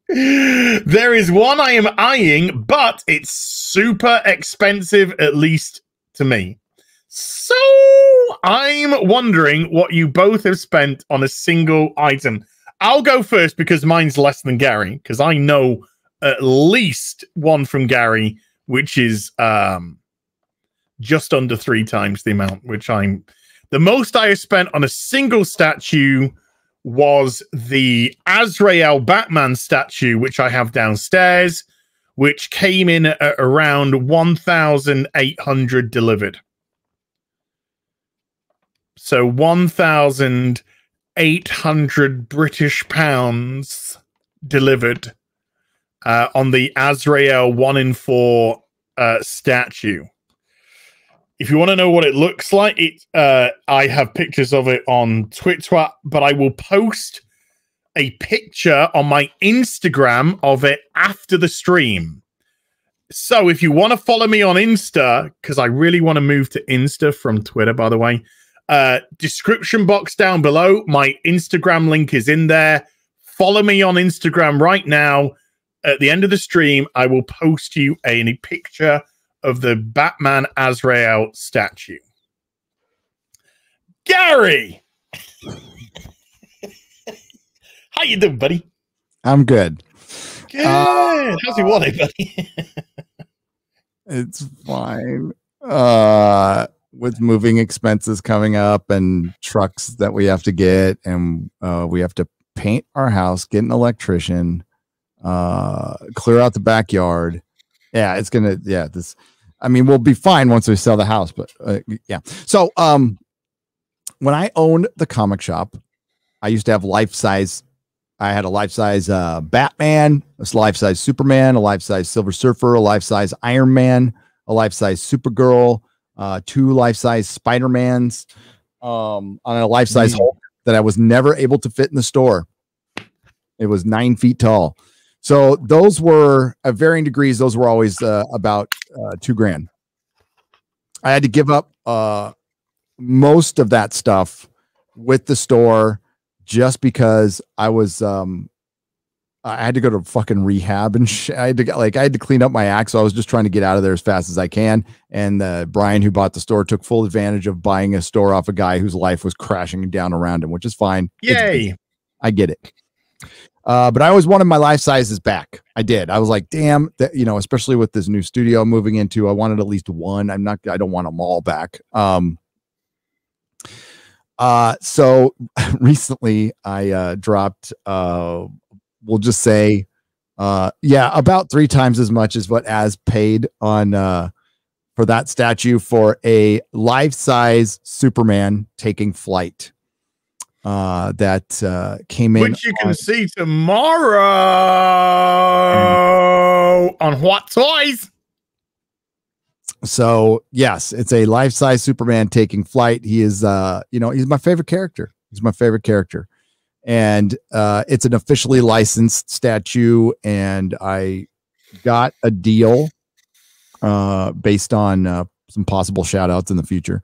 There is one I am eyeing, but it's super expensive, at least to me. So I'm wondering what you both have spent on a single item. I'll go first because mine's less than Gary, because I know at least one from Gary, which is just under 3 times the amount, which the most I have spent on a single statue was the Azrael Batman statue, which I have downstairs, which came in at around 1,800 delivered. So 1,800 British pounds delivered on the Azrael 1 in 4 statue. If you want to know what it looks like, I have pictures of it on Twitter, but I will post a picture on my Instagram of it after the stream. So if you want to follow me on Insta, because I really want to move to Insta from Twitter, by the way, description box down below, my Instagram link is in there. Follow me on Instagram right now. At the end of the stream, I will post you a picture of the Batman Azrael statue. Gary! How you doing, buddy? I'm good. Good. How's your wallet, buddy? It's fine. With moving expenses coming up and trucks that we have to get, and we have to paint our house, get an electrician, clear out the backyard. Yeah, it's gonna. Yeah, this. I mean, we'll be fine once we sell the house, but yeah. So, when I owned the comic shop, I used to have life-size. I had a life-size Batman, a life-size Superman, a life-size Silver Surfer, a life-size Iron Man, a life-size Supergirl, 2 life-size Spider-Mans, on a life-size Hulk that I was never able to fit in the store. It was 9 feet tall. So those were at varying degrees. Those were always about $2,000. I had to give up most of that stuff with the store just because I was I had to go to fucking rehab and I had to clean up my act. So I was just trying to get out of there as fast as I can. And Brian, who bought the store, took full advantage of buying a store off a guy whose life was crashing down around him, which is fine. Yay! I get it. But I always wanted my life sizes back. I did. I was like, damn, that, you know, especially with this new studio I'm moving into, I wanted at least one. I don't want them all back. So recently I dropped, we'll just say, about 3 times as much as what Az paid on, for that statue for a life-size Superman taking flight. That came in, which you can see tomorrow on What Toys. So yes, it's a life-size Superman taking flight. He is, he's my favorite character. He's my favorite character. And it's an officially licensed statue, and I got a deal based on some possible shout outs in the future.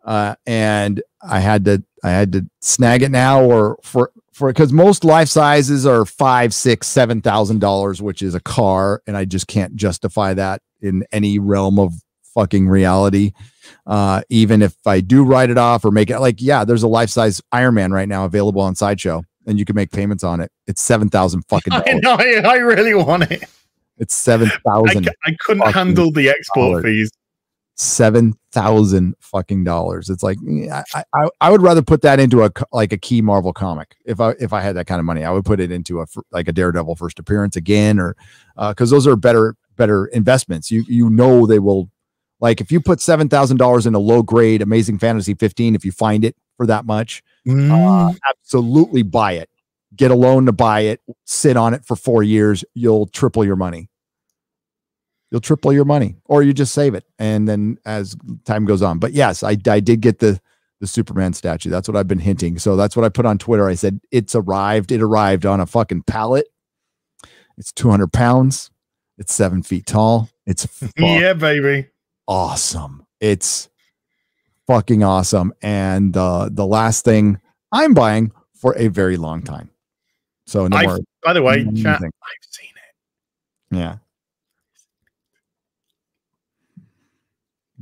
And I had to snag it now, or for because most life sizes are $5,000, $6,000, $7,000, which is a car, and I just can't justify that in any realm of fucking reality. Even if I do write it off or make it like, yeah, there's a life size Iron Man right now available on Sideshow, and you can make payments on it. It's $7,000 fucking. I know, I really want it. It's $7,000. I couldn't handle the export fees. $7,000 fucking dollars. It's like I would rather put that into a key Marvel comic. If I had that kind of money, I would put it into a Daredevil first appearance again, or because those are better investments. You know they will, like, if you put $7,000 in a low grade Amazing Fantasy 15, if you find it for that much, absolutely buy it. Get a loan to buy it. Sit on it for 4 years. You'll triple your money. You'll triple your money, or you just save it, and then as time goes on. But yes, I did get the Superman statue. That's what I've been hinting. So that's what I put on Twitter. I said it's arrived. It arrived on a fucking pallet. It's 200 pounds. It's 7 feet tall. It's yeah, baby, awesome. It's fucking awesome. And the last thing I'm buying for a very long time. So no more. By the way, chat, I've seen it. Yeah.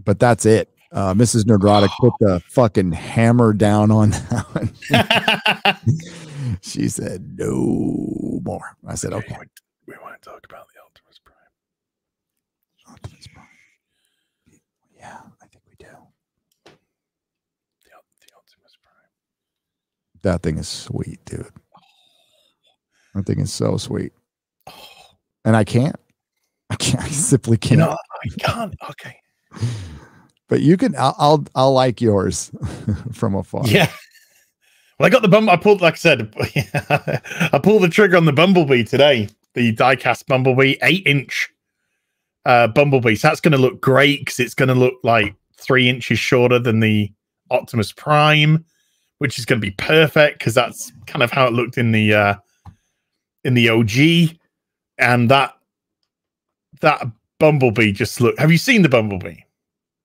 But that's it. Mrs. Nerdrotic put the fucking hammer down on that one. She said, no more. I said, okay. We want to talk about the Optimus Prime. Optimus Prime. Yeah, I think we do. The Optimus Prime. That thing is sweet, dude. That thing is so sweet. And I can't. I simply can't. You know, I can't. Okay. But you can. I'll like yours from afar. Yeah. Well, I got the I pulled, like I said, I pulled the trigger on the Bumblebee today. The die-cast Bumblebee, 8-inch Bumblebee. So that's going to look great because it's going to look like 3 inches shorter than the Optimus Prime, which is going to be perfect because that's kind of how it looked in the OG. And that Bumblebee just look. Have you seen the Bumblebee?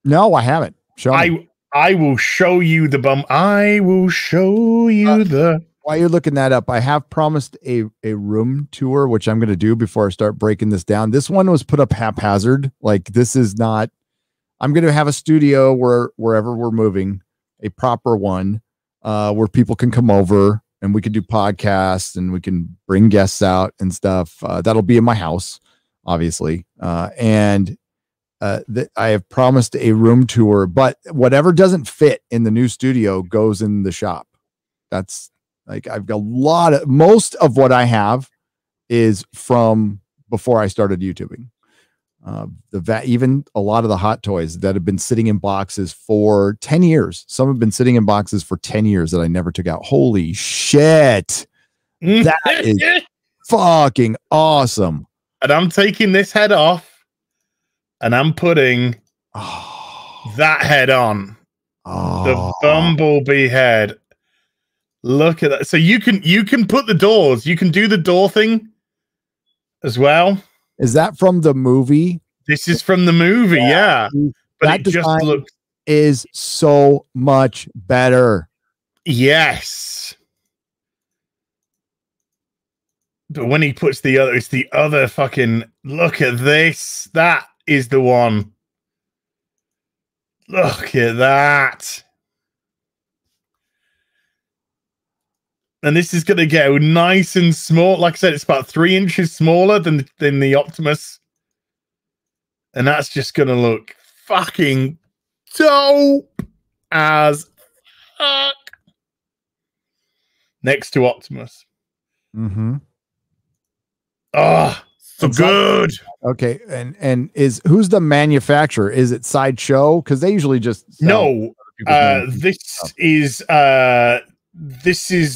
No, I haven't. Show me. I will show you the I will show you the. While you're looking that up, I have promised a room tour, which I'm going to do before I start breaking this down. This one was put up haphazard. Like, this is not. I'm going to have a studio wherever we're moving, a proper one, where people can come over and we can do podcasts and we can bring guests out and stuff. That'll be in my house, obviously, and. I have promised a room tour, but whatever doesn't fit in the new studio goes in the shop. That's like, I've got most of what I have is from before I started YouTubing. Even a lot of the hot toys that have been sitting in boxes for 10 years. Some have been sitting in boxes for 10 years that I never took out. Holy shit. That is fucking awesome. And I'm taking this head off. And I'm putting that head on. The Bumblebee head. Look at that. So you can put the doors. You can do the door thing as well. Is that from the movie? This is from the movie, yeah. But that it just looks is so much better. Yes. But when he puts the other, it's the other fucking look at this. That is the one. Look at that. And this is going to go nice and small. Like I said, it's about 3 inches smaller than the Optimus. And that's just going to look fucking dope as fuck. Next to Optimus. Mm-hmm. Oh, so good. Okay, and who's the manufacturer? Is it Sideshow? Because they usually just no. This is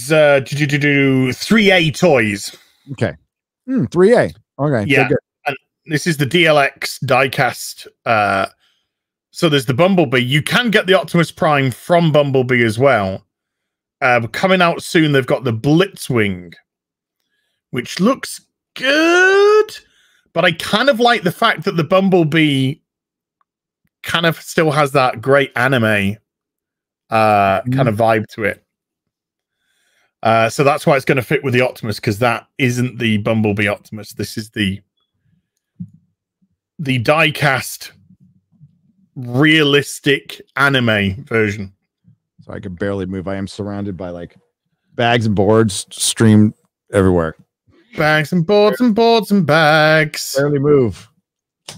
3A Toys. Okay, 3A. Okay, yeah. And this is the DLX diecast. So there's the Bumblebee. You can get the Optimus Prime from Bumblebee as well. Coming out soon, they've got the Blitzwing, which looks good, but I kind of like the fact that the Bumblebee kind of still has that great anime kind of vibe to it. So that's why it's going to fit with the Optimus, because that isn't the Bumblebee Optimus. This is the die-cast realistic anime version. So I could barely move. I am surrounded by like bags and boards streamed everywhere. Bags and boards and boards and bags. Barely move.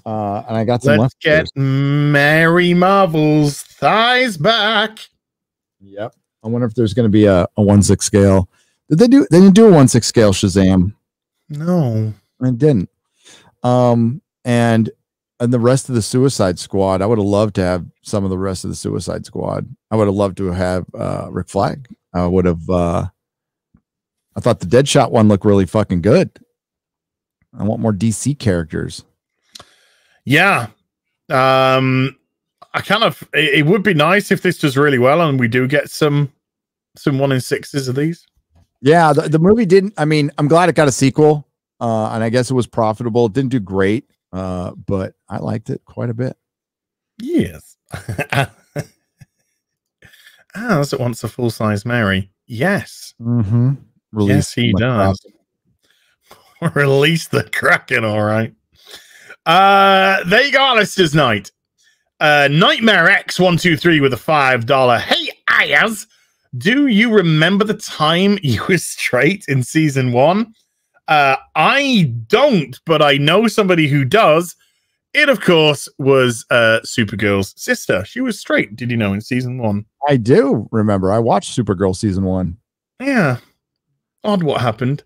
And I got some Let's left. Get Mary Marvel's thighs back. Yep. I wonder if there's going to be a 1/6 scale. Did they do? They didn't do a 1/6 scale Shazam. No, I didn't. And the rest of the Suicide Squad, I would have loved to have some of the rest of the Suicide Squad. I would have loved to have Rick Flag. I would have. I thought the Deadshot one looked really fucking good. I want more DC characters. Yeah. I kind of, it would be nice if this does really well and we do get some 1/6s of these. Yeah, the movie didn't. I mean, I'm glad it got a sequel, and I guess it was profitable. It didn't do great, but I liked it quite a bit. Yes. As it wants a full-size Mary. Yes. Mm-hmm. Yes, he does. Release the Kraken, all right. There you go, listeners' night. Nightmare X123 with a $5. Hey, Ayaz, do you remember the time you were straight in season 1? I don't, but I know somebody who does. It, of course, was Supergirl's sister. She was straight, did you know, in season 1? I do remember. I watched Supergirl season 1. Yeah. Odd what happened.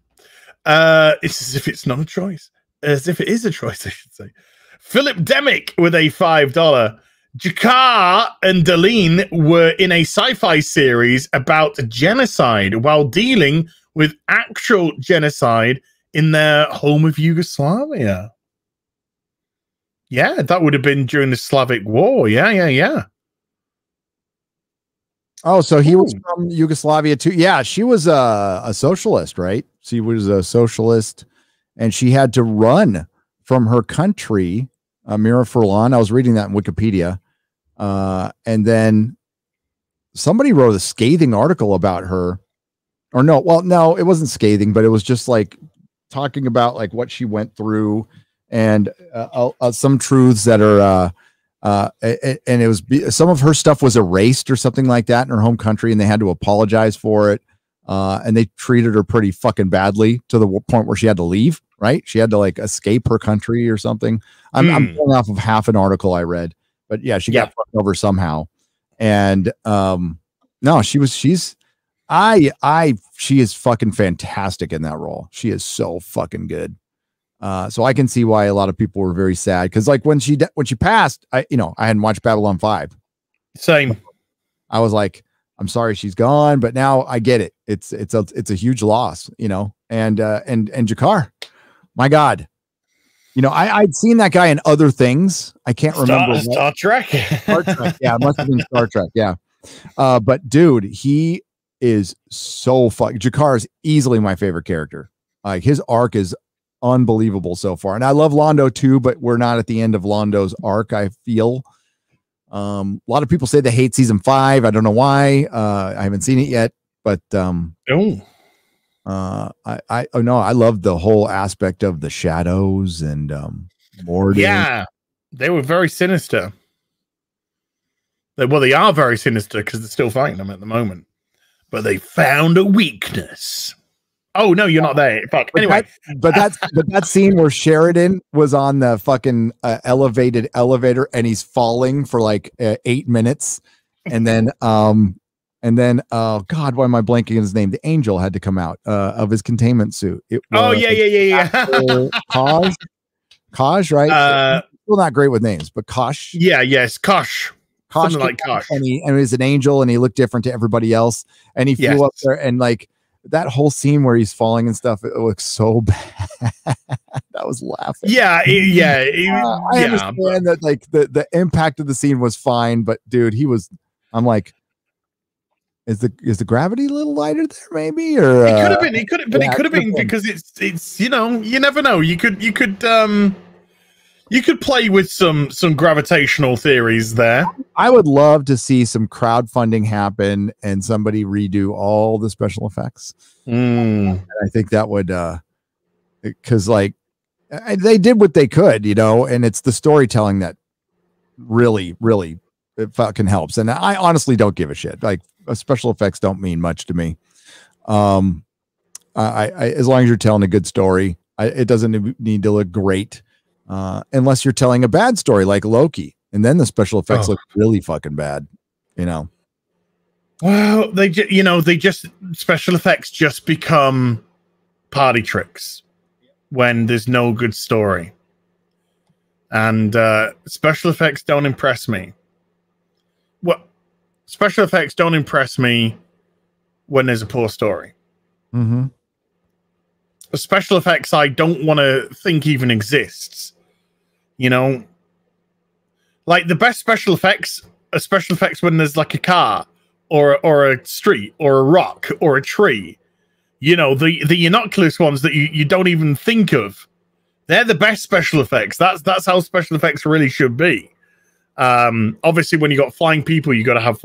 It's as if it's not a choice. As if it is a choice, I should say. Philip Demick with a $5. Jakar and Deline were in a sci-fi series about genocide while dealing with actual genocide in their home of Yugoslavia. Yeah, that would have been during the Slavic War. Yeah. Oh, so he was from Yugoslavia too. Yeah, she was a socialist, right? She was a socialist, and she had to run from her country. Mira Furlan. I was reading that in Wikipedia. And then somebody wrote a scathing article about her. Or no, well, no, it wasn't scathing, but it was just like talking about like what she went through and some truths that are and it was some of her stuff was erased or something like that in her home country, and they had to apologize for it. And they treated her pretty fucking badly to the point where she had to leave, right? She had to like escape her country or something. I'm going off of half an article I read, but yeah, she got fucked over somehow. And no, she is fucking fantastic in that role. She is so fucking good. So I can see why a lot of people were very sad, because like when she passed, I hadn't watched Babylon 5. Same. I was like, I'm sorry she's gone, but now I get it. It's a huge loss, and Jakar, my God, I'd seen that guy in other things. I can't remember. Star Trek. Star Trek. Yeah, it must have been Star Trek. Yeah. But dude, he is so fucking. Jakar is easily my favorite character. Like his arc is unbelievable so far. And I love Londo too, but we're not at the end of Londo's arc, I feel. A lot of people say they hate season 5. I don't know why. I haven't seen it yet, but I love the whole aspect of the shadows and more. Yeah, they were very sinister. Well, they are very sinister because they're still fighting them at the moment, but they found a weakness. Oh no, you're not there. Fuck. Anyway, but that scene where Sheridan was on the fucking elevated elevator and he's falling for like 8 minutes, and then oh God, why am I blanking on his name? The angel had to come out of his containment suit. It was, yeah. Kosh, right? Still not great with names, but Kosh. Yes, Kosh. Kosh, something like Kosh. And he was an angel, and he looked different to everybody else. And he flew up there, and like that whole scene where he's falling and stuff, it looks so bad. I was laughing. I understand that like the impact of the scene was fine, but dude, I'm like, Is the gravity a little lighter there, maybe? Or it could have been. It could have been because it's you never know. You could play with some gravitational theories there. I would love to see some crowdfunding happen and somebody redo all the special effects. I think that would, because like they did what they could, and it's the storytelling that really, really it fucking helps. And I honestly don't give a shit. Like special effects don't mean much to me. I as long as you're telling a good story, it doesn't need to look great. Unless you're telling a bad story like Loki, and then the special effects look really fucking bad, Well, special effects just become party tricks when there's no good story, and special effects don't impress me. Special effects don't impress me when there's a poor story. Mm-hmm. Special effects I don't want to think even exists. Like the best special effects are special effects when there's like a car or a street or a rock or a tree. The innocuous ones that you don't even think of. They're the best special effects. That's how special effects really should be. Obviously, when you got flying people, you got to have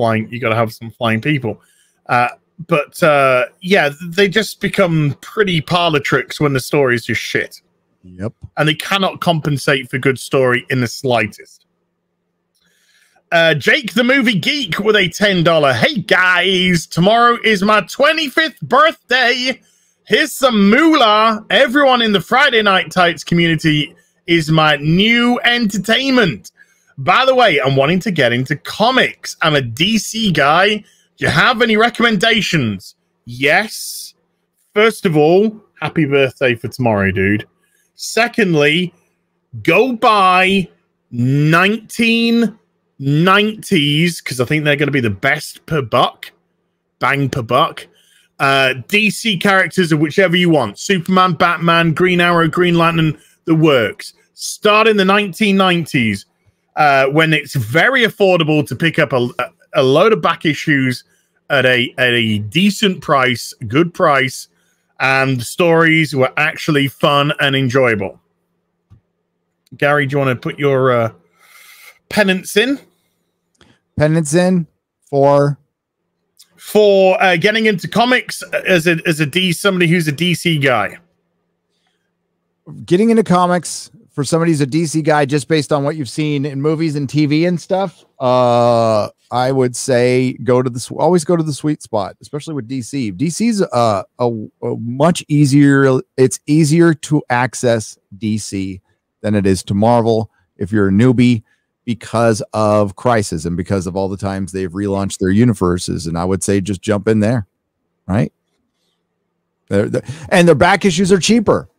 some flying people. But they just become pretty parlor tricks when the story is just shit. Yep. And they cannot compensate for good story in the slightest. Jake the Movie Geek with a $10. Hey guys, tomorrow is my 25th birthday. Here's some moolah. Everyone in the Friday Night Tights community is my new entertainment. By the way, I'm wanting to get into comics. I'm a DC guy. Do you have any recommendations? Yes. First of all, happy birthday for tomorrow, dude. Secondly, go buy 1990s, because I think they're going to be the best per buck. Bang per buck. DC characters of whichever you want. Superman, Batman, Green Arrow, Green Lantern, the works. Start in the 1990s when it's very affordable to pick up a load of back issues at a decent price, good price, and the stories were actually fun and enjoyable. Gary, do you want to put your penance in? Penance in for getting into comics as somebody who's a DC guy. Getting into comics for somebody who's a DC guy, just based on what you've seen in movies and TV and stuff. I would say always go to the sweet spot, especially with DC. DC's a much easier. It's easier to access DC than it is to Marvel if you're a newbie, because of Crisis and because of all the times they've relaunched their universes. And I would say just jump in there, right? And their back issues are cheaper.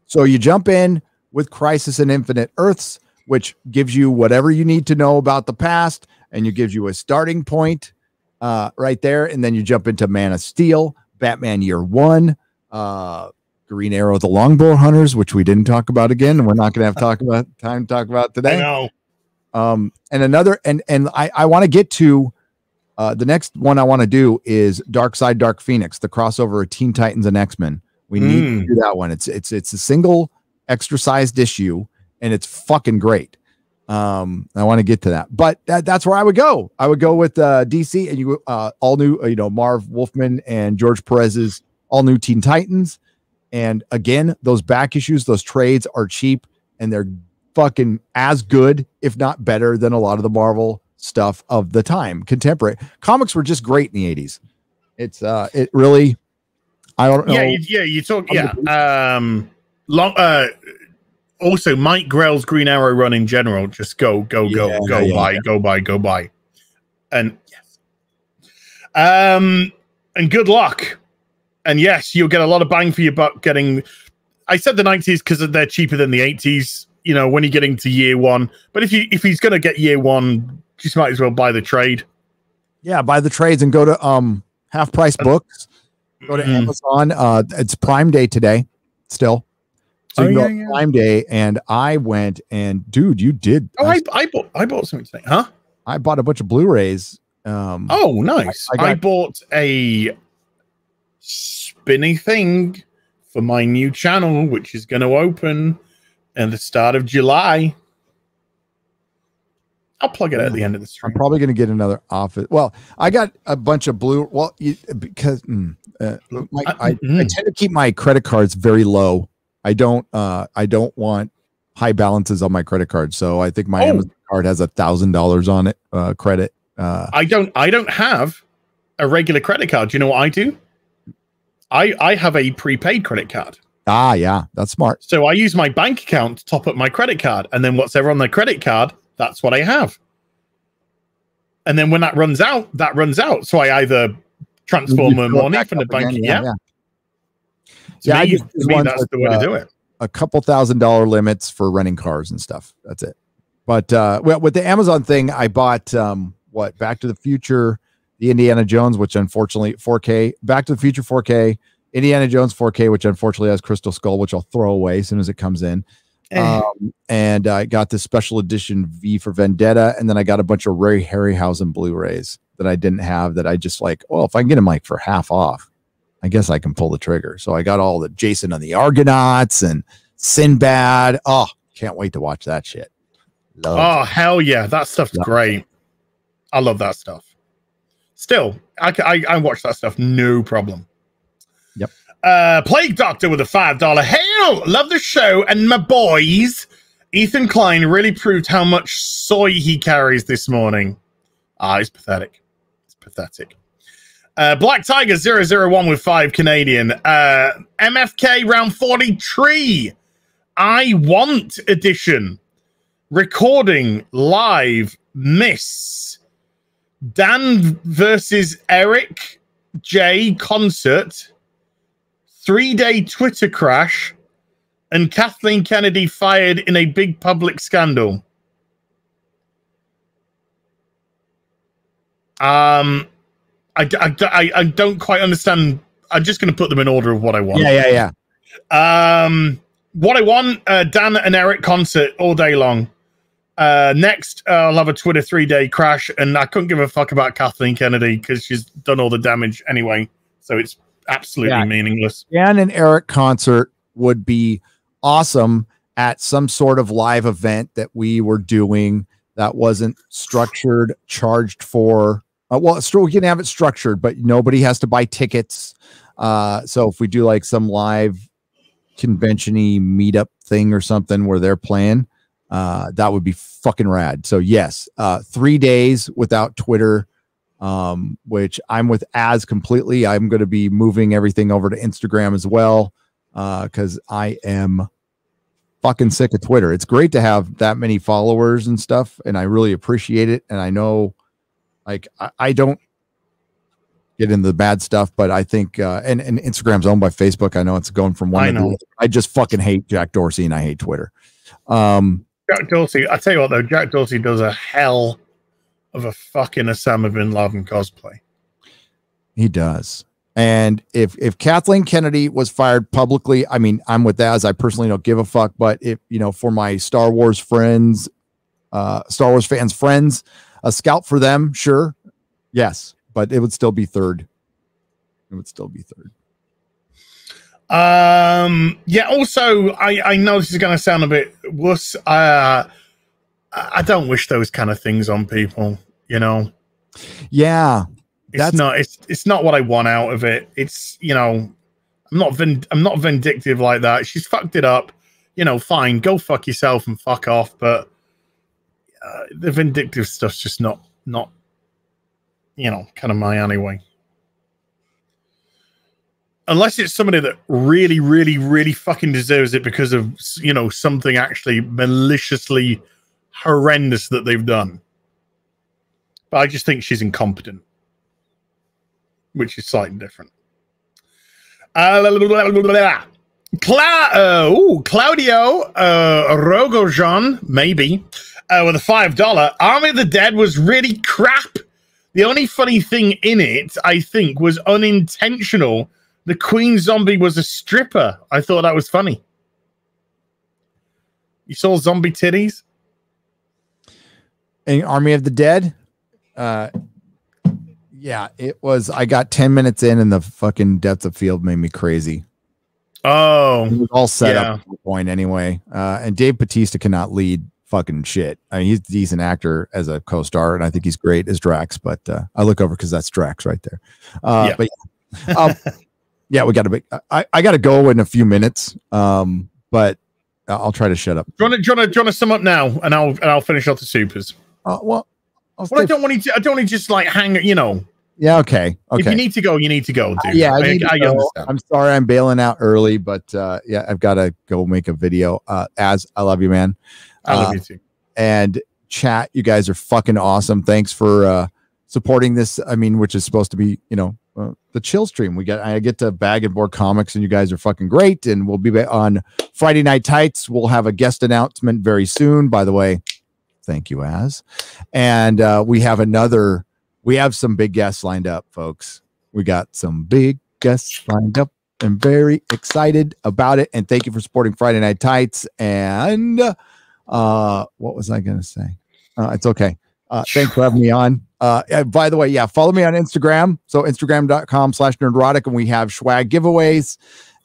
So you jump in with Crisis and Infinite Earths, which gives you whatever you need to know about the past, and it gives you a starting point right there. And then you jump into Man of Steel, Batman Year One, Green Arrow, the Longbow Hunters, which we didn't talk about again, and we're not going to have time to talk about today. I know. And another, and I want to get to the next one I want to do is Darkseid, Dark Phoenix, the crossover of Teen Titans and X-Men. We need to do that one. It's a single extra sized issue, and it's fucking great. I want to get to that, but that's where I would go. I would go with DC and you all new, Marv Wolfman and George Perez's all new Teen Titans. And again, those back issues, those trades are cheap, and they're fucking as good, if not better, than a lot of the Marvel stuff of the time. Contemporary comics were just great in the 80s. It's it really, I don't know. You talk. Also, Mike Grell's Green Arrow run in general, just go buy. And yes. And good luck. And yes, you'll get a lot of bang for your buck getting. I said the 90s because they're cheaper than the 80s, when you're getting to year one. But if he's going to get year one, just might as well buy the trade. Yeah, buy the trades and go to Half Price Books. Go to Amazon. It's Prime Day today still. So you go Prime Day, and I went and dude, you did. Oh, I bought something today, huh? I bought a bunch of Blu-rays Oh, nice. I bought a spinny thing for my new channel, which is going to open at the start of July. I'll plug it at the end of the stream. I'm probably going to get another office. Well, I got a bunch of blue. Well, because I tend to keep my credit cards very low. I don't want high balances on my credit card. So I think my Amazon card has $1,000 on it. Credit. I don't have a regular credit card. Do you know what I do? I have a prepaid credit card. Ah, yeah, that's smart. So I use my bank account to top up my credit card, and then whatever on the credit card, that's what I have. And then when that runs out, that runs out. So I either transfer more money from the bank. Yeah. I just that's the way to do it. A couple $1,000 limits for renting cars and stuff. That's it. But well, with the Amazon thing, I bought Back to the Future, the Indiana Jones, which unfortunately 4K, Back to the Future 4K, Indiana Jones 4K, which unfortunately has Crystal Skull, which I'll throw away as soon as it comes in. And I got this special edition V for Vendetta, and then I got a bunch of Ray Harryhausen Blu-rays that I didn't have that I just like, well, if I can get them like for half off, I guess I can pull the trigger. So I got all the Jason and the Argonauts and Sinbad. Oh, can't wait to watch that shit. Oh, hell yeah. That stuff's great. I love that stuff. Still, I watch that stuff, no problem. Yep. Plague Doctor with a $5. Hail! Love the show and my boys. Ethan Klein really proved how much soy he carries this morning. It's pathetic. It's pathetic. Black Tiger 001 with 5 Canadian. MFK round 43. I Want edition. Recording live miss. Dan versus Eric J concert. 3-day Twitter crash, and Kathleen Kennedy fired in a big public scandal. I don't quite understand. I'm just going to put them in order of what I want. Yeah. What I want, Dan and Eric concert all day long. Next, I'll have a Twitter 3-day crash, and I couldn't give a fuck about Kathleen Kennedy because she's done all the damage anyway. So it's absolutely meaningless. Dan and Eric concert would be awesome at some sort of live event that we were doing that wasn't structured, charged for. Well, we can have it structured, but nobody has to buy tickets. So if we do like some live convention-y meetup thing or something where they're playing, that would be fucking rad. So yes, 3 days without Twitter, which I'm with Az completely. I'm going to be moving everything over to Instagram as well, because I am fucking sick of Twitter. It's great to have that many followers and stuff, and I really appreciate it. And I know, like, I don't get into the bad stuff, but I think, and Instagram's owned by Facebook. I know it's going from one to the other. I just fucking hate Jack Dorsey and I hate Twitter. Jack Dorsey, I tell you what though, Jack Dorsey does a hell of a fucking Osama bin Laden cosplay. He does. And if Kathleen Kennedy was fired publicly, I mean, I'm with that, as I personally don't give a fuck, but if, you know, for my Star Wars friends, Star Wars fans, friends, a scalp for them, sure. Yes, but it would still be third. It would still be third. Yeah, also, I know this is going to sound a bit wuss. I don't wish those kind of things on people, you know? Yeah. It's not what I want out of it. It's, you know, I'm not vindictive like that. She's fucked it up. You know, fine, go fuck yourself and fuck off. But the vindictive stuff's just not, you know, kind of my alleyway. Unless it's somebody that really, really, really fucking deserves it because of, you know, something actually maliciously horrendous that they've done. But I just think she's incompetent, which is slightly different. Claudio Rogojan, maybe, with a $5. Army of the Dead was really crap. The only funny thing in it, I think, was unintentional. The Queen Zombie was a stripper. I thought that was funny. You saw zombie titties? In Army of the Dead? Yeah, it was. I got 10 minutes in, and the fucking depth of field made me crazy. Oh, it was all set up at the point anyway. And Dave Bautista cannot lead fucking shit. I mean, he's a decent actor as a co-star, and I think he's great as Drax. But I look over because that's Drax right there. But yeah, we got to be. I got to go in a few minutes. But I'll try to shut up. Do you want to sum up now, and I'll finish off the supers. Well, I don't want you to. I don't want to just like hang. You know. Yeah. Okay. If you need to go, you need to go, dude. Yeah. I understand. I'm sorry, I'm bailing out early, but yeah, I've got to go make a video. As I love you, man. I love you too. And chat, you guys are fucking awesome. Thanks for supporting this. I mean, which is supposed to be, you know, the chill stream. I get to Bag and Board Comics, and you guys are fucking great. And we'll be on Friday Night Tights. We'll have a guest announcement very soon. By the way, thank you, Az. And we have some big guests lined up, folks. We got some big guests lined up. I'm very excited about it. And thank you for supporting Friday Night Tights. And what was I going to say? It's okay. Thanks for having me on. By the way, yeah, follow me on Instagram. So Instagram.com/Nerdrotic. And we have swag giveaways.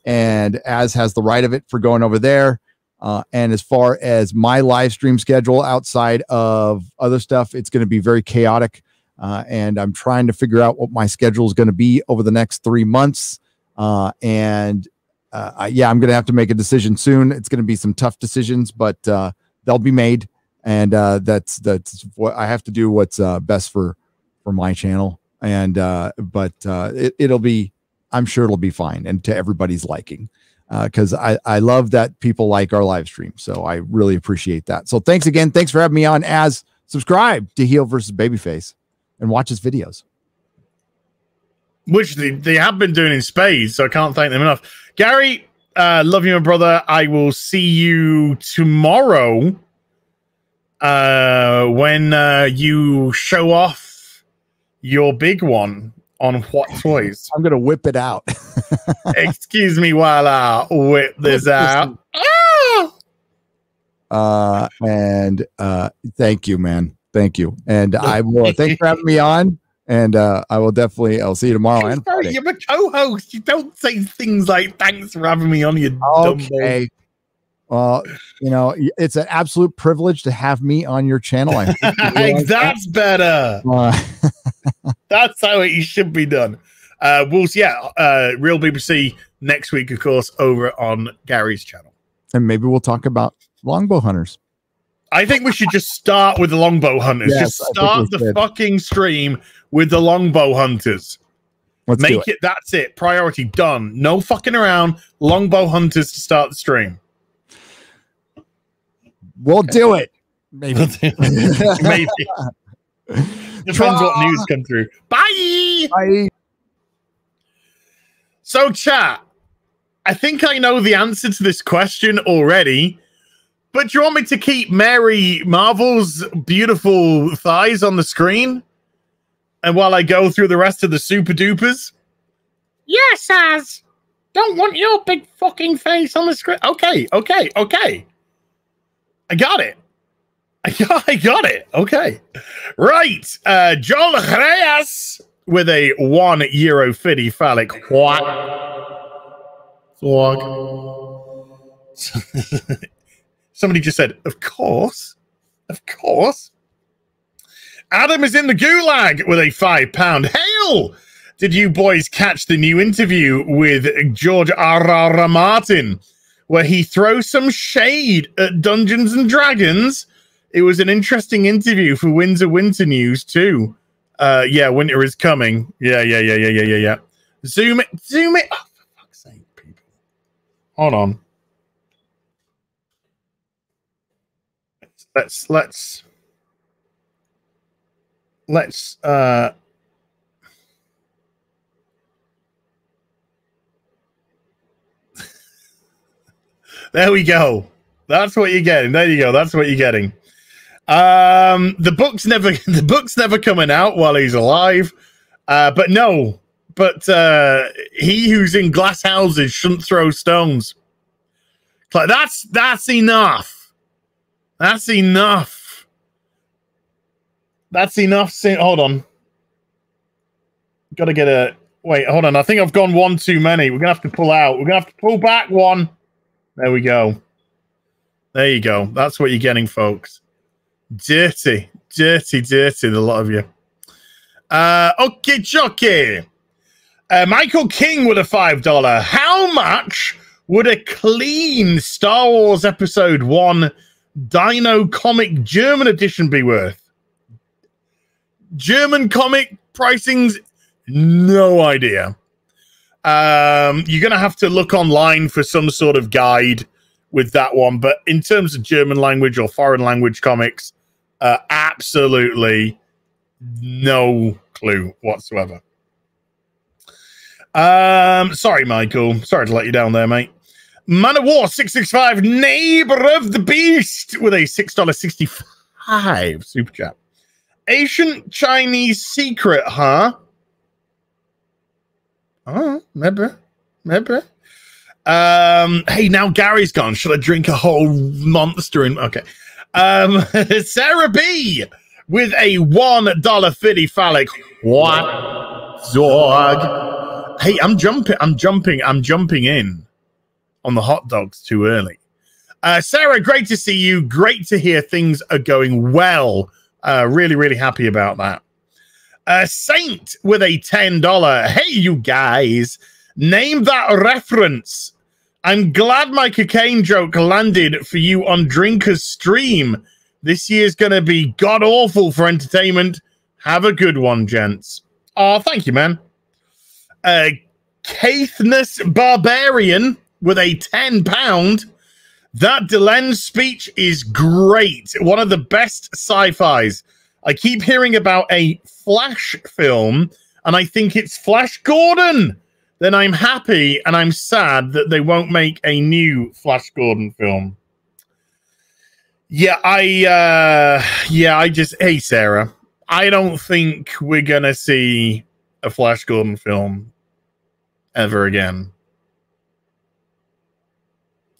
And Az has the right of it for going over there. And as far as my live stream schedule outside of other stuff, it's going to be very chaotic. And I'm trying to figure out what my schedule is going to be over the next 3 months. Yeah, I'm going to have to make a decision soon. It's going to be some tough decisions, but they'll be made. And that's what I have to do. What's best for my channel. And it'll be, I'm sure it'll be fine and to everybody's liking. Because I love that people like our live stream. So I really appreciate that. So thanks again. Thanks for having me on. As subscribe to Heel versus Babyface and watch his videos. Which they have been doing in spades, so I can't thank them enough. Gary, love you, my brother. I will see you tomorrow when you show off your big one on What Toys. I'm going to whip it out. Excuse me while I whip this out. And thank you, man. Thank you. And I will thanks for having me on. And I will definitely, I'll see you tomorrow. And Friday. You're a co-host. You don't say things like thanks for having me on, you okay. Well, you know, it's an absolute privilege to have me on your channel. That's better. That's how it should be done. Real BBC next week, of course, over on Gary's channel. And maybe we'll talk about longbow hunters. I think we should just start with the longbow hunters. Yes, just start the fucking stream with the longbow hunters. Let's make it. That's it. Priority done. No fucking around. Longbow hunters to start the stream. We'll do it. Maybe. Maybe. Depends what news come through. Bye. Bye. So, chat, I think I know the answer to this question already, but do you want me to keep Mary Marvel's beautiful thighs on the screen? And while I go through the rest of the super dupers? Yes, Az. Don't want your big fucking face on the screen. Okay. I got it. I got it. Okay. Right. John Reyes with a €1 phallic. What? Somebody just said, of course. Of course. Adam is in the gulag with a £5 hail. Did you boys catch the new interview with George R.R. Martin, where he throws some shade at Dungeons and Dragons? It was an interesting interview for Windsor Winter News too. Yeah, winter is coming. Yeah. Zoom it. Oh, for fuck's sake, people. Hold on. Let's there we go. That's what you're getting. There you go. That's what you're getting. The book's never coming out while he's alive. But he who's in glass houses shouldn't throw stones. Like that's enough. That's enough. That's enough. Hold on. Got to get a... Wait, hold on. I think I've gone one too many. We're going to have to pull out. We're going to have to pull back one. There we go. There you go. That's what you're getting, folks. Dirty. Dirty, dirty, the lot of you. Okay, jockey. Michael King with a $5. How much would a clean Star Wars Episode 1 Dino Comic German edition be worth? German comic pricings, no idea. You're going to have to look online for some sort of guide with that one. But in terms of German language or foreign language comics, absolutely no clue whatsoever. Sorry, Michael. Sorry to let you down there, mate. Man of War 665, Neighbor of the Beast with a $6.65 super chat. Ancient Chinese secret, huh? Oh, maybe. Hey, now Gary's gone. Should I drink a whole monster? Okay. Sarah B with a $1.50 phallic. What? Zorg. Hey, I'm jumping in on the hot dogs too early. Sarah, great to see you. Great to hear things are going well. Really, really happy about that. Saint with a $10. Hey, you guys. Name that reference. I'm glad my cocaine joke landed for you on Drinker's stream. This year's going to be god-awful for entertainment. Have a good one, gents. Oh, thank you, man. Caithness Barbarian with a £10. That Delenn speech is great. One of the best sci-fis. I keep hearing about a Flash film, and I think it's Flash Gordon. Then I'm happy, and I'm sad that they won't make a new Flash Gordon film. Yeah, hey, Sarah, I don't think we're going to see a Flash Gordon film ever again.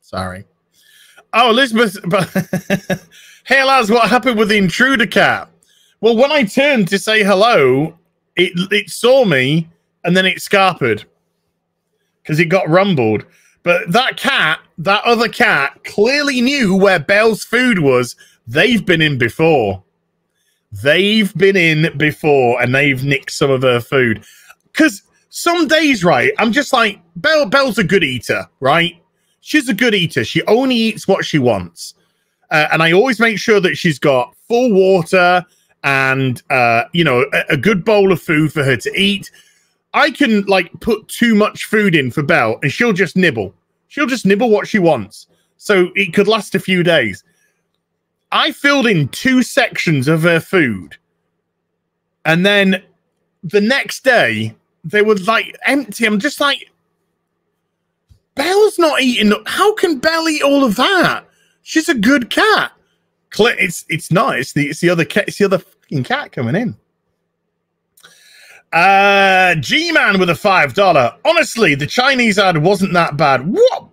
Sorry. Oh, Elizabeth. Hey, lads, what happened with the intruder cat? Well, when I turned to say hello, it saw me, and then it scarpered because it got rumbled. But that other cat, clearly knew where Belle's food was. They've been in before. And they've nicked some of her food. Because some days, right, I'm just like, Belle's a good eater, right? She's a good eater. She only eats what she wants. And I always make sure that she's got full water and, a good bowl of food for her to eat. I can, put too much food in for Belle, and she'll just nibble. She'll just nibble what she wants. So it could last a few days. I filled in 2 sections of her food. And then the next day, they were, empty. I'm just like, Belle's not eating. How can Belle eat all of that? She's a good cat. It's not. It's the other cat. It's the other fucking cat coming in. G-Man with a $5. Honestly, the Chinese ad wasn't that bad. What?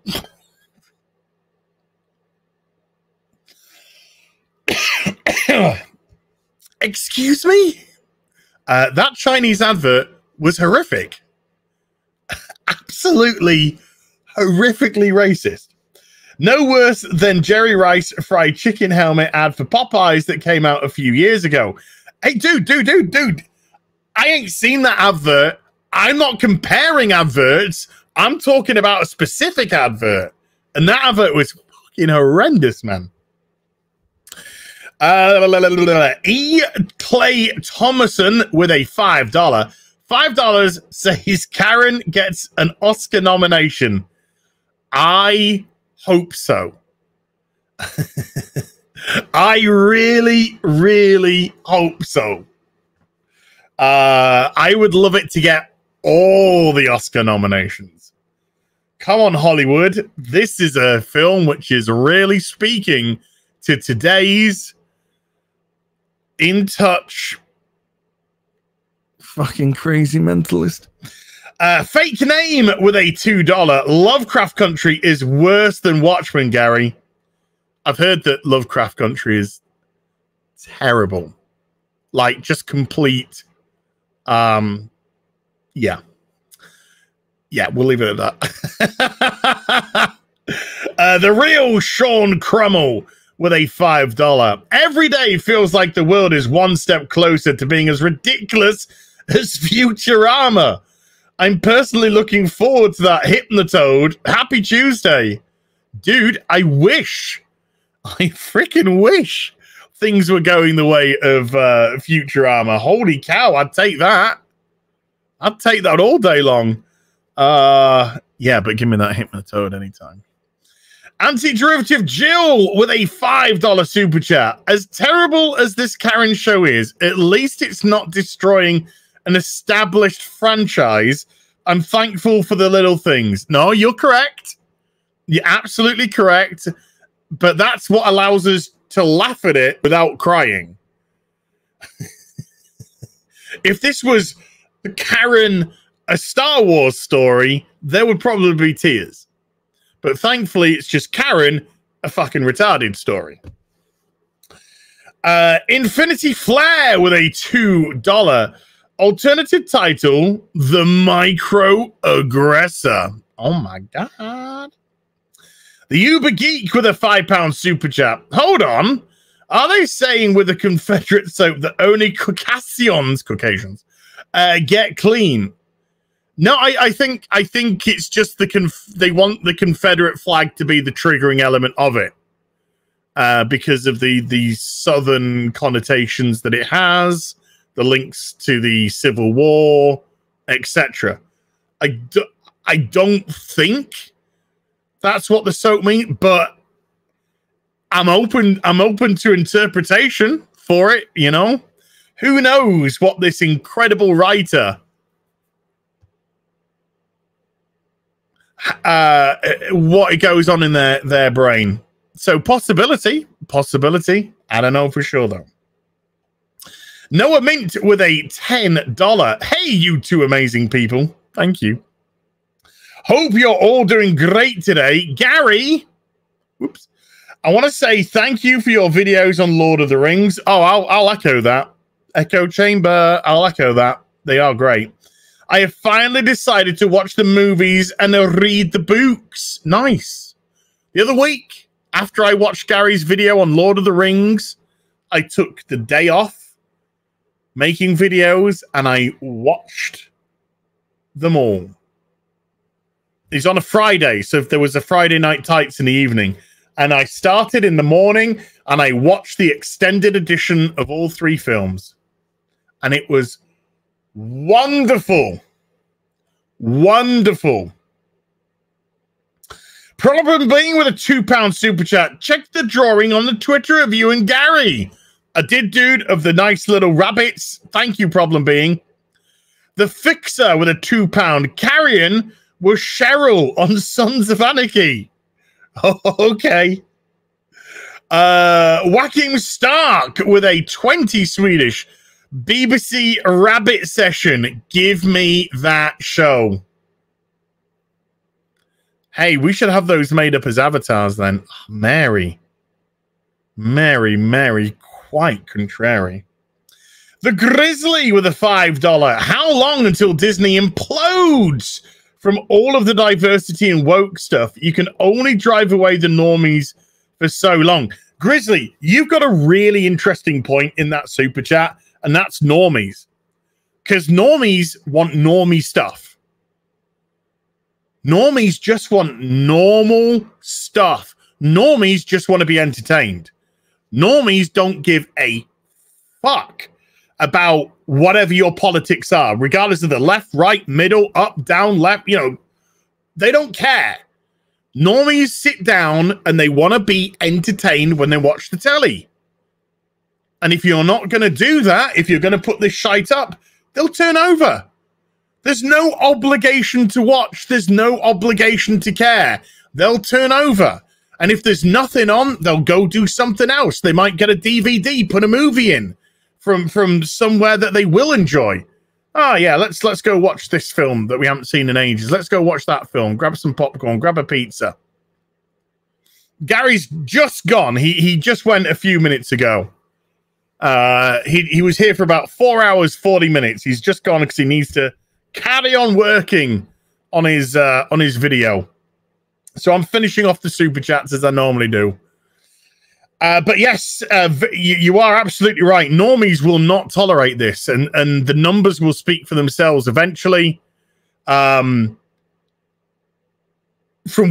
Excuse me? That Chinese advert was horrific. Absolutely horrifically racist. No worse than Jerry Rice fried chicken helmet ad for Popeyes that came out a few years ago. Hey, dude. I ain't seen that advert. I'm not comparing adverts. I'm talking about a specific advert. And that advert was fucking horrendous, man. E. Clay Thomason with a $5. $5 says Karen gets an Oscar nomination. I hope so. I really, really hope so. I would love it to get all the Oscar nominations. Come on, Hollywood. This is a film which is really speaking to today's in touch fucking crazy mentalist. Fake name with a $2. Lovecraft Country is worse than Watchmen, Gary. I've heard that Lovecraft Country is terrible. Just complete Yeah. Yeah, we'll leave it at that. The real Sean Crummell with a $5. Every day feels like the world is one step closer to being as ridiculous as Futurama. I'm personally looking forward to that Hypnotoad. Happy Tuesday. Dude, I freaking wish things were going the way of Futurama. Holy cow, I'd take that. I'd take that all day long. Yeah, but give me that Hypnotoad anytime. Anti-Derivative Jill with a $5 super chat. As terrible as this Karen show is, at least it's not destroying an established franchise. I'm thankful for the little things. No, you're correct. You're absolutely correct. But that's what allows us to laugh at it without crying. If this was Karen, a Star Wars story, there would probably be tears. But thankfully, it's just Karen, a fucking retarded story. Infinity Flare with a $2. Alternative title, The Micro Aggressor. Oh my God. The Uber Geek with a £5 super chat. Hold on. Are they saying with the Confederate soap that only Caucasians get clean? No, I think it's just they want the Confederate flag to be the triggering element of it, because of the Southern connotations that it has, the links to the Civil War, etc. I don't think that's what the soap means, but I'm open to interpretation for it. You know, who knows what this incredible writer. What goes on in their brain. So possibility. I don't know for sure though. Noah Mint with a $10. Hey, you two amazing people. Thank you. Hope you're all doing great today. Gary, whoops. I want to say thank you for your videos on Lord of the Rings. Oh, I'll echo that. Echo Chamber, I'll echo that. They are great. I have finally decided to watch the movies and read the books. Nice. The other week, after I watched Gary's video on Lord of the Rings, I took the day off making videos and I watched them all. It's on a Friday, so if there was a Friday Night Tights in the evening. And I started in the morning and I watched the extended edition of all 3 films. And it was wonderful. Wonderful. Problem being with a £2 super chat. Check the drawing on the Twitter of you and Gary. I did, dude, of the nice little rabbits. Thank you, Problem being. The Fixer with a £2 carrion was Cheryl on Sons of Anarchy. Oh, okay. Whacking Stark with a 20 Swedish. BBC Rabbit Session. Give me that show. Hey, we should have those made up as avatars then. Mary, quite contrary. The Grizzly with a $5. How long until Disney implodes from all of the diversity and woke stuff? You can only drive away the normies for so long. Grizzly, you've got a really interesting point in that super chat. And that's normies. Because normies want normie stuff. Normies just want normal stuff. Normies just want to be entertained. Normies don't give a fuck about whatever your politics are, regardless of the left, right, middle, up, down, left. You know, they don't care. Normies sit down and they want to be entertained when they watch the telly. And if you're not going to do that, if you're going to put this shite up, they'll turn over. There's no obligation to watch. There's no obligation to care. They'll turn over. And if there's nothing on, they'll go do something else. They might get a DVD, put a movie in from somewhere that they will enjoy. Oh, yeah, let's go watch this film that we haven't seen in ages. Let's go watch that film. Grab some popcorn. Grab a pizza. Gary's just gone. He just went a few minutes ago. He was here for about 4 hours, 40 minutes. He's just gone because he needs to carry on working on his video. So I'm finishing off the super chats as I normally do. But yes, you are absolutely right. Normies will not tolerate this, and the numbers will speak for themselves eventually. From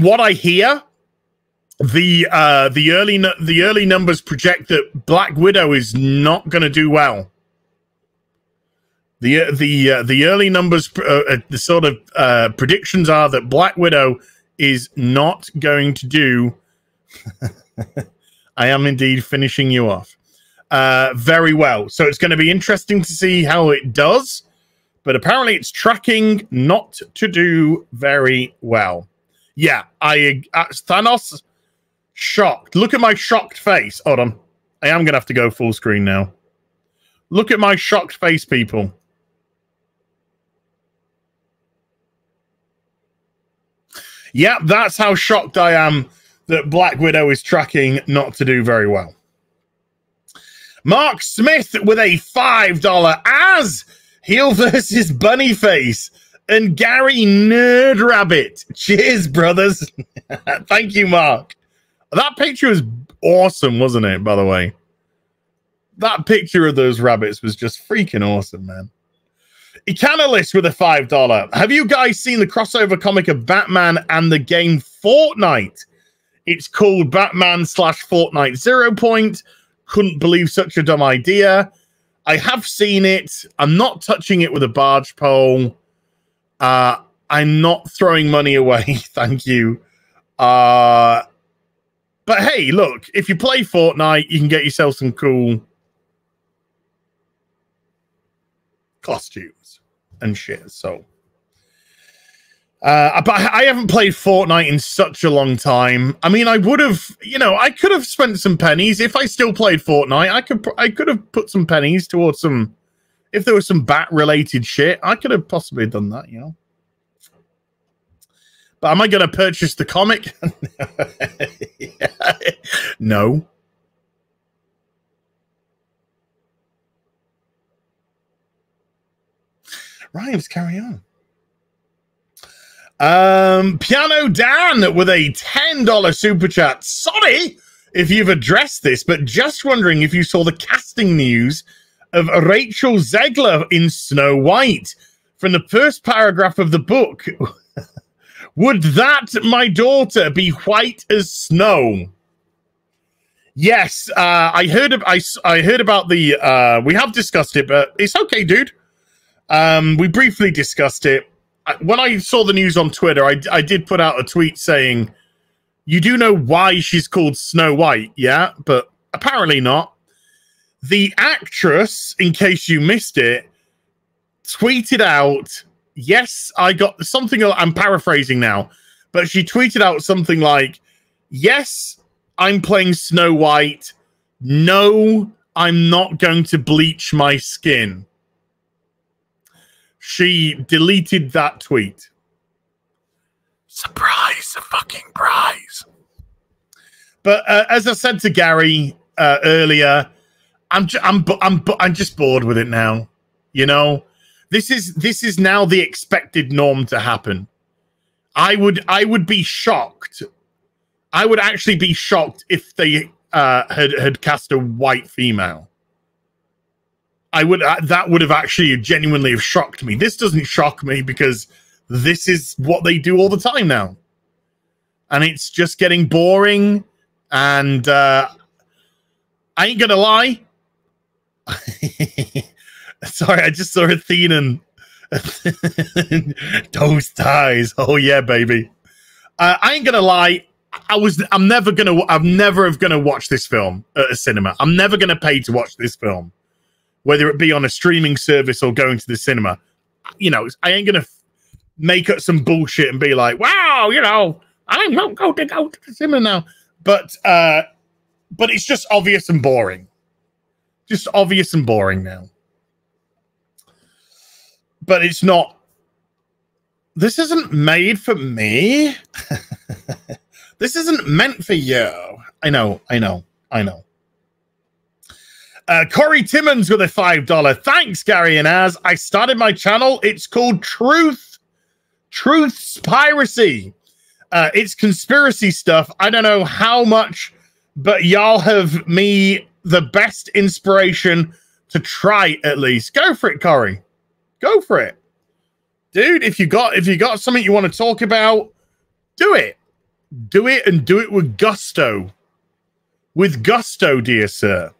what I hear, the early numbers project that Black Widow is not going to do well. The early numbers, the sort of predictions are that Black Widow is not going to do. I am indeed finishing you off very well. So it's going to be interesting to see how it does. But apparently it's tracking not to do very well. Yeah, Thanos shocked. Look at my shocked face. Hold on. I am going to have to go full screen now. Look at my shocked face, people. Yeah, that's how shocked I am that Black Widow is tracking not to do very well. Mark Smith with a $5 as Heel versus Bunnyface and Gary Nerdrabbit. Cheers, brothers. Thank you, Mark. That picture was awesome, wasn't it, by the way? That picture of those rabbits was just freaking awesome, man. Ecanalist with a $5. Have you guys seen the crossover comic of Batman and the game Fortnite? It's called Batman/Fortnite 0 Point. Couldn't believe such a dumb idea. I have seen it. I'm not touching it with a barge pole. I'm not throwing money away. Thank you. But hey, look, if you play Fortnite, you can get yourself some cool costumes and shit. So, but I haven't played Fortnite in such a long time. I mean, I would have, you know, I could have spent some pennies if I still played Fortnite. I could have put some pennies towards some, if there was some bat related shit, I could have possibly done that, you know. But am I going to purchase the comic? No. Rhymes, carry on. Piano Dan with a $10 super chat. Sorry if you've addressed this, but just wondering if you saw the casting news of Rachel Zegler in Snow White from the first paragraph of the book. Would that, my daughter, be white as snow? Yes, I heard about the. We have discussed it, but it's okay, dude. We briefly discussed it. When I saw the news on Twitter, I did put out a tweet saying, "You do know why she's called Snow White, yeah?" But apparently not. The actress, in case you missed it, tweeted out. Yes, I got something. I'm paraphrasing now, but she tweeted out something like, yes, I'm playing Snow White. No, I'm not going to bleach my skin. She deleted that tweet. Surprise, a fucking prize. But as I said to Gary earlier, I'm just bored with it now. You know? This is now the expected norm to happen. I would be shocked. I would actually be shocked if they had cast a white female. That would have actually genuinely have shocked me. This doesn't shock me because this is what they do all the time now, and it's just getting boring. And I ain't gonna lie. Sorry, I just saw Athena. Those ties. Oh yeah, baby. I ain't gonna lie. I'm never gonna watch this film at a cinema. I'm never gonna pay to watch this film, whether it be on a streaming service or going to the cinema. You know, I ain't gonna make up some bullshit and be like, wow, you know, I'm not going to go to the cinema now. But it's just obvious and boring. Just obvious and boring now. But it's not. This isn't made for me. This isn't meant for you. I know. Corey Timmons with a $5. Thanks, Gary and Az. I started my channel. It's called Truth's Piracy. It's conspiracy stuff. I don't know how much, but y'all have me the best inspiration to try at least. Go for it, Corey. Go for it. Dude, if you got something you want to talk about, do it. Do it, and do it with gusto. With gusto, dear sir.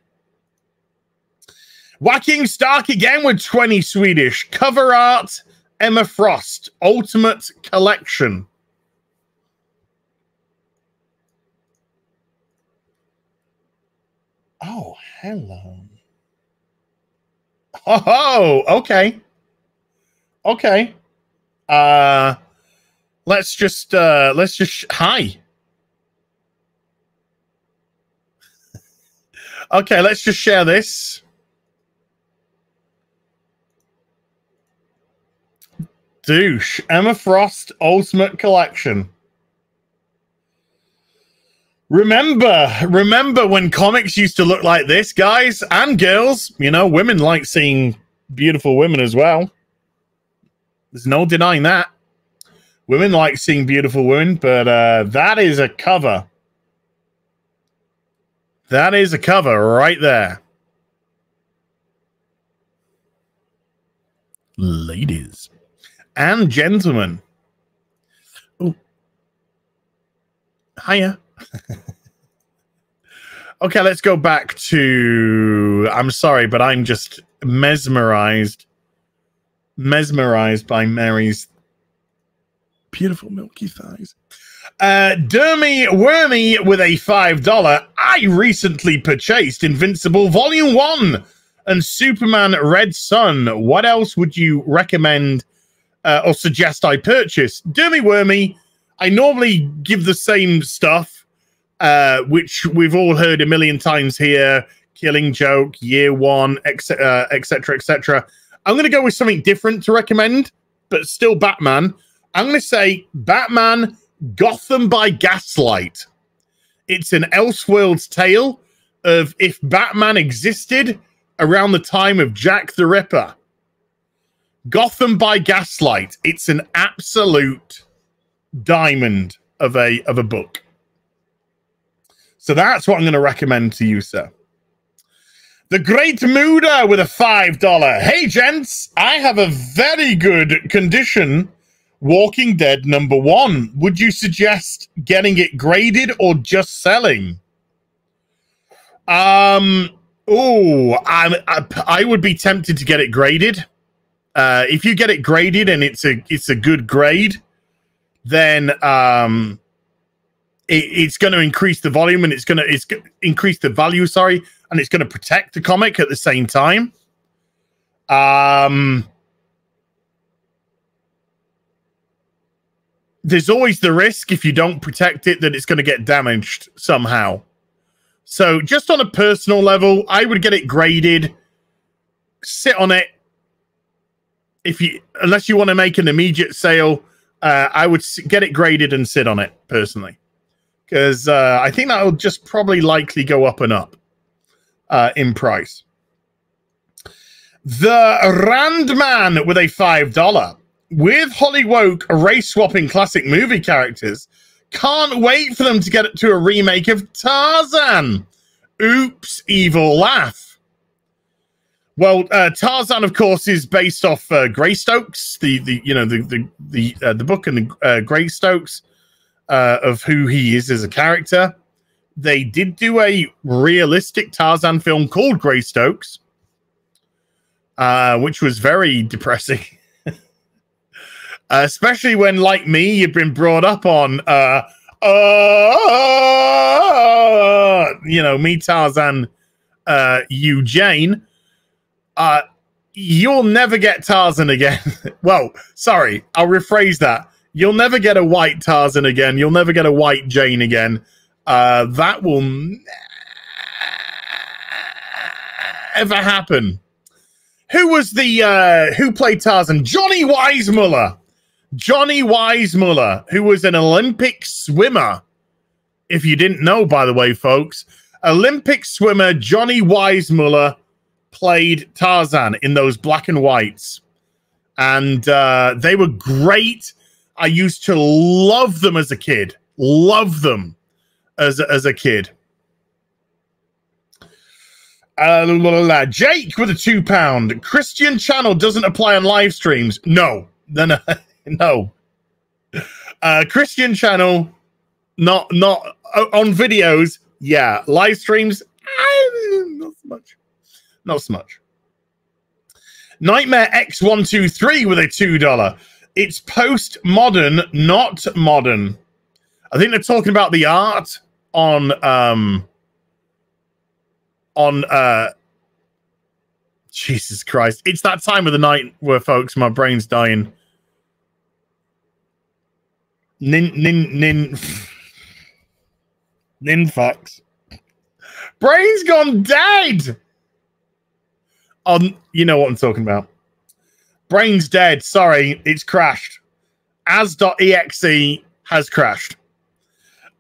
Whacking Stark again with 20 Swedish. Cover art, Emma Frost. Ultimate Collection. Oh, hello. Oh, okay. Okay. Let's just hi. Okay, let's just share this. Douche. Emma Frost Ultimate Collection. Remember when comics used to look like this, guys and girls? You know, women like seeing beautiful women as well. There's no denying that. Women like seeing beautiful women, but that is a cover. That is a cover right there. Ladies and gentlemen. Ooh. Hiya. Okay, let's go back to... I'm sorry, but I'm just mesmerized by Mary's beautiful milky thighs. Dermy Wormy with a $5. I recently purchased Invincible Volume 1 and Superman Red Sun. What else would you recommend or suggest I purchase? Dermy Wormy, I normally give the same stuff, which we've all heard a million times here. Killing Joke, Year One, etc., etc. I'm going to go with something different to recommend, but still Batman. I'm going to say Batman Gotham by Gaslight. It's an Elseworlds tale of if Batman existed around the time of Jack the Ripper. Gotham by Gaslight. It's an absolute diamond of a book. So that's what I'm going to recommend to you, sir. The Great Muda with a $5. Hey, gents, I have a very good condition Walking Dead #1. Would you suggest getting it graded or just selling? I would be tempted to get it graded. If you get it graded and it's a good grade, then it's going to increase the volume and it's going to increase the value. Sorry, and it's going to protect the comic at the same time. There's always the risk if you don't protect it that it's going to get damaged somehow. So just on a personal level, I would get it graded, sit on it. Unless you want to make an immediate sale, I would get it graded and sit on it personally, because I think that will just probably likely go up and up in price. The Randman with a $5. With Holly Woke race-swapping classic movie characters, can't wait for them to get to a remake of Tarzan. Oops, evil laugh. Well, Tarzan, of course, is based off Greystokes, the book and the Greystokes of who he is as a character. They did do a realistic Tarzan film called Greystokes, which was very depressing. Especially when, like me, you've been brought up on, me, Tarzan, you, Jane. You'll never get Tarzan again. Well, sorry, I'll rephrase that. You'll never get a white Tarzan again. You'll never get a white Jane again. That will never happen. Who was who played Tarzan? Johnny Weissmuller. Johnny Weissmuller, who was an Olympic swimmer. If you didn't know, by the way, folks, Olympic swimmer Johnny Weissmuller played Tarzan in those black and whites. And they were great. I used to love them as a kid. Love them as a kid. Jake with a £2. Christian channel doesn't apply on live streams. No. No. Christian channel, not on videos. Yeah, live streams, not so much. Not so much. Nightmare X123 with a $2. It's postmodern, not modern. I think they're talking about the art on Jesus Christ. It's that time of the night where, folks, my brain's dying. Ninfax. Brain's gone dead. You know what I'm talking about. Brain's dead. Sorry, it's crashed. As.exe has crashed.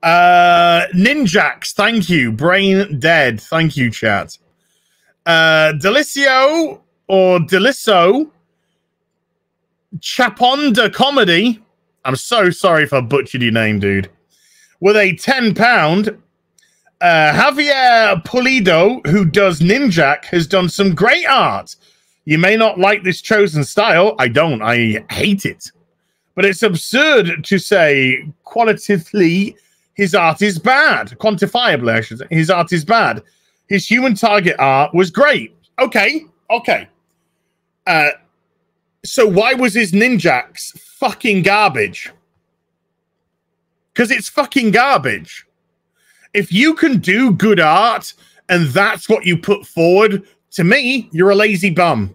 Ninjax, thank you. Brain dead. Thank you, chat. Delicio or Deliso Chaponda Comedy. I'm so sorry if I butchered your name, dude. With a £10. Javier Pulido, who does Ninjak, has done some great art. You may not like this chosen style. I don't. I hate it. But it's absurd to say qualitatively his art is bad. Quantifiably, I should say. His art is bad. His human target art was great. Okay. Okay. So why was his Ninjaks fucking garbage? Because it's fucking garbage. If you can do good art and that's what you put forward, to me, you're a lazy bum.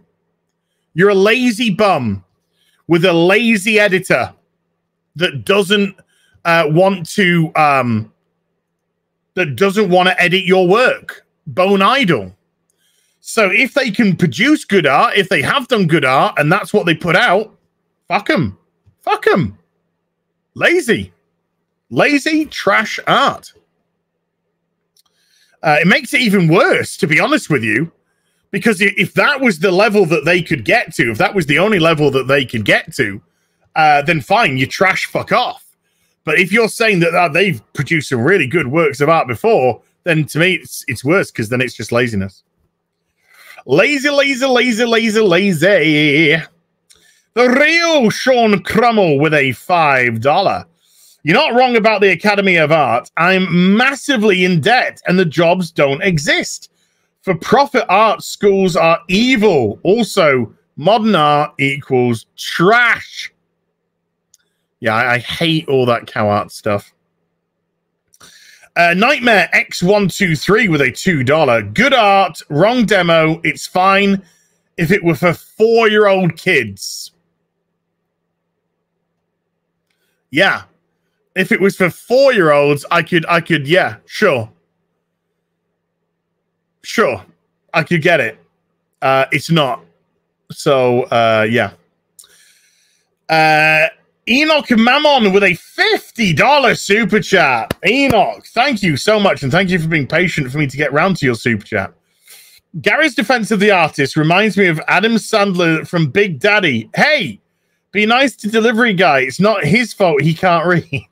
You're a lazy bum with a lazy editor that doesn't want to edit your work. Bone idle. So if they can produce good art, if they have done good art, and that's what they put out, fuck them. Fuck them. Lazy. Lazy trash art. It makes it even worse, to be honest with you, because if that was the level that they could get to, if that was the only level that they could get to, then fine, you trash fuck off. But if you're saying that they've produced some really good works of art before, then to me, it's worse, because then it's just laziness. Lazy, lazy, lazy, lazy, lazy. The real Sean Crummell with a $5. You're not wrong about the Academy of Art. I'm massively in debt and the jobs don't exist. For-profit art schools are evil. Also, modern art equals trash. Yeah, I hate all that cow art stuff. Nightmare X123 with a $2. Good art, wrong demo. It's fine if it were for 4-year-old kids. Yeah. If it was for 4-year-olds, I could, yeah, sure. Sure. I could get it. It's not. So, yeah. Enoch Mammon with a $50 super chat. Enoch, thank you so much, and thank you for being patient for me to get round to your super chat. Gary's defense of the artist reminds me of Adam Sandler from Big Daddy. Hey, be nice to delivery guy. It's not his fault he can't read.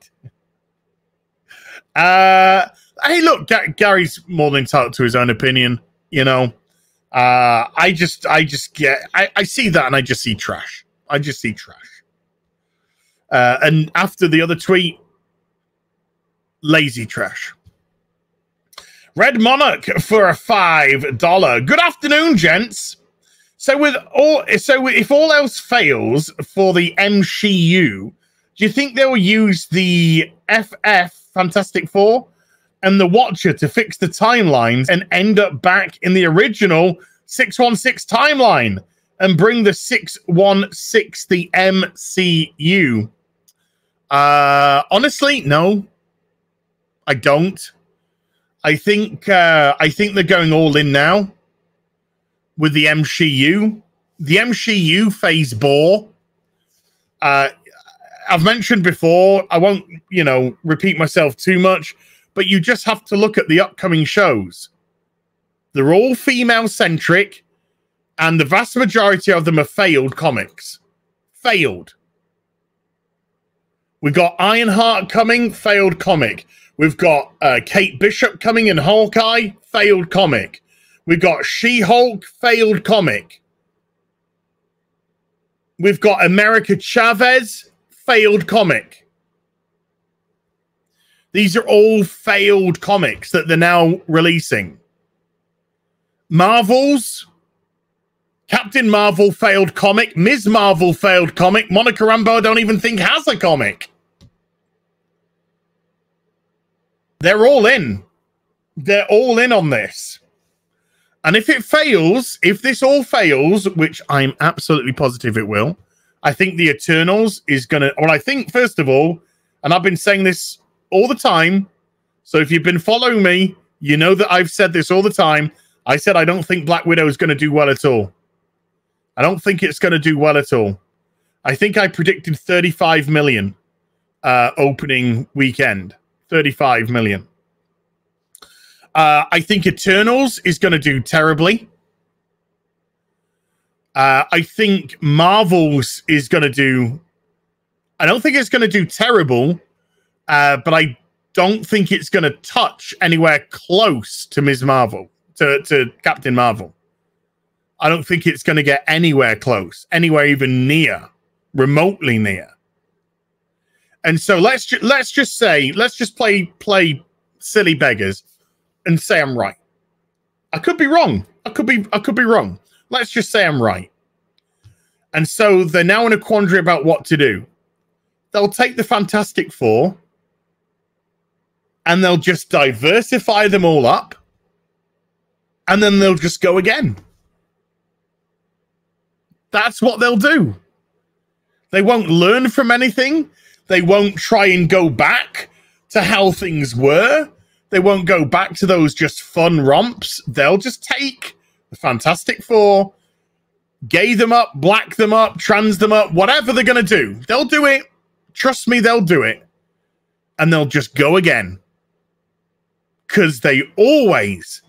Hey, look, Gary's more than entitled to his own opinion, you know. I see that and I just see trash. I just see trash. And after the other tweet, lazy trash. Red Monarch for a $5. Good afternoon, gents. So if all else fails for the MCU, do you think they'll use the FF Fantastic Four and the Watcher to fix the timelines and end up back in the original 616 timeline and bring the 616 the MCU? Honestly, no. I don't. I think they're going all in now with the MCU. The MCU phase bore. I've mentioned before, I won't, repeat myself too much, but you just have to look at the upcoming shows. They're all female-centric, and the vast majority of them are failed comics. Failed. We've got Ironheart coming, failed comic. We've got Kate Bishop coming in Hawkeye, failed comic. We've got She-Hulk, failed comic. We've got America Chavez, failed comic. These are all failed comics that they're now releasing. Marvel's Captain Marvel, failed comic. Ms. Marvel, failed comic. Monica Rambeau, I don't even think has a comic. They're all in. They're all in on this. And if it fails, if this all fails, which I'm absolutely positive it will, I think the Eternals is going to... Well, I think, first of all, and I've been saying this all the time, so if you've been following me, you know that I've said this all the time. I said I don't think Black Widow is going to do well at all. I don't think it's going to do well at all. I think I predicted 35 million opening weekend. 35 million. I think Eternals is going to do terribly. I think Marvel's is going to do... I don't think it's going to do terrible, but I don't think it's going to touch anywhere close to Ms. Marvel, to Captain Marvel. I don't think it's going to get anywhere close, anywhere even near, remotely near. And so let's just play silly beggars and say I'm right. I could be wrong. I could be wrong. Let's just say I'm right. And so they're now in a quandary about what to do. They'll take the Fantastic Four and they'll just diversify them all up, and then they'll just go again. That's what they'll do. They won't learn from anything. They won't try and go back to how things were. They won't go back to those just fun romps. They'll just take the Fantastic Four, gay them up, black them up, trans them up, whatever they're going to do. They'll do it. Trust me, they'll do it. And they'll just go again. Because they always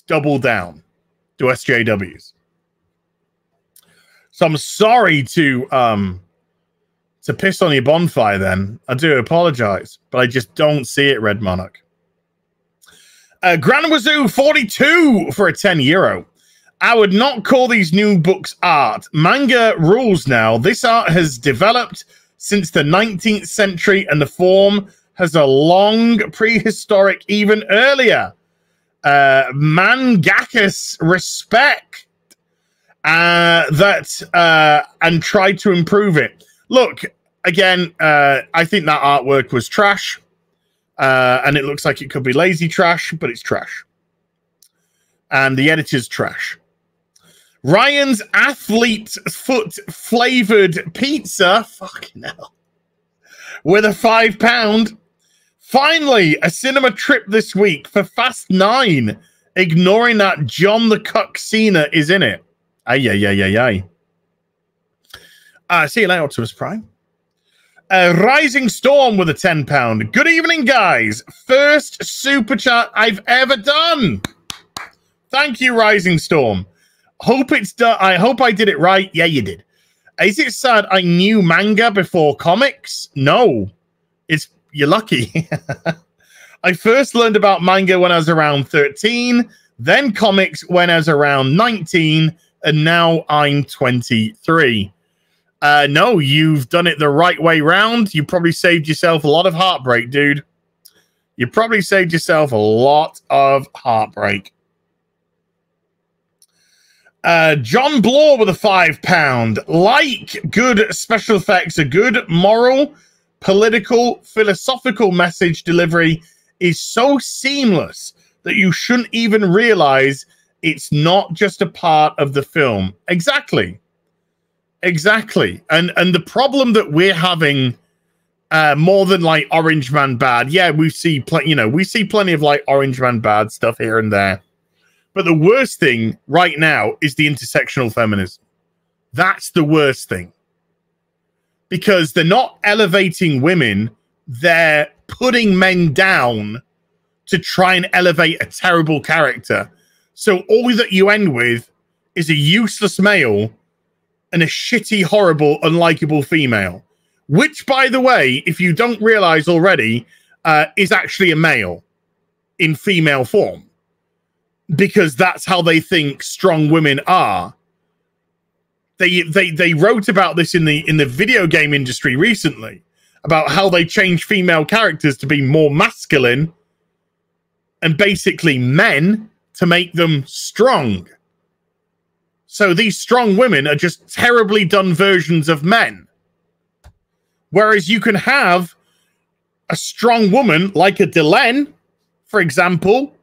double down to SJWs. So I'm sorry to piss on your bonfire then. I do apologize, but I just don't see it, Red Monarch. Grand Wazoo 42 for a €10. I would not call these new books art. Manga rules now. This art has developed since the 19th century, and the form has a long prehistoric, even earlier. Mangakas respect that and try to improve it. Look, again, I think that artwork was trash, and it looks like it could be lazy trash, but it's trash. And the editor's trash. Ryan's athlete foot flavored pizza, fucking hell, with a £5. Finally, a cinema trip this week for Fast 9, ignoring that John the Cuck Cena is in it. Ay. See you later, Optimus Prime. Rising Storm with a £10. Good evening, guys. First super chat I've ever done. Thank you, Rising Storm. Hope it's done. I hope I did it right. Yeah, you did. Is it sad I knew manga before comics? No. You're lucky. I first learned about manga when I was around 13, then comics when I was around 19, and now I'm 23. No, you've done it the right way round. You probably saved yourself a lot of heartbreak, dude. You probably saved yourself a lot of heartbreak. John Bloor with a £5. Like good special effects, a good moral, political, philosophical message delivery is so seamless that you shouldn't even realize it's not just a part of the film. Exactly. And the problem that we're having more than like Orange Man Bad. Yeah, we see plenty of like Orange Man Bad stuff here and there. But the worst thing right now is the intersectional feminism. That's the worst thing. Because they're not elevating women, they're putting men down to try and elevate a terrible character. So all that you end with is a useless male and a shitty, horrible, unlikable female. Which, by the way, if you don't realize already, is actually a male in female form. Because that's how they think strong women are. They wrote about this in the video game industry recently, about how they change female characters to be more masculine and basically men to make them strong. So these strong women are just terribly done versions of men. Whereas you can have a strong woman like a Delenn, for example.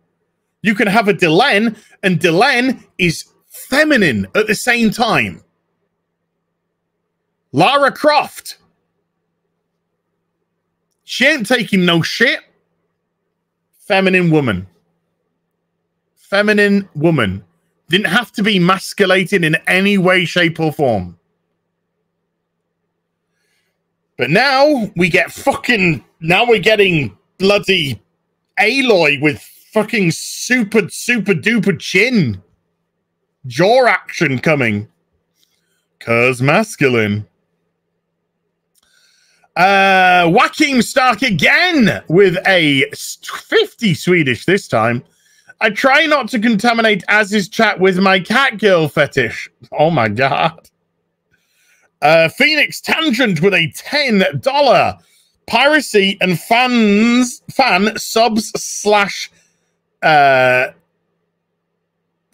You can have a Delenn, and Delenn is feminine at the same time. Lara Croft. She ain't taking no shit. Feminine woman. Feminine woman. Didn't have to be masculated in any way, shape, or form. But now we get fucking... Now we're getting bloody Aloy with fucking super duper chin. Jaw action coming. 'Cause masculine. Joakim Stark again with a 50 Swedish this time. I try not to contaminate Az's chat with my cat girl fetish. Oh my god. Phoenix Tangent with a $10 piracy and fan subs slash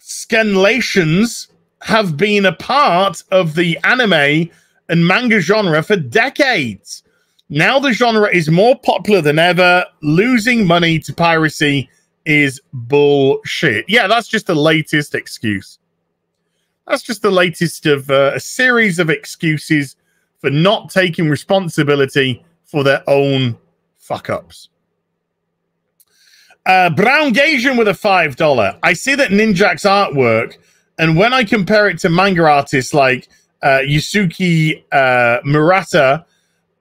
scanlations have been a part of the anime and manga genre for decades. Now the genre is more popular than ever. Losing money to piracy is bullshit. Yeah, that's just the latest excuse. That's just the latest of a series of excuses for not taking responsibility for their own fuck-ups. Brown Gasian with a $5. I see that Ninjak's artwork, and when I compare it to manga artists like Yusuke Murata,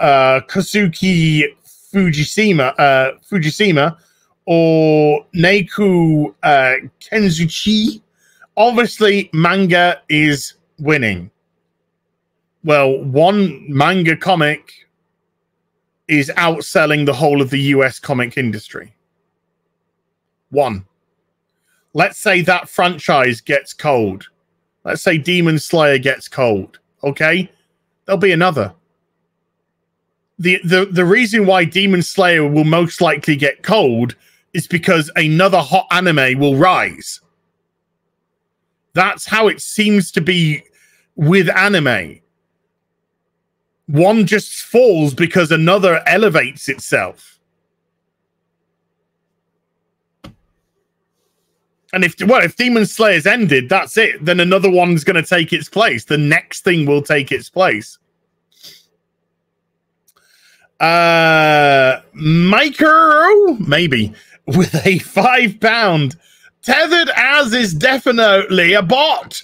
Kosuke Fujisima, or Neiku Kenzuchi, obviously manga is winning. Well, one manga comic is outselling the whole of the US comic industry. One. Let's say that franchise gets cold. Let's say Demon Slayer gets cold. Okay? There'll be another. The reason why Demon Slayer will most likely get cold is because another hot anime will rise. That's how it seems to be with anime. One just falls because another elevates itself. And if Demon Slayer's ended, that's it. Then another one's going to take its place. The next thing will take its place. Micro, maybe, with a £5. Tethered as is definitely a bot.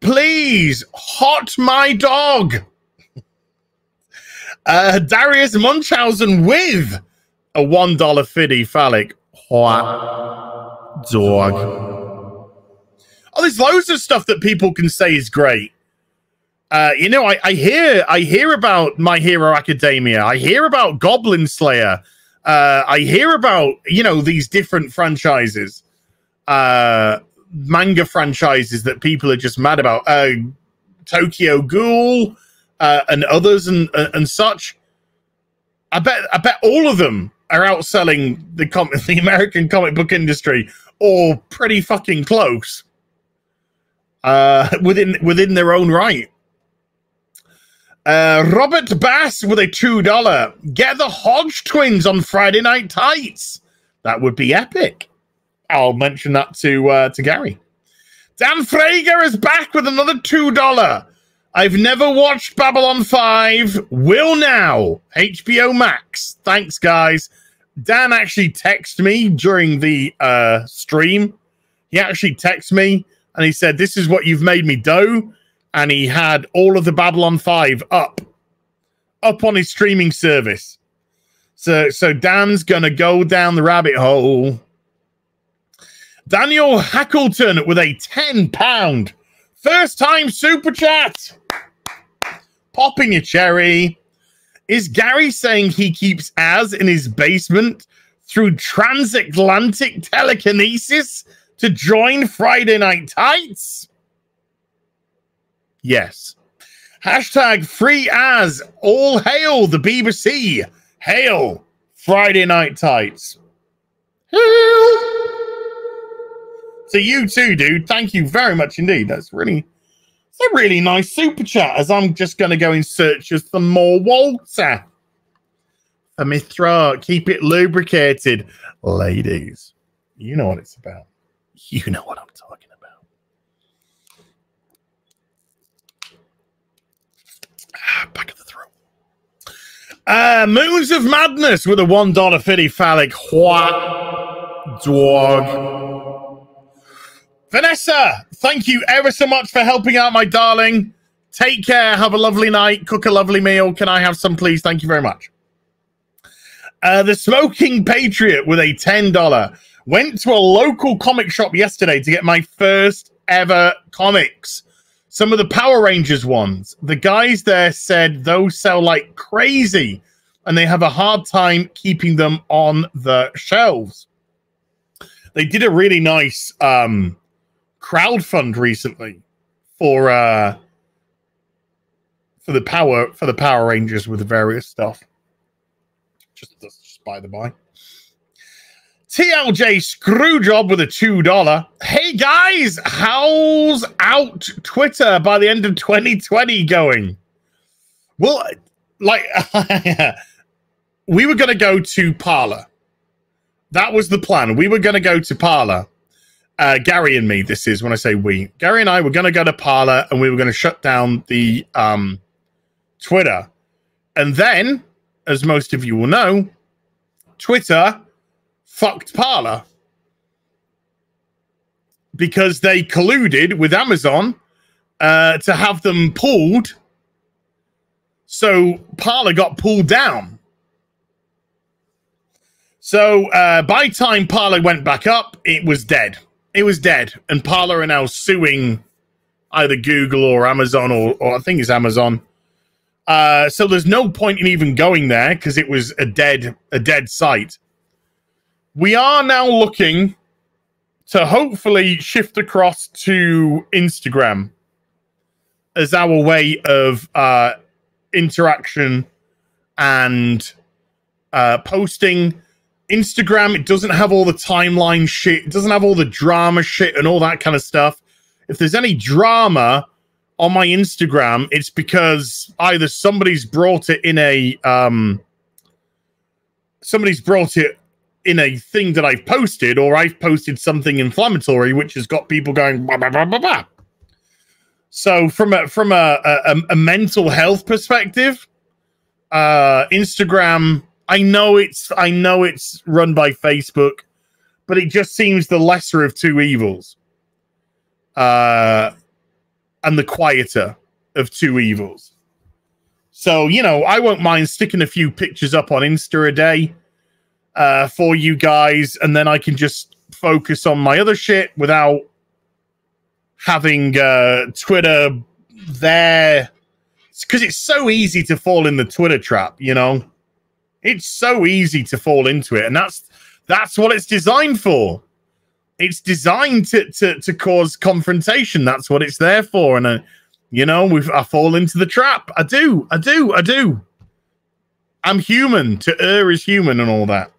Please, hot my dog. Darius Munchausen with a $1 fiddy phallic. Hot dog. Oh, there's loads of stuff that people can say is great. You know, I hear about My Hero Academia. I hear about Goblin Slayer. I hear about, you know, these different franchises, manga franchises that people are just mad about. Tokyo Ghoul and others and such. I bet all of them are outselling the American comic book industry, or pretty fucking close. Within their own right. Robert Bass with a $2. Get the Hodge twins on Friday Night Tights. That would be epic. I'll mention that to Gary. Dan Frager is back with another $2. I've never watched Babylon 5. Will now. HBO Max. Thanks, guys. Dan actually texted me during the stream. He actually texted me and he said, "This is what you've made me do." And he had all of the Babylon 5 up on his streaming service. So Dan's gonna go down the rabbit hole. Daniel Hackleton with a £10 first time super chat. Popping a cherry. Is Gary saying he keeps Az in his basement through transatlantic telekinesis to join Friday Night Tights? Yes. Hashtag free Az. All hail the BBC. Hail Friday Night Tights. Hail. To you too, dude. Thank you very much indeed. It's a really nice super chat, as I'm just going to go in search of some more Walter for my throat. Keep it lubricated. Ladies, you know what it's about. You know what I'm talking about. Back of the throat. Moons of Madness with a $1.50 phallic. What dog? Vanessa, thank you ever so much for helping out, my darling. Take care. Have a lovely night. Cook a lovely meal. Can I have some, please? Thank you very much. The Smoking Patriot with a $10. Went to a local comic shop yesterday to get my first ever comics. Some of the Power Rangers ones. The guys there said those sell like crazy, and they have a hard time keeping them on the shelves. They did a really nice crowdfund recently for the Power Rangers with the various stuff. Just by the by. TLJ Screwjob with a $2. Hey guys, how's out Twitter by the end of 2020 going? Well, like we were going to go to Parler. That was the plan. We were going to go to Parler. Gary and me, this is when I say we. Gary and I were going to go to Parler, and we were going to shut down the Twitter. And then, as most of you will know, Twitter fucked Parler because they colluded with Amazon to have them pulled. So Parler got pulled down. So by time Parler went back up, it was dead. It was dead. And Parler are now suing either Google or Amazon, or I think it's Amazon. So there's no point in even going there because it was a dead site. We are now looking to hopefully shift across to Instagram as our way of interaction and posting. Instagram, it doesn't have all the timeline shit. It doesn't have all the drama shit and all that kind of stuff. If there's any drama on my Instagram, it's because either somebody's brought it in a thing that I've posted, or I've posted something inflammatory, which has got people going blah, blah, blah, blah, blah. So from a mental health perspective, Instagram, I know it's run by Facebook, but it just seems the lesser of two evils, and the quieter of two evils. So, you know, I won't mind sticking a few pictures up on Insta a day for you guys, and then I can just focus on my other shit without having Twitter there. Because it's so easy to fall in the Twitter trap, you know? It's so easy to fall into it, and that's what it's designed for. It's designed to cause confrontation. That's what it's there for. And you know, I fall into the trap. I do. I'm human. To err is human, and all that.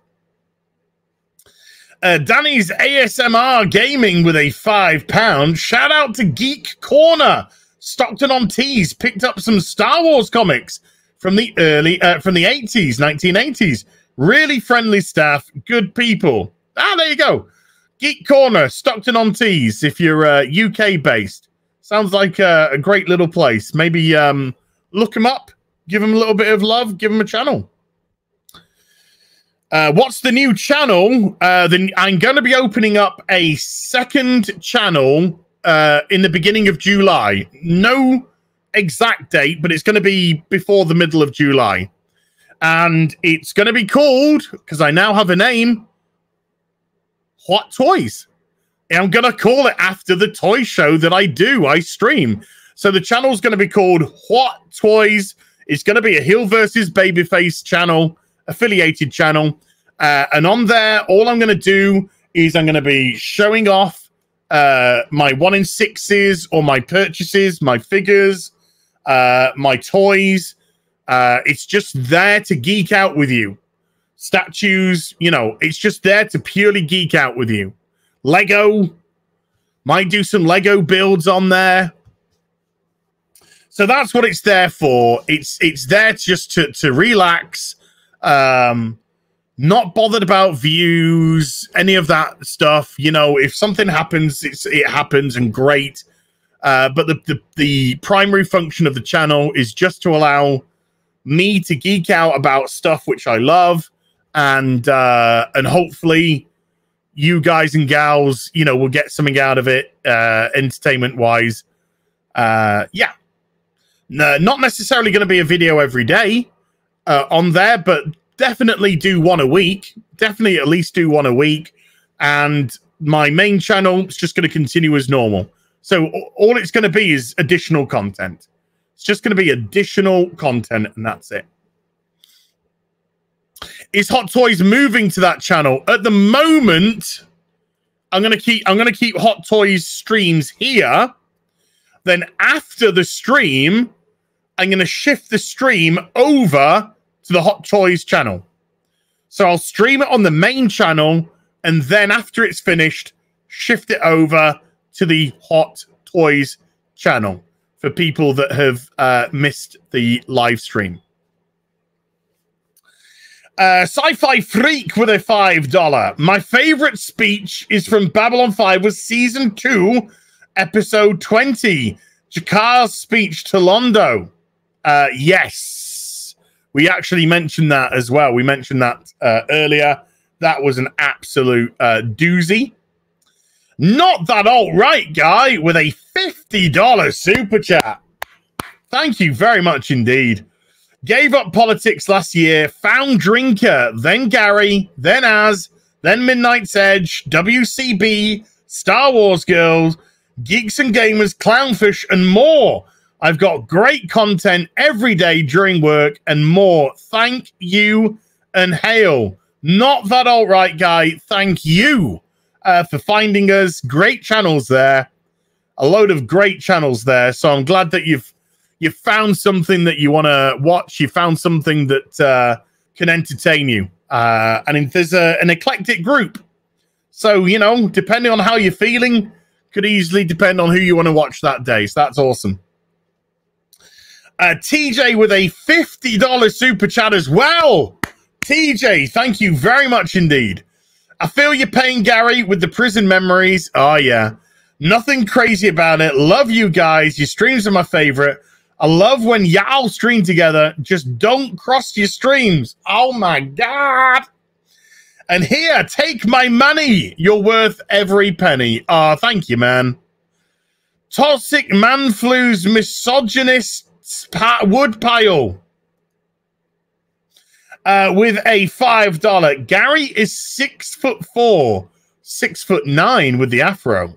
Danny's ASMR Gaming with a £5. Shout out to Geek Corner. Stockton on Tees picked up some Star Wars comics from the from the 80s, 1980s. Really friendly staff, good people. There you go. Geek Corner, Stockton on Tees. If you're UK based, sounds like a great little place. Maybe look them up, give them a little bit of love, give them a channel. What's the new channel? Then I'm going to be opening up a second channel in the beginning of July. No exact date, but it's going to be before the middle of July. And it's going to be called, because I now have a name, Hot Toys. I'm going to call it after the toy show that I stream. So the channel's going to be called Hot Toys. It's going to be a Heel vs. Babyface channel, affiliated channel. And on there, all I'm going to do is I'm going to be showing off my 1-in-6s or my purchases, my figures, my toys. It's just there to geek out with you. Statues, you know, it's just there to purely geek out with you. Lego, might do some Lego builds on there. So that's what it's there for. It's there just to relax, not bothered about views, any of that stuff. You know, if something happens, it happens, and great. But the primary function of the channel is just to allow me to geek out about stuff which I love, and hopefully you guys and gals, you know, will get something out of it, entertainment wise. Yeah. No, not necessarily going to be a video every day on there, but definitely do one a week. Definitely at least do one a week. And my main channel is just going to continue as normal. So all it's going to be is additional content. It's just going to be additional content, and that's it. Is Hot Toys moving to that channel? At the moment, I'm going to keep Hot Toys streams here. Then after the stream, I'm going to shift the stream over to the Hot Toys channel. So I'll stream it on the main channel, and then after it's finished, shift it over to the Hot Toys channel for people that have missed the live stream. Sci-Fi Freak with a $5. My favorite speech is from Babylon 5 was season 2, episode 20. Jakar's speech to Londo. Yes, we actually mentioned that as well. We mentioned that earlier. That was an absolute doozy. Not that alt-right guy with a $50 super chat. Thank you very much indeed. Gave up politics last year, found Drinker, then Gary, then Az, then Midnight's Edge, WCB, Star Wars Girls, Geeks and Gamers, Clownfish, and more. I've got great content every day during work and more. Thank you and hail. Not that alt-right guy. Thank you for finding us. Great channels there. A load of great channels there. So I'm glad that you've found something that you want to watch. You found something that can entertain you. And there's an eclectic group. So, you know, depending on how you're feeling, could easily depend on who you want to watch that day. So that's awesome. TJ with a $50 super chat as well. TJ, thank you very much indeed. I feel your pain, Gary, with the prison memories. Oh, yeah. Nothing crazy about it. Love you guys. Your streams are my favorite. I love when y'all stream together. Just don't cross your streams. Oh, my God. And here, take my money. You're worth every penny. Oh, thank you, man. Toxic man flu's misogynist woodpile. With a $5. Gary is 6'4", 6'9" with the afro.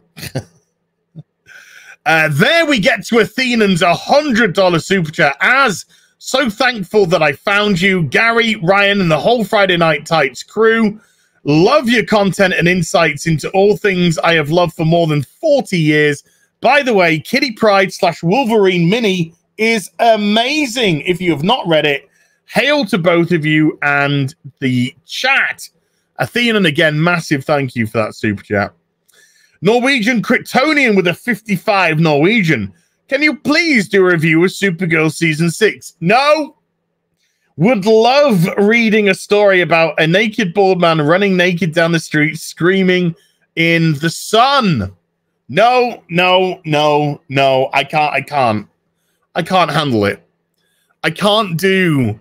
There we get to Athenan's $100 super chat. As so thankful that I found you, Gary, Ryan, and the whole Friday Night Tights crew. Love your content and insights into all things I have loved for more than 40 years. By the way, Kitty Pryde / Wolverine Mini is amazing. If you have not read it, hail to both of you and the chat. Athenan, again, massive thank you for that super chat. Norwegian Kryptonian with a 55 Norwegian. Can you please do a review of Supergirl Season 6? No. Would love reading a story about a naked bald man running naked down the street screaming in the sun. No, no, no, no. I can't handle it. I can't do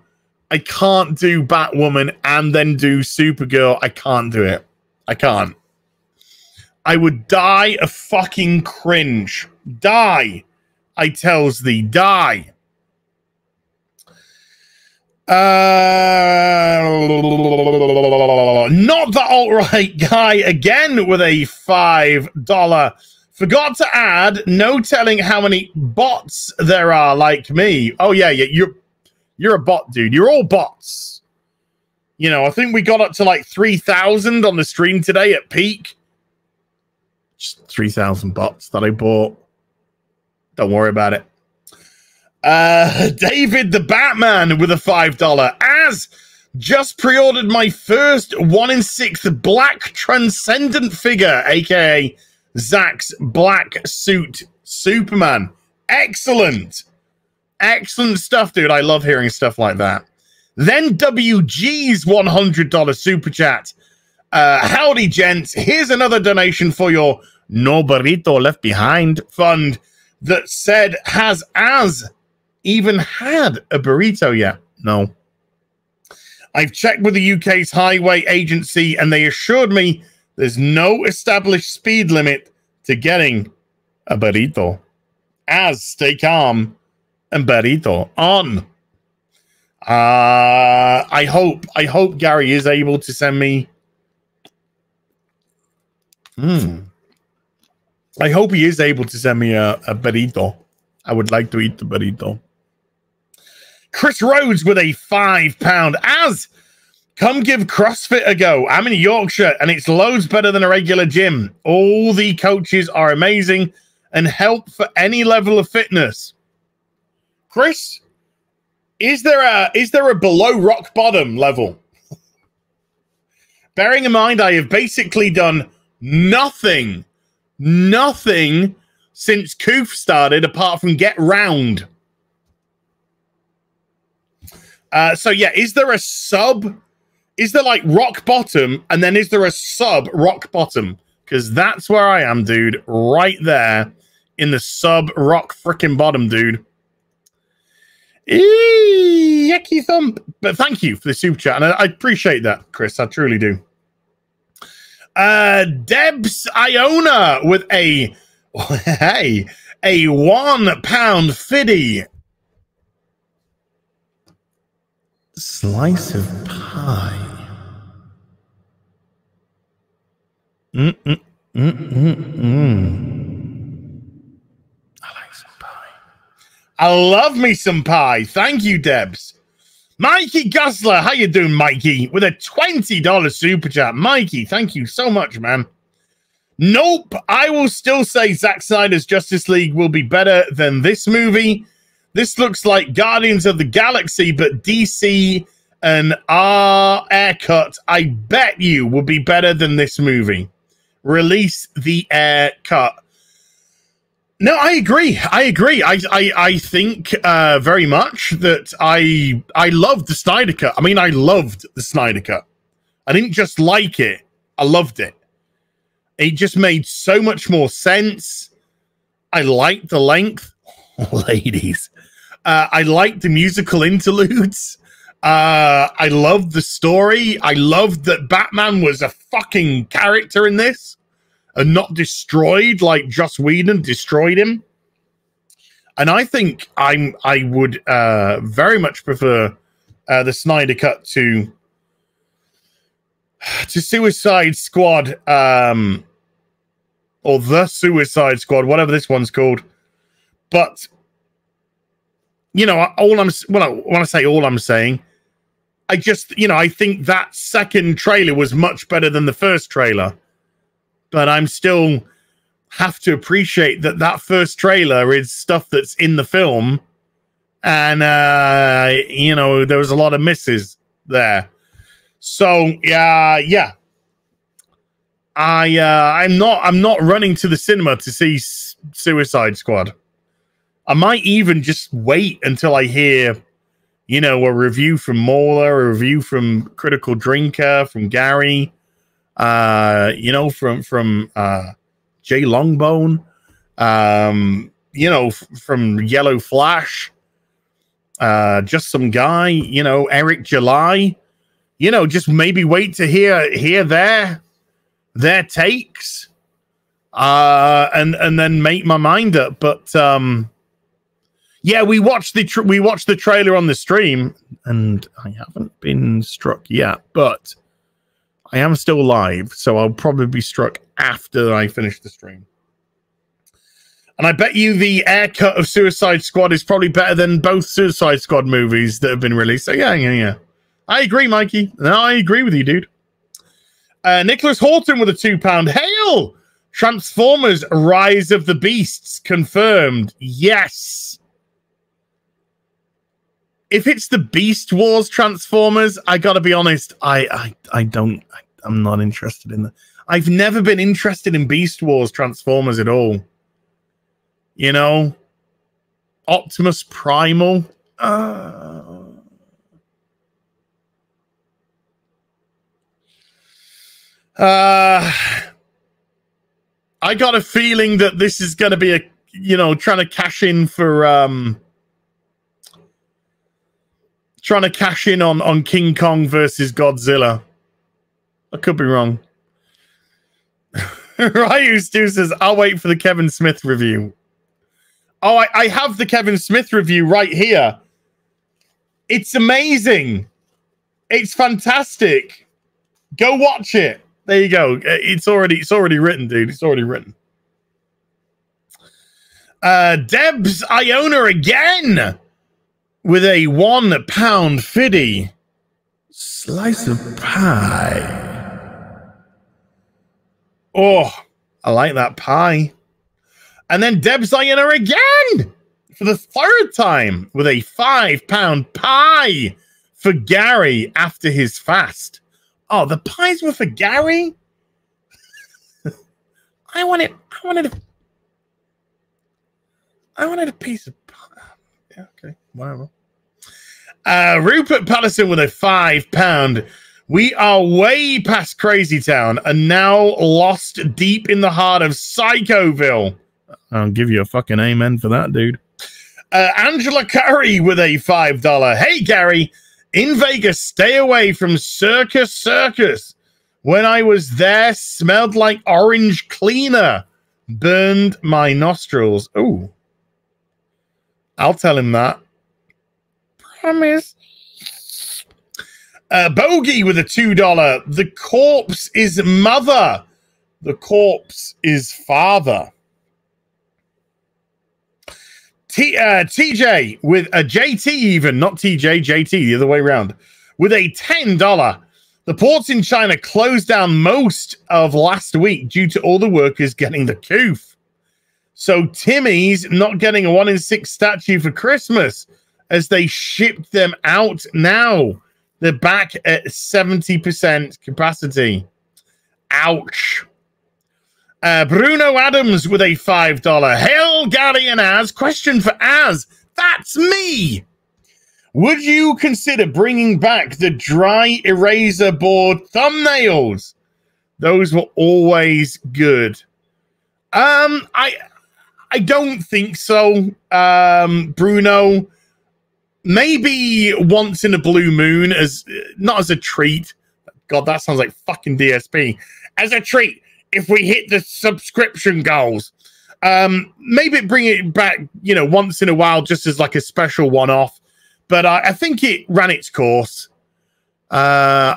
Batwoman and then do Supergirl. I can't do it. I can't. I would die of fucking cringe. Die. I tells thee, die. Not the alt-right guy again with a $5. Forgot to add, no telling how many bots there are like me. Oh yeah, you're a bot, dude. You're all bots. You know, I think we got up to like 3,000 on the stream today at peak. Just 3,000 bots that I bought. Don't worry about it. David the Batman with a $5. As just pre-ordered my first 1 in 6 Black Transcendent figure, aka Zach's black suit Superman. Excellent. Excellent stuff, dude. I love hearing stuff like that. Then WG's $100 super chat. Howdy, gents. Here's another donation for your No Burrito Left Behind fund that said, has Az even had a burrito yet? No. I've checked with the UK's highway agency and they assured me there's no established speed limit to getting a burrito. Az, stay calm and burrito on. I hope Gary is able to send me. I hope he is able to send me a burrito. I would like to eat the burrito. Chris Rhodes with a £5. Az, come give CrossFit a go. I'm in Yorkshire and it's loads better than a regular gym. All the coaches are amazing and help for any level of fitness. Chris, is there a below rock bottom level? Bearing in mind, I have basically done nothing since Coof started apart from get round. So yeah, is there a sub? Is there like rock bottom, and then is there a sub rock bottom? Because that's where I am, dude. Right there in the sub rock freaking bottom, dude. Yucky thump. But thank you for the super chat, and I appreciate that, Chris. I truly do. Debs Iona with a hey, a £1 fiddy. Slice of pie. I like some pie. I love me some pie. Thank you, Debs. Mikey Gusler, how you doing, Mikey? With a $20 super chat. Mikey, thank you so much, man. Nope, I will still say Zack Snyder's Justice League will be better than this movie. This looks like Guardians of the Galaxy, but DC and our air cut, I bet you, will be better than this movie. Release the air cut. No, I agree. I think very much that I loved the Snyder Cut. I mean, I loved the Snyder Cut. I didn't just like it. I loved it. It just made so much more sense. I liked the length. Ladies. I liked the musical interludes. I loved the story. I loved that Batman was a fucking character in this and not destroyed like Joss Whedon destroyed him. And I think I would very much prefer the Snyder Cut to Suicide Squad, or the Suicide Squad, whatever this one's called. But you know, when I say all I'm saying, I just, you know, I think that second trailer was much better than the first trailer. But I'm still have to appreciate that that first trailer is stuff that's in the film. And, you know, there was a lot of misses there. So, yeah. I'm not running to the cinema to see Suicide Squad. I might even just wait until I hear, you know, a review from Mauler, a review from Critical Drinker, from Gary, you know, from Jay Longbone, you know, from Yellow Flash, just some guy, you know, Eric July, you know, just maybe wait to hear their takes, and then make my mind up. But Yeah, we watched the trailer on the stream, and I haven't been struck yet, but I am still live, so I'll probably be struck after I finish the stream. And I bet you the air cut of Suicide Squad is probably better than both Suicide Squad movies that have been released. So yeah. I agree, Mikey. No, I agree with you, dude. Nicholas Horton with a £2. Hail! Transformers Rise of the Beasts confirmed. Yes. If it's the Beast Wars Transformers, I gotta be honest, I'm not interested in that. I've never been interested in Beast Wars Transformers at all. You know, Optimus Primal. I got a feeling that this is going to be trying to cash in for on King Kong versus Godzilla. I could be wrong. Ryu Stu says, I'll wait for the Kevin Smith review. Oh, I have the Kevin Smith review right here. It's amazing. It's fantastic. Go watch it. There you go. It's already written, dude. It's already written. Debs Iona again with a £1 fiddy. Slice of pie. Oh, I like that pie. And then Debs Iona again for the third time with a £5 pie for Gary after his fast. Oh, the pies were for Gary? I wanted a piece of pie. Yeah, okay, whatever. Rupert Patterson with a £5. We are way past Crazy Town and now lost deep in the heart of Psychoville. I'll give you a fucking amen for that, dude. Angela Curry with a $5. Hey, Gary. In Vegas, stay away from Circus. When I was there, smelled like orange cleaner. Burned my nostrils. Ooh. I'll tell him that. Promise. Bogey with a $2. The corpse is mother. The corpse is father. TJ with a JT even, not TJ, JT, the other way around, with a $10. The ports in China closed down most of last week due to all the workers getting the coof. So Timmy's not getting a 1 in 6 statue for Christmas as they shipped them out now. They're back at 70% capacity. Ouch. Bruno Adams with a $5. Hail, Gary and Az. Question for Az. That's me. Would you consider bringing back the dry eraser board thumbnails? Those were always good. I don't think so, Bruno. Maybe once in a blue moon, as not as a treat. God, that sounds like fucking DSP. As a treat. If we hit the subscription goals, maybe bring it back, once in a while, just as like a special one-off. But I think it ran its course. I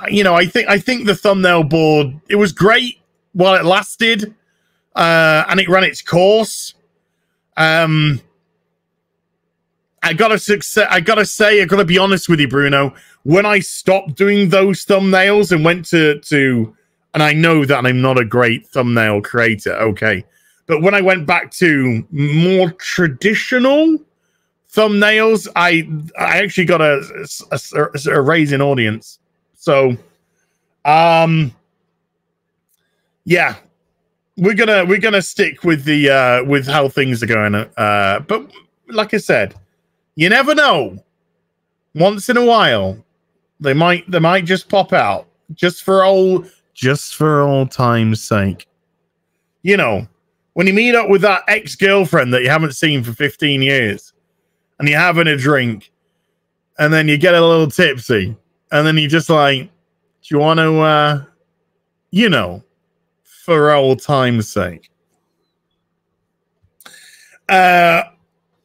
think the thumbnail board, it was great while it lasted, and it ran its course. I gotta be honest with you, Bruno. When I stopped doing those thumbnails and went to and I know that I'm not a great thumbnail creator, okay. But when I went back to more traditional thumbnails, I actually got a raise in audience. So, yeah, we're gonna stick with the with how things are going. But like I said, you never know. Once in a while, they might just pop out just for old time's sake. When you meet up with that ex-girlfriend that you haven't seen for 15 years and you're having a drink and then you get a little tipsy and then you're just like, do you want to, for old time's sake.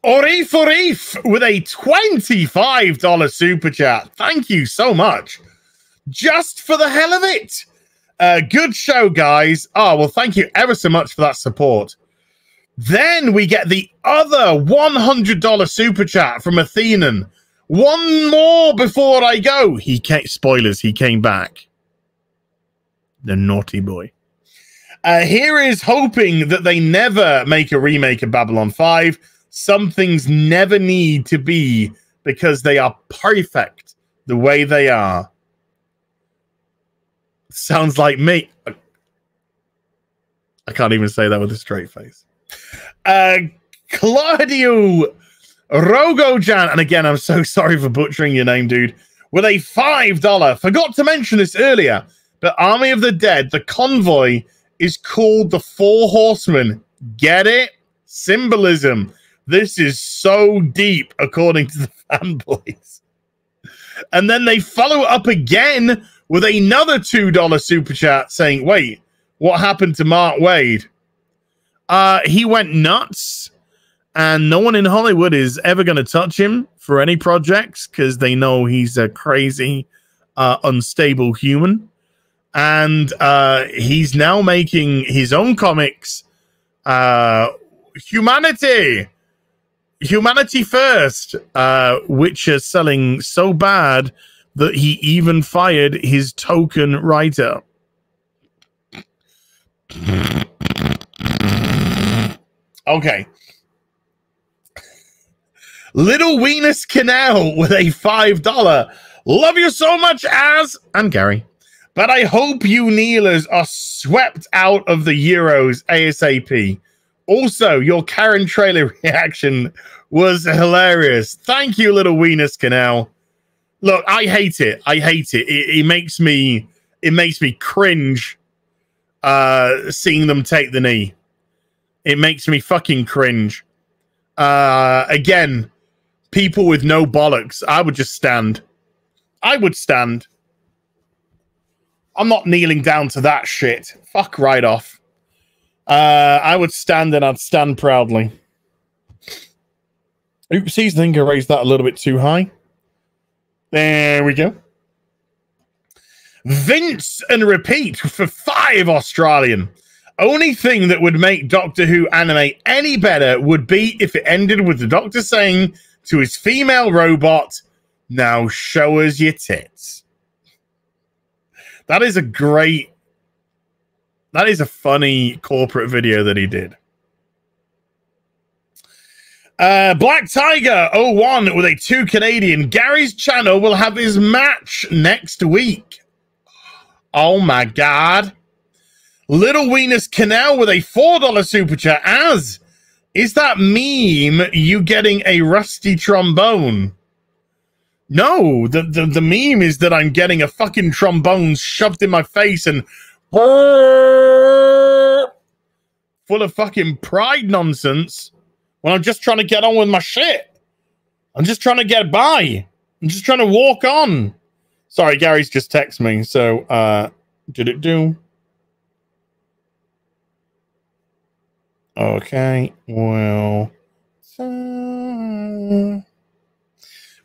Orif with a $25 super chat. Thank you so much. Just for the hell of it. Good show, guys. Oh, well, thank you ever so much for that support. Then we get the other $100 super chat from Athenan. One more before I go. Spoilers, he came back. The naughty boy. Here is hoping that they never make a remake of Babylon 5. Some things never need to be because they are perfect the way they are. Sounds like me. I can't even say that with a straight face. Claudio Rogojan, and again, I'm so sorry for butchering your name, dude, with a $5. Forgot to mention this earlier, but Army of the Dead, the convoy, is called the Four Horsemen. Get it? Symbolism. This is so deep, according to the fanboys. And then they follow up again with another $2 super chat saying, wait, what happened to Mark Waid? He went nuts, and no one in Hollywood is ever going to touch him for any projects because they know he's a crazy, unstable human. And he's now making his own comics. Humanity First, which are selling so bad that he even fired his token writer. Okay. Little Venus Canal with a $5. Love you so much, Az and Gary. But I hope you Neelers are swept out of the Euros ASAP. Also, your Karen trailer reaction was hilarious. Thank you, Little Venus Canal. Look, I hate it. I hate it. It makes me cringe seeing them take the knee. It makes me fucking cringe. Again, people with no bollocks. I would just stand. I would stand. I'm not kneeling down to that shit. Fuck right off. I would stand, and I'd stand proudly. Oopsies, I think I raised that a little bit too high. There we go. Vince and repeat for 5 Australian. Only thing that would make Doctor Who anime any better would be if it ended with the Doctor saying to his female robot, "Now show us your tits." That is a great... That is a funny corporate video that he did. Black Tiger 01 with a 2 Canadian. Gary's channel will have his match next week. Oh my god. Little Venus Canal with a $4 super chat. Az, is that meme you getting a rusty trombone? No, the meme is that I'm getting a fucking trombone shoved in my face and full of fucking pride nonsense when I'm just trying to get on with my shit. I'm just trying to get by. I'm just trying to walk on. Sorry, Gary's just texted me. So, did it do? Okay, well.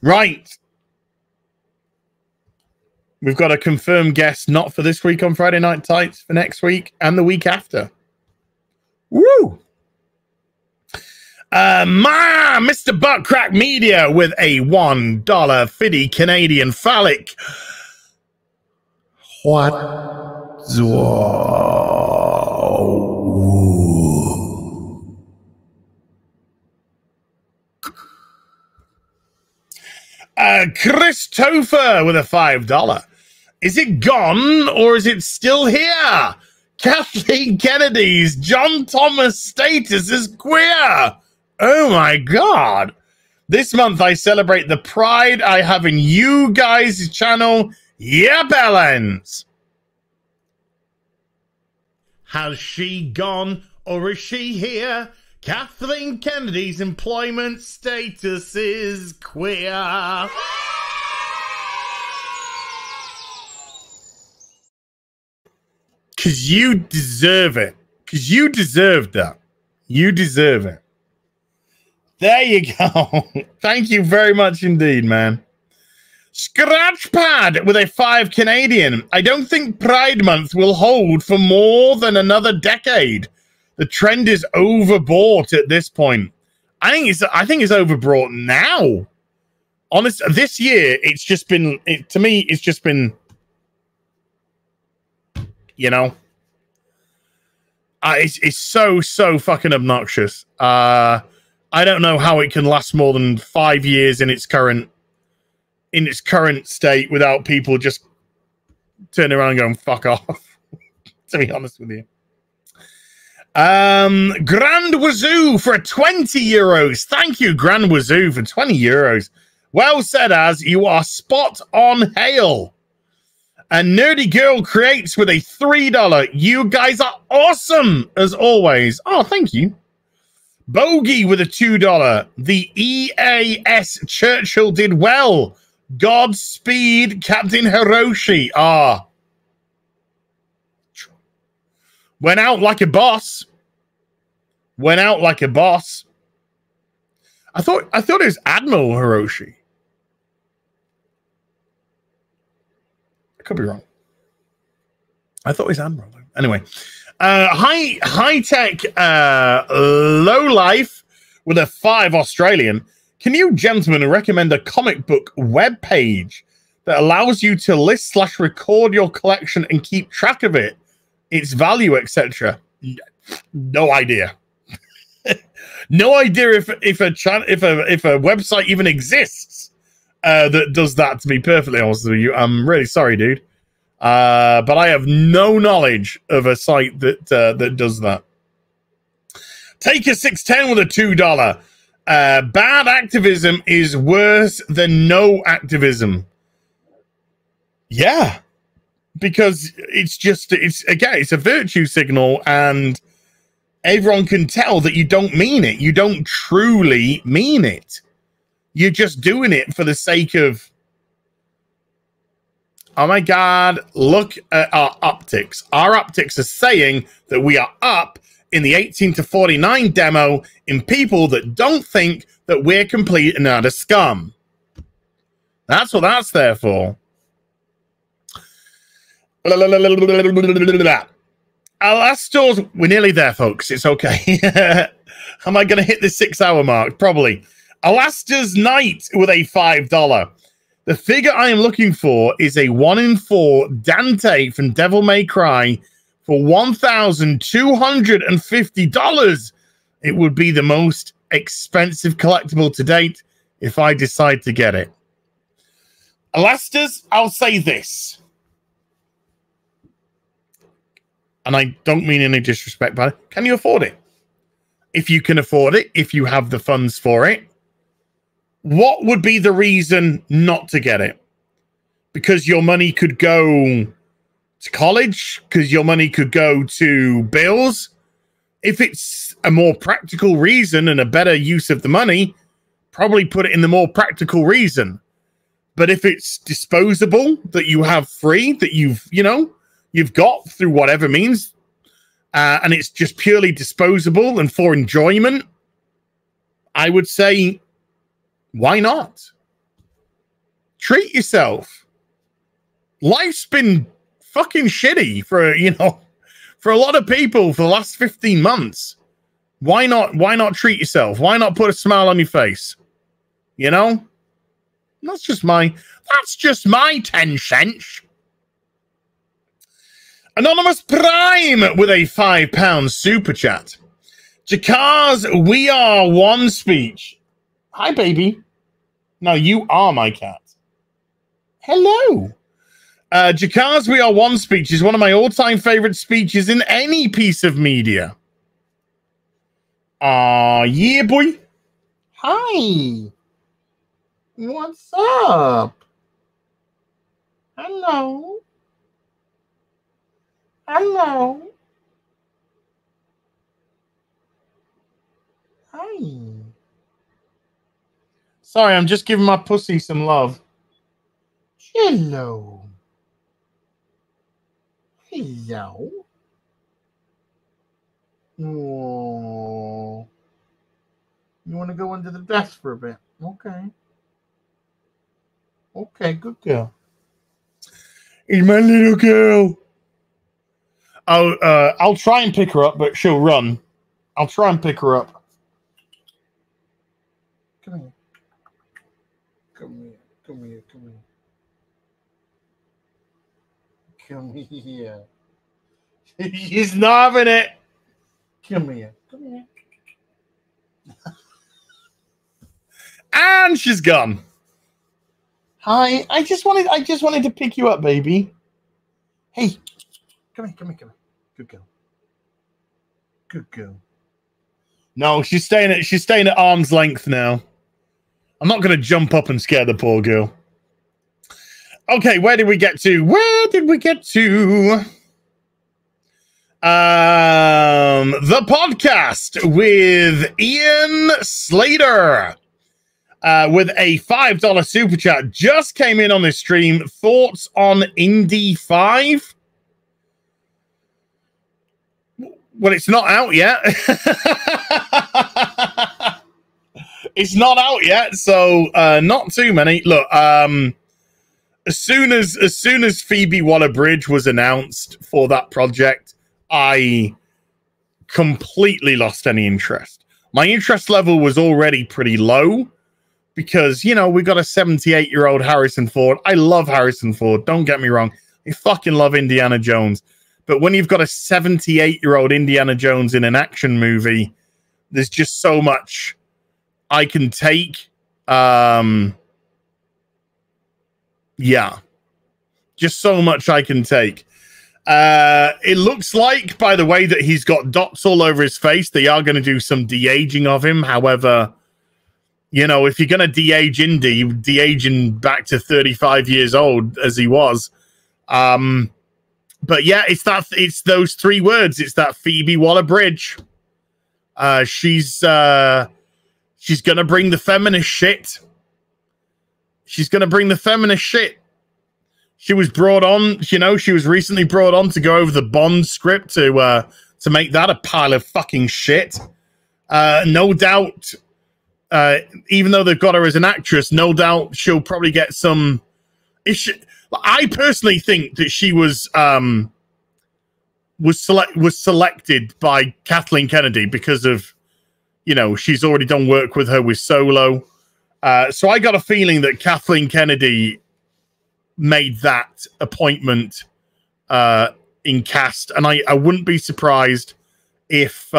Right. We've got a confirmed guest, not for this week on Friday Night Tights, for next week and the week after. Woo! Mr. Buttcrack Media with a $1 Canadian phallic. What? Chris Topher with a $5. Is it gone or is it still here? Kathleen Kennedy's John Thomas status is queer. Oh my god. This month I celebrate the pride I have in you guys' channel. Yeah, Bellends. Has she gone or is she here? Kathleen Kennedy's employment status is queer. Because you deserve it. Because you deserve that. You deserve it. There you go. Thank you very much indeed, man. Scratchpad with a 5 Canadian. I don't think Pride Month will hold for more than another decade. The trend is overbought at this point. I think it's overbought now. Honest, this year it's just been to me. It's just been, you know, it's so fucking obnoxious. I don't know how it can last more than 5 years in its current state without people just turning around and going fuck off. To be honest with you. Grand Wazoo for 20 euros. Thank you, Grand Wazoo, for 20 euros. Well said, as you are spot on, Hale. And Nerdy Girl creates with a $3. You guys are awesome as always. Oh, thank you. Bogey with a $2. The EAS Churchill did well. Godspeed, Captain Hiroshi. Ah. Went out like a boss. Went out like a boss. I thought it was Admiral Hiroshi. I could be wrong. I thought it was Admiral. Anyway, high tech, low life with a 5 Australian. Can you gentlemen recommend a comic book web page that allows you to list/record your collection and keep track of it, its value, etc.? No idea. No idea if a website even exists that does that, to be perfectly honest with you. I'm really sorry, dude. But I have no knowledge of a site that does that. Take a 610 with a $2. Bad activism is worse than no activism. Yeah. Because it's a virtue signal, and everyone can tell that you don't mean it. You don't truly mean it. You're just doing it for the sake of, oh my God, look at our optics. Our optics are saying that we are up in the 18 to 49 demo in people that don't think that we're complete and utter scum. That's what that's there for. Our last stores, we're nearly there, folks. It's okay. Am I going to hit the 6-hour mark? Probably. Alasta's Night with a $5. The figure I am looking for is a 1 in 4 Dante from Devil May Cry for $1,250. It would be the most expensive collectible to date if I decide to get it. Alasta's, I'll say this. And I don't mean any disrespect, but can you afford it? If you can afford it, if you have the funds for it, what would be the reason not to get it? Because your money could go to college? Because your money could go to bills? If it's a more practical reason and a better use of the money, probably put it in the more practical reason. But if it's disposable, that you have free, that you've got through whatever means, and it's just purely disposable and for enjoyment, I would say, why not? Treat yourself. Life's been fucking shitty for a lot of people for the last 15 months. Why not treat yourself? Why not put a smile on your face? You know? That's just my 10 cents. Anonymous Prime with a £5 super chat. Jakar's We Are One speech. Hi, baby. No, you are my cat. Hello. Jakar's We Are One speech is one of my all-time favorite speeches in any piece of media. Yeah, boy. Hi. What's up? Hello. Hello. Hi. Sorry, I'm just giving my pussy some love. Hello. Hello. Oh. You want to go under the desk for a bit? Okay. Okay, good girl. He's my little girl. Oh, I'll try and pick her up, but she'll run. I'll try and pick her up. Come here. Come here. Come here. Come here. Come here. She's not having it. Come here. Come here. And she's gone. Hi. I just wanted to pick you up, baby. Hey. Come here. Come here. Come here. Good girl. Good girl. No, she's staying at arm's length now. I'm not going to jump up and scare the poor girl. Okay, where did we get to? Where did we get to? The podcast with Ian Slater with a $5 super chat just came in on this stream. Thoughts on Indy 5? Well, it's not out yet. It's not out yet, so not too many. Look, as soon as Phoebe Waller-Bridge was announced for that project, I completely lost any interest. My interest level was already pretty low because, you know, we got a 78-year-old Harrison Ford. I love Harrison Ford. Don't get me wrong. I fucking love Indiana Jones. But when you've got a 78-year-old Indiana Jones in an action movie, there's just so much I can take. Yeah. Just so much I can take. It looks like, by the way, that he's got dots all over his face. They are going to do some de-aging of him. However, you know, if you're going to de-age Indy, de-age him back to 35 years old as he was. But yeah, it's those three words. It's that Phoebe Waller-Bridge. She's gonna bring the feminist shit. She's gonna bring the feminist shit. She was brought on, you know, she was recently brought on to go over the Bond script to make that a pile of fucking shit. No doubt, even though they've got her as an actress, no doubt she'll probably get some. I personally think that she was selected by Kathleen Kennedy because of, you know, she's already done work with her with Solo. So I got a feeling that Kathleen Kennedy made that appointment in cast, and I wouldn't be surprised if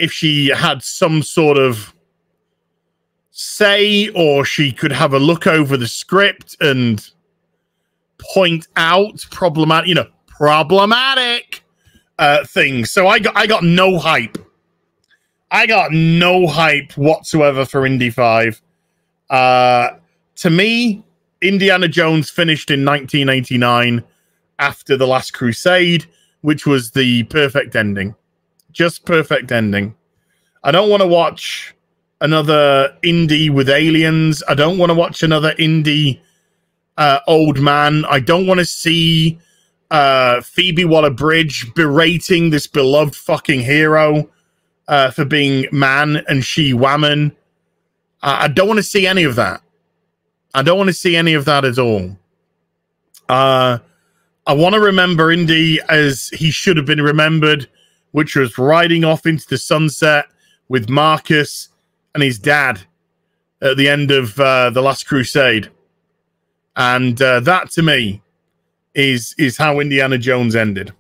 she had some sort of say, or she could have a look over the script and point out problematic things. So I got no hype. I got no hype whatsoever for Indy 5. To me, Indiana Jones finished in 1989 after The Last Crusade, which was the perfect ending. Just perfect ending. I don't want to watch another Indy with aliens. I don't want to watch another Indy old man. I don't want to see Phoebe Waller-Bridge berating this beloved fucking hero for being man and she woman. I don't want to see any of that. I don't want to see any of that at all. I want to remember Indy as he should have been remembered, which was riding off into the sunset with Marcus and his dad at the end of The Last Crusade. And that, to me, is how Indiana Jones ended.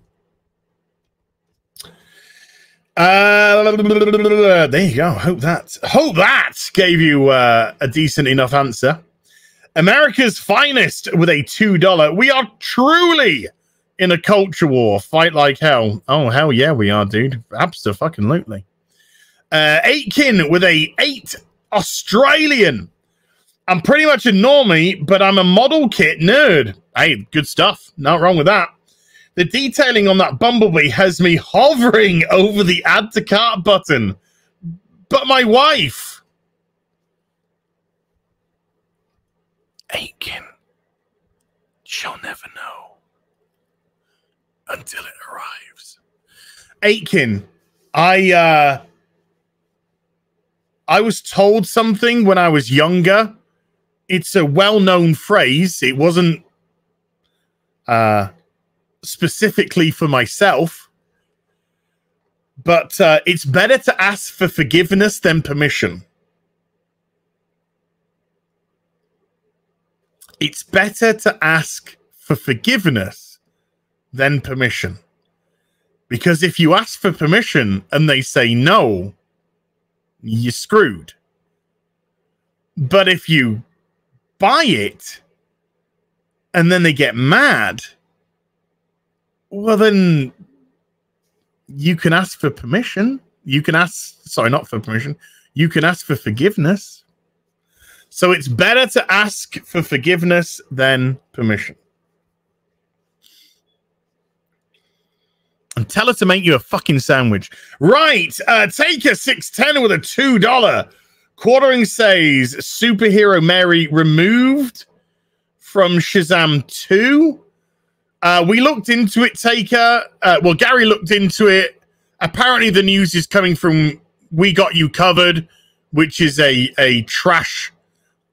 There you go. Hope that gave you a decent enough answer. America's finest with a $2. We are truly in a culture war. Fight like hell. Oh, hell yeah, we are, dude. Abso-fucking-lutely. Aitken with a 8 Australian. I'm pretty much a normie, but I'm a model kit nerd. Hey, good stuff. Not wrong with that. The detailing on that Bumblebee has me hovering over the add to cart button. But my wife... Aitken, she'll never know until it arrives. Aitken, I was told something when I was younger. It's a well-known phrase. It wasn't specifically for myself, but it's better to ask for forgiveness than permission. It's better to ask for forgiveness than permission. Because if you ask for permission and they say no, you're screwed. But if you buy it and then they get mad, well, then you can ask for permission. You can ask, sorry, not for permission. You can ask for forgiveness. So it's better to ask for forgiveness than permission. And tell her to make you a fucking sandwich. Right. Taker 610 with a $2. Quartering says Superhero Mary removed from Shazam 2. We looked into it, Taker. Well, Gary looked into it. Apparently the news is coming from We Got You Covered, which is a trash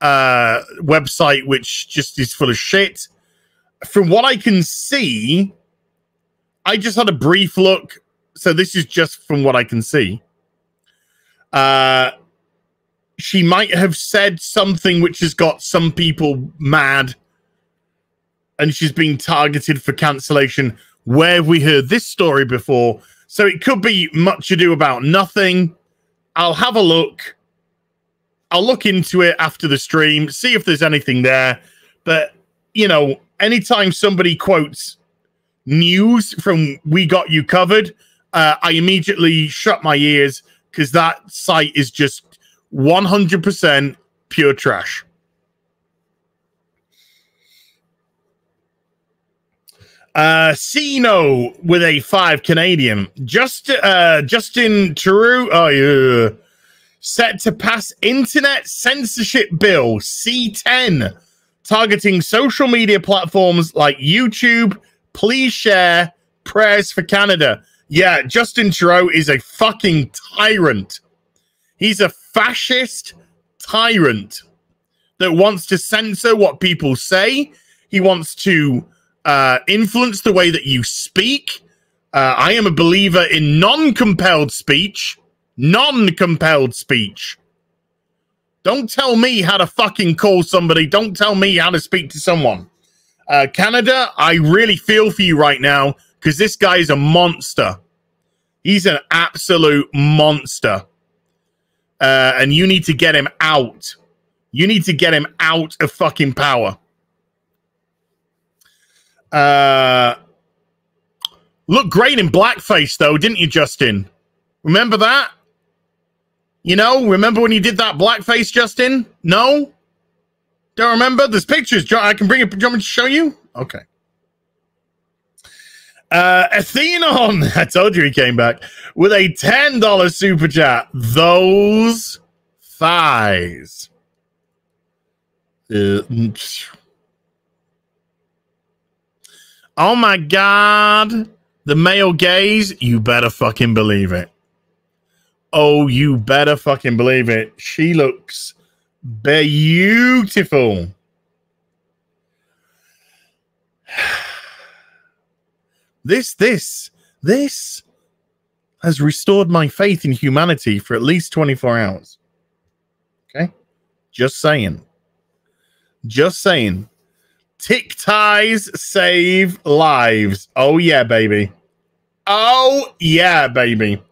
website which just is full of shit. From what I can see, I just had a brief look, so this is just from what I can see. She might have said something which has got some people mad, and she's been targeted for cancellation. Where have we heard this story before? So it could be much ado about nothing. I'll have a look. I'll look into it after the stream, see if there's anything there. But, you know, anytime somebody quotes news from We Got You Covered, I immediately shut my ears because that site is just 100% pure trash. Sino with a 5 Canadian. Justin Trudeau, oh yeah, set to pass internet censorship bill C10, targeting social media platforms like YouTube. Please share. Prayers for Canada. Yeah, Justin Trudeau is a fucking tyrant. He's a fascist tyrant that wants to censor what people say. He wants to influence the way that you speak. I am a believer in non-compelled speech. Non-compelled speech. Don't tell me how to fucking call somebody. Don't tell me how to speak to someone. Canada, I really feel for you right now because this guy is a monster. He's an absolute monster. And you need to get him out. You need to get him out of fucking power. Looked great in blackface, though, didn't you, Justin? Remember that? You know, remember when you did that blackface, Justin? No? Don't remember? There's pictures. I can bring it. Do you want me to show you? Okay. Athenon, I told you he came back with a $10 super chat. Those thighs. Oh my God. The male gaze. You better fucking believe it. Oh, you better fucking believe it. She looks beautiful. This has restored my faith in humanity for at least 24 hours. Okay? Just saying. Just saying. Tick ties save lives. Oh, yeah, baby. Oh, yeah, baby.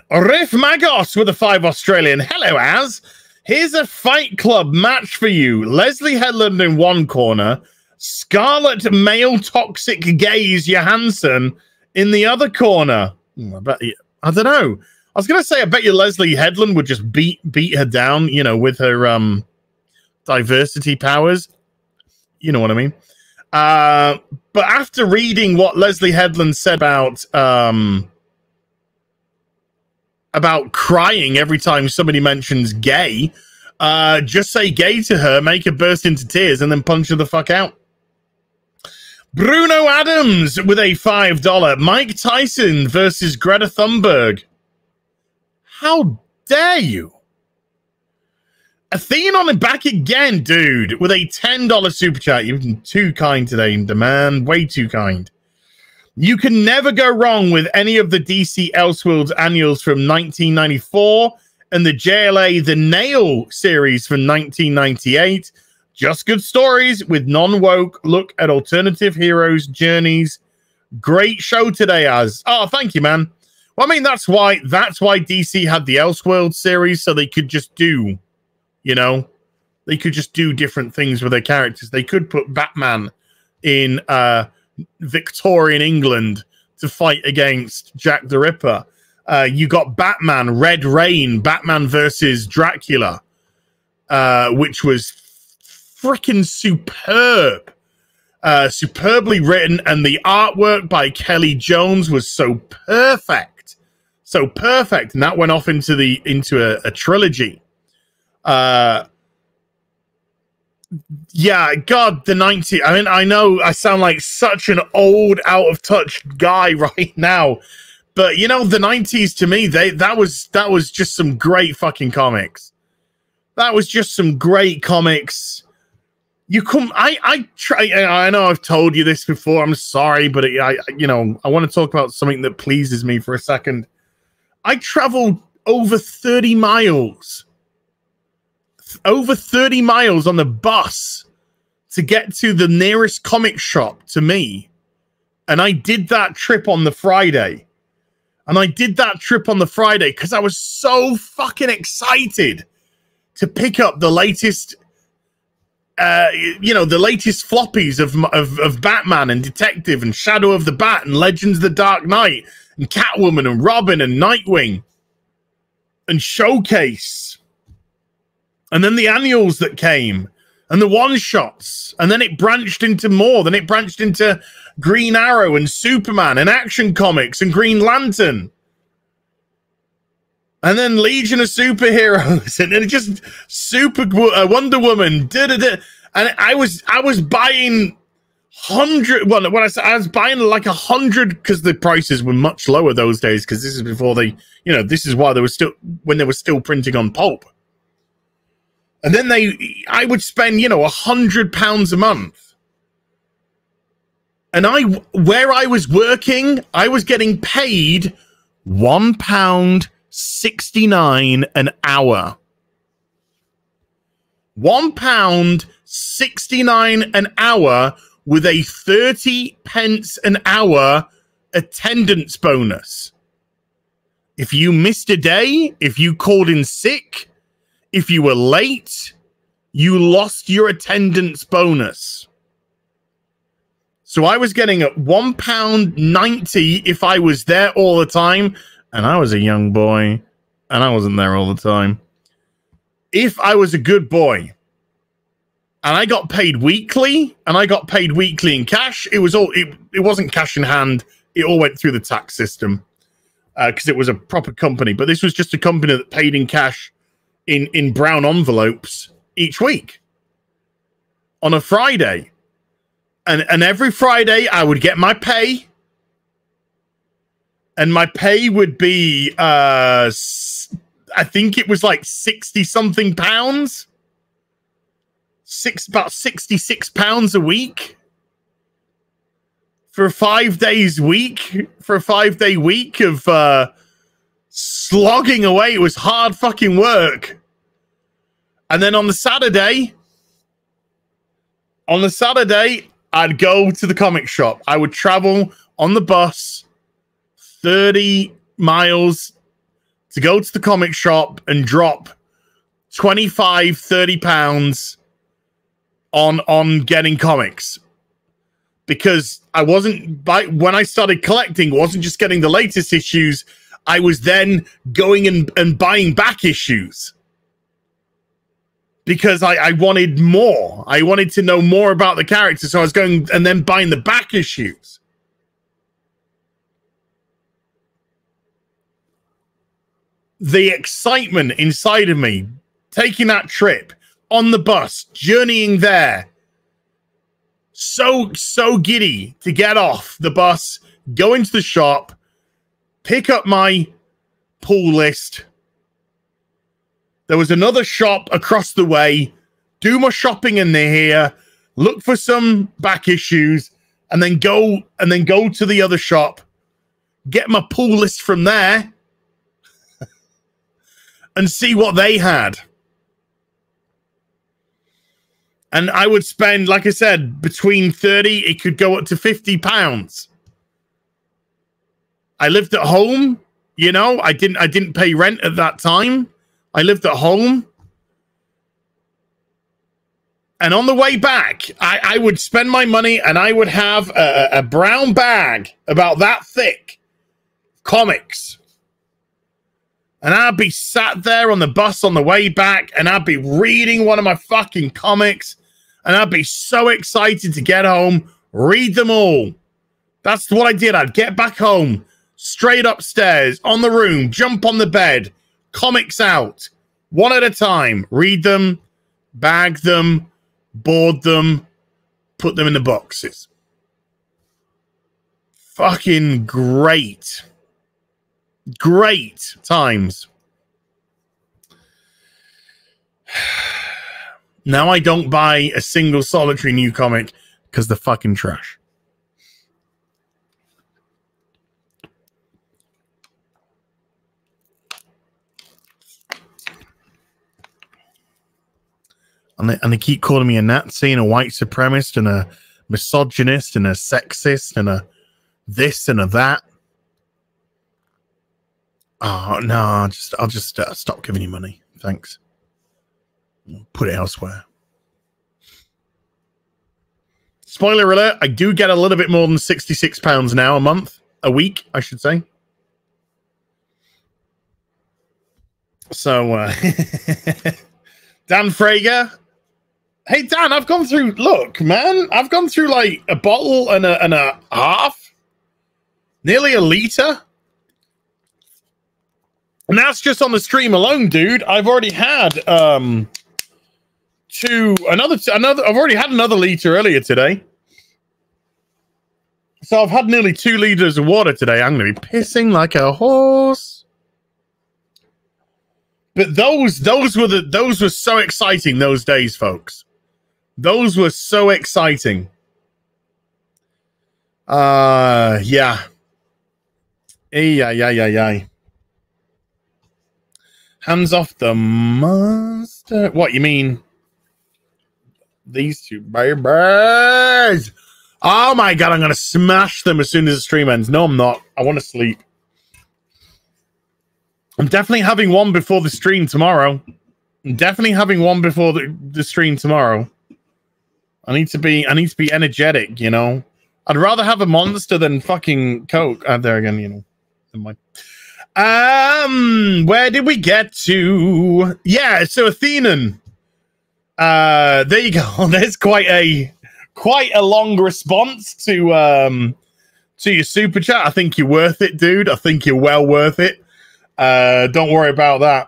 Riff Magos with a 5 Australian. Hello, Az. Here's a Fight Club match for you. Leslye Headland in one corner. Scarlet male toxic gaze Johansson in the other corner. I don't know. I was gonna say I bet you Leslye Headland would just beat her down, you know, with her diversity powers. You know what I mean? But after reading what Leslye Headland said about crying every time somebody mentions gay, just say gay to her, make her burst into tears, and then punch her the fuck out. Bruno Adams with a $5. Mike Tyson versus Greta Thunberg. How dare you? Athenon back again, dude, with a $10 super chat. You've been too kind today, man. Way too kind. You can never go wrong with any of the DC Elseworlds annuals from 1994 and the JLA The Nail series from 1998. Just good stories with non-woke look at alternative heroes' journeys. Great show today, Az. Oh, thank you, man. Well, I mean, that's why DC had the Elseworlds series, so they could just do, you know, they could just do different things with their characters. They could put Batman in Victorian England to fight against Jack the Ripper. You got Batman, Red Rain, Batman versus Dracula, which was freaking superb. Superbly written, and the artwork by Kelly Jones was so perfect. So perfect. And that went off into a trilogy. Yeah, God, the 90s. I mean, I know I sound like such an old, out of touch guy right now, but you know, the 90s to me, that was just some great fucking comics. That was just some great comics. You come, I try. I know I've told you this before. I'm sorry, but I want to talk about something that pleases me for a second. I traveled over 30 miles. Over 30 miles on the bus to get to the nearest comic shop to me. And I did that trip on the Friday. Because I was so fucking excited to pick up the latest, the latest floppies of Batman and Detective and Shadow of the Bat and Legends of the Dark Knight and Catwoman and Robin and Nightwing and Showcase. And then the annuals that came, and the one-shots, and then it branched into more. Then it branched into Green Arrow and Superman and Action Comics and Green Lantern. And then Legion of Superheroes, and then just Wonder Woman. And I was buying 100. Well, when I was buying like 100 because the prices were much lower those days. Because this is before this is why when they were still printing on pulp. And then I would spend, £100 a month. And where I was working, I was getting paid £1.69 an hour. £1.69 an hour with a 30 pence an hour attendance bonus. If you missed a day, if you called in sick, if you were late, you lost your attendance bonus. So I was getting at £1.90 if I was there all the time, and I was a young boy, and I wasn't there all the time. If I was a good boy, and I got paid weekly, and I got paid weekly in cash, it wasn't cash in hand. It all went through the tax system because it was a proper company. But this was just a company that paid in cash in brown envelopes each week on a Friday. And every Friday I would get my pay. And my pay would be, I think it was like 60 something pounds. About 66 pounds a week. For a 5 days week. For a 5-day week of slogging away. It was hard fucking work. And then on the Saturday, I'd go to the comic shop. I would travel on the bus 30 miles to go to the comic shop and drop 25, 30 pounds on getting comics. Because I wasn't, when I started collecting, wasn't just getting the latest issues. I was then going and buying back issues. Because I wanted more. I wanted to know more about the character. So I was going and then buying the back issues. The excitement inside of me, taking that trip on the bus, journeying there. So giddy to get off the bus, go into the shop, pick up my pull list, There was another shop across the way. Do my shopping in here. Look for some back issues, and then go to the other shop. Get my pull list from there, and see what they had. And I would spend, like I said, between 30, it could go up to £50. I lived at home, you know, I didn't pay rent at that time. I lived at home. And on the way back, I would spend my money and I would have a brown bag about that thick, comics. And I'd be sat there on the bus on the way back and I'd be reading one of my fucking comics. And I'd be so excited to get home, read them all. That's what I did. I'd get back home, straight upstairs, on the room, jump on the bed, comics out, one at a time, read them, bag them, board them, put them in the boxes. Fucking great. Great times. Now I don't buy a single solitary new comic because they're fucking trash. And they keep calling me a Nazi and a white supremacist and a misogynist and a sexist and a this and a that. Oh, no, I'll just stop giving you money. Thanks. Put it elsewhere. Spoiler alert, I do get a little bit more than £66 now a week, I should say. So, Dan Frager. Hey, Dan, I've gone through, look, man, I've gone through like a bottle and a half. Nearly a litre. And that's just on the stream alone, dude. I've already had I've already had another litre earlier today. So I've had nearly 2 litres of water today. I'm going to be pissing like a horse. But those were so exciting those days, folks. Those were so exciting. Yeah. Yeah. Hands off the monster. What, you mean? These two babies. Oh my god, I'm going to smash them as soon as the stream ends. No, I'm not. I want to sleep. I'm definitely having one before the stream tomorrow. I'm definitely having one before the stream tomorrow. I need to be energetic, you know. I'd rather have a monster than fucking Coke. There again, you know. Never mind. Where did we get to? Yeah, so Athenan. There you go. There's quite a long response to your super chat. I think you're worth it, dude. I think you're well worth it. Don't worry about that.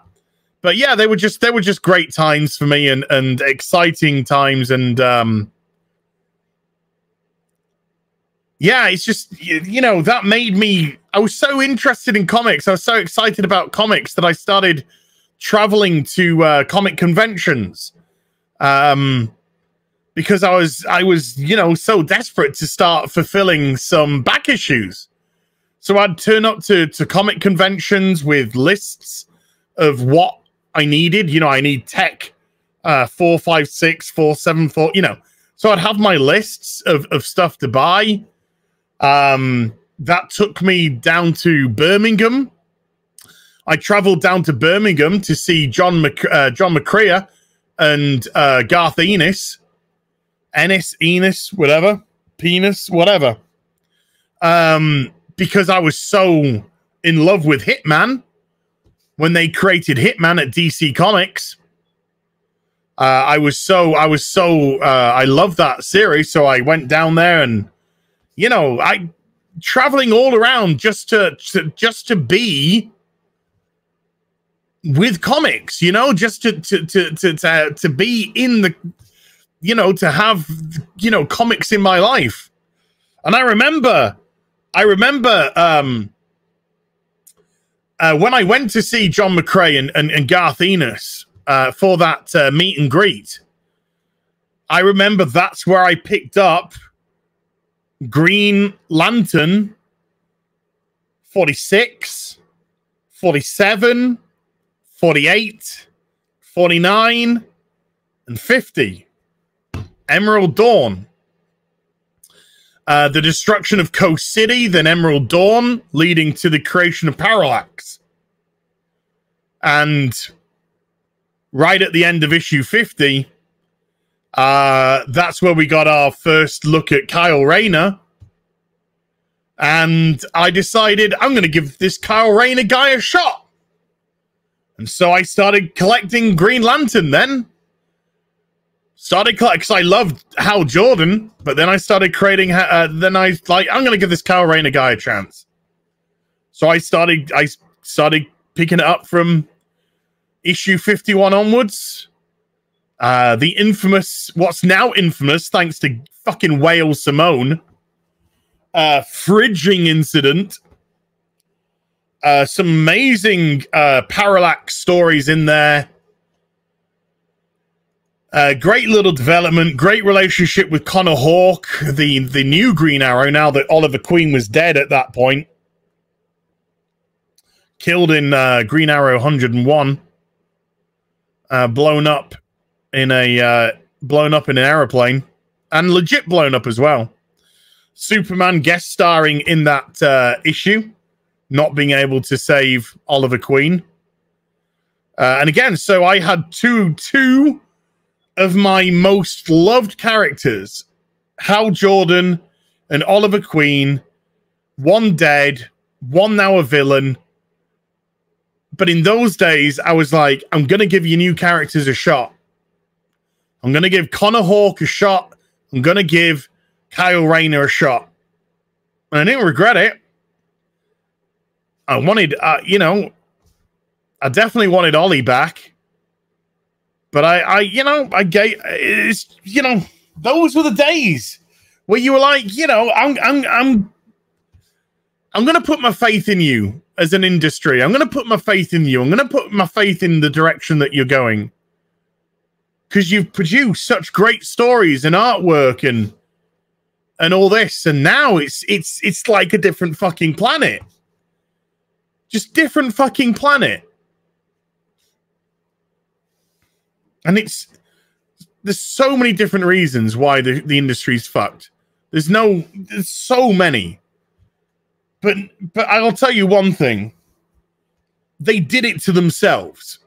But yeah, they were just great times for me and exciting times and yeah, it's just, you know, that made me, I was so interested in comics. I was so excited about comics that I started traveling to comic conventions. Because I was, you know, so desperate to start fulfilling some back issues. So I'd turn up to comic conventions with lists of what I needed. You know, I need tech 456, 474, you know. So I'd have my lists of stuff to buy. That took me down to Birmingham. I traveled down to Birmingham to see John McCrea and Garth Ennis. Enos, whatever. Penis, whatever. Because I was so in love with Hitman when they created Hitman at DC Comics. I love that series, so I went down there and, you know, I traveling all around just to be with comics, you know, just to be in the, you know, to have, you know, comics in my life. And I remember when I went to see John McCrea and Garth Ennis, for that meet and greet, I remember that's where I picked up Green Lantern 46, 47, 48, 49, and 50. Emerald Dawn. The destruction of Coast City, then Emerald Dawn, leading to the creation of Parallax. And right at the end of issue 50, that's where we got our first look at Kyle Rayner. And I decided I'm going to give this Kyle Rayner guy a shot. And so I started collecting Green Lantern then. Started collecting, because I loved Hal Jordan, but then I started creating, then I like, I'm going to give this Kyle Rayner guy a chance. So I started picking it up from issue 51 onwards. The infamous, what's now infamous, thanks to fucking Whale Simone, fridging incident. Some amazing Parallax stories in there. Great little development, great relationship with Connor Hawke, the new Green Arrow, now that Oliver Queen was dead at that point. Killed in Green Arrow 101. Blown up in an aeroplane, and legit blown up as well. Superman guest starring in that issue, not being able to save Oliver Queen. And again, so I had two of my most loved characters, Hal Jordan and Oliver Queen, one dead, one now a villain. But in those days, I was like, I'm going to give you new characters a shot. I'm going to give Connor Hawke a shot. I'm going to give Kyle Rayner a shot. And I didn't regret it. I wanted, you know, I definitely wanted Ollie back. But I gave, it's, you know, those were the days where you were like, you know, I'm going to put my faith in you as an industry. I'm going to put my faith in you. I'm going to put my faith in the direction that you're going. Because you've produced such great stories and artwork and all this. And now it's like a different fucking planet. Just different fucking planet. And there's so many different reasons why the industry's fucked. There's so many. But I'll tell you one thing. They did it to themselves.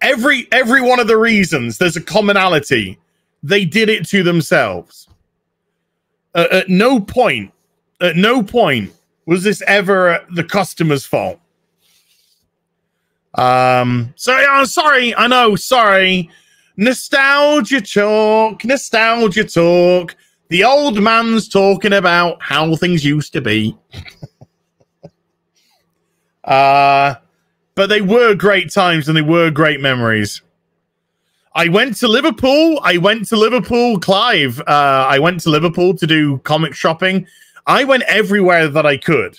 Every one of the reasons, there's a commonality. They did it to themselves. At no point was this ever the customer's fault. Sorry. I know. Sorry. Nostalgia talk. The old man's talking about how things used to be. But they were great times and they were great memories. I went to Liverpool, Clive. I went to Liverpool to do comic shopping. I went everywhere that I could.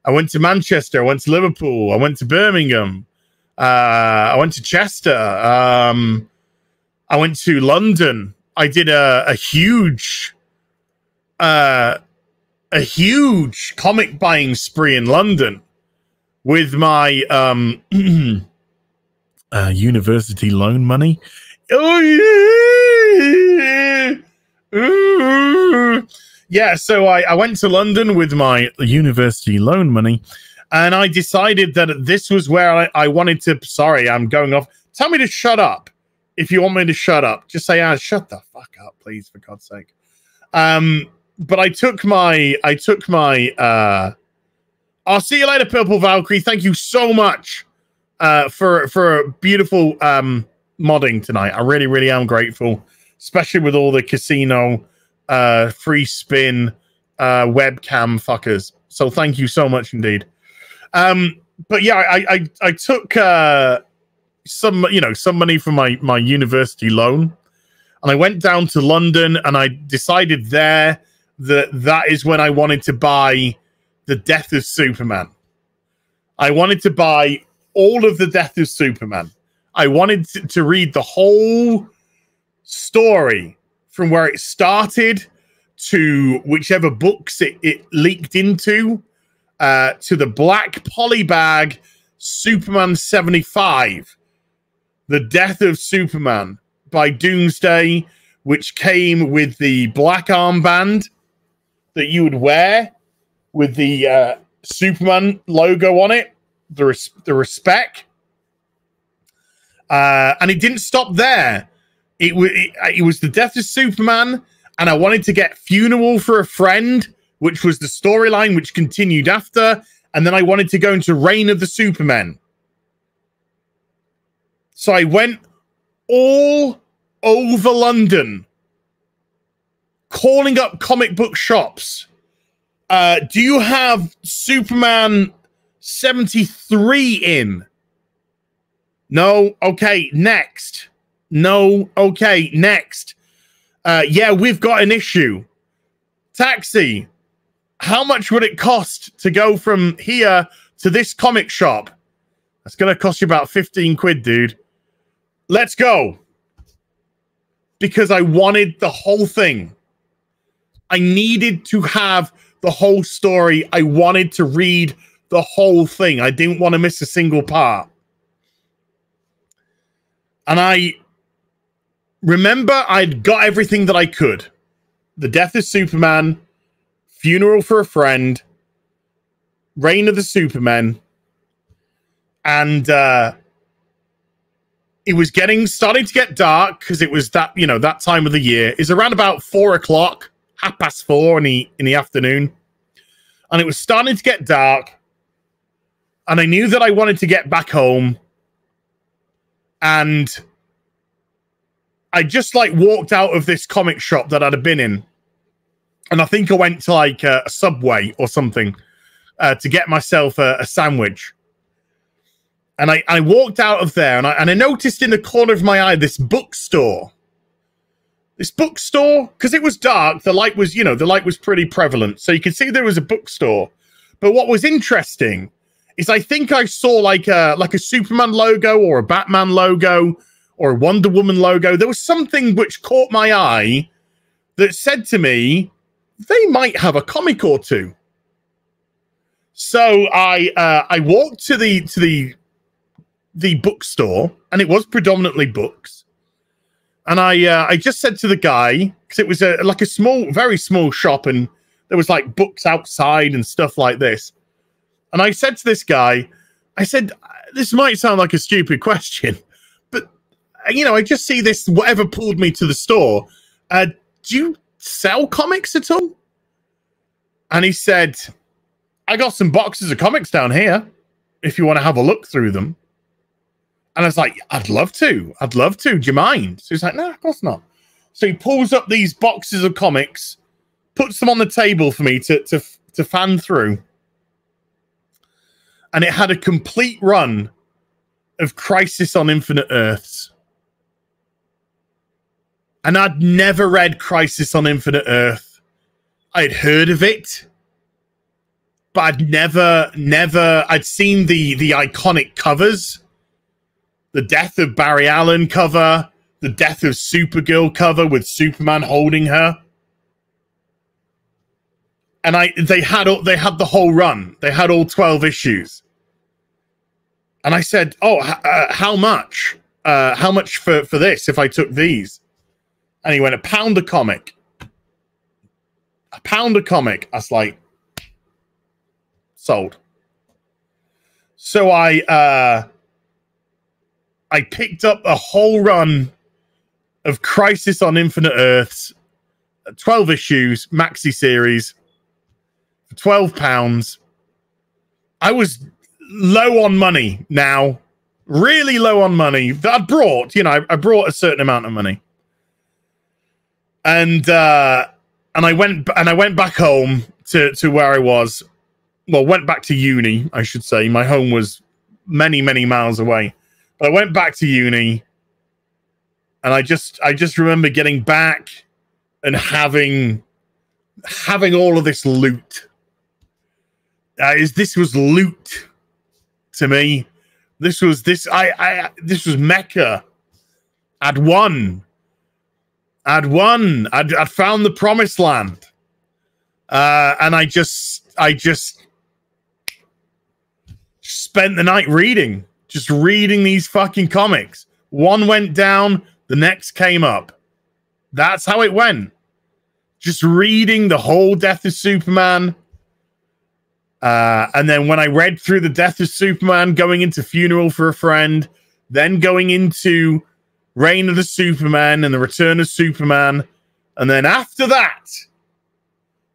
I went to Manchester. I went to Liverpool. I went to Birmingham. I went to Chester. I went to London. I did a huge comic buying spree in London with my university loan money. Oh yeah. Yeah, so I went to London with my university loan money, and I decided that this was where I wanted to... Sorry, I'm going off. Tell me to shut up if you want me to shut up. Just say, shut the fuck up, please, for God's sake. But I took my... I'll see you later, Purple Valkyrie. Thank you so much for beautiful modding tonight. I really, really am grateful, especially with all the casino... free spin webcam fuckers. So thank you so much indeed. But yeah, I took some money from my university loan, and I went down to London, and I decided there that is when I wanted to buy the Death of Superman. I wanted to buy all of the Death of Superman. I wanted to read the whole story from where it started to whichever books it leaked into, to the black polybag Superman 75, The Death of Superman by Doomsday, which came with the black armband that you would wear with the Superman logo on it, the respect. And it didn't stop there. It was The Death of Superman, and I wanted to get Funeral for a Friend, which was the storyline which continued after, and then I wanted to go into Reign of the Supermen. So I went all over London, calling up comic book shops. Do you have Superman 73 in? No. Okay, next. No. Okay, next. Yeah, we've got an issue. Taxi. How much would it cost to go from here to this comic shop? That's going to cost you about 15 quid, dude. Let's go. Because I wanted the whole thing. I needed to have the whole story. I wanted to read the whole thing. I didn't want to miss a single part. And I remember I'd got everything that I could. The Death of Superman, Funeral for a Friend, Reign of the Supermen, and it was starting to get dark because it was that, you know, that time of the year. It's around about 4 o'clock, 4:30 in the afternoon, and it was starting to get dark, and I knew that I wanted to get back home, and I just like walked out of this comic shop that I'd been in, and I think I went to like a Subway or something to get myself a sandwich. And I walked out of there, and I noticed in the corner of my eye this bookstore. This bookstore, because it was dark, the light was, you know, the light was pretty prevalent, so you could see there was a bookstore. But what was interesting is I think I saw like a Superman logo or a Batman logo or a Wonder Woman logo. There was something which caught my eye that said to me, they might have a comic or two. So I walked to the bookstore, and it was predominantly books. And I just said to the guy, because it was like a small, very small shop, and there was like books outside and stuff like this. And I said to this guy, I said, this might sound like a stupid question, but, you know, I just see this, whatever pulled me to the store. Do you sell comics at all? And he said, I got some boxes of comics down here, if you want to have a look through them. And I was like, I'd love to. I'd love to. Do you mind? So he's like, no, of course not. So he pulls up these boxes of comics, puts them on the table for me to fan through. And it had a complete run of Crisis on Infinite Earths. And I'd never read Crisis on Infinite Earth. I'd heard of it, but I'd never, I'd seen the iconic covers. The Death of Barry Allen cover, the Death of Supergirl cover with Superman holding her. And they had the whole run. They had all 12 issues. And I said, oh, how much? How much for this if I took these? And he went, £1 a comic. £1 a comic. I was like, sold. So I picked up a whole run of Crisis on Infinite Earths, 12 issues, maxi series, for £12. I was low on money now, really low on money that I brought. You know, I brought a certain amount of money, and I went back home to where I was. Well, went back to uni, I should say. My home was many, many miles away. But I went back to uni, and I just remember getting back and having all of this loot. This was loot to me. This was Mecca. I'd won. I'd found the promised land. And I just spent the night reading these fucking comics. One went down, the next came up. That's how it went. Just reading the whole Death of Superman. And then when I read through the Death of Superman, going into Funeral for a Friend, then going into Reign of the Superman and the Return of Superman. And then after that,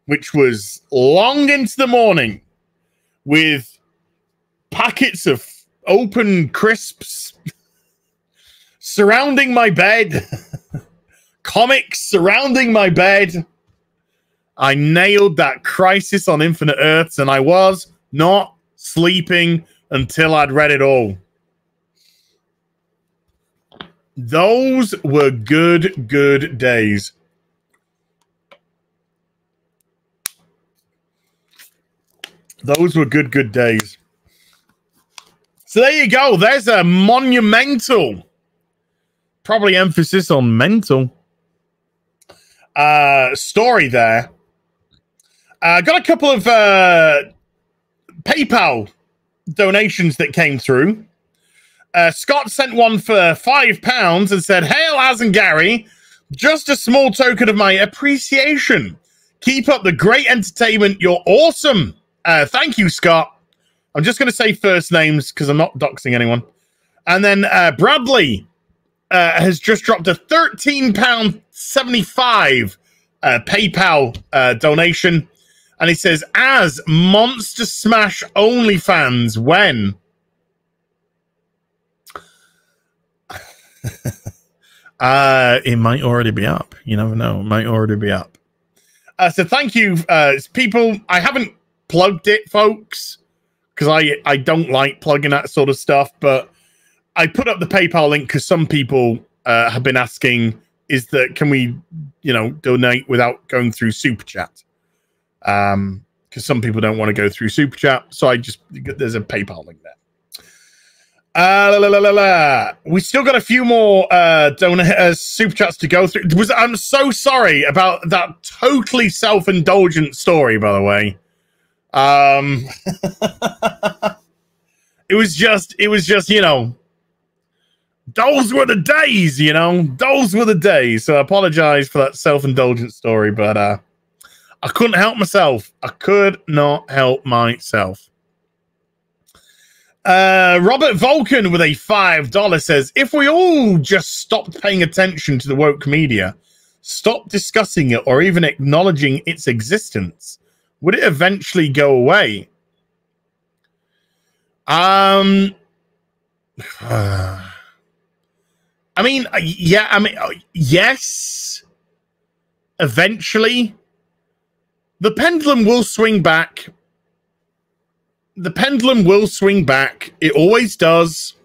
which was long into the morning, with packets of open crisps surrounding my bed, comics surrounding my bed, I nailed that Crisis on Infinite Earths, and I was not sleeping until I'd read it all. Those were good days. Those were good days. So there you go. There's a monumental, probably emphasis on mental, story there. Got a couple of PayPal donations that came through. Scott sent one for £5 and said, "Hail, Az and Gary. Just a small token of my appreciation. Keep up the great entertainment. You're awesome." Thank you, Scott. I'm just going to say first names because I'm not doxing anyone. And then Bradley has just dropped a £13.75 PayPal donation. And he says, "As Monster Smash OnlyFans, when?" It might already be up. You never know. It might already be up. So thank you, people. I haven't plugged it, folks, because I don't like plugging that sort of stuff. But I put up the PayPal link because some people have been asking, can we, donate without going through Super Chat? Because some people don't want to go through Super Chat. So there's a PayPal link there. We still got a few more Super Chats to go through. I'm so sorry about that totally self-indulgent story, by the way. It was just, those were the days, those were the days. So I apologize for that self-indulgent story, but I couldn't help myself. I could not help myself. Robert Vulcan with a $5 says, "If we all just stopped paying attention to the woke media, stopped discussing it or even acknowledging its existence, would it eventually go away?" Yes. Eventually. The pendulum will swing back. The pendulum will swing back. It always does.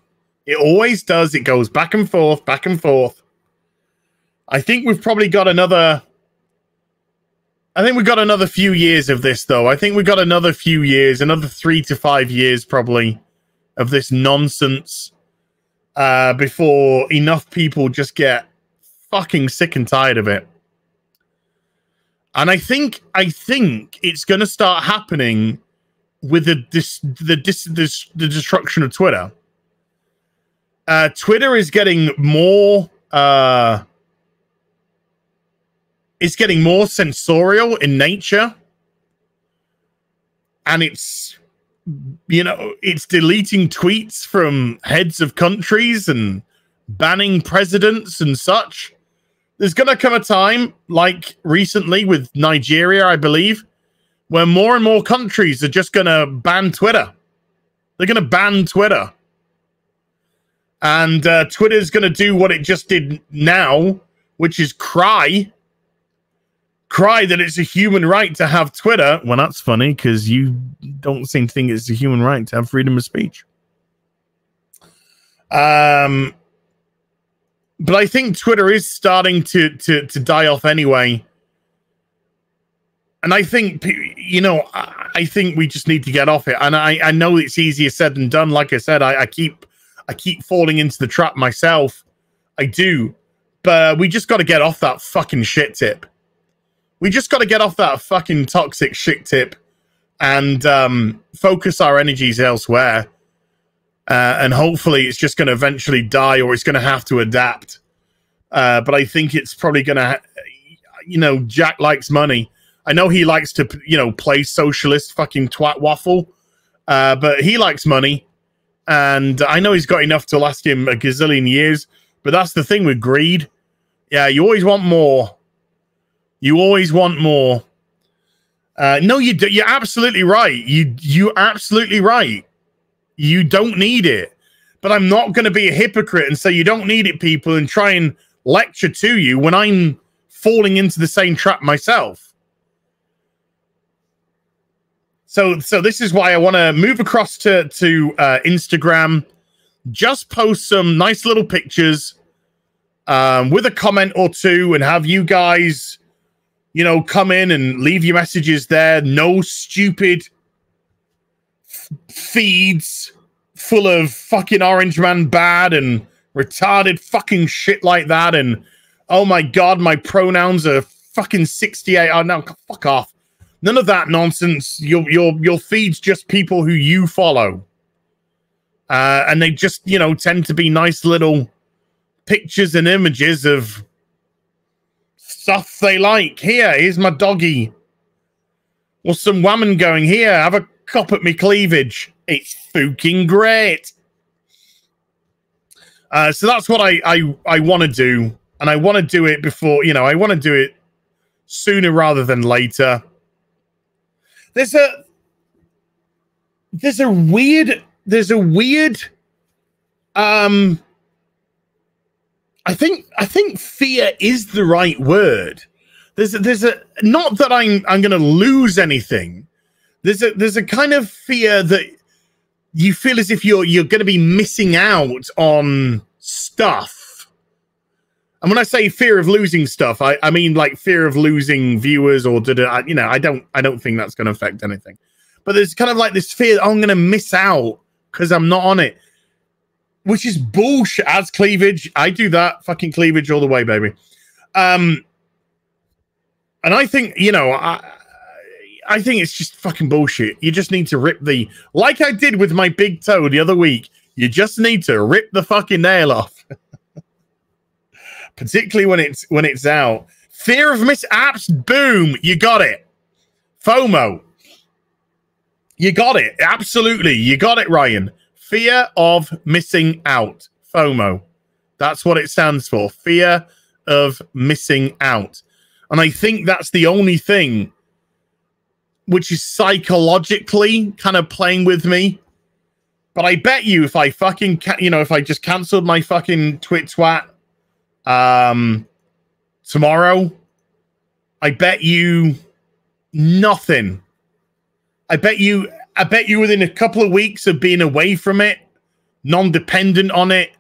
It always does. It goes back and forth, back and forth. I think we've probably got another... few years of this, though. I think we've got another few years, another 3 to 5 years, probably, of this nonsense before enough people just get fucking sick and tired of it. And I think it's going to start happening with the destruction of Twitter. Twitter is getting more... it's getting more censorial in nature. And it's, it's deleting tweets from heads of countries and banning presidents and such. There's going to come a time, like recently with Nigeria, I believe, where more and more countries are just going to ban Twitter. They're going to ban Twitter. And Twitter's going to do what it just did now, which is cry that it's a human right to have Twitter. Well, that's funny because you don't seem to think it's a human right to have freedom of speech. But I think Twitter is starting to die off anyway. And I think, I think we just need to get off it. And I know it's easier said than done. Like I said, I keep I keep falling into the trap myself. I do. But we just got to get off that fucking shit tip. We just got to get off that fucking toxic shit tip and focus our energies elsewhere. And hopefully it's just going to eventually die, or it's going to have to adapt. But I think it's probably going to, you know, Jack likes money. I know he likes to, you know, play socialist fucking twat waffle. But he likes money. And I know he's got enough to last him a gazillion years. But that's the thing with greed. Yeah, you always want more. You always want more. No, you do. You're absolutely right. You're absolutely right. You don't need it. But I'm not going to be a hypocrite and say you don't need it, people, and try and lecture to you when I'm falling into the same trap myself. So this is why I want to move across to Instagram, just post some nice little pictures with a comment or two, and have you guys, you know, come in and leave your messages there. No stupid feeds full of fucking Orange Man bad and retarded fucking shit like that. And oh my God, my pronouns are fucking 68. Oh no, fuck off. None of that nonsense. Your feed's just people who you follow. And they just, you know, tend to be nice little pictures and images of stuff they like. Here's my doggy. Or some woman going, here, have a cop at me cleavage. It's fucking great. So that's what I want to do. And I want to do it before, you know, I want to do it sooner rather than later. There's a weird I think fear is the right word. There's a not that I'm going to lose anything. There's a kind of fear that you feel as if you're going to be missing out on stuff. And when I say fear of losing stuff, I mean like fear of losing viewers or you know, I don't think that's going to affect anything. But there's kind of like this fear that I'm going to miss out because I'm not on it, which is bullshit. As cleavage, I do that fucking cleavage all the way, baby. And I think, you know, I think it's just fucking bullshit. You just need to rip the, like I did with my big toe the other week. You just need to rip the fucking nail off. Particularly when it's out. Fear of apps, boom, you got it. FOMO. You got it. Absolutely. You got it, Ryan. Fear of missing out. FOMO. That's what it stands for. Fear of missing out. And I think that's the only thing which is psychologically kind of playing with me. But I bet you if I fucking, you know, if I just cancelled my fucking twat tomorrow, I bet you nothing. I bet you within a couple of weeks of being away from it, non-dependent on it,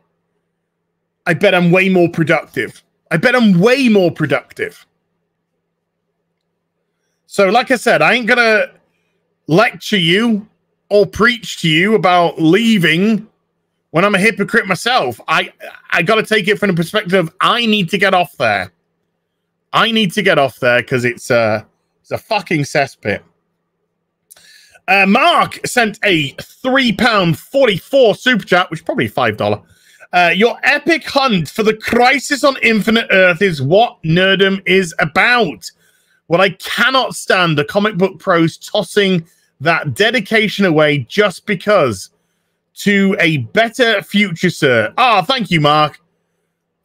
I bet I'm way more productive. I bet I'm way more productive. So like I said, I ain't gonna lecture you or preach to you about leaving when I'm a hypocrite myself. I got to take it from the perspective of I need to get off there. I need to get off there because it's a fucking cesspit. Mark sent a £3.44 super chat, which is probably $5. Your epic hunt for the Crisis on Infinite Earth is what Nerdom is about. What I cannot stand, the comic book pros tossing that dedication away just because. To a better future, sir. Ah, thank you, Mark.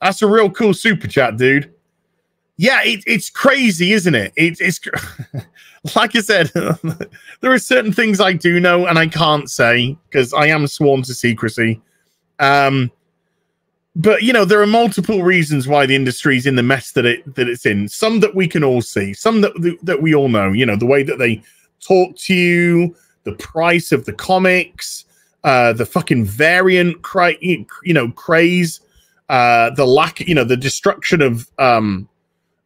That's a real cool super chat, dude. Yeah, it's crazy, isn't it? It's like I said, there are certain things I do know and I can't say because I am sworn to secrecy. But you know, there are multiple reasons why the industry is in the mess that it's in. Some that we can all see, some that we all know. You know, the way that they talk to you, the price of the comics. The fucking variant craze, the lack, the destruction of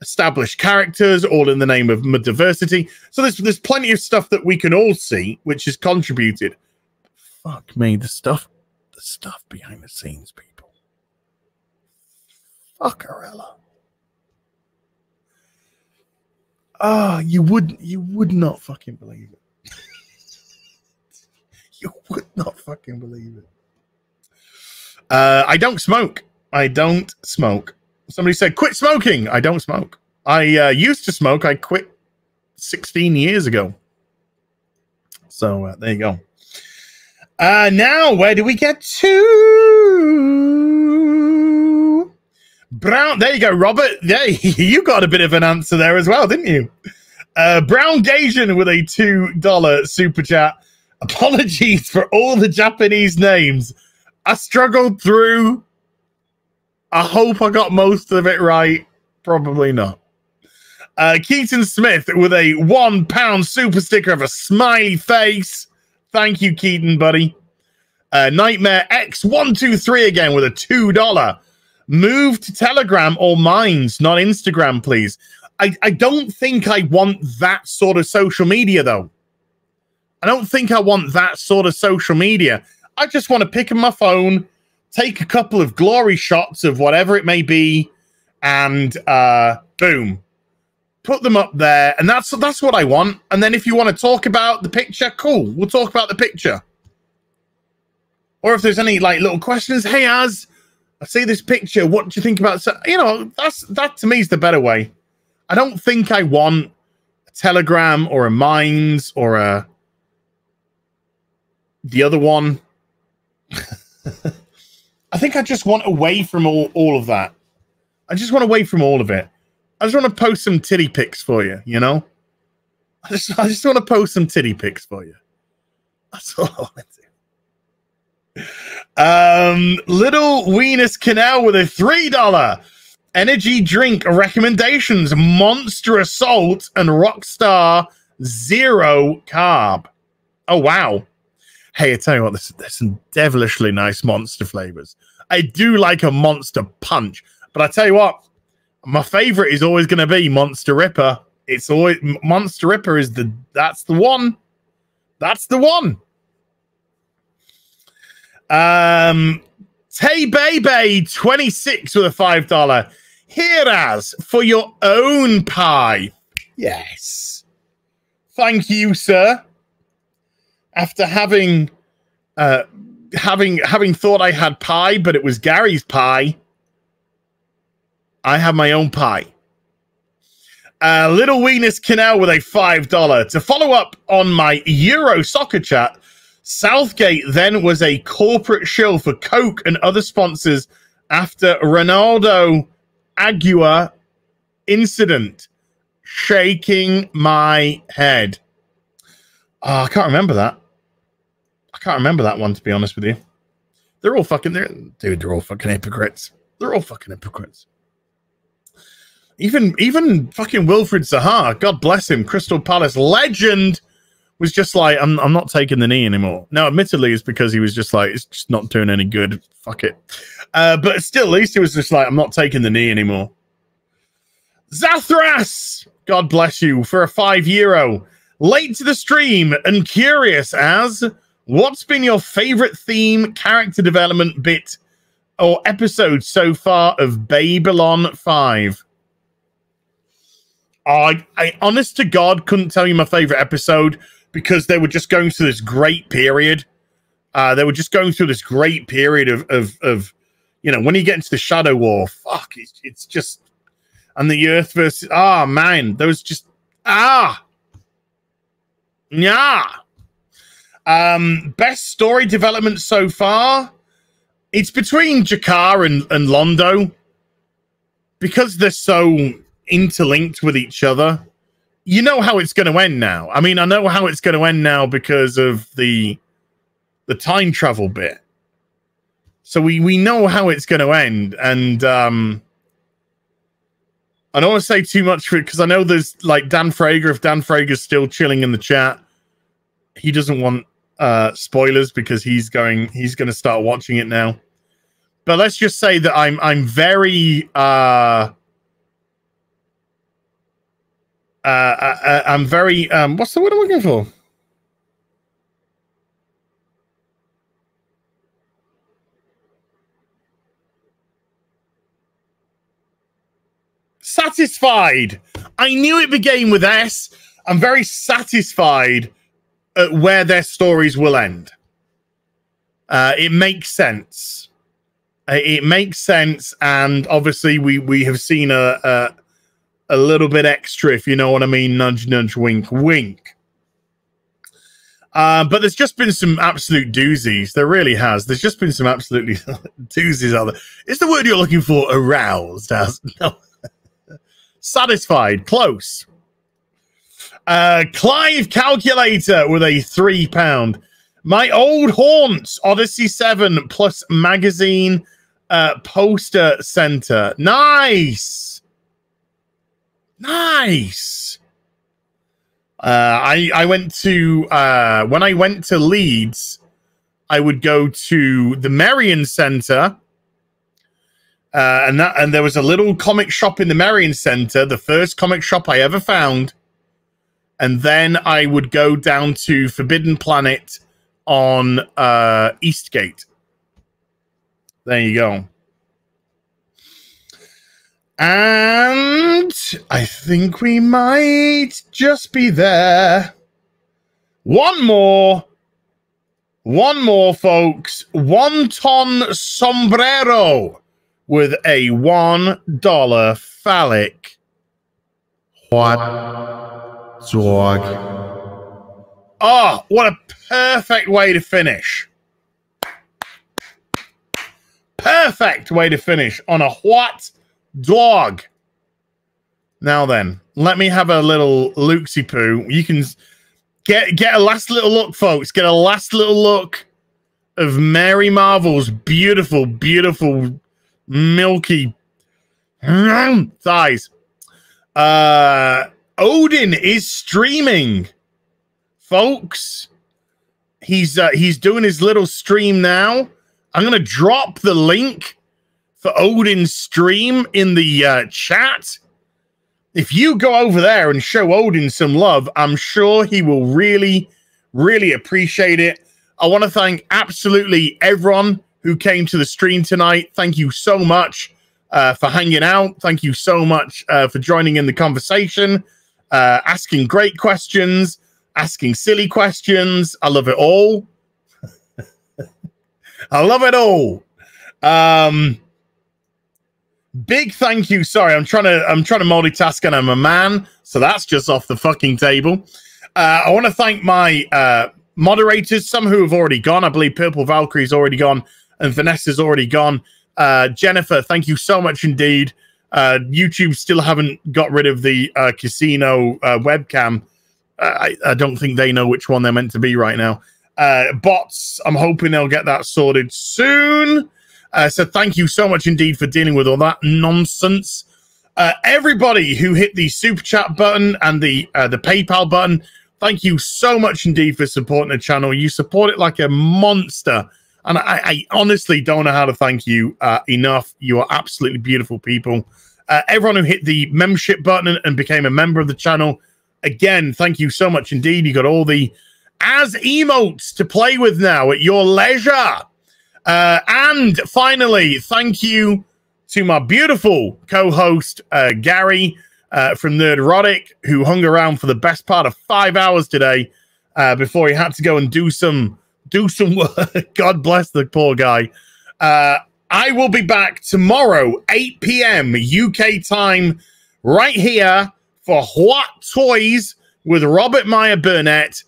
established characters, all in the name of diversity. So there's plenty of stuff that we can all see, which has contributed. Fuck me, the stuff the stuff behind the scenes, people. Fuckarella. Ah, you would not fucking believe it. You would not fucking believe it. I don't smoke. I don't smoke. Somebody said, quit smoking. I don't smoke. I used to smoke. I quit 16 years ago. So there you go. Now, where do we get to? Brown. There you go, Robert. Yeah, you got a bit of an answer there as well, didn't you? Brown Gasian with a $2 super chat. Apologies for all the Japanese names. I struggled through. I hope I got most of it right. Probably not. Keaton Smith with a £1 super sticker of a smiley face. Thank you, Keaton, buddy. Nightmare X123 again with a $2. Move to Telegram or Minds, not Instagram, please. I don't think I want that sort of social media, though. I don't think I want that sort of social media. I just want to pick up my phone, take a couple of glory shots of whatever it may be, and boom. Put them up there, and that's what I want. And then if you want to talk about the picture, cool. We'll talk about the picture. Or if there's any like little questions, hey, Az, I see this picture. What do you think about? So, you know, that to me is the better way. I don't think I want a Telegram or a Minds or a the other one. I think I just want away from all of that. I just want away from all of it. I just want to post some titty pics for you, you know? I just want to post some titty pics for you. That's all I want to do. Little Weenus Canal with a $3 energy drink recommendations. Monster Assault and Rockstar Zero Carb. Oh, wow. Hey, I tell you what, there's some devilishly nice monster flavors. I do like a Monster Punch, but I tell you what, my favorite is always going to be Monster Ripper. It's always Monster Ripper is that's the one. That's the one. Tay Baby 26 with a $5. Here as for your own pie. Yes. Thank you, sir. After having thought I had pie, but it was Gary's pie, I have my own pie. Little Weenus Canal with a $5. To follow up on my Euro soccer chat, Southgate then was a corporate shill for Coke and other sponsors after Ronaldo Aguirre incident. Shaking my head. I can't remember that. I can't remember that one, to be honest with you. They're all fucking dude, they're all fucking hypocrites. They're all fucking hypocrites. Even fucking Wilfred Zaha, God bless him, Crystal Palace legend, was just like, I'm not taking the knee anymore. Now, admittedly, it's because he was just like, it's just not doing any good. Fuck it. But still, at least he was just like, I'm not taking the knee anymore. Zathras, God bless you, for a €5. Late to the stream and curious as, what's been your favorite theme, character development bit, or episode so far of Babylon 5? I honest to God couldn't tell you my favorite episode because they were just going through this great period. They were just going through this great period of you know, when you get into the Shadow War, fuck, it's just, and the Earth versus, man, there was just, yeah. Best story development so far, it's between Jakar and Londo because they're so interlinked with each other. You know how it's going to end now. I mean, I know how it's going to end now because of the time travel bit. So we know how it's going to end, and I don't want to say too much for it because I know there's like Dan Frager. If Dan Frager's still chilling in the chat, he doesn't want spoilers because he's going to start watching it now. But let's just say that I'm very I'm very what's the word I'm looking for? satisfied. I knew it began with S. I'm very satisfied at where their stories will end. It makes sense. It makes sense, and obviously we have seen a little bit extra, if you know what I mean. Nudge, nudge, wink, wink. But there's just been some absolute doozies. There really has. There's just been some absolutely doozies out there. Is the word you're looking for aroused? No. Satisfied. Close. Clive Calculator with a £3. My Old Haunts, Odyssey 7 plus magazine poster center. Nice. Nice. I went to when I went to Leeds, I would go to the Merrion Center, and there was a little comic shop in the Merrion Center, the first comic shop I ever found, and then I would go down to Forbidden Planet on Eastgate. There you go. And I think we might just be there. One more, folks. Wonton sombrero with a $1 phallic. What dog? Oh, what a perfect way to finish. Perfect way to finish on a what dog. Now then, let me have a little Luxie poo. You can get a last little look, folks. Get a last little look of Mary Marvel's beautiful, beautiful, milky thighs. Odin is streaming, folks. He's doing his little stream now. I'm gonna drop the link for Odin's stream in the chat. If you go over there and show Odin some love, I'm sure he will really, really appreciate it. I want to thank absolutely everyone who came to the stream tonight. Thank you so much for hanging out. Thank you so much for joining in the conversation, asking great questions, asking silly questions. I love it all. I love it all. Big thank you. Sorry, I'm trying to multitask and I'm a man, so that's just off the fucking table. I want to thank my moderators, some who have already gone. I believe Purple Valkyrie's already gone and Vanessa's already gone. Jennifer, thank you so much indeed. YouTube still haven't got rid of the casino webcam. I don't think they know which one they're meant to be right now. Bots, I'm hoping they'll get that sorted soon. So thank you so much indeed for dealing with all that nonsense. Everybody who hit the super chat button and the PayPal button, thank you so much indeed for supporting the channel. You support it like a monster, and I honestly don't know how to thank you enough. You are absolutely beautiful people. Everyone who hit the membership button and became a member of the channel, again, thank you so much indeed. You got all the as emotes to play with now at your leisure. And finally, thank you to my beautiful co-host, Gary from Nerdrotic, who hung around for the best part of 5 hours today before he had to go and do some work. God bless the poor guy. I will be back tomorrow, 8 p.m. UK time, right here for What Toys with Robert Meyer Burnett.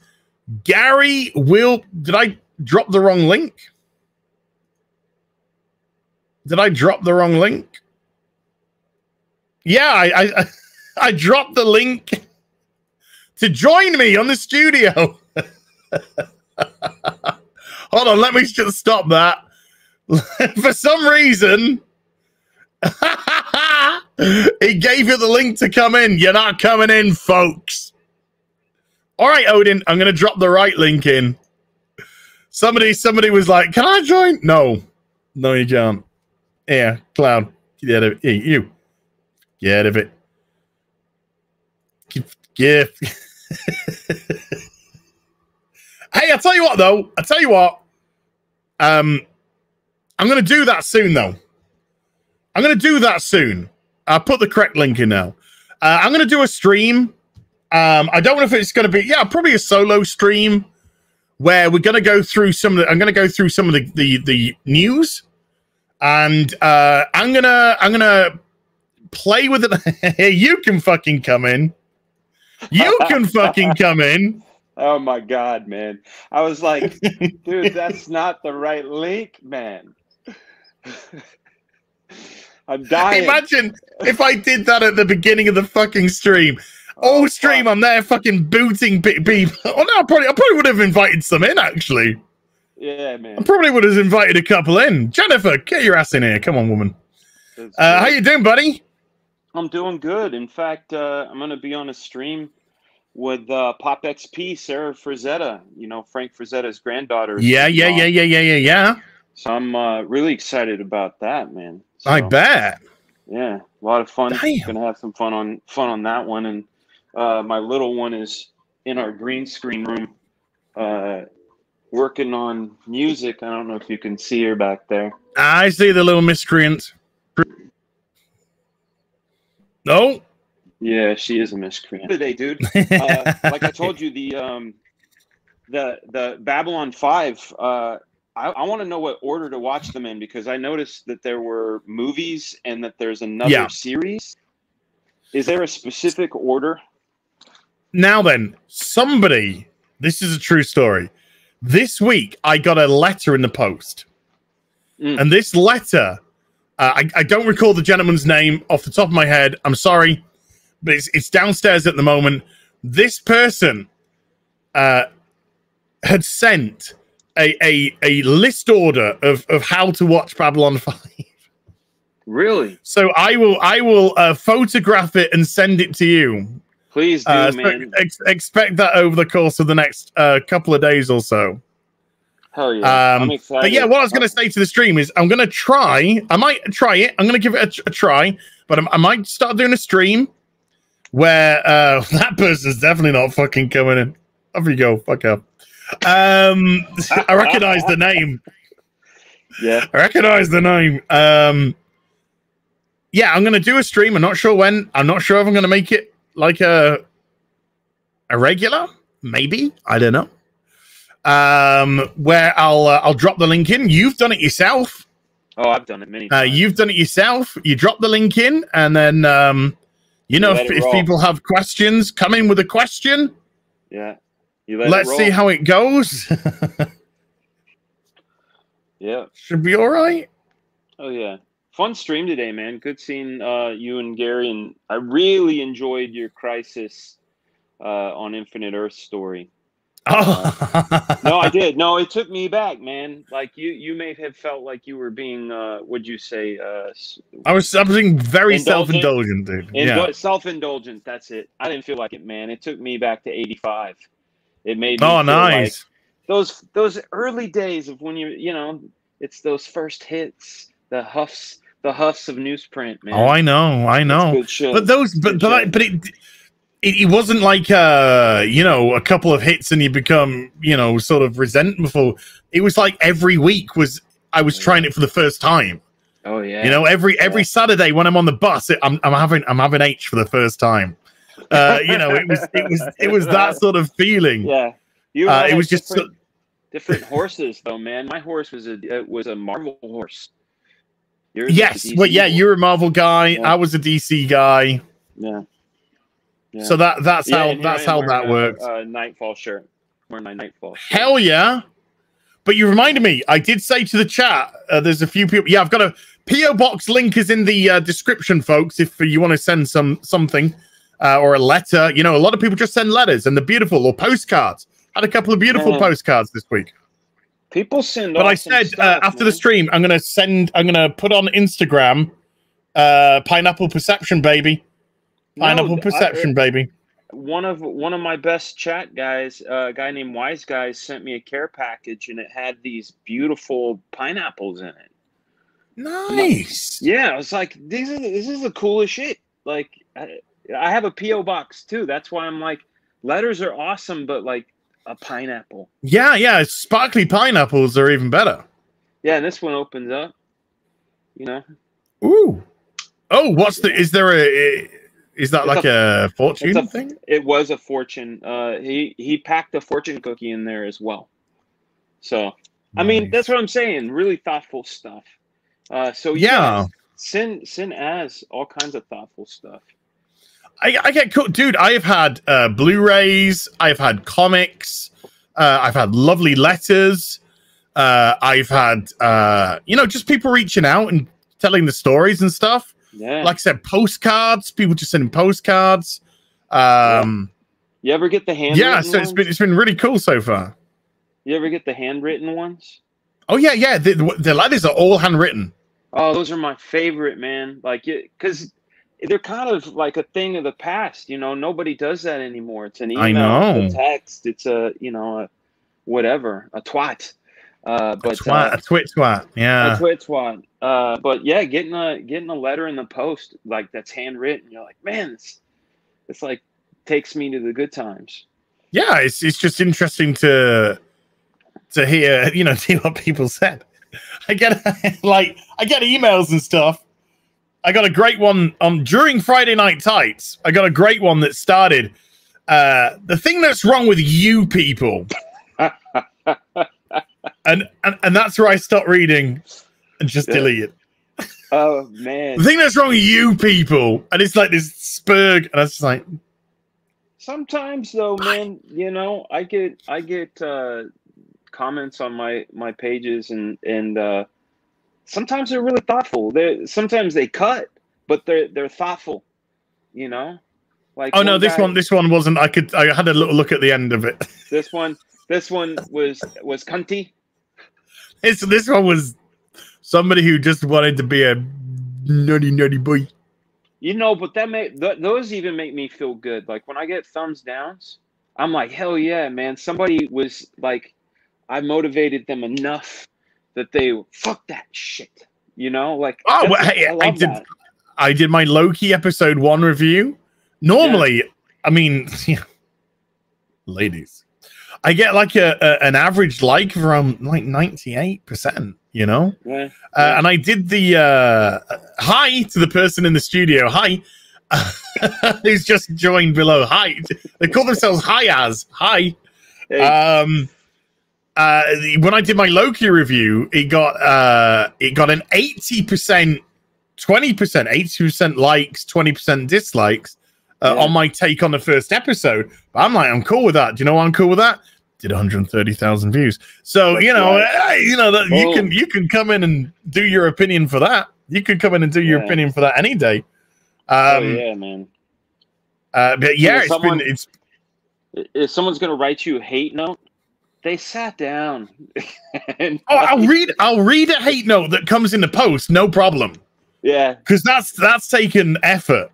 Gary will... Did I drop the wrong link? Did I drop the wrong link? Yeah, I dropped the link to join me on the studio. Hold on, let me just stop that. For some reason, it gave you the link to come in. You're not coming in, folks. All right, Odin, I'm going to drop the right link in. Somebody was like, can I join? No, you can't. Yeah, Cloud. Get out of it. Hey, you. Get out of it. Get. Hey, I'll tell you what, though. I'm going to do that soon, though. I'm going to do that soon. I put the correct link in now. I'm going to do a stream. I don't know if it's going to be, probably a solo stream where we're going to go through some of the, I'm going to go through some of the news, and I'm going to play with it. You can fucking come in. You can fucking come in. Oh my God, man. I was like, dude, that's not the right link, man. I'm dying. Imagine if I did that at the beginning of the fucking stream. All stream, I'm there fucking booting people. Oh no, I probably would have invited some in, actually. Yeah, man. I probably would have invited a couple in. Jennifer, get your ass in here. Come on, woman. How you doing, buddy? I'm doing good. In fact, I'm going to be on a stream with Pop XP, Sarah Frazetta, you know, Frank Frazetta's granddaughter. Yeah. So I'm really excited about that, man. So, I bet. Yeah, a lot of fun. Damn. Gonna have some fun on that one. And my little one is in our green screen room working on music. I don't know if you can see her back there. I see the little miscreant. No. Yeah, she is a miscreant today, dude. Like I told you, the Babylon 5. I want to know what order to watch them in, because I noticed that there were movies and that there's another series. Is there a specific order? Now then, somebody, this is a true story. This week, I got a letter in the post. And this letter, I don't recall the gentleman's name off the top of my head. I'm sorry, but it's downstairs at the moment. This person had sent a list order of how to watch Babylon 5. Really? So I will photograph it and send it to you. Please do, man. Expect that over the course of the next couple of days or so. Hell yeah. I'm excited. But yeah, what I was going to say to the stream is I'm going to try. I might try it. I'm going to give it a try. But I might start doing a stream where that person's definitely not fucking coming in. Off you go. Fuck up. I recognize the name. Yeah. I recognize the name. Yeah, I'm going to do a stream. I'm not sure when. I'm not sure if I'm going to make it like a regular. Maybe. I don't know. Where I'll drop the link in. You've done it yourself. Oh, I've done it many times. You've done it yourself. You drop the link in, and then you know, if people have questions, come in with a question. Yeah. Let's see how it goes. Yeah. Should be all right. Oh yeah. Fun stream today, man. Good seeing you and Gary, and I really enjoyed your Crisis on Infinite Earth story. No, I did. No, it took me back, man. Like you may have felt like you were being would you say I was being very self-indulgent, dude. Yeah. Self-indulgent, that's it. I didn't feel like it, man. It took me back to 85. It made me feel nice. Like those early days of when you know, it's those first hits, the huffs of newsprint, man. Oh, I know. Good shit. But it wasn't like you know, a couple of hits and you become, you know, sort of resentful. It was like every week I was trying it for the first time. Oh yeah. You know, every Saturday when I'm on the bus, I'm having H for the first time. You know, it was that sort of feeling. Yeah. It was just different horses though, man. My horse was a Marvel horse. Yes, well, yeah, you're a Marvel guy. Yeah. I was a DC guy. Yeah. So that's how that works. Nightfall shirt. Wearing my Nightfall shirt. Hell yeah! But you reminded me. I did say to the chat. There's a few people. Yeah, I've got a PO box link is in the description, folks. If you want to send something or a letter, you know, a lot of people just send letters and they're beautiful, or postcards. Had a couple of beautiful postcards this week. People send. But I said after the stream, I'm gonna put on Instagram, Pineapple Perception, baby. Pineapple Perception, baby. One of my best chat guys, a guy named Wise Guys, sent me a care package, and it had these beautiful pineapples in it. Nice. Yeah, I was like, this is the coolest shit. Like, I have a PO box too. That's why I'm like, letters are awesome, but like a pineapple. Yeah, sparkly pineapples are even better. Yeah, and this one opens up. You know. Ooh. Oh, is that like a fortune thing? It was a fortune. He packed a fortune cookie in there as well. So, I mean, that's what I'm saying. Really thoughtful stuff. So yeah, Sin has all kinds of thoughtful stuff. I get cool, dude. I have had Blu-rays. I've had comics. I've had lovely letters. I've had just people reaching out and telling the stories and stuff. Yeah. Like I said, postcards. People just sending postcards. You ever get the handwritten ones? It's been really cool so far. You ever get the handwritten ones? Oh yeah. The letters are all handwritten. Oh, those are my favorite, man. Like, because they're kind of like a thing of the past. Nobody does that anymore. It's an email, it's a text, it's a whatever, a twat. A twit twat, yeah. A twit twat. But yeah, getting a letter in the post like that's handwritten, you're like, man, it's like takes me to the good times. Yeah, it's just interesting to hear hear what people said. I get emails and stuff. I got a great one during Friday Night Tights. I got a great one that started the thing that's wrong with you people. And that's where I stopped reading and just delete it. Oh man. The thing that's wrong with you people. And it's like this spurg, and I was just like, sometimes though, man, I get comments on my pages and sometimes they're really thoughtful. Sometimes they cut, but they're thoughtful. Like oh no, this one wasn't. I had a little look at the end of it. This one was cunty. This one was somebody who just wanted to be a nerdy boy. But those even make me feel good. Like when I get thumbs downs, I'm like, hell yeah, man! Somebody was like, I motivated them enough that they fuck that shit. Like oh, well, hey, I did my Loki episode 1 review. Normally, I mean, ladies, I get like an average like from like 98%, Yeah. And I did the hi to the person in the studio. Hi. Who's just joined below. Hi. They call themselves hi. Hey. When I did my Loki review, it got an 80%, 20%, 80% likes, 20% dislikes on my take on the first episode. But I'm cool with that. Do you know why I'm cool with that? Did 130,000 views. So you can come in and do your opinion for that. You could come in and do your opinion for that any day. Yeah, man. But yeah, if someone's gonna write you a hate note, they sat down. I'll read a hate note that comes in the post, no problem. Yeah, because that's taken effort.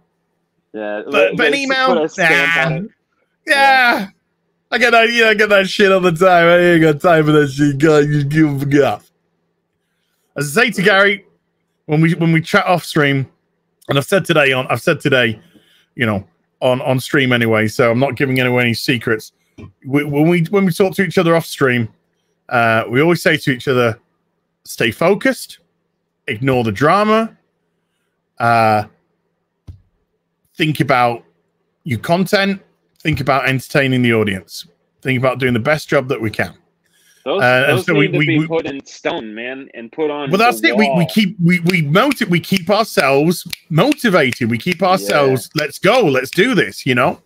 Yeah, but an email, yeah. I get that shit all the time. I ain't got time for that shit. God, you give a f. As I say to Gary, when we chat off stream, and I've said today, on stream anyway, so I'm not giving anyone any secrets. When we talk to each other off stream, we always say to each other, stay focused, ignore the drama, think about your content, think about entertaining the audience, think about doing the best job that we can. Those so need to be put in stone, man, and put on. Well, that's it. We keep ourselves motivated. We keep ourselves. Let's go. Let's do this. And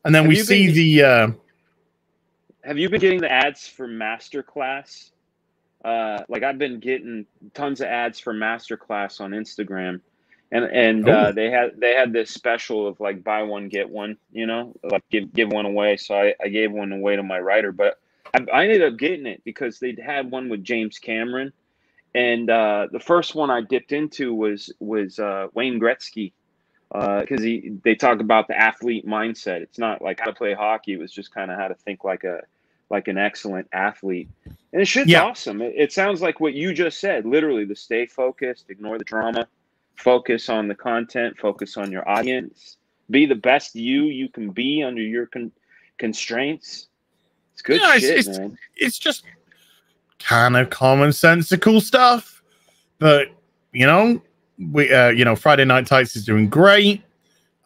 then we see the. Have you been getting the ads for Masterclass? Like I've been getting tons of ads for Masterclass on Instagram, and they had this special of like buy one get one. Like give one away. So I gave one away to my writer, but I ended up getting it because they had one with James Cameron, and the first one I dipped into was Wayne Gretzky, because they talk about the athlete mindset. It's not like how to play hockey; it was just kind of how to think like an excellent athlete. And it shit's awesome. It sounds like what you just said. Literally, the stay focused, ignore the drama, focus on the content, focus on your audience, be the best you can be under your constraints. It's good shit, man. It's just kind of commonsensical stuff, but Friday Night Tights is doing great.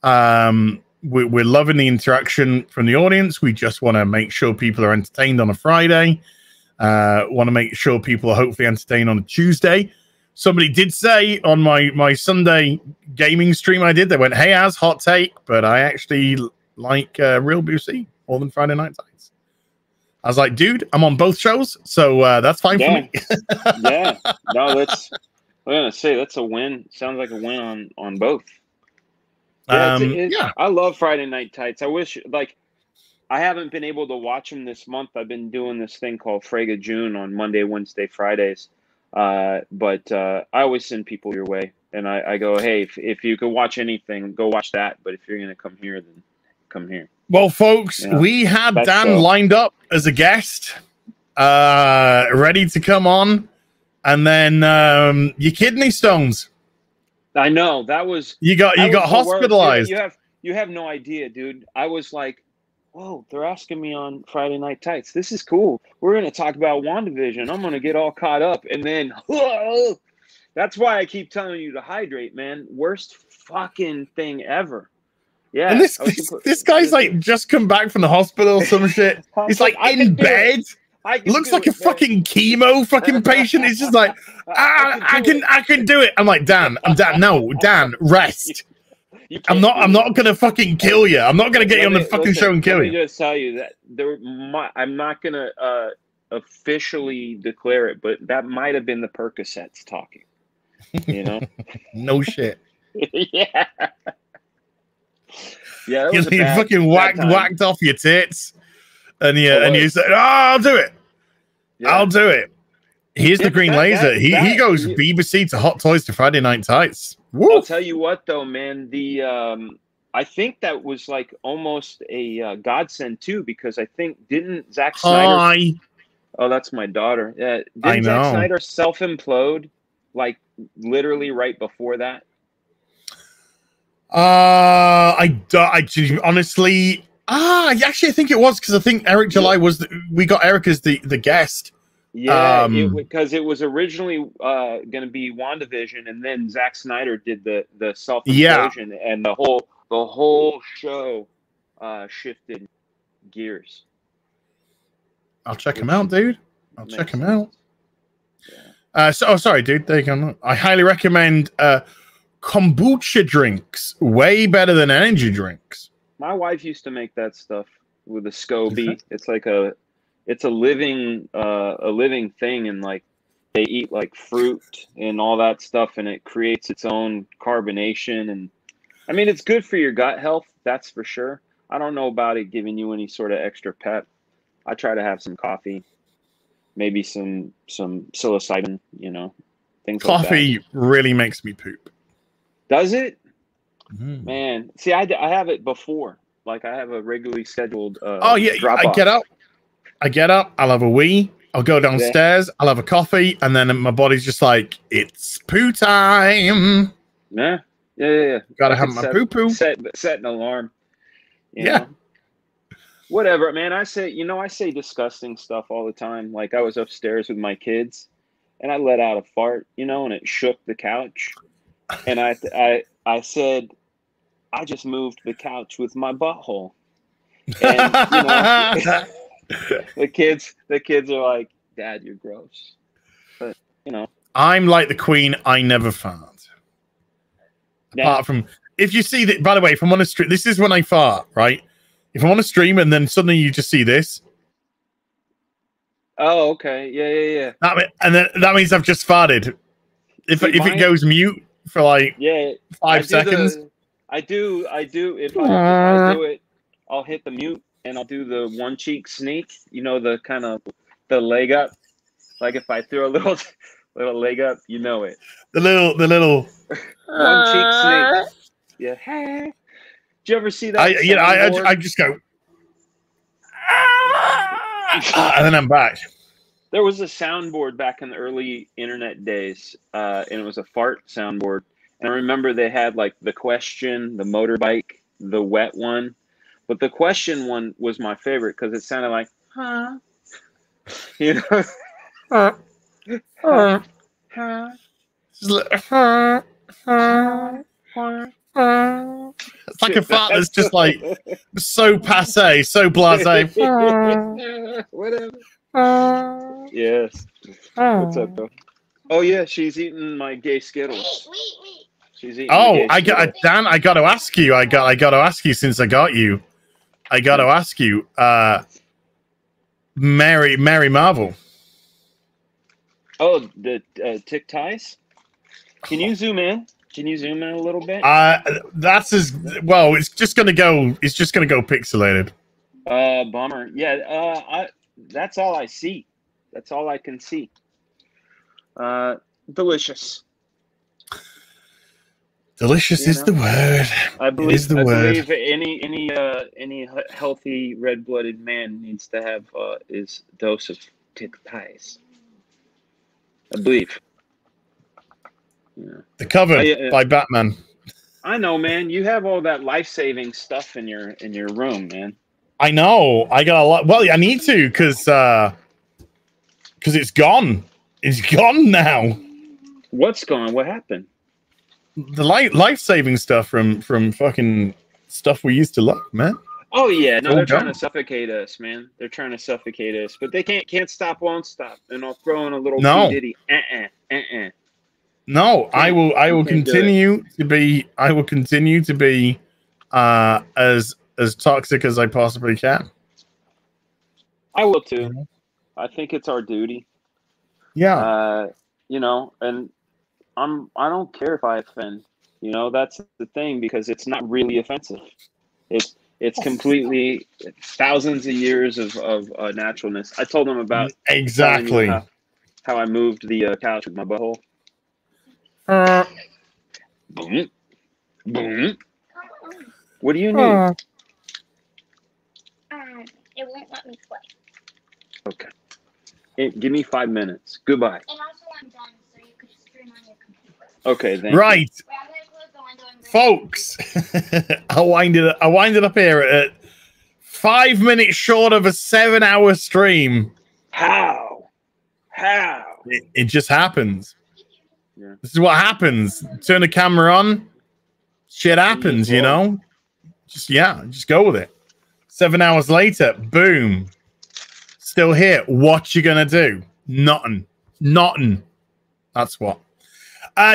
We're loving the interaction from the audience. We just want to make sure people are entertained on a Friday. Want to make sure people are hopefully entertained on a Tuesday. Somebody did say on my Sunday gaming stream I did, they went, "Hey, Az, hot take, but I actually like Real Boosie more than Friday Night Tights." I was like, dude, I'm on both shows, so that's fine for me. Yeah. No, I'm gonna say that's a win. Sounds like a win on both. Yeah, I love Friday Night Tights. I wish, like, I haven't been able to watch them this month. I've been doing this thing called Frega June on Monday, Wednesday, Fridays. But I always send people your way, and I go, hey, if you could watch anything, go watch that. But if you're gonna come here, then come here. Well, folks, we had Dan lined up as a guest, ready to come on, and then your kidney stones. I know that was you got hospitalized. You have no idea, dude. I was like, whoa, they're asking me on Friday Night Tights. This is cool. We're going to talk about WandaVision. I'm going to get all caught up. And then, whoa, that's why I keep telling you to hydrate, man. Worst fucking thing ever. Yeah. And this guy's like just come back from the hospital or some shit. He's like in bed. Looks like a fucking chemo fucking patient. He's just like, I can do it. I'm like, Dan, no, Dan, rest. I'm not gonna fucking kill you. I'm not gonna get you on the fucking show and kill you. Let me just tell you that I'm not gonna officially declare it, but that might have been the Percocets talking. You know? No shit. Yeah. Yeah. You fucking whacked off your tits, and you said, "Oh, I'll do it. Yeah. I'll do it." Here's the green laser. He goes BBC to Hot Toys to Friday Night Tights. Woo. I'll tell you what, though, man. I think that was like almost a godsend too, because I think didn't Zack Snyder? Hi. Oh, that's my daughter. Yeah, I know. Zack Snyder self-implode like literally right before that? Honestly, actually, I think it was, because I think Eric July was. We got Eric as the guest. Yeah, because it was originally going to be WandaVision, and then Zack Snyder did the self-implosion, and the whole show shifted gears. I'll check him out, dude. I'll check him out. Yeah. Sorry, dude. There you go. I highly recommend kombucha drinks. Way better than energy drinks. My wife used to make that stuff with a SCOBY. It's like it's a living thing, and like they eat like fruit and all that stuff, and it creates its own carbonation. And I mean, it's good for your gut health, that's for sure. I don't know about it giving you any sort of extra pep. I try to have some coffee, maybe some psilocybin, things like that. Coffee really makes me poop. Does it? Mm-hmm. Man, see, I have it before. Like, I have a regularly scheduled I get up, I'll have a wee, I'll go downstairs, I'll have a coffee, and then my body's just like, it's poo time. Yeah. Gotta have my poo-poo. Set an alarm. You know? Whatever, man. I say disgusting stuff all the time. Like, I was upstairs with my kids, and I let out a fart, and it shook the couch. And I said, I just moved the couch with my butthole. And, the kids are like, Dad, you're gross. But, I'm like the queen. I never fart. Yeah. Apart from, if you see that, by the way, if I'm on a stream, this is when I fart, right? If I'm on a stream and then suddenly you just see this. Oh, okay. Yeah. That means I've just farted. If it goes mute for like 5 seconds. I do. If I do it, I'll hit the mute and I'll do the one cheek sneak. The kind of the leg up. Like if I throw a little leg up, it. The little one cheek sneak. Yeah. Did you ever see that? I just go, and then I'm back. There was a soundboard back in the early internet days, and it was a fart soundboard. And I remember they had like the question, the motorbike, the wet one, but the question one was my favorite because it sounded like, huh? It's like a fart that's just like so passe, so blasé. Whatever. Yes. What's up, though? Oh yeah, she's eating my gay Skittles. She's eating. Oh, Dan, I got to ask you. I got to ask you since I got you. I got to ask you, Mary Marvel. Oh, the tick ties. Can you zoom in? Can you zoom in a little bit? That's as well. It's just gonna go. It's just gonna go pixelated. Bummer. Yeah. That's all I see. That's all I can see. Delicious. Delicious is the word. I believe. Is the word. I believe any healthy red-blooded man needs to have his dose of tick ties. I believe. Yeah. The cover by Batman. I know, man. You have all that life-saving stuff in your room, man. I know. I got a lot. Well, I need to because it's gone. It's gone now. What's gone? What happened? The life-saving stuff from fucking stuff we used to love, man. Oh yeah, no, they're trying gone. to suffocate us, man. They're trying to suffocate us, but they can't stop, won't stop. And I'll throw in a little P. Diddy. No, I will continue to be. I will continue to be as toxic as I possibly can. I will too. I think it's our duty. Yeah. You know, and I don't care if I offend. You know, that's the thing, because it's not really offensive. It's completely thousands of years of naturalness. I told them about exactly how I moved the couch with my butthole. Boom. Boom. What do you need? It won't let me play. Okay. Give me 5 minutes. Goodbye. And also I'm done, so you could just stream on your computer. Okay, thank right. you. Wait, I'm gonna close the window and Folks, I wind it up here at 5 minutes short of a 7-hour stream. How? It just happens. Yeah. This is what happens. Turn the camera on. Shit happens, you know? Just go with it. 7 hours later, boom. Still here. What you gonna do? Nothing. That's what.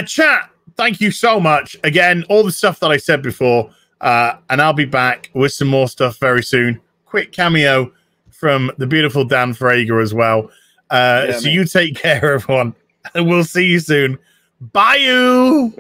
Chat, thank you so much. Again, all the stuff that I said before, and I'll be back with some more stuff very soon. Quick cameo from the beautiful Dan Frager as well. So you take care, everyone, and we'll see you soon. Bye.